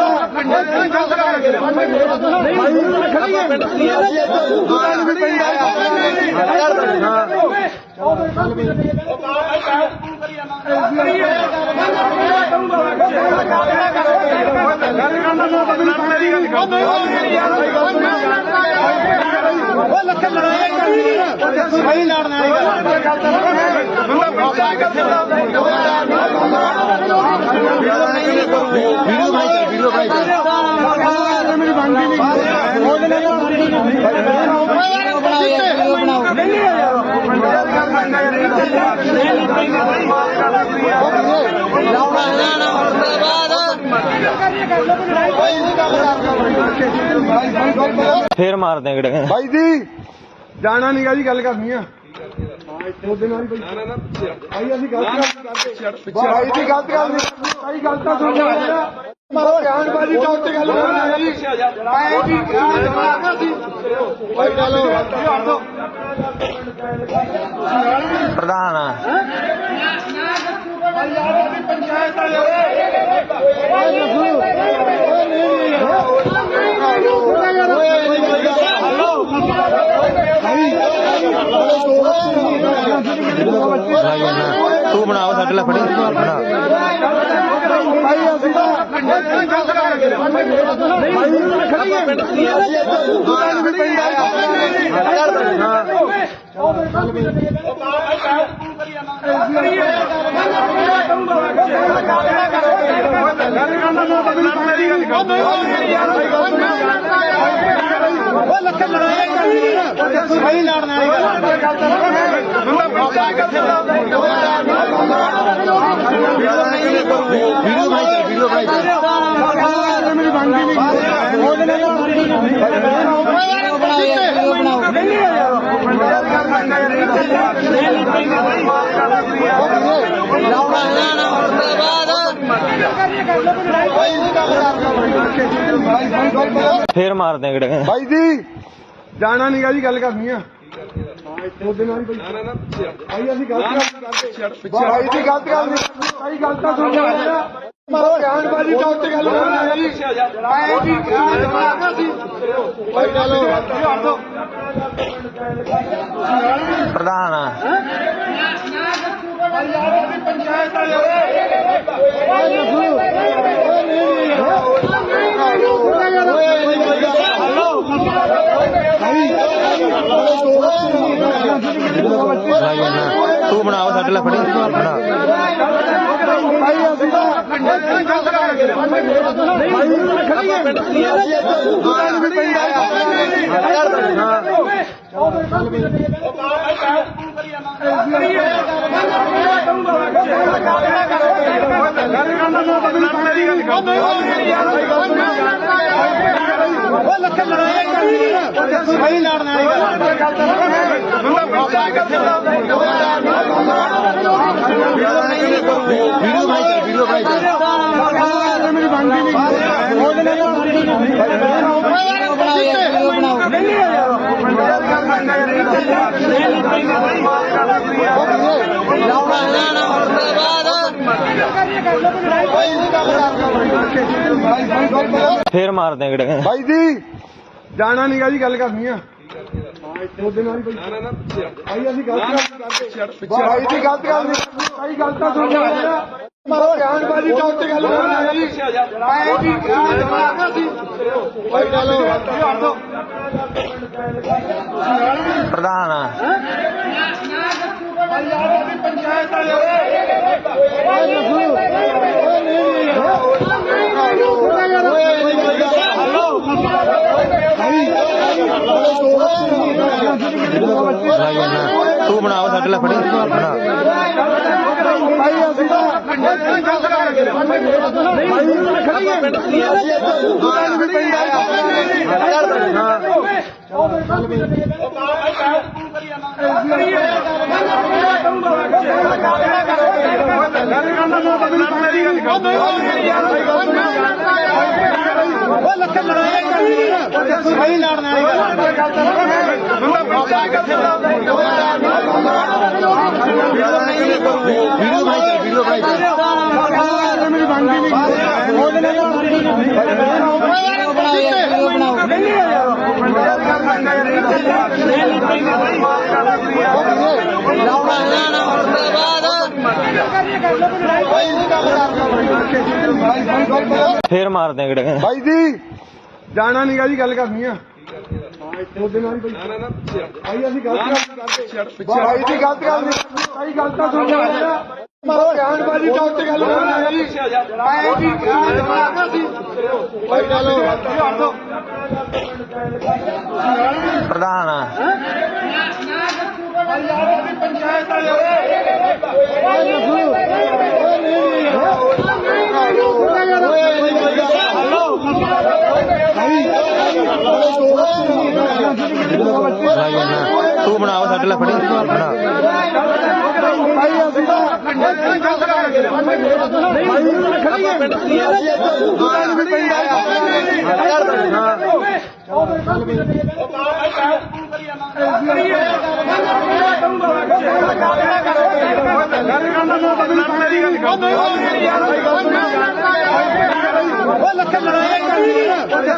ਸਹੀ ਲੜਨਾ ਵੀਡੀਓ ਭਾਈ ਮੇਰੀ ਬਣਦੀ ਨਹੀਂ ਫੇਰ ਮਾਰਦੇ ਆ ਕਿਹੜੇ ਭਾਈ ਜੀ ਜਾਣਾ ਨਹੀਂਗਾ ਜੀ ਗੱਲ ਕਰਨੀ ਆ ਉਹਦੇ ਨਾਲ ਹੀ ਭਾਈ ਅਸੀਂ ਗਲਤ ਕਰਦੇ ਭਾਈ ਦੀ ਗਲਤ ਗੱਲ ਨਹੀਂ ਭਾਈ ਗੱਲ ਤਾਂ ਸੁਣ ਲਿਆ ਮਾਰੋ ਬਿਆਨਬਾਜ਼ੀ ਤਾਂ ਉੱਤੇ ਗੱਲ ਕਰਨਾ ਜੀ ਆਏ ਜੀ ਭਾਈ ਚਲੋ ਪ੍ਰਧਾਨ ਪੰਚਾਇਤ ਤੂੰ ਬਣਾ ਸਾਡੇ ਲਈ ਫੜੀ ਬਣਾ ਭਾਈ ਅਸੀਂ ਸਹੀ ਲੜਨਾ ਵੀਡੀਓ ਭਾਈ ਮੇਰੀ ਬਣਦੀ ਨਹੀਂ ਉਹਦੇ ਫੇਰ ਮਾਰਦੇ ਆ ਕਿਹੜੇ ਭਾਈ ਜੀ ਜਾਣਾ ਨਹੀਂਗਾ ਜੀ ਗੱਲ ਕਰਨੀ ਆ ਉਹਦੇ ਨਾਲ ਹੀ ਭਾਈ ਅਸੀਂ ਗਲਤ ਕਰਦੇ ਭਾਈ ਦੀ ਗਲਤ ਗੱਲ ਨਹੀਂ ਭਾਈ ਗੱਲ ਤਾਂ ਸੁਣ ਲਿਆ ਮਾਰੋ ਬਿਆਨਬਾਜ਼ੀ ਤਾਂ ਉੱਤੇ ਗੱਲ ਕਰਨਾ ਜੀ ਆਏ ਜੀ ਭਾਈ ਚਲੋ ਪ੍ਰਧਾਨ ਪੰਚਾਇਤ ਤੂੰ ਬਣਾਓ ਸਾਡੇ ਲਈ ਫੜੀ ਬਣਾ ਭਾਈ ਅਸੀਂ ਤਾਂ ਸਹੀ ਲੜਨ ਵਾਲੀ ਵੀਡੀਓ ਭਾਈ ਮੇਰੀ ਬਣਦੀ ਫੇਰ ਮਾਰਦੇ ਆ ਕਿਹੜੇ ਭਾਈ ਜੀ ਜਾਣਾ ਨੀਗਾ ਜੀ ਗੱਲ ਕਰਨੀ ਆ ਉਹਦੇ ਨਾਲ ਹੀ ਭਾਈ ਅਸੀਂ ਗਲਤ ਕਰਦੇ ਭਾਈ ਦੀ ਗਲਤ ਗੱਲ ਨਹੀਂ ਭਾਈ ਗੱਲ ਤਾਂ ਸੁਣ ਲਿਆ ਮਾਰੋ ਬਿਆਨਬਾਜ਼ੀ ਦਾ ਉੱਤੇ ਗੱਲ ਕਰਨਾ ਜੀ ਭਾਈ ਜੀ ਭਾਈ ਚਲੋ ਪ੍ਰਧਾਨ ਆ ਪੰਚਾਇਤ ਤੂੰ ਬਣਾਓ ਸਾਡੇ ਲਈ ਫੜੀ ਬਣਾ ਭਾਈ ਅਸੀਂ ਤਾਂ ਸਹੀ ਲੜਨ ਵੀਡੀਓ ਭਾਈ ਮੇਰੀ ਬਣਦੀ ਫੇਰ ਮਾਰਦੇ ਆ ਕਿਹੜੇ ਭਾਈ ਜੀ ਜਾਣਾ ਨੀਗਾ ਜੀ ਗੱਲ ਕਰਨੀ ਆ ਉਹਦੇ ਨਾਲ ਹੀ ਭਾਈ ਅਸੀਂ ਗਲਤ ਕਰਦੇ ਭਾਈ ਦੀ ਗਲਤ ਗੱਲ ਨਹੀਂ ਭਾਈ ਗੱਲ ਤਾਂ ਸੁਣ ਲਿਆ ਮਾਰੋ ਬਿਆਨਬਾਜ਼ੀ ਦਾ ਉੱਤੇ ਗੱਲ ਕਰਨਾ ਜੀ ਭਾਈ ਜੀ ਭਾਈ ਚਲੋ ਪ੍ਰਧਾਨ ਆ ਪੰਚਾਇਤ ਤੂੰ ਬਣਾਓ ਸਾਡੇ ਲਈ ਫੜੀ ਬਣਾ ਭਾਈ ਅਸੀਂ ਤਾਂ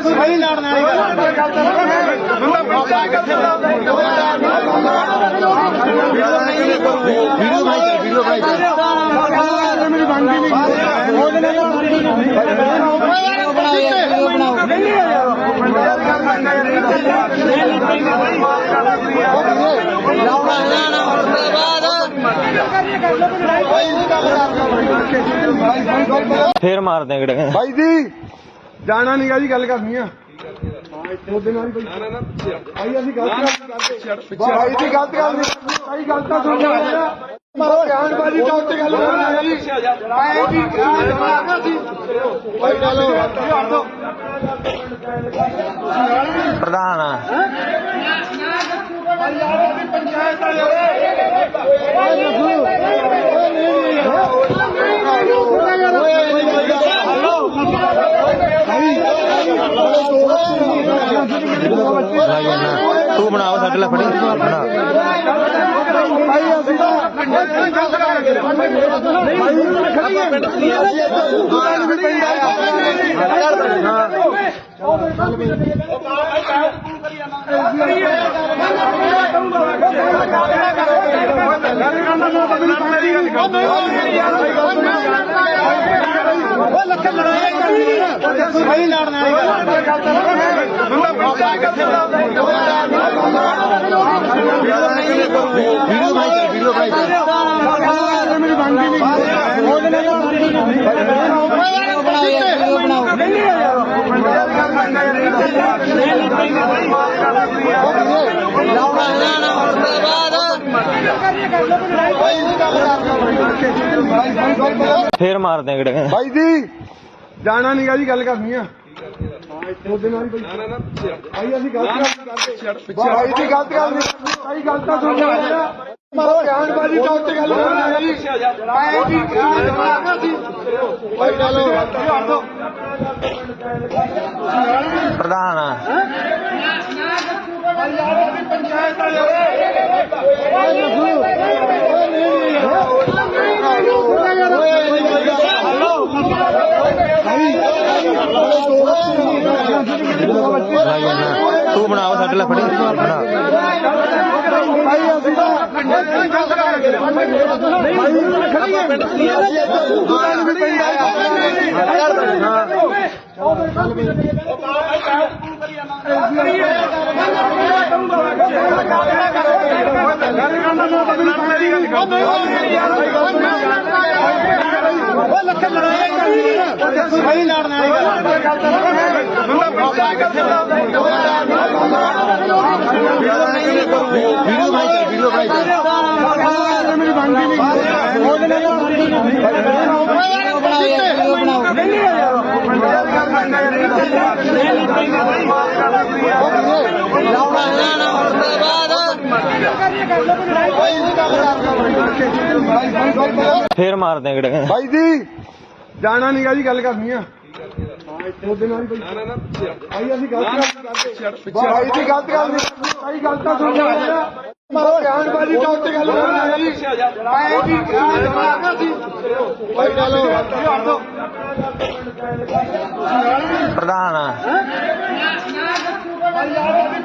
ਸਹੀ ਲੜਨ ਵੀਡੀਓ ਭਾਈ ਮੇਰੀ ਬਣਦੀ ਫੇਰ ਮਾਰਦੇ ਆ ਕਿਹੜੇ ਭਾਈ ਜੀ ਜਾਣਾ ਨੀਗਾ ਜੀ ਗੱਲ ਕਰਨੀ ਆ ਉਹਦੇ ਨਾਲ ਹੀ ਭਾਈ ਅਸੀਂ ਗਲਤ ਕਰਦੇ ਭਾਈ ਦੀ ਗਲਤ ਗੱਲ ਨਹੀਂ ਭਾਈ ਗੱਲ ਤਾਂ ਸੁਣ ਲਿਆ ਮਾਰੋ ਬਿਆਨਬਾਜ਼ੀ ਦਾ ਉੱਤੇ ਗੱਲ ਕਰਨਾ ਜੀ ਭਾਈ ਜੀ ਭਾਈ ਚਲੋ ਪ੍ਰਧਾਨ ਆ ਪੰਚਾਇਤ ਤੂੰ ਬਣਾਓ ਸਾਡੇ ਲਈ ਫੜੀ ਬਣਾ ਭਾਈ ਅਸੀਂ ਤਾਂ ਸਹੀ ਲੜਨ ਵੀਡੀਓ ਭਾਈ ਮੰਗੀ ਨਹੀਂ ਉਹਦੇ ਨਾਲ ਫੇਰ ਮਾਰਦੇ ਕਿਹੜੇ ਭਾਈ ਜੀ ਜਾਣਾ ਨਹੀਂਗਾ ਜੀ ਗੱਲ ਕਰਨੀ ਆ ਉਹਦੇ ਨਾਲ ਭਾਈ ਅਸੀਂ ਗਲਤ ਕਰਦੇ ਭਾਈ ਦੀ ਗਲਤ ਗੱਲ ਨਹੀਂ ਭਾਈ ਗਲਤ ਤਾਂ ਸੁਣ ਲਿਆ ਬਿਆਨਬਾਜ਼ੀ ਤਾਂ ਉੱਤੇ ਗੱਲ ਕਰਨੀ ਜੀ ਆਏ ਜੀ ਭਾਈ ਚਲੋ ਪ੍ਰਧਾਨ ਪੰਚਾਇਤ ਤੂੰ ਬਣਾਓ ਸਾਡੇ ਲਈ ਫੜੀ ਬਣਾ ਵੀਡੀਓ ਭਾਈ ਮੇਰੀ ਬਣਦੀ ਨਹੀਂ ਉਹਦੇ ਨਾਲ ਫੇਰ ਮਾਰਦੇ ਕਿਹੜੇ ਭਾਈ ਜੀ ਜਾਣਾ ਨਹੀਂਗਾ ਜੀ ਗੱਲ ਕਰਨੀ ਆ ਉਹਦੇ ਨਾਲ ਭਾਈ ਅਸੀਂ ਗਲਤ ਕਰਦੇ ਭਾਈ ਦੀ ਗਲਤ ਗੱਲ ਨਹੀਂ ਭਾਈ ਗਲਤ ਤਾਂ ਸੁਣ ਲਿਆ ਬਿਆਨਬਾਜ਼ੀ ਤਾਂ ਉੱਤੇ ਗੱਲ ਕਰਨੀ ਜੀ ਆਏ ਜੀ ਭਾਈ ਚਲੋ ਪ੍ਰਧਾਨ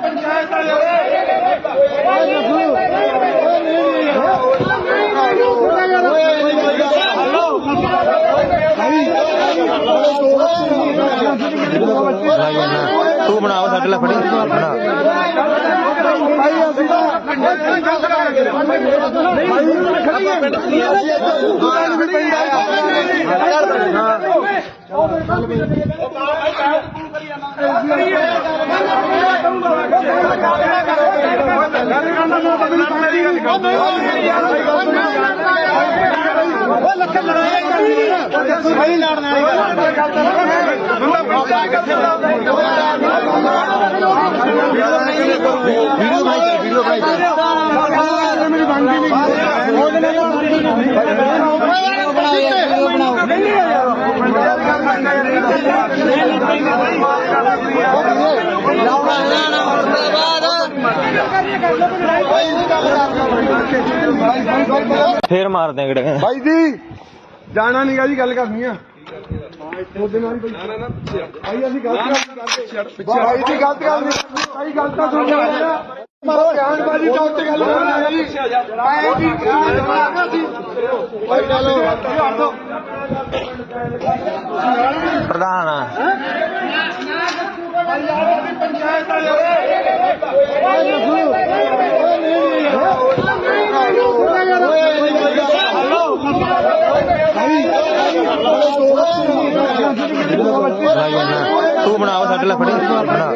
ਪੰਚਾਇਤ ਤੂੰ ਬਣਾਓ ਸਾਡੇ ਲਈ ਫੜੀ ਬਣਾ ਵੀਡੀਓ ਭਾਈ ਮੇਰੀ ਬਣਦੀ ਨਹੀਂ ਉਹਦੇ ਨਾਲ ਫੇਰ ਮਾਰਦੇ ਕਿਹੜੇ ਭਾਈ ਜੀ ਜਾਣਾ ਨਹੀਂਗਾ ਜੀ ਗੱਲ ਕਰਨੀ ਆ ਉਹਦੇ ਨਾਲ ਭਾਈ ਅਸੀਂ ਗਲਤ ਕਰਦੇ ਭਾਈ ਦੀ ਗਲਤ ਗੱਲ ਨਹੀਂ ਭਾਈ ਗਲਤ ਤਾਂ ਸੁਣ ਲਿਆ ਬਿਆਨਬਾਜ਼ੀ ਤਾਂ ਉੱਤੇ ਗੱਲ ਕਰਨੀ ਜੀ ਆਏ ਜੀ ਭਾਈ ਚਲੋ ਪ੍ਰਧਾਨ ਪੰਚਾਇਤ ਤੂੰ ਬਣਾਓ ਸਾਡੇ ਲਈ ਫੜੀ ਬਣਾ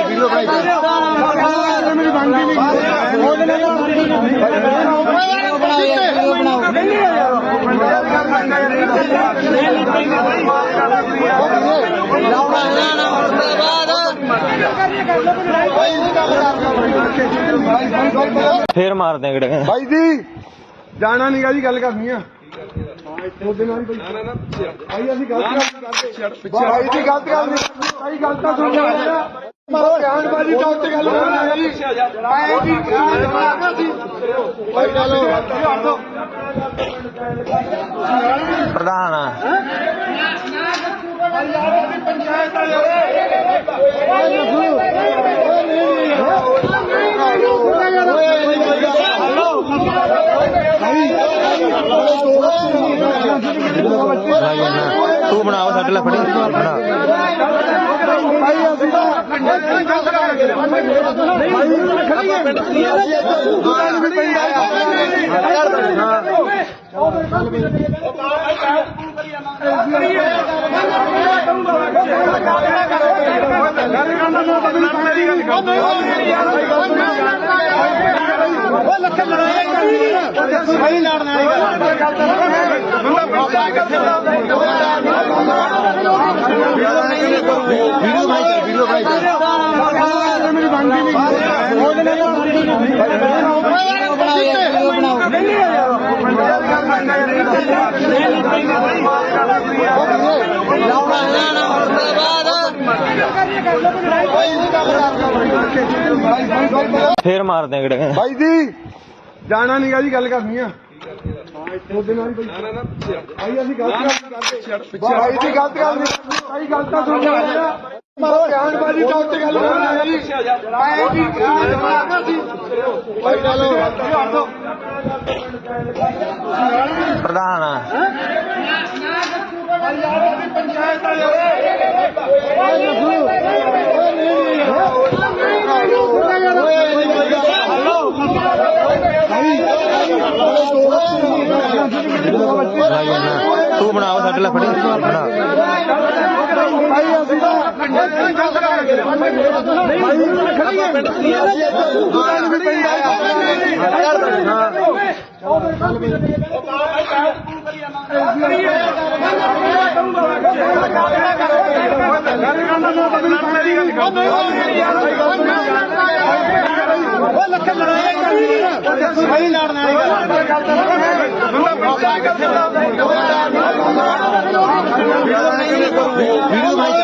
ਵੀਡੀਓ ਭਾਈ ਮੇਰੀ ਬਣਦੀ ਨਹੀਂ ਉਹਦੇ ਨਾਲ ਫੇਰ ਮਾਰਦੇ ਕਿਹੜੇ ਭਾਈ ਜੀ ਜਾਣਾ ਨਹੀਂਗਾ ਜੀ ਗੱਲ ਕਰਨੀ ਆ ਉਹਦੇ ਨਾਲ ਭਾਈ ਅਸੀਂ ਗਲਤ ਕਰਦੇ ਭਾਈ ਦੀ ਗਲਤ ਗੱਲ ਨਹੀਂ ਭਾਈ ਗਲਤ ਤਾਂ ਸੁਣ ਲਿਆ ਬਿਆਨਬਾਜ਼ੀ ਤਾਂ ਉੱਤੇ ਗੱਲ ਕਰਨਾ ਜੀ ਆਏ ਜੀ ਮਾਰਨਾ ਸੀ ਭਾਈ ਚਲੋ ਪ੍ਰਧਾਨ ਪੰਚਾਇਤ ਤੂੰ ਬਣਾਓ ਸਾਡੇ ਲਈ ਫੜੀ ਬਣਾ ਵੀਡੀਓ ਭਾਈ ਮੇਰੀ ਬਣਦੀ ਫੇਰ ਮਾਰਦੇ ਆ ਕਿਹੜੇ ਭਾਈ ਜੀ ਜਾਣਾ ਨੀਗਾ ਜੀ ਗੱਲ ਕਰਨੀ ਆ ਉਹਦੇ ਨਾਲ ਹੀ ਭਾਈ ਅਸੀਂ ਗਲਤ ਕਰਦੇ ਭਾਈ ਦੀ ਗਲਤ ਗੱਲ ਨਹੀਂ ਭਾਈ ਗੱਲ ਤਾਂ ਸੁਣ ਬਿਆਨਬਾਜ਼ੀ ਤਾਂ ਉੱਤੇ ਗੱਲ ਕਰਨਾ ਜੀ ਆਏ ਜੀ ਮਾਰਨਾ ਸੀ ਭਾਈ ਚਲੋ ਪ੍ਰਧਾਨ ਪੰਚਾਇਤ ਤੂੰ ਬਣਾਓ ਸਾਡੇ ਲਈ ਫੜੀ ਬਣਾ ਭਾਈ ਅਸੀਂ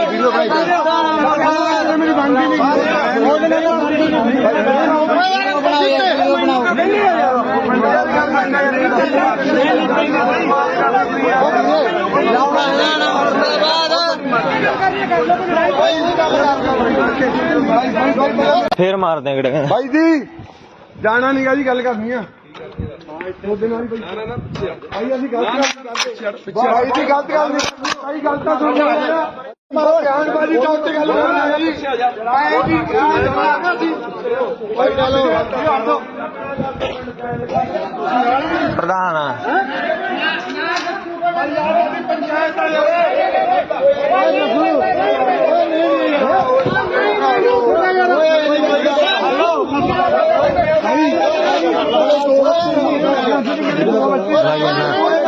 ਵੀਡੀਓ ਭਾਈ ਮੇਰੀ ਬਣਦੀ ਫੇਰ ਮਾਰਦੇ ਆ ਕਿਹੜੇ ਭਾਈ ਜੀ ਜਾਣਾ ਨੀਗਾ ਜੀ ਗੱਲ ਕਰਨੀ ਆ ਉਹਦੇ ਨਾਲ ਹੀ ਭਾਈ ਅਸੀਂ ਗਲਤ ਕਰਦੇ ਭਾਈ ਦੀ ਗਲਤ ਗੱਲ ਨਹੀਂ ਭਾਈ ਗੱਲ ਤਾਂ ਸੁਣ ਬਿਆਨਬਾਜ਼ੀ ਤਾਂ ਉੱਤੇ ਗੱਲ ਕਰਨਾ ਜੀ ਆਏ ਜੀ ਮਾਰਨਾ ਸੀ ਭਾਈ ਚਲੋ ਪ੍ਰਧਾਨ ਪੰਚਾਇਤ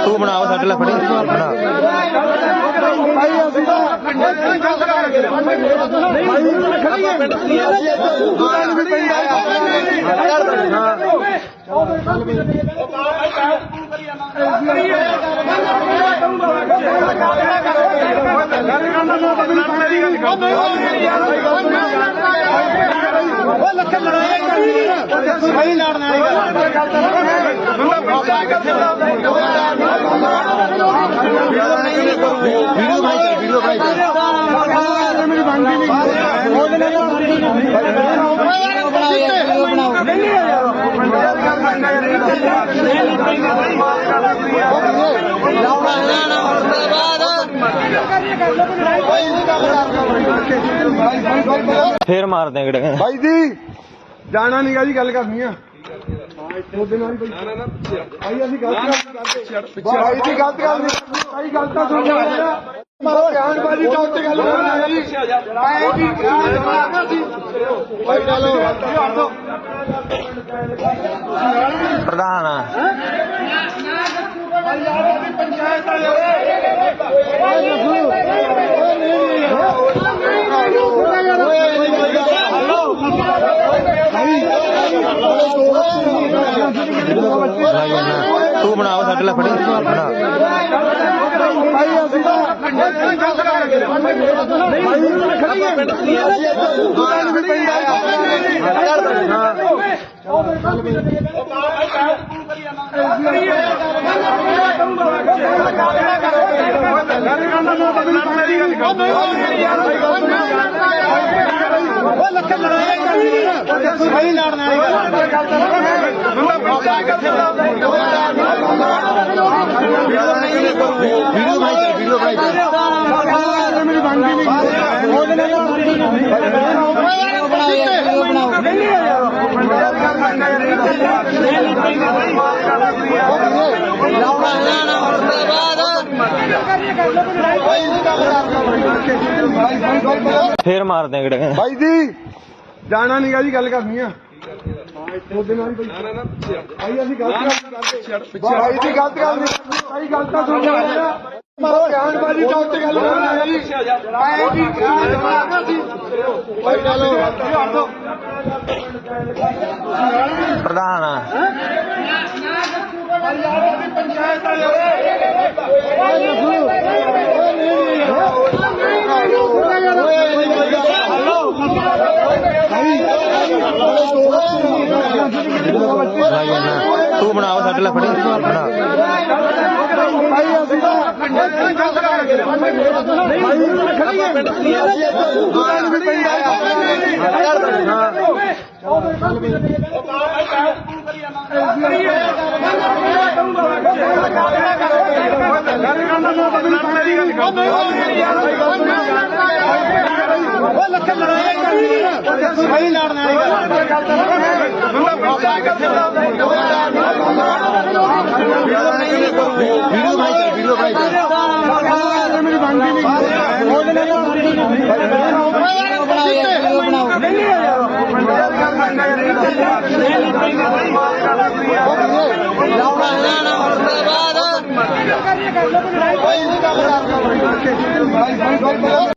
ਤੂੰ ਬਣਾਓ ਸਾਡੇ ਲਈ ਫੜੀ ਬਣਾ ਭਾਈ ਅਸੀਂ ਵੀਡੀਓ ਭਾਈ ਮੇਰੀ ਬਣਦੀ ਫੇਰ ਮਾਰਦੇ ਆ ਕਿਹੜੇ ਭਾਈ ਜੀ ਜਾਣਾ ਨੀਗਾ ਜੀ ਗੱਲ ਕਰਨੀ ਆ ਉਹਦੇ ਨਾਲ ਹੀ ਭਾਈ ਅਸੀਂ ਗਲਤ ਕਰਦੇ ਭਾਈ ਦੀ ਗਲਤ ਗੱਲ ਨਹੀਂ ਭਾਈ ਗੱਲ ਤਾਂ ਸੁਣ ਬਿਆਨਬਾਜ਼ੀ ਤਾਂ ਉੱਤੇ ਗੱਲ ਕਰਨਾ ਜੀ ਆਏ ਜੀ ਮਾਰਨਾ ਸੀ ਭਾਈ ਚਲੋ ਪ੍ਰਧਾਨ ਪੰਚਾਇਤ ਤੂੰ ਬਣਾਓ ਸਾਡੇ ਲਈ ਫੜੀ ਬਣਾ ਭਾਈ ਅਸੀਂ ਸਹੀ ਲੜਨਾ ਵੀਡੀਓ ਬਣਾਈ ਮੇਰੀ ਬਣਦੀ ਫੇਰ ਮਾਰਦੇ ਆ ਗੜੇ ਭਾਈ ਜੀ ਜਾਣਾ ਨੀਗਾ ਜੀ ਗੱਲ ਕਰਨੀ ਆ ਉਹਦੇ ਨਾਲ ਭਾਈ ਅਸੀਂ ਗਲਤ ਕਰਦੇ ਭਾਈ ਦੀ ਗਲਤ ਗੱਲ ਨਹੀਂ ਭਾਈ ਗਲਤ ਤਾਂ ਸੁਣ ਲਿਆ ਮਾਰੋ ਬਿਆਨਬਾਜ਼ੀ ਦਾ ਉੱਤੇ ਗੱਲ ਕਰਨਾ ਜੀ ਮੈਂ ਜੀ ਭਾਈ ਚਲੋ ਪ੍ਰਧਾਨ ਪੰਚਾਇਤ ਤੂੰ ਬਣਾਓ ਸਾਡੇ ਲਈ ਫੜੀ ਬਣਾ ਸਹੀ ਲੜਨਾ ਵੀਡੀਓ ਬਣਾਈ ਮੇਰੀ ਬਣਦੀ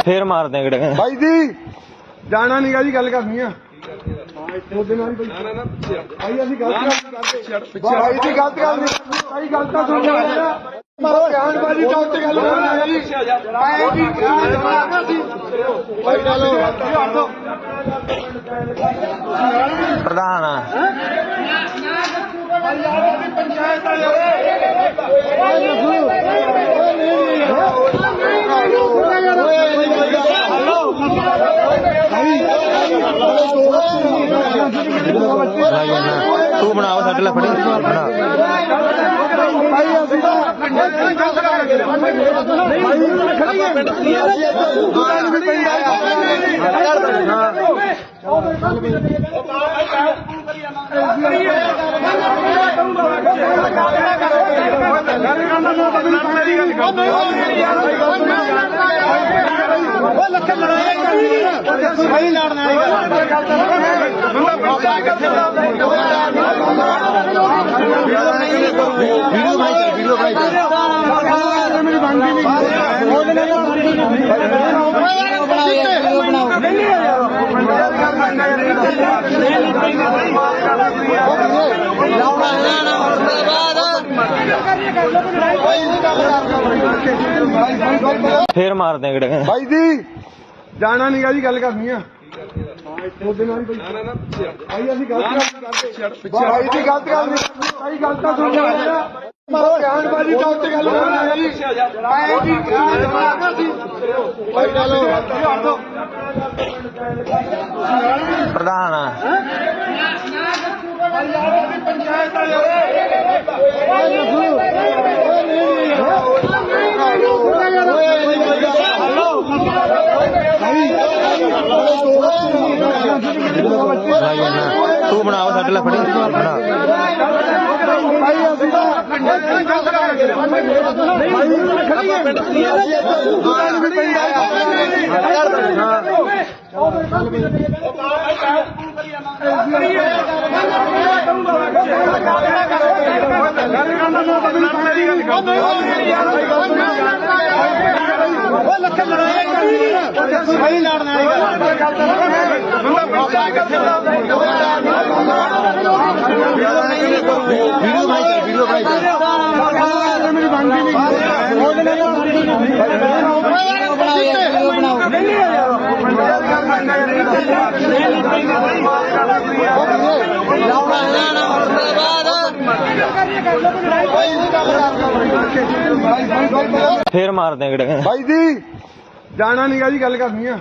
ਫੇਰ ਮਾਰਦੇ ਆ ਗੜੇ ਭਾਈ ਜੀ ਜਾਣਾ ਨੀਗਾ ਜੀ ਗੱਲ ਕਰਨੀ ਆ ਉਹਦੇ ਨਾਲ ਭਾਈ ਅਸੀਂ ਗਲਤ ਕਰਦੇ ਭਾਈ ਦੀ ਗਲਤ ਗੱਲ ਨਹੀਂ ਭਾਈ ਗਲਤ ਤਾਂ ਸੁਣ ਲਿਆ ਮਾਰੋ ਬਿਆਨਬਾਜ਼ੀ ਦਾ ਉੱਤੇ ਗੱਲ ਕਰਨਾ ਜੀ ਮੈਂ ਜੀ ਭਾਈ ਚਲੋ ਪ੍ਰਧਾਨ ਪੰਚਾਇਤ ਤੂੰ ਬਣਾਓ ਸਾਡੇ ਲਈ ਫੜੀ ਬਣਾ ਭਾਈ ਅਸੀਂ ਸਹੀ ਲੜਨਾ ਵੀਡੀਓ ਬਣਾਈ ਮੇਰੀ ਬਣਦੀ ਫੇਰ ਮਾਰਦੇ ਆ ਗੜੇ ਭਾਈ ਜੀ ਜਾਣਾ ਨੀਗਾ ਜੀ ਗੱਲ ਕਰਨੀ ਆ ਉਹਦੇ ਨਾਲ ਭਾਈ ਅਸੀਂ ਗਲਤ ਕਰਦੇ ਭਾਈ ਦੀ ਗਲਤ ਗੱਲ ਨਹੀਂ ਭਾਈ ਗਲਤ ਤਾਂ ਸੁਣ ਲਿਆ ਮਾਰੋ ਬਿਆਨਬਾਜ਼ੀ ਦਾ ਉੱਤੇ ਗੱਲ ਕਰਨਾ ਜੀ ਮੈਂ ਜੀ ਭਾਈ ਚਲੋ ਪ੍ਰਧਾਨ ਪੰਚਾਇਤ ਤੂੰ ਬਣਾਓ ਸਾਡੇ ਲਈ ਫੜੀ ਬਣਾ ਭਾਈ ਅਸੀਂ ਸਹੀ ਲੜਨਾ ਵੀਡੀਓ ਬਣਾਈ ਮੇਰੀ ਬਣਦੀ ਨਹੀਂ ਉਹਦੇ ਨਾਲ ਫੇਰ ਮਾਰਦੇ ਕਿਹੜੇ ਭਾਈ ਜੀ ਜਾਣਾ ਨਹੀਂਗਾ ਜੀ ਗੱਲ ਕਰਨੀ ਆ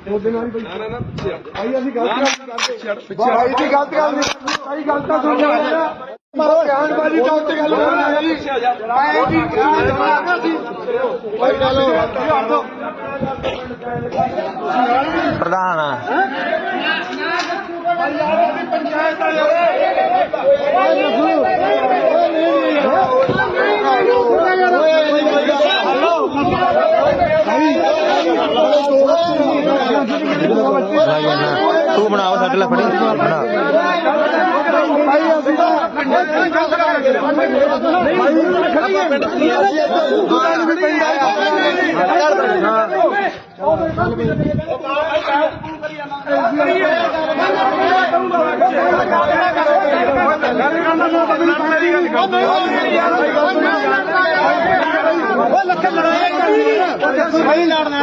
ਉਹਦੇ ਨਾਲ ਭਾਈ ਅਸੀਂ ਗਲਤ ਕਰਦੇ ਭਾਈ ਦੀ ਗਲਤ ਗੱਲ ਨਹੀਂ ਭਾਈ ਗਲਤ ਤਾਂ ਸੁਣ ਲਿਆ ਬਿਆਨਬਾਜ਼ੀ ਤਾਂ ਉੱਤੇ ਗੱਲ ਕਰਨੀ ਹੈ ਜੀ ਆਏ ਜੀ ਭਾਈ ਚਲੋ ਪ੍ਰਧਾਨ ਪੰਚਾਇਤ ਤੂੰ ਬਣਾਓ ਸਾਡੇ ਲਈ ਫੜੀ ਬਣਾ ਭਾਈ ਅਸੀਂ ਤਾਂ ਸਹੀ ਲੜਨਾ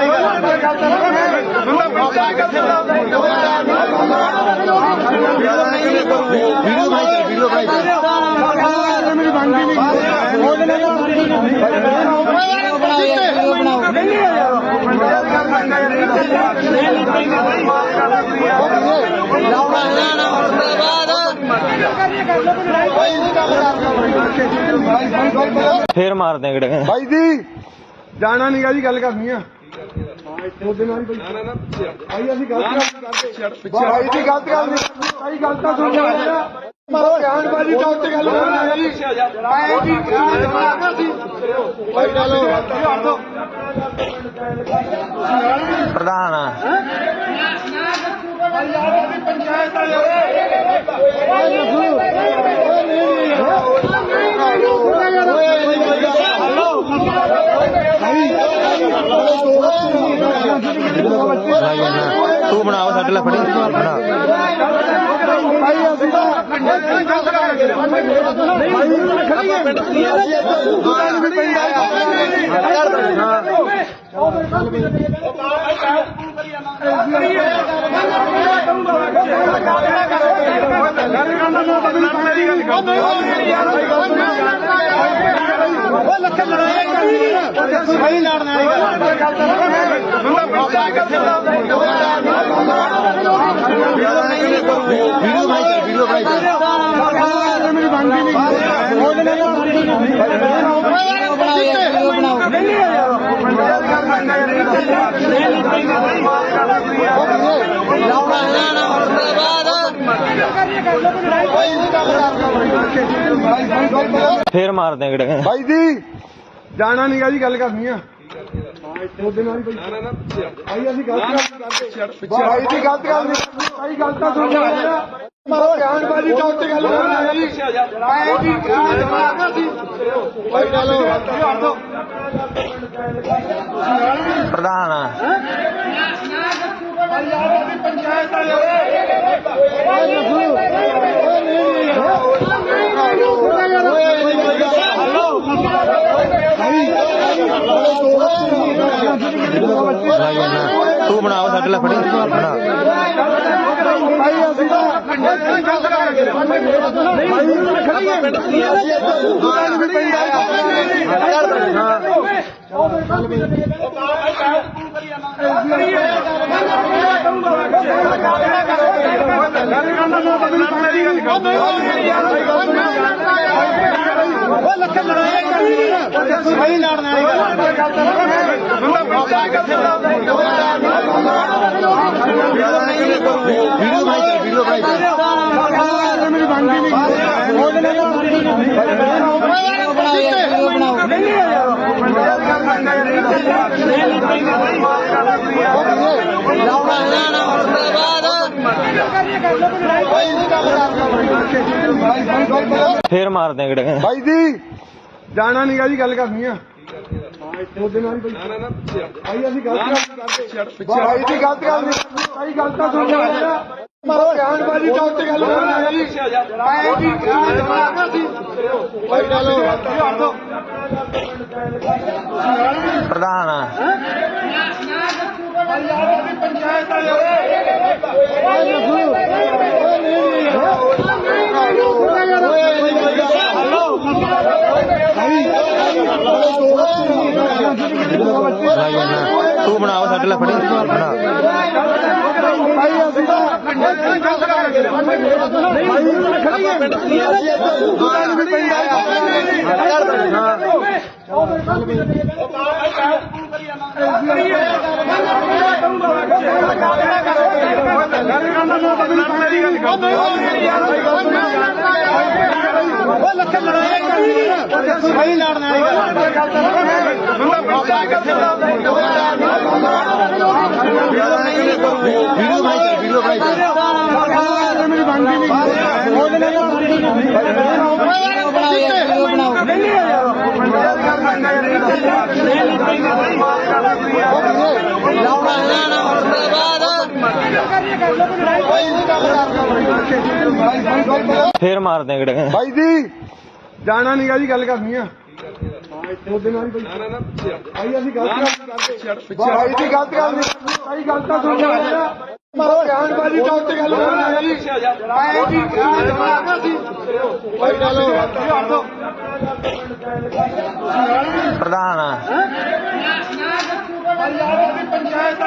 ਵੀਡੀਓ ਭਾਈ ਮੇਰੀ ਬਣਦੀ ਨਹੀਂ ਉਹਦੇ ਨਾਲ ਫੇਰ ਮਾਰਦੇ ਕਿਹੜੇ ਭਾਈ ਜੀ ਜਾਣਾ ਨਹੀਂਗਾ ਜੀ ਗੱਲ ਕਰਨੀ ਆ ਉਹਦੇ ਨਾਲ ਭਾਈ ਅਸੀਂ ਗਲਤ ਕਰਦੇ ਭਾਈ ਦੀ ਗਲਤ ਗੱਲ ਨਹੀਂ ਭਾਈ ਗਲਤ ਤਾਂ ਸੁਣ ਲਿਆ ਬਿਆਨਬਾਜ਼ੀ ਤਾਂ ਉੱਤੇ ਗੱਲ ਕਰਨੀ ਹੈ ਜੀ ਆਏ ਜੀ ਭਾਈ ਚਲੋ ਪ੍ਰਧਾਨ ਪੰਚਾਇਤ ਤੂੰ ਬਣਾਓ ਸਾਡੇ ਲਈ ਫੜੀ ਬਣਾ ਭਾਈ ਅਸੀਂ ਤਾਂ ਸਹੀ ਲੜਨਾ ਵੀਡੀਓ ਭਾਈ ਮੇਰੀ ਬਣਦੀ ਨਹੀਂ ਉਹਦੇ ਨਾਲ ਫੇਰ ਮਾਰਦੇ ਕਿਹੜੇ ਭਾਈ ਜੀ ਜਾਣਾ ਨਹੀਂਗਾ ਜੀ ਗੱਲ ਕਰਨੀ ਆ ਉਹਦੇ ਨਾਲ ਭਾਈ ਅਸੀਂ ਗਲਤ ਕਰਦੇ ਭਾਈ ਦੀ ਗਲਤ ਗੱਲ ਨਹੀਂ ਭਾਈ ਗਲਤ ਤਾਂ ਸੁਣ ਲਿਆ ਬਿਆਨਬਾਜ਼ੀ ਤਾਂ ਉੱਤੇ ਗੱਲ ਕਰਨੀ ਹੈ ਜੀ ਆਏ ਜੀ ਭਾਈ ਚਲੋ ਪ੍ਰਧਾਨ ਪੰਚਾਇਤ ਤੂੰ ਬਣਾਓ ਸਾਡੇ ਲਈ ਫੜੀ ਬਣਾ ਭਾਈ ਅਸੀਂ ਤਾਂ ਸਹੀ ਲੜਨਾ ਵੀਡੀਓ ਭਾਈ ਮੇਰੀ ਬਣਦੀ ਨਹੀਂ ਉਹਦੇ ਨਾਲ ਫੇਰ ਮਾਰਦੇ ਕਿਹੜੇ ਭਾਈ ਜੀ ਜਾਣਾ ਨਹੀਂਗਾ ਜੀ ਗੱਲ ਕਰਨੀ ਆ ਉਹਦੇ ਨਾਲ ਹੀ ਭਾਈ ਅਸੀਂ ਗਲਤ ਕਰਦੇ ਭਾਈ ਦੀ ਗਲਤ ਗੱਲ ਨਹੀਂ ਭਾਈ ਗਲਤ ਤਾਂ ਸੁਣ ਲਿਆ ਮਾਰੋ ਬਿਆਨਬਾਜ਼ੀ ਤਾਂ ਉੱਤੇ ਗੱਲ ਕਰਨਾ ਜੀ ਆਏ ਜੀ ਭਾਈ ਚਲੋ ਪ੍ਰਧਾਨ ਪੰਚਾਇਤ ਤੂੰ ਬਣਾਓ ਸਾਡੇ ਲਈ ਫੜੀ ਬਣਾ ਲੱਖਾਂ ਲੜਾਈ ਕਰੀ ਸਹੀ ਲੜਨਾ ਵੀਡੀਓ ਬਣਾਈ ਮੇਰੀ ਬਣਦੀ ਫੇਰ ਮਾਰਦੇ ਆ ਗੜੇ ਭਾਈ ਜੀ ਜਾਣਾ ਨੀਗਾ ਜੀ ਗੱਲ ਕਰਨੀ ਆ ਉਹਦੇ ਨਾਲ ਹੀ ਭਾਈ ਅਸੀਂ ਗਲਤ ਕਰਦੇ ਭਾਈ ਦੀ ਗਲਤ ਗੱਲ ਨਹੀਂ ਭਾਈ ਗਲਤ ਤਾਂ ਸੁਣ ਲਿਆ ਮਾਰੋ ਬਿਆਨਬਾਜ਼ੀ ਤਾਂ ਉੱਤੇ ਗੱਲ ਕਰਨਾ ਜੀ ਆਏ ਜੀ ਭਾਈ ਚਲੋ ਪ੍ਰਧਾਨ ਪੰਚਾਇਤ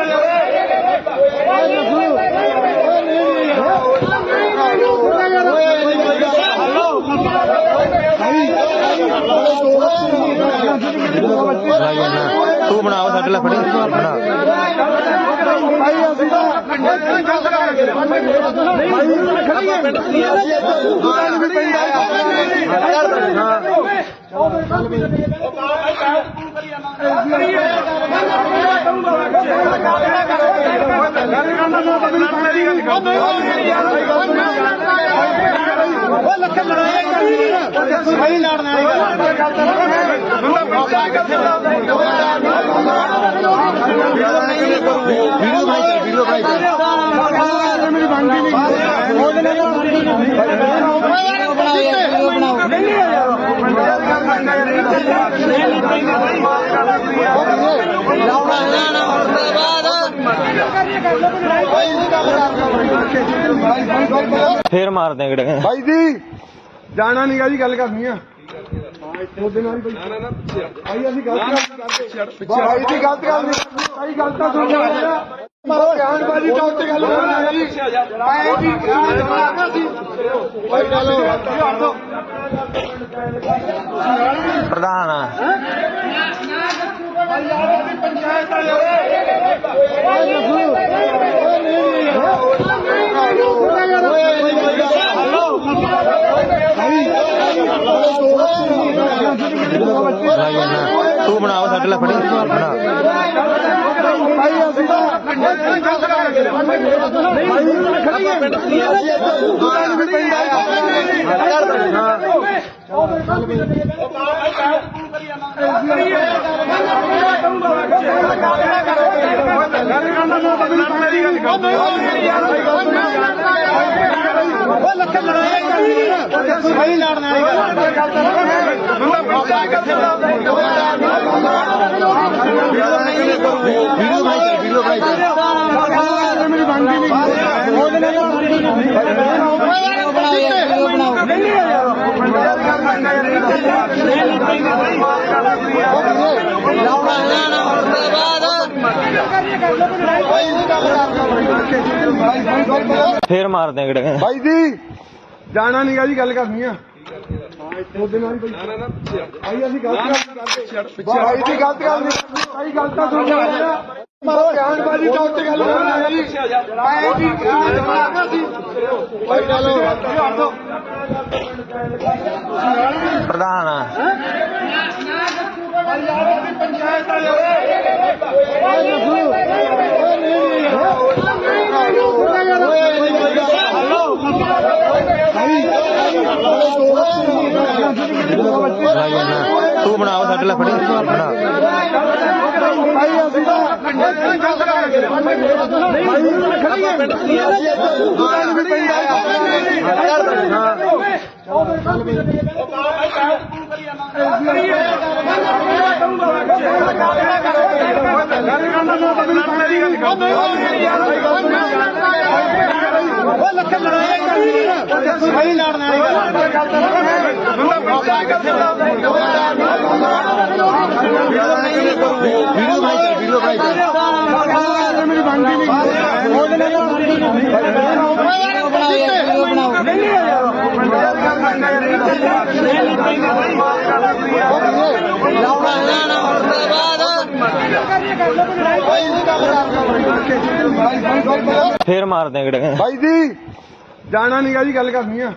ਤੂੰ ਬਣਾਓ ਸਾਡੇ ਲਈ ਫੜੀ ਬਣਾ ਭਾਈ ਅਸੀਂ ਲੱਖਾਂ ਲੜਾਈ ਕਰੀ ਸਹੀ ਲੜਨਾ ਵੀਡੀਓ ਬਣਾਈ ਮੇਰੀ ਬਣਦੀ ਫੇਰ ਮਾਰਦੇ ਆ ਗੜੇ ਭਾਈ ਜੀ ਜਾਣਾ ਨੀਗਾ ਜੀ ਗੱਲ ਕਰਨੀ ਆ ਉਹਦੇ ਨਾਲ ਹੀ ਭਾਈ ਅਸੀਂ ਗਲਤ ਕਰਦੇ ਭਾਈ ਦੀ ਗਲਤ ਗੱਲ ਨਹੀਂ ਭਾਈ ਗਲਤ ਤਾਂ ਸੁਣ ਲਿਆ ਮਾਰੋ ਬਿਆਨਬਾਜ਼ੀ ਤਾਂ ਉੱਤੇ ਗੱਲ ਕਰਨਾ ਜੀ ਆਏ ਜੀ ਭਾਈ ਚਲੋ ਪ੍ਰਧਾਨ ਪੰਚਾਇਤ ਤੂੰ ਬਣਾਓ ਸਾਡੇ ਲਈ ਫੜੀ ਬਣਾ ਭਾਈ ਅਸੀਂ ਲੱਖਾਂ ਲੜਾਈ ਕਰੀ ਸਹੀ ਲੜਨਾ ਵੀਡੀਓ ਬਣਾਈ ਮੇਰੀ ਬਣਦੀ ਫੇਰ ਮਾਰਦੇ ਆ ਗੜੇ ਭਾਈ ਜੀ ਜਾਣਾ ਨੀਗਾ ਜੀ ਗੱਲ ਕਰਨੀ ਆ ਉਹਦੇ ਨਾਲ ਹੀ ਭਾਈ ਅਸੀਂ ਗਲਤ ਕਰਦੇ ਭਾਈ ਦੀ ਗਲਤ ਗੱਲ ਨਹੀਂ ਭਾਈ ਗਲਤ ਤਾਂ ਸੁਣ ਲਿਆ ਮਾਰੋ ਬਿਆਨਬਾਜ਼ੀ ਤਾਂ ਉੱਤੇ ਗੱਲ ਕਰਨਾ ਜੀ ਆਏ ਜੀ ਭਾਈ ਚਲੋ ਪ੍ਰਧਾਨ ਪੰਚਾਇਤ ਤੂੰ ਬਣਾਓ ਸਾਡੇ ਲਈ ਫੜੀ ਬਣਾ ਸਹੀ ਲੜਨ ਵਾਲੀ ਵੀਡੀਓ ਭਾਈ ਮੇਰੀ ਬਣਦੀ ਫੇਰ ਮਾਰਦੇ ਆ ਕਿਹੜੇ ਭਾਈ ਜੀ ਜਾਣਾ ਨਹੀਂਗਾ ਜੀ ਗੱਲ ਕਰਨੀ ਆ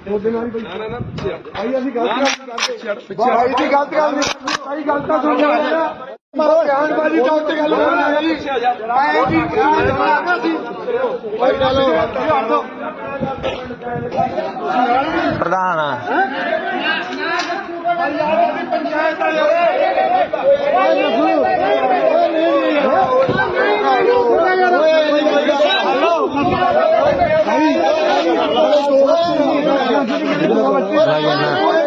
ਉਹਦੇ ਨਾਲ ਭਾਈ ਅਸੀਂ ਗਲਤ ਕਰਦੇ ਭਾਈ ਦੀ ਗਲਤ ਗੱਲ ਨਹੀਂ ਭਾਈ ਗੱਲ ਤਾਂ ਸੁਣ ਲਿਆ ਮਾਰੋ ਬਿਆਨਬਾਜ਼ੀ ਤੋਂ ਉੱਤੇ ਗੱਲ ਕਰਨਾ ਜੀ ਮੈਂ ਜੀ ਭਾਈ ਚਲੋ ਪ੍ਰਧਾਨ ਆ ਪੰਚਾਇਤ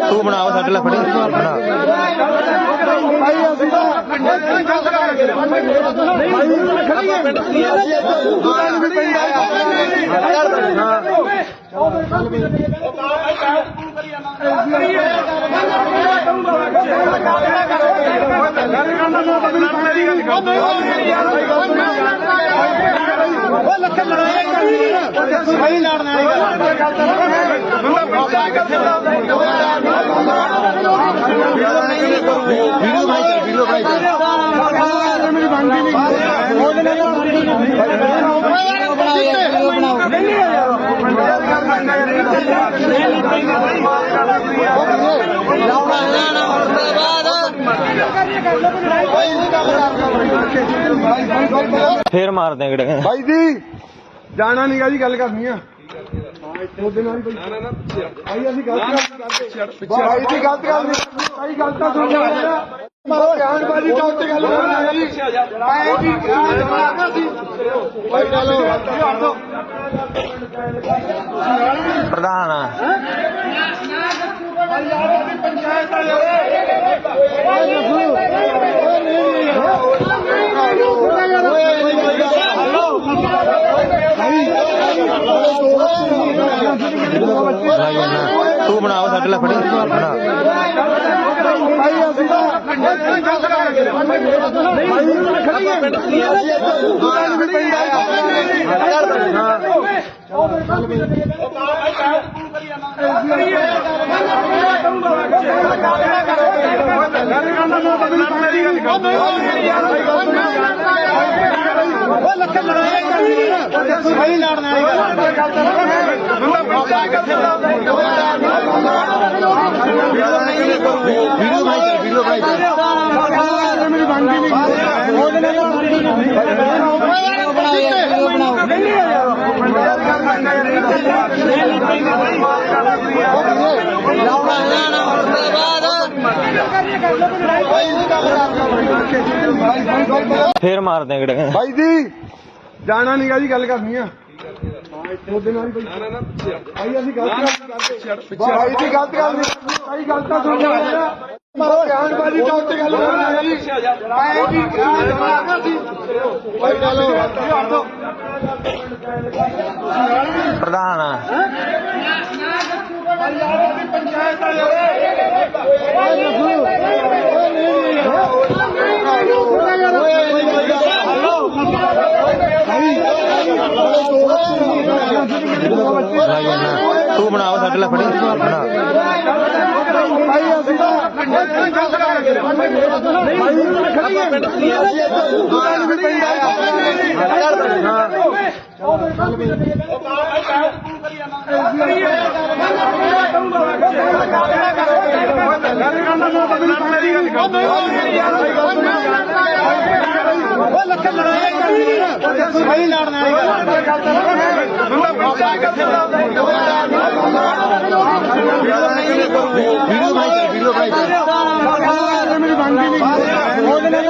ਤੂੰ ਬਣਾਓ ਸਾਡੇ ਲਈ ਫੜੀ ਬਣਾ ਸਹੀ ਲੜਨ ਵੀਡੀਓ ਭਾਈ ਮੇਰੀ ਬਣਦੀ ਫੇਰ ਮਾਰਦੇ ਆ ਕਿਹੜੇ ਭਾਈ ਜੀ ਜਾਣਾ ਨਹੀਂਗਾ ਜੀ ਗੱਲ ਕਰਨੀ ਆ ਉਹਦੇ ਨਾਲ ਭਾਈ ਅਸੀਂ ਗਲਤ ਕਰਦੇ ਭਾਈ ਦੀ ਗਲਤ ਗੱਲ ਨਹੀਂ ਭਾਈ ਗੱਲ ਤਾਂ ਸੁਣ ਲਿਆ ਮਾਰੋ ਬਿਆਨਬਾਜ਼ੀ ਤੋਂ ਉੱਤੇ ਗੱਲ ਕਰਨਾ ਜੀ ਮੈਂ ਜੀ ਭਾਈ ਚਲੋ ਪ੍ਰਧਾਨ ਆ ਪੰਚਾਇਤ ਤੂੰ ਬਣਾਓ ਸਾਡੇ ਲਈ ਫੜੀ ਬਣਾ ਸਹੀ ਲੜਨ ਵੀਡੀਓ ਭਾਈ ਮੇਰੀ ਬਣਦੀ ਫੇਰ ਮਾਰਦੇ ਆ ਕਿਹੜੇ ਭਾਈ ਜੀ ਜਾਣਾ ਨਹੀਂਗਾ ਜੀ ਗੱਲ ਕਰਨੀ ਆ ਉਹਦੇ ਨਾਲ ਭਾਈ ਅਸੀਂ ਗਲਤ ਕਰਦੇ ਭਾਈ ਦੀ ਗਲਤ ਗੱਲ ਨਹੀਂ ਭਾਈ ਗੱਲ ਤਾਂ ਸੁਣ ਲਿਆ ਮਾਰੋ ਬਿਆਨਬਾਜ਼ੀ ਤੋਂ ਉੱਤੇ ਗੱਲ ਕਰਨਾ ਜੀ ਮੈਂ ਜੀ ਭਾਈ ਚਲੋ ਪ੍ਰਧਾਨ ਆ ਪੰਚਾਇਤ ਤੂੰ ਬਣਾਓ ਸਾਡੇ ਲਈ ਫੜੀ ਬਣਾ ਭਾਈ ਅਸੀਂ ਸਹੀ ਲੜਨ ਵੀਡੀਓ ਭਾਈ ਮੇਰੀ ਬਣਦੀ ਨਹੀਂ ਉਹਦੇ ਨਾਲ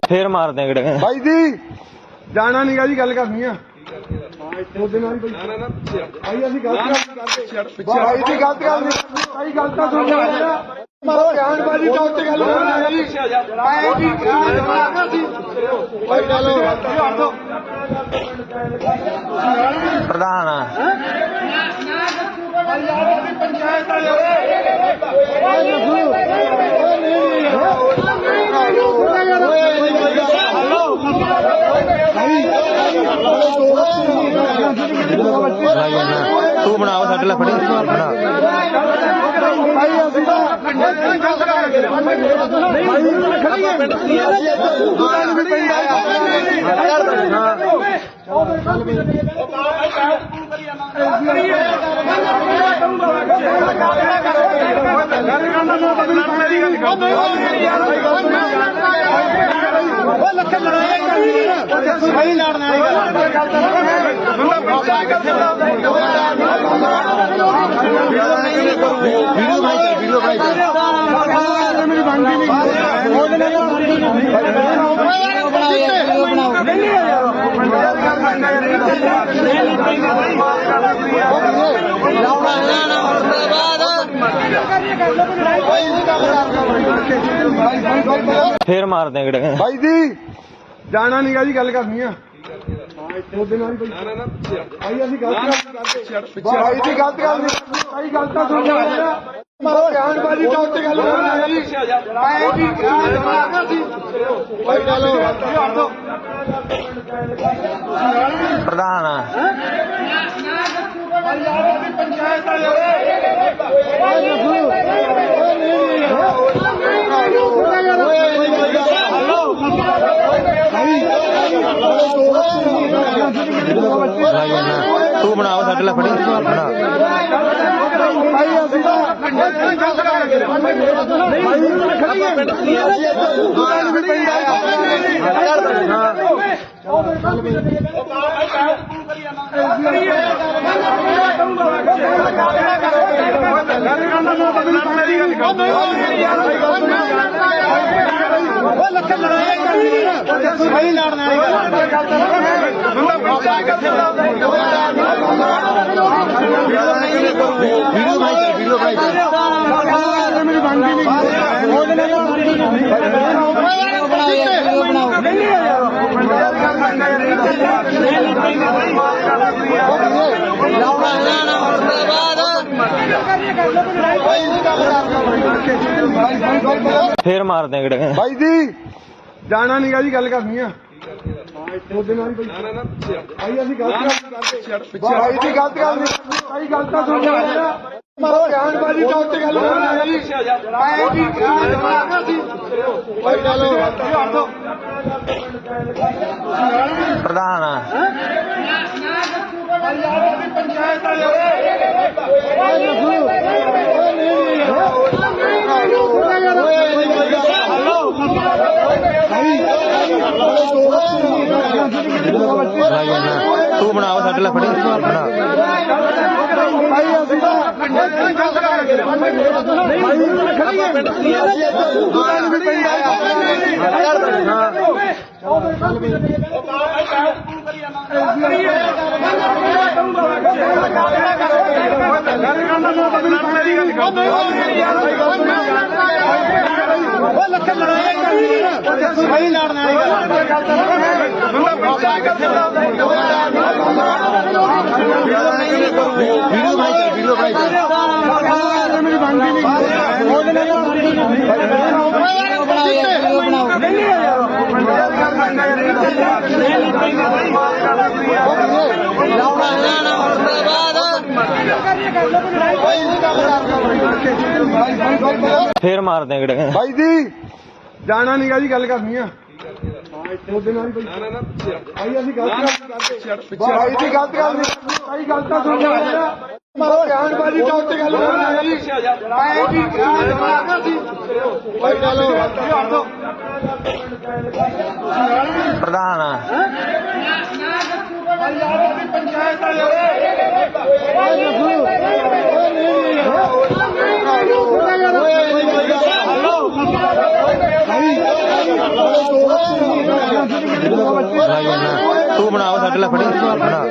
ਫੇਰ ਮਾਰਦੇ ਕਿਹੜੇ ਭਾਈ ਜੀ ਜਾਣਾ ਨਹੀਂਗਾ ਜੀ ਗੱਲ ਕਰਨੀ ਆ ਉਹਦੇ ਨਾਲ ਭਾਈ ਅਸੀਂ ਗਲਤ ਕਰਦੇ ਭਾਈ ਦੀ ਗਲਤ ਗੱਲ ਨਹੀਂ ਭਾਈ ਗਲਤ ਤਾਂ ਸੁਣ ਲਿਆ ਮਾਰੋ ਬਿਆਨਬਾਜ਼ੀ ਤਾਂ ਉੱਤੇ ਗੱਲ ਕਰਨੀ ਹੈ ਜੀ ਆਏ ਜੀ ਭਾਈ ਚਲੋ ਪ੍ਰਧਾਨ ਪੰਚਾਇਤ ਤੂੰ ਬਣਾਓ ਸਾਡੇ ਲਈ ਫੜੀ ਬਣਾ ਭਾਈ ਅਸੀਂ ਤਾਂ ਸਹੀ ਲੜਨਾ ਵੀਡੀਓ ਭਾਈ ਮੇਰੀ ਬਣਦੀ ਨਹੀਂ ਉਹਦੇ ਨਾਲ ਫੇਰ ਮਾਰਦੇ ਕਿਹੜੇ ਭਾਈ ਜੀ ਜਾਣਾ ਨਹੀਂਗਾ ਜੀ ਗੱਲ ਕਰਨੀ ਆ ਉਹਦੇ ਨਾਲ ਭਾਈ ਅਸੀਂ ਗਲਤ ਕਰਦੇ ਭਾਈ ਦੀ ਗਲਤ ਗੱਲ ਨਹੀਂ ਭਾਈ ਗਲਤ ਤਾਂ ਸੁਣ ਲਿਆ ਮਾਰੋ ਬਿਆਨਬਾਜ਼ੀ ਤਾਂ ਉੱਤੇ ਗੱਲ ਕਰਨੀ ਹੈ ਜੀ ਆਏ ਜੀ ਭਾਈ ਚਲੋ ਪ੍ਰਧਾਨ ਪੰਚਾਇਤ ਤੂੰ ਬਣਾਓ ਸਾਡੇ ਲਈ ਫੜੀ ਬਣਾ ਭਾਈ ਅਸੀਂ ਤਾਂ ਸਹੀ ਲੜਨਾ ਵੀਡੀਓ ਭਾਈ ਮੇਰੀ ਬਣਦੀ ਨਹੀਂ ਉਹਦੇ ਨਾਲ ਫੇਰ ਮਾਰਦੇ ਕਿਹੜੇ ਭਾਈ ਜੀ ਜਾਣਾ ਨਹੀਂਗਾ ਜੀ ਗੱਲ ਕਰਨੀ ਆ ਉਹਦੇ ਨਾਲ ਭਾਈ ਅਸੀਂ ਗਲਤ ਕਰਦੇ ਭਾਈ ਦੀ ਗਲਤ ਗੱਲ ਨਹੀਂ ਭਾਈ ਗਲਤ ਤਾਂ ਸੁਣ ਲਿਆ ਮਾਰੋ ਬਿਆਨਬਾਜ਼ੀ ਤਾਂ ਉੱਤੇ ਗੱਲ ਕਰਨੀ ਹੈ ਜੀ ਆਏ ਜੀ ਭਾਈ ਚਲੋ ਪ੍ਰਧਾਨ ਪੰਚਾਇਤ ਤੂੰ ਬਣਾਓ ਸਾਡੇ ਲਈ ਫੜੀ ਬਣਾ ਭਾਈ ਅਸੀਂ ਤਾਂ ਸਹੀ ਲੜਨਾ ਵੀਡੀਓ ਭਾਈ ਮੇਰੀ ਬਣਦੀ ਨਹੀਂ ਉਹਦੇ ਨਾਲ ਫੇਰ ਮਾਰਦੇ ਕਿਹੜੇ ਭਾਈ ਜੀ ਜਾਣਾ ਨਹੀਂਗਾ ਜੀ ਗੱਲ ਕਰਨੀ ਆ ਉਹਦੇ ਨਾਲ ਭਾਈ ਅਸੀਂ ਗਲਤ ਕਰਦੇ ਭਾਈ ਦੀ ਗਲਤ ਗੱਲ ਨਹੀਂ ਭਾਈ ਗਲਤ ਤਾਂ ਸੁਣ ਲਿਆ ਮਾਰੋ ਬਿਆਨਬਾਜ਼ੀ ਤਾਂ ਉੱਤੇ ਗੱਲ ਕਰਨੀ ਹੈ ਜੀ ਆਏ ਜੀ ਭਾਈ ਚਲੋ ਪ੍ਰਧਾਨ ਪੰਚਾਇਤ ਵਾਲੇ ਤੂੰ ਬਣਾਓ ਸਾਡੇ ਲਈ ਫੜੀ ਬਣਾ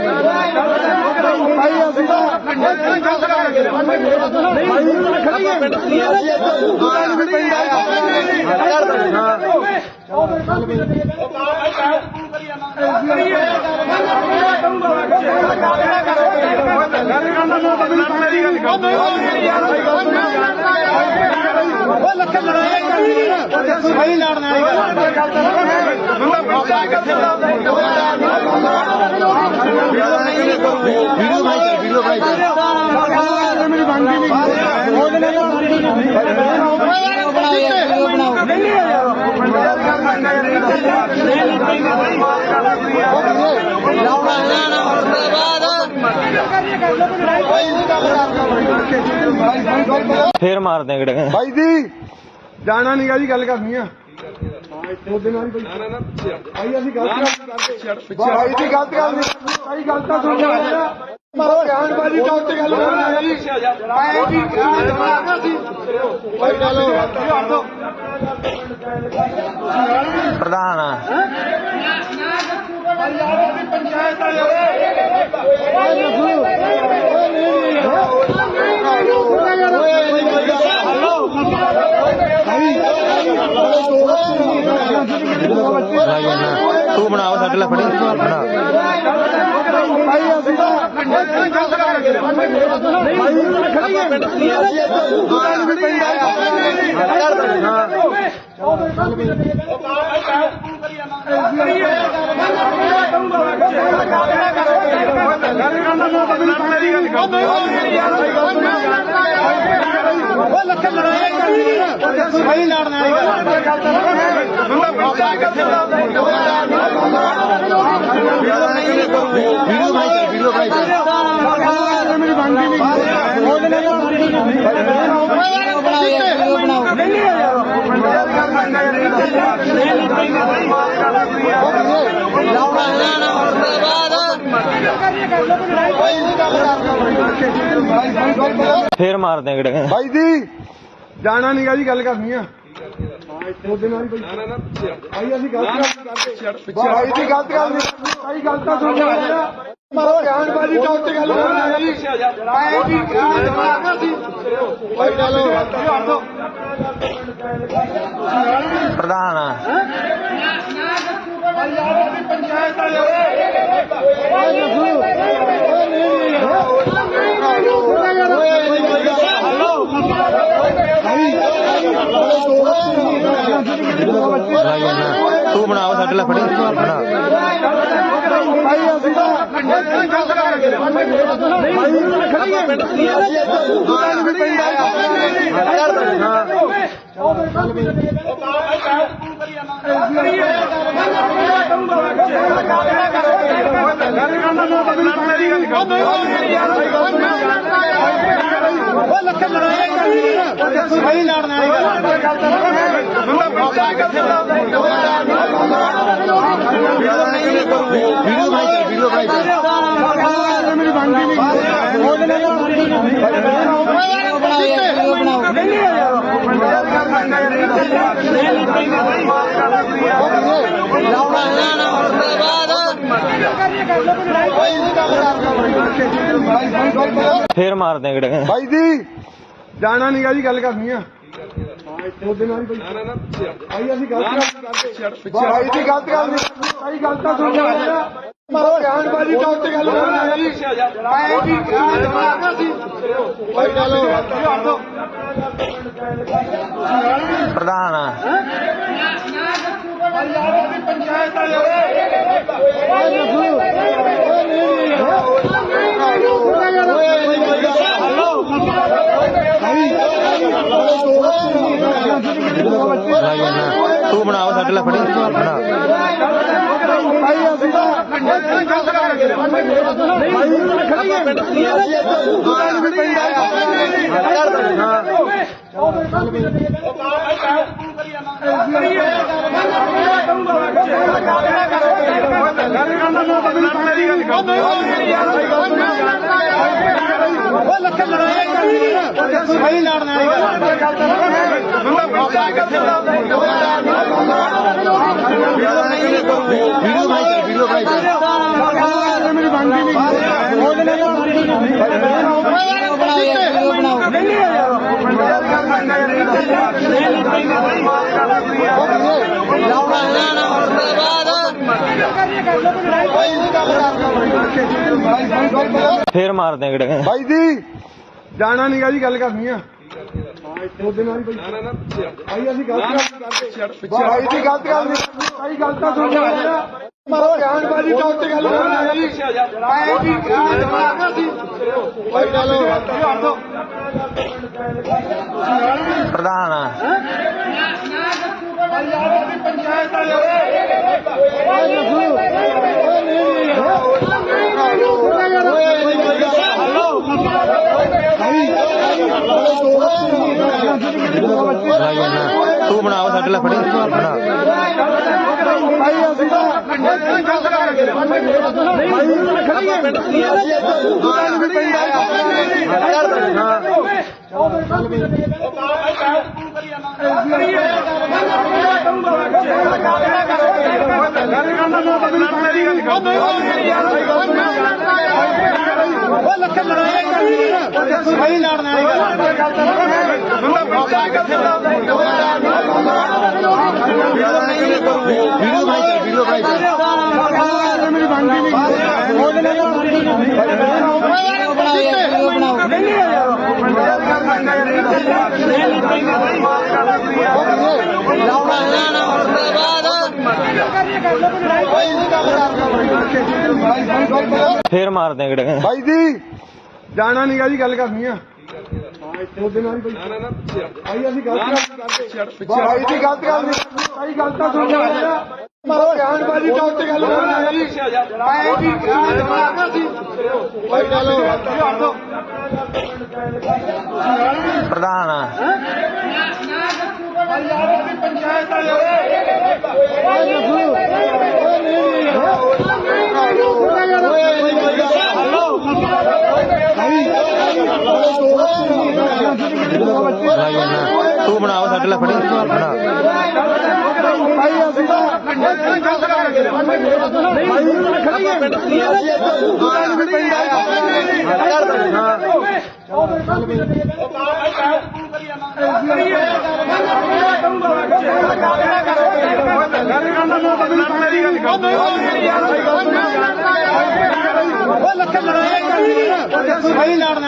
ਵੀਡੀਓ ਭਾਈ ਮੇਰੀ ਬਣਦੀ ਫੇਰ ਮਾਰਦੇ ਆ ਗੜੇ ਭਾਈ ਜੀ ਜਾਣਾ ਨੀਗਾ ਜੀ ਗੱਲ ਕਰਨੀ ਆ ਉਹਦੇ ਨਾਲ ਹੀ ਭਾਈ ਅਸੀਂ ਗਲਤ ਕਰਦੇ ਭਾਈ ਦੀ ਗਲਤ ਗੱਲ ਨਹੀਂ ਭਾਈ ਗੱਲ ਤਾਂ ਸੁਣ ਜਾ ਮਾਰੋ ਬਿਆਨਬਾਜ਼ੀ ਤਾਂ ਉੱਤੇ ਗੱਲ ਕਰਨਾ ਜੀ ਆਏ ਜੀ ਭਾਈ ਚਲੋ ਪ੍ਰਧਾਨ ਪੰਚਾਇਤ ਵਾਲੇ ਤੂੰ ਬਣਾਓ ਸਾਡੇ ਲਈ ਫੜੀ ਬਣਾ ਵੀਡੀਓ ਭਾਈ ਮੇਰੀ ਬਣਦੀ ਫੇਰ ਮਾਰਦੇ ਆ ਗੜੇ ਭਾਈ ਜੀ ਜਾਣਾ ਨੀਗਾ ਜੀ ਗੱਲ ਕਰਨੀ ਆ ਉਹਦੇ ਨਾਲ ਹੀ ਭਾਈ ਅਸੀਂ ਗਲਤ ਕਰਦੇ ਭਾਈ ਦੀ ਗਲਤ ਗੱਲ ਨਹੀਂ ਭਾਈ ਗੱਲ ਤਾਂ ਸੁਣ ਜਾ ਮਾਰੋ ਬਿਆਨਬਾਜ਼ੀ ਤਾਂ ਉੱਤੇ ਗੱਲ ਕਰਨਾ ਜੀ ਆਏ ਜੀ ਭਾਈ ਚਲੋ ਪ੍ਰਧਾਨ ਪੰਚਾਇਤ ਵਾਲੇ ਤੂੰ ਬਣਾਓ ਸਾਡੇ ਲਈ ਫੜੀ ਬਣਾ ਭਾਈ ਅਸੀਂ ਵੀਡੀਓ ਭਾਈ ਮੇਰੀ ਬਣਦੀ ਫੇਰ ਮਾਰਦੇ ਆ ਗੜੇ ਭਾਈ ਜੀ ਜਾਣਾ ਨੀਗਾ ਜੀ ਗੱਲ ਕਰਨੀ ਆ ਉਹਦੇ ਨਾਲ ਹੀ ਭਾਈ ਅਸੀਂ ਗਲਤ ਕਰਦੇ ਭਾਈ ਦੀ ਗਲਤ ਗੱਲ ਨਹੀਂ ਭਾਈ ਗੱਲ ਤਾਂ ਸੁਣ ਜਾ ਮਾਰੋ ਬਿਆਨਬਾਜ਼ੀ ਤਾਂ ਉੱਤੇ ਗੱਲ ਕਰਨਾ ਜੀ ਆਏ ਜੀ ਭਾਈ ਚਲੋ ਪ੍ਰਧਾਨ ਪੰਚਾਇਤ ਵਾਲੇ ਤੂੰ ਬਣਾਓ ਸਾਡੇ ਲਈ ਫੜੀ ਬਣਾ ਭਾਈ ਅਸੀਂ ਸਹੀ ਲੜਨ ਵਾਲੀ ਵੀਡੀਓ ਬਣਾਈ ਮੇਰੀ ਬਣਦੀ ਫੇਰ ਮਾਰਦੇ ਆ ਕਿਹੜੇ ਭਾਈ ਜੀ ਜਾਣਾ ਨਹੀਂਗਾ ਜੀ ਗੱਲ ਕਰਨੀ ਆ ਉਹਦੇ ਨਾਲ ਭਾਈ ਅਸੀਂ ਗਲਤ ਕਰਦੇ ਭਾਈ ਦੀ ਗਲਤ ਗੱਲ ਨਹੀਂ ਭਾਈ ਗੱਲ ਤਾਂ ਸੁਣ ਲਿਆ ਮਾਰੋ ਬਿਆਨਬਾਜ਼ੀ ਦਾ ਉੱਤੇ ਗੱਲ ਕਰਨੀ ਜੀ ਭਾਈ ਜੀ ਭਾਈ ਚਲੋ ਪ੍ਰਧਾਨ ਆ ਪੰਚਾਇਤ ਤੂੰ ਬਣਾਓ ਸਾਡੇ ਲਈ ਫੜੀ ਬਣਾ ਸਹੀ ਲੜਨ ਵੀਡੀਓ ਬਣਾਈ ਮੇਰੀ ਬਣਦੀ ਫੇਰ ਮਾਰਦੇ ਆ ਕਿਹੜੇ ਭਾਈ ਜੀ ਜਾਣਾ ਨਹੀਂਗਾ ਜੀ ਗੱਲ ਕਰਨੀ ਆ ਉਹਦੇ ਨਾਲ ਭਾਈ ਅਸੀਂ ਗਲਤ ਕਰਦੇ ਭਾਈ ਦੀ ਗਲਤ ਗੱਲ ਨਹੀਂ ਭਾਈ ਗੱਲ ਤਾਂ ਸੁਣ ਲਿਆ ਮਾਰੋ ਬਿਆਨਬਾਜ਼ੀ ਦਾ ਉੱਤੇ ਗੱਲ ਕਰਨੀ ਜੀ ਭਾਈ ਜੀ ਭਾਈ ਚਲੋ ਪ੍ਰਧਾਨ ਆ ਪੰਚਾਇਤ ਤੂੰ ਬਣਾਓ ਸਾਡੇ ਲਈ ਫੜੀ ਬਣਾ ਸਹੀ ਲੜਨ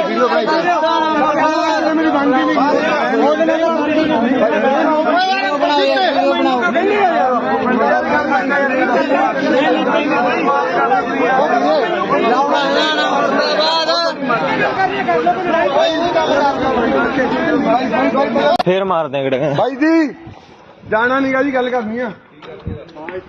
ਵੀਡੀਓ ਬਣਾਈ ਮੇਰੀ ਬਣਦੀ ਨਹੀਂ। ਫੇਰ ਮਾਰਦੇ ਆ ਕਿਹੜੇ ਭਾਈ ਜੀ ਜਾਣਾ ਨਹੀਂਗਾ ਜੀ ਗੱਲ ਕਰਨੀ ਆ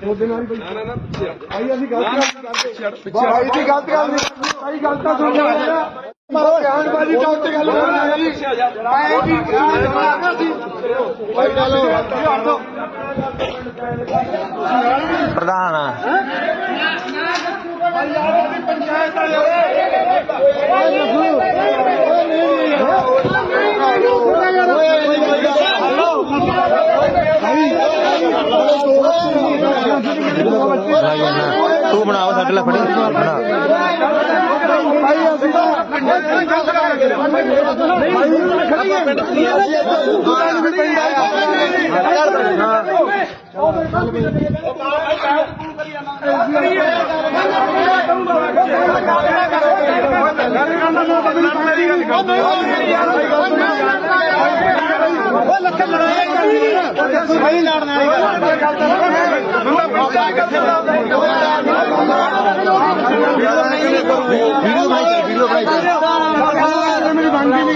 ਉਹਦੇ ਨਾਲ ਭਾਈ ਅਸੀਂ ਗਲਤ ਕਰਦੇ ਭਾਈ ਦੀ ਗਲਤ ਗੱਲ ਨਹੀਂ ਭਾਈ ਗੱਲ ਤਾਂ ਸੁਣ ਲਿਆ ਮਾਰੋ ਬਿਆਨਬਾਜ਼ੀ ਦਾ ਉੱਤੇ ਗੱਲ ਕਰਨੀ ਜੀ ਭਾਈ ਜੀ ਭਾਈ ਚਲੋ ਪ੍ਰਧਾਨ ਆ ਪੰਚਾਇਤ ਤੂੰ ਬਣਾਓ ਸਾਡੇ ਲਈ ਫੜੀ ਬਣਾ ਭਾਈ ਅਸੀਂ ਸਹੀ ਲੜਨ ਵੀਡੀਓ ਬਣਾਈ ਮੇਰੀ ਬਣਦੀ ਨਹੀਂ।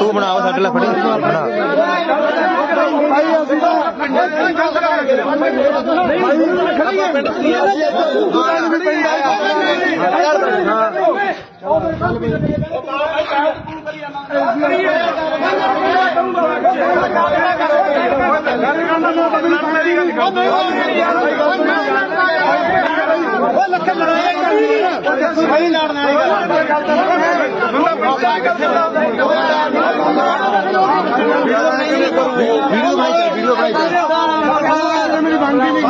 ਤੂੰ ਬਣਾ ਉਹ ਸਾਡੇ ਲਈ ਫੜੀ ਬਣਾ ਵੀਡੀਓ ਭਾਈ ਮੇਰੀ ਬਣਦੀ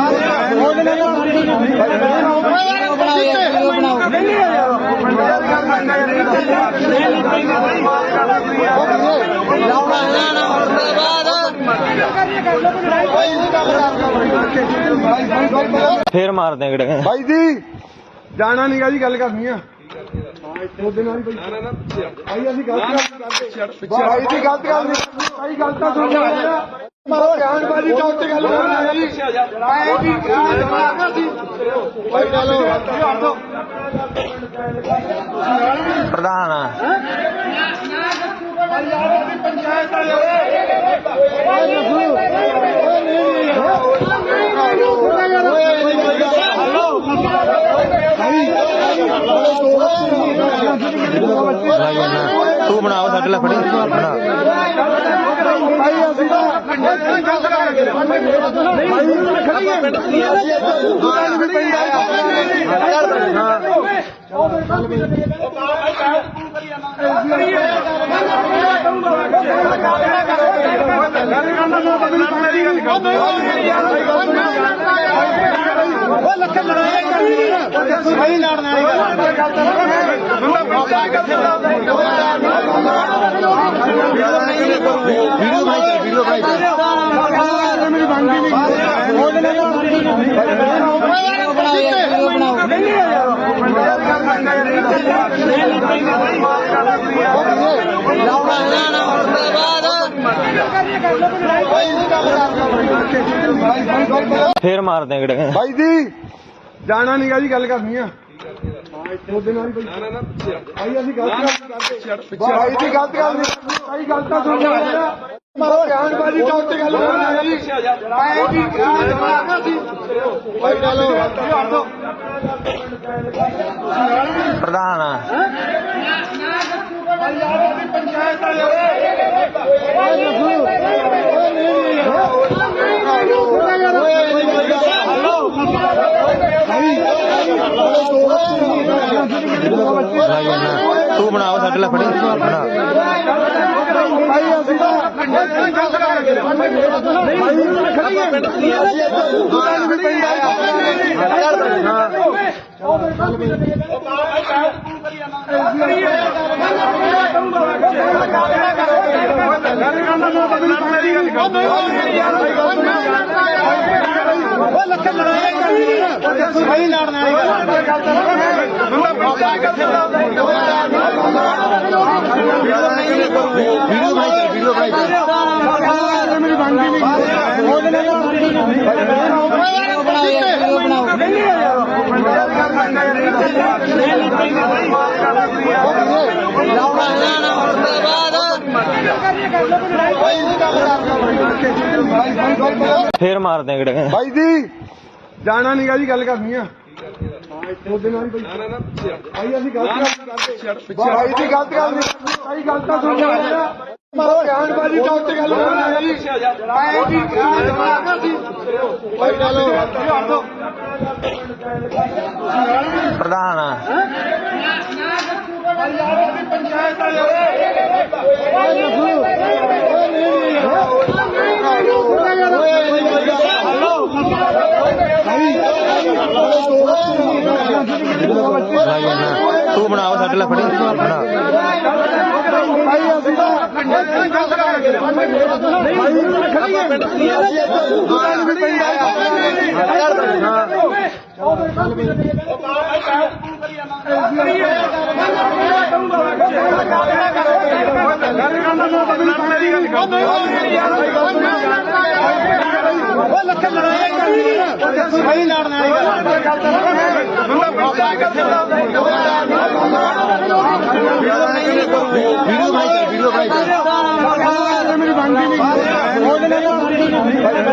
ਫੇਰ ਮਾਰਦੇ ਆ ਕਿਹੜੇ ਭਾਈ ਜੀ ਜਾਣਾ ਨਹੀਂਗਾ ਜੀ ਗੱਲ ਕਰਨੀ ਆ ਉਹਦੇ ਨਾਲ ਹੀ ਭਾਈ ਅਸੀਂ ਗਲਤ ਕਰਦੇ ਭਾਈ ਦੀ ਗਲਤ ਗੱਲ ਨਹੀਂ ਭਾਈ ਗੱਲ ਤਾਂ ਸੁਣ ਲਿਆ ਬਿਆਨਬਾਜ਼ੀ ਤਾਂ ਉੱਤੇ ਗੱਲ ਕਰਨਾ ਜੀ ਆਏ ਜੀ ਭਾਈ ਚਲੋ ਪ੍ਰਧਾਨ ਪੰਚਾਇਤ ਵਾਲੇ ਤੂੰ ਬਣਾ ਸਾਡੇ ਲਈ ਫੜੀ ਬਣਾ ਭਾਈ ਅਸੀਂ ਤਾਂ ਗਲਤ ਕਰਾਂਗੇ ਲੱਖਾਂ ਲੜਾਈ ਸਹੀ ਲੜਨਾ ਵੀਡੀਓ ਭਾਈ ਮੇਰੀ ਬਣਦੀ ਨਹੀਂ ਫੇਰ ਮਾਰਦੇ ਕਿਹੜੇ ਭਾਈ ਜੀ ਜਾਣਾ ਨੀਗਾ ਜੀ ਗੱਲ ਕਰਨੀ ਆ ਉਹਦੇ ਨਾਲ ਭਾਈ ਅਸੀਂ ਗਲਤ ਕਰਦੇ ਭਾਈ ਦੀ ਗਲਤ ਗੱਲ ਨਹੀਂ ਭਾਈ ਗਲਤ ਤਾਂ ਸੁਣ ਲਿਆ ਮਾਰੋ ਬਿਆਨਬਾਜ਼ੀ ਤਾਂ ਉੱਤੇ ਗੱਲ ਕਰਨੀ ਜੀ ਭਾਈ ਜੀ ਭਾਈ ਚਲੋ ਪ੍ਰਧਾਨ ਪੰਚਾਇਤ ਤੂੰ ਬਣਾ ਸਾਡੇ ਲਈ ਫੜੀ ਬਣਾ ਭਾਈ ਅਸੀਂ ਤਾਂ ਗਲਤ ਕਰਾਂਗੇ ਲੱਖਾਂ ਲੜਾਈ ਸਹੀ ਲੜਨਾ ਵੀਡੀਓ ਭਾਈ ਮੇਰੀ ਬਣਦੀ ਨਹੀਂ ਫੇਰ ਮਾਰਦੇ ਕਿਹੜੇ ਭਾਈ ਜੀ ਜਾਣਾ ਨੀਗਾ ਜੀ ਗੱਲ ਕਰਨੀ ਆ ਉਹਦੇ ਨਾਲ ਭਾਈ ਅਸੀਂ ਗਲਤ ਕਰਦੇ ਭਾਈ ਦੀ ਗਲਤ ਗੱਲ ਨਹੀਂ ਭਾਈ ਗਲਤ ਤਾਂ ਸੁਣ ਲਿਆ ਮਾਰੋ ਬਿਆਨਬਾਜ਼ੀ ਤਾਂ ਉੱਤੇ ਗੱਲ ਕਰਨੀ ਜੀ ਭਾਈ ਜੀ ਭਾਈ ਚਲੋ ਪ੍ਰਧਾਨ ਪੰਚਾਇਤ ਤੂੰ ਬਣਾ ਸਾਡੇ ਲਈ ਫੜੀ ਬਣਾ ਭਾਈ ਅਸੀਂ ਤਾਂ ਗਲਤ ਕਰਾਂਗੇ ਲੱਖਾਂ ਲੜਾਈ ਸਹੀ ਲੜਨਾ ਵੀਡੀਓ ਭਾਈ ਮੇਰੀ ਬਣਦੀ ਨਹੀਂ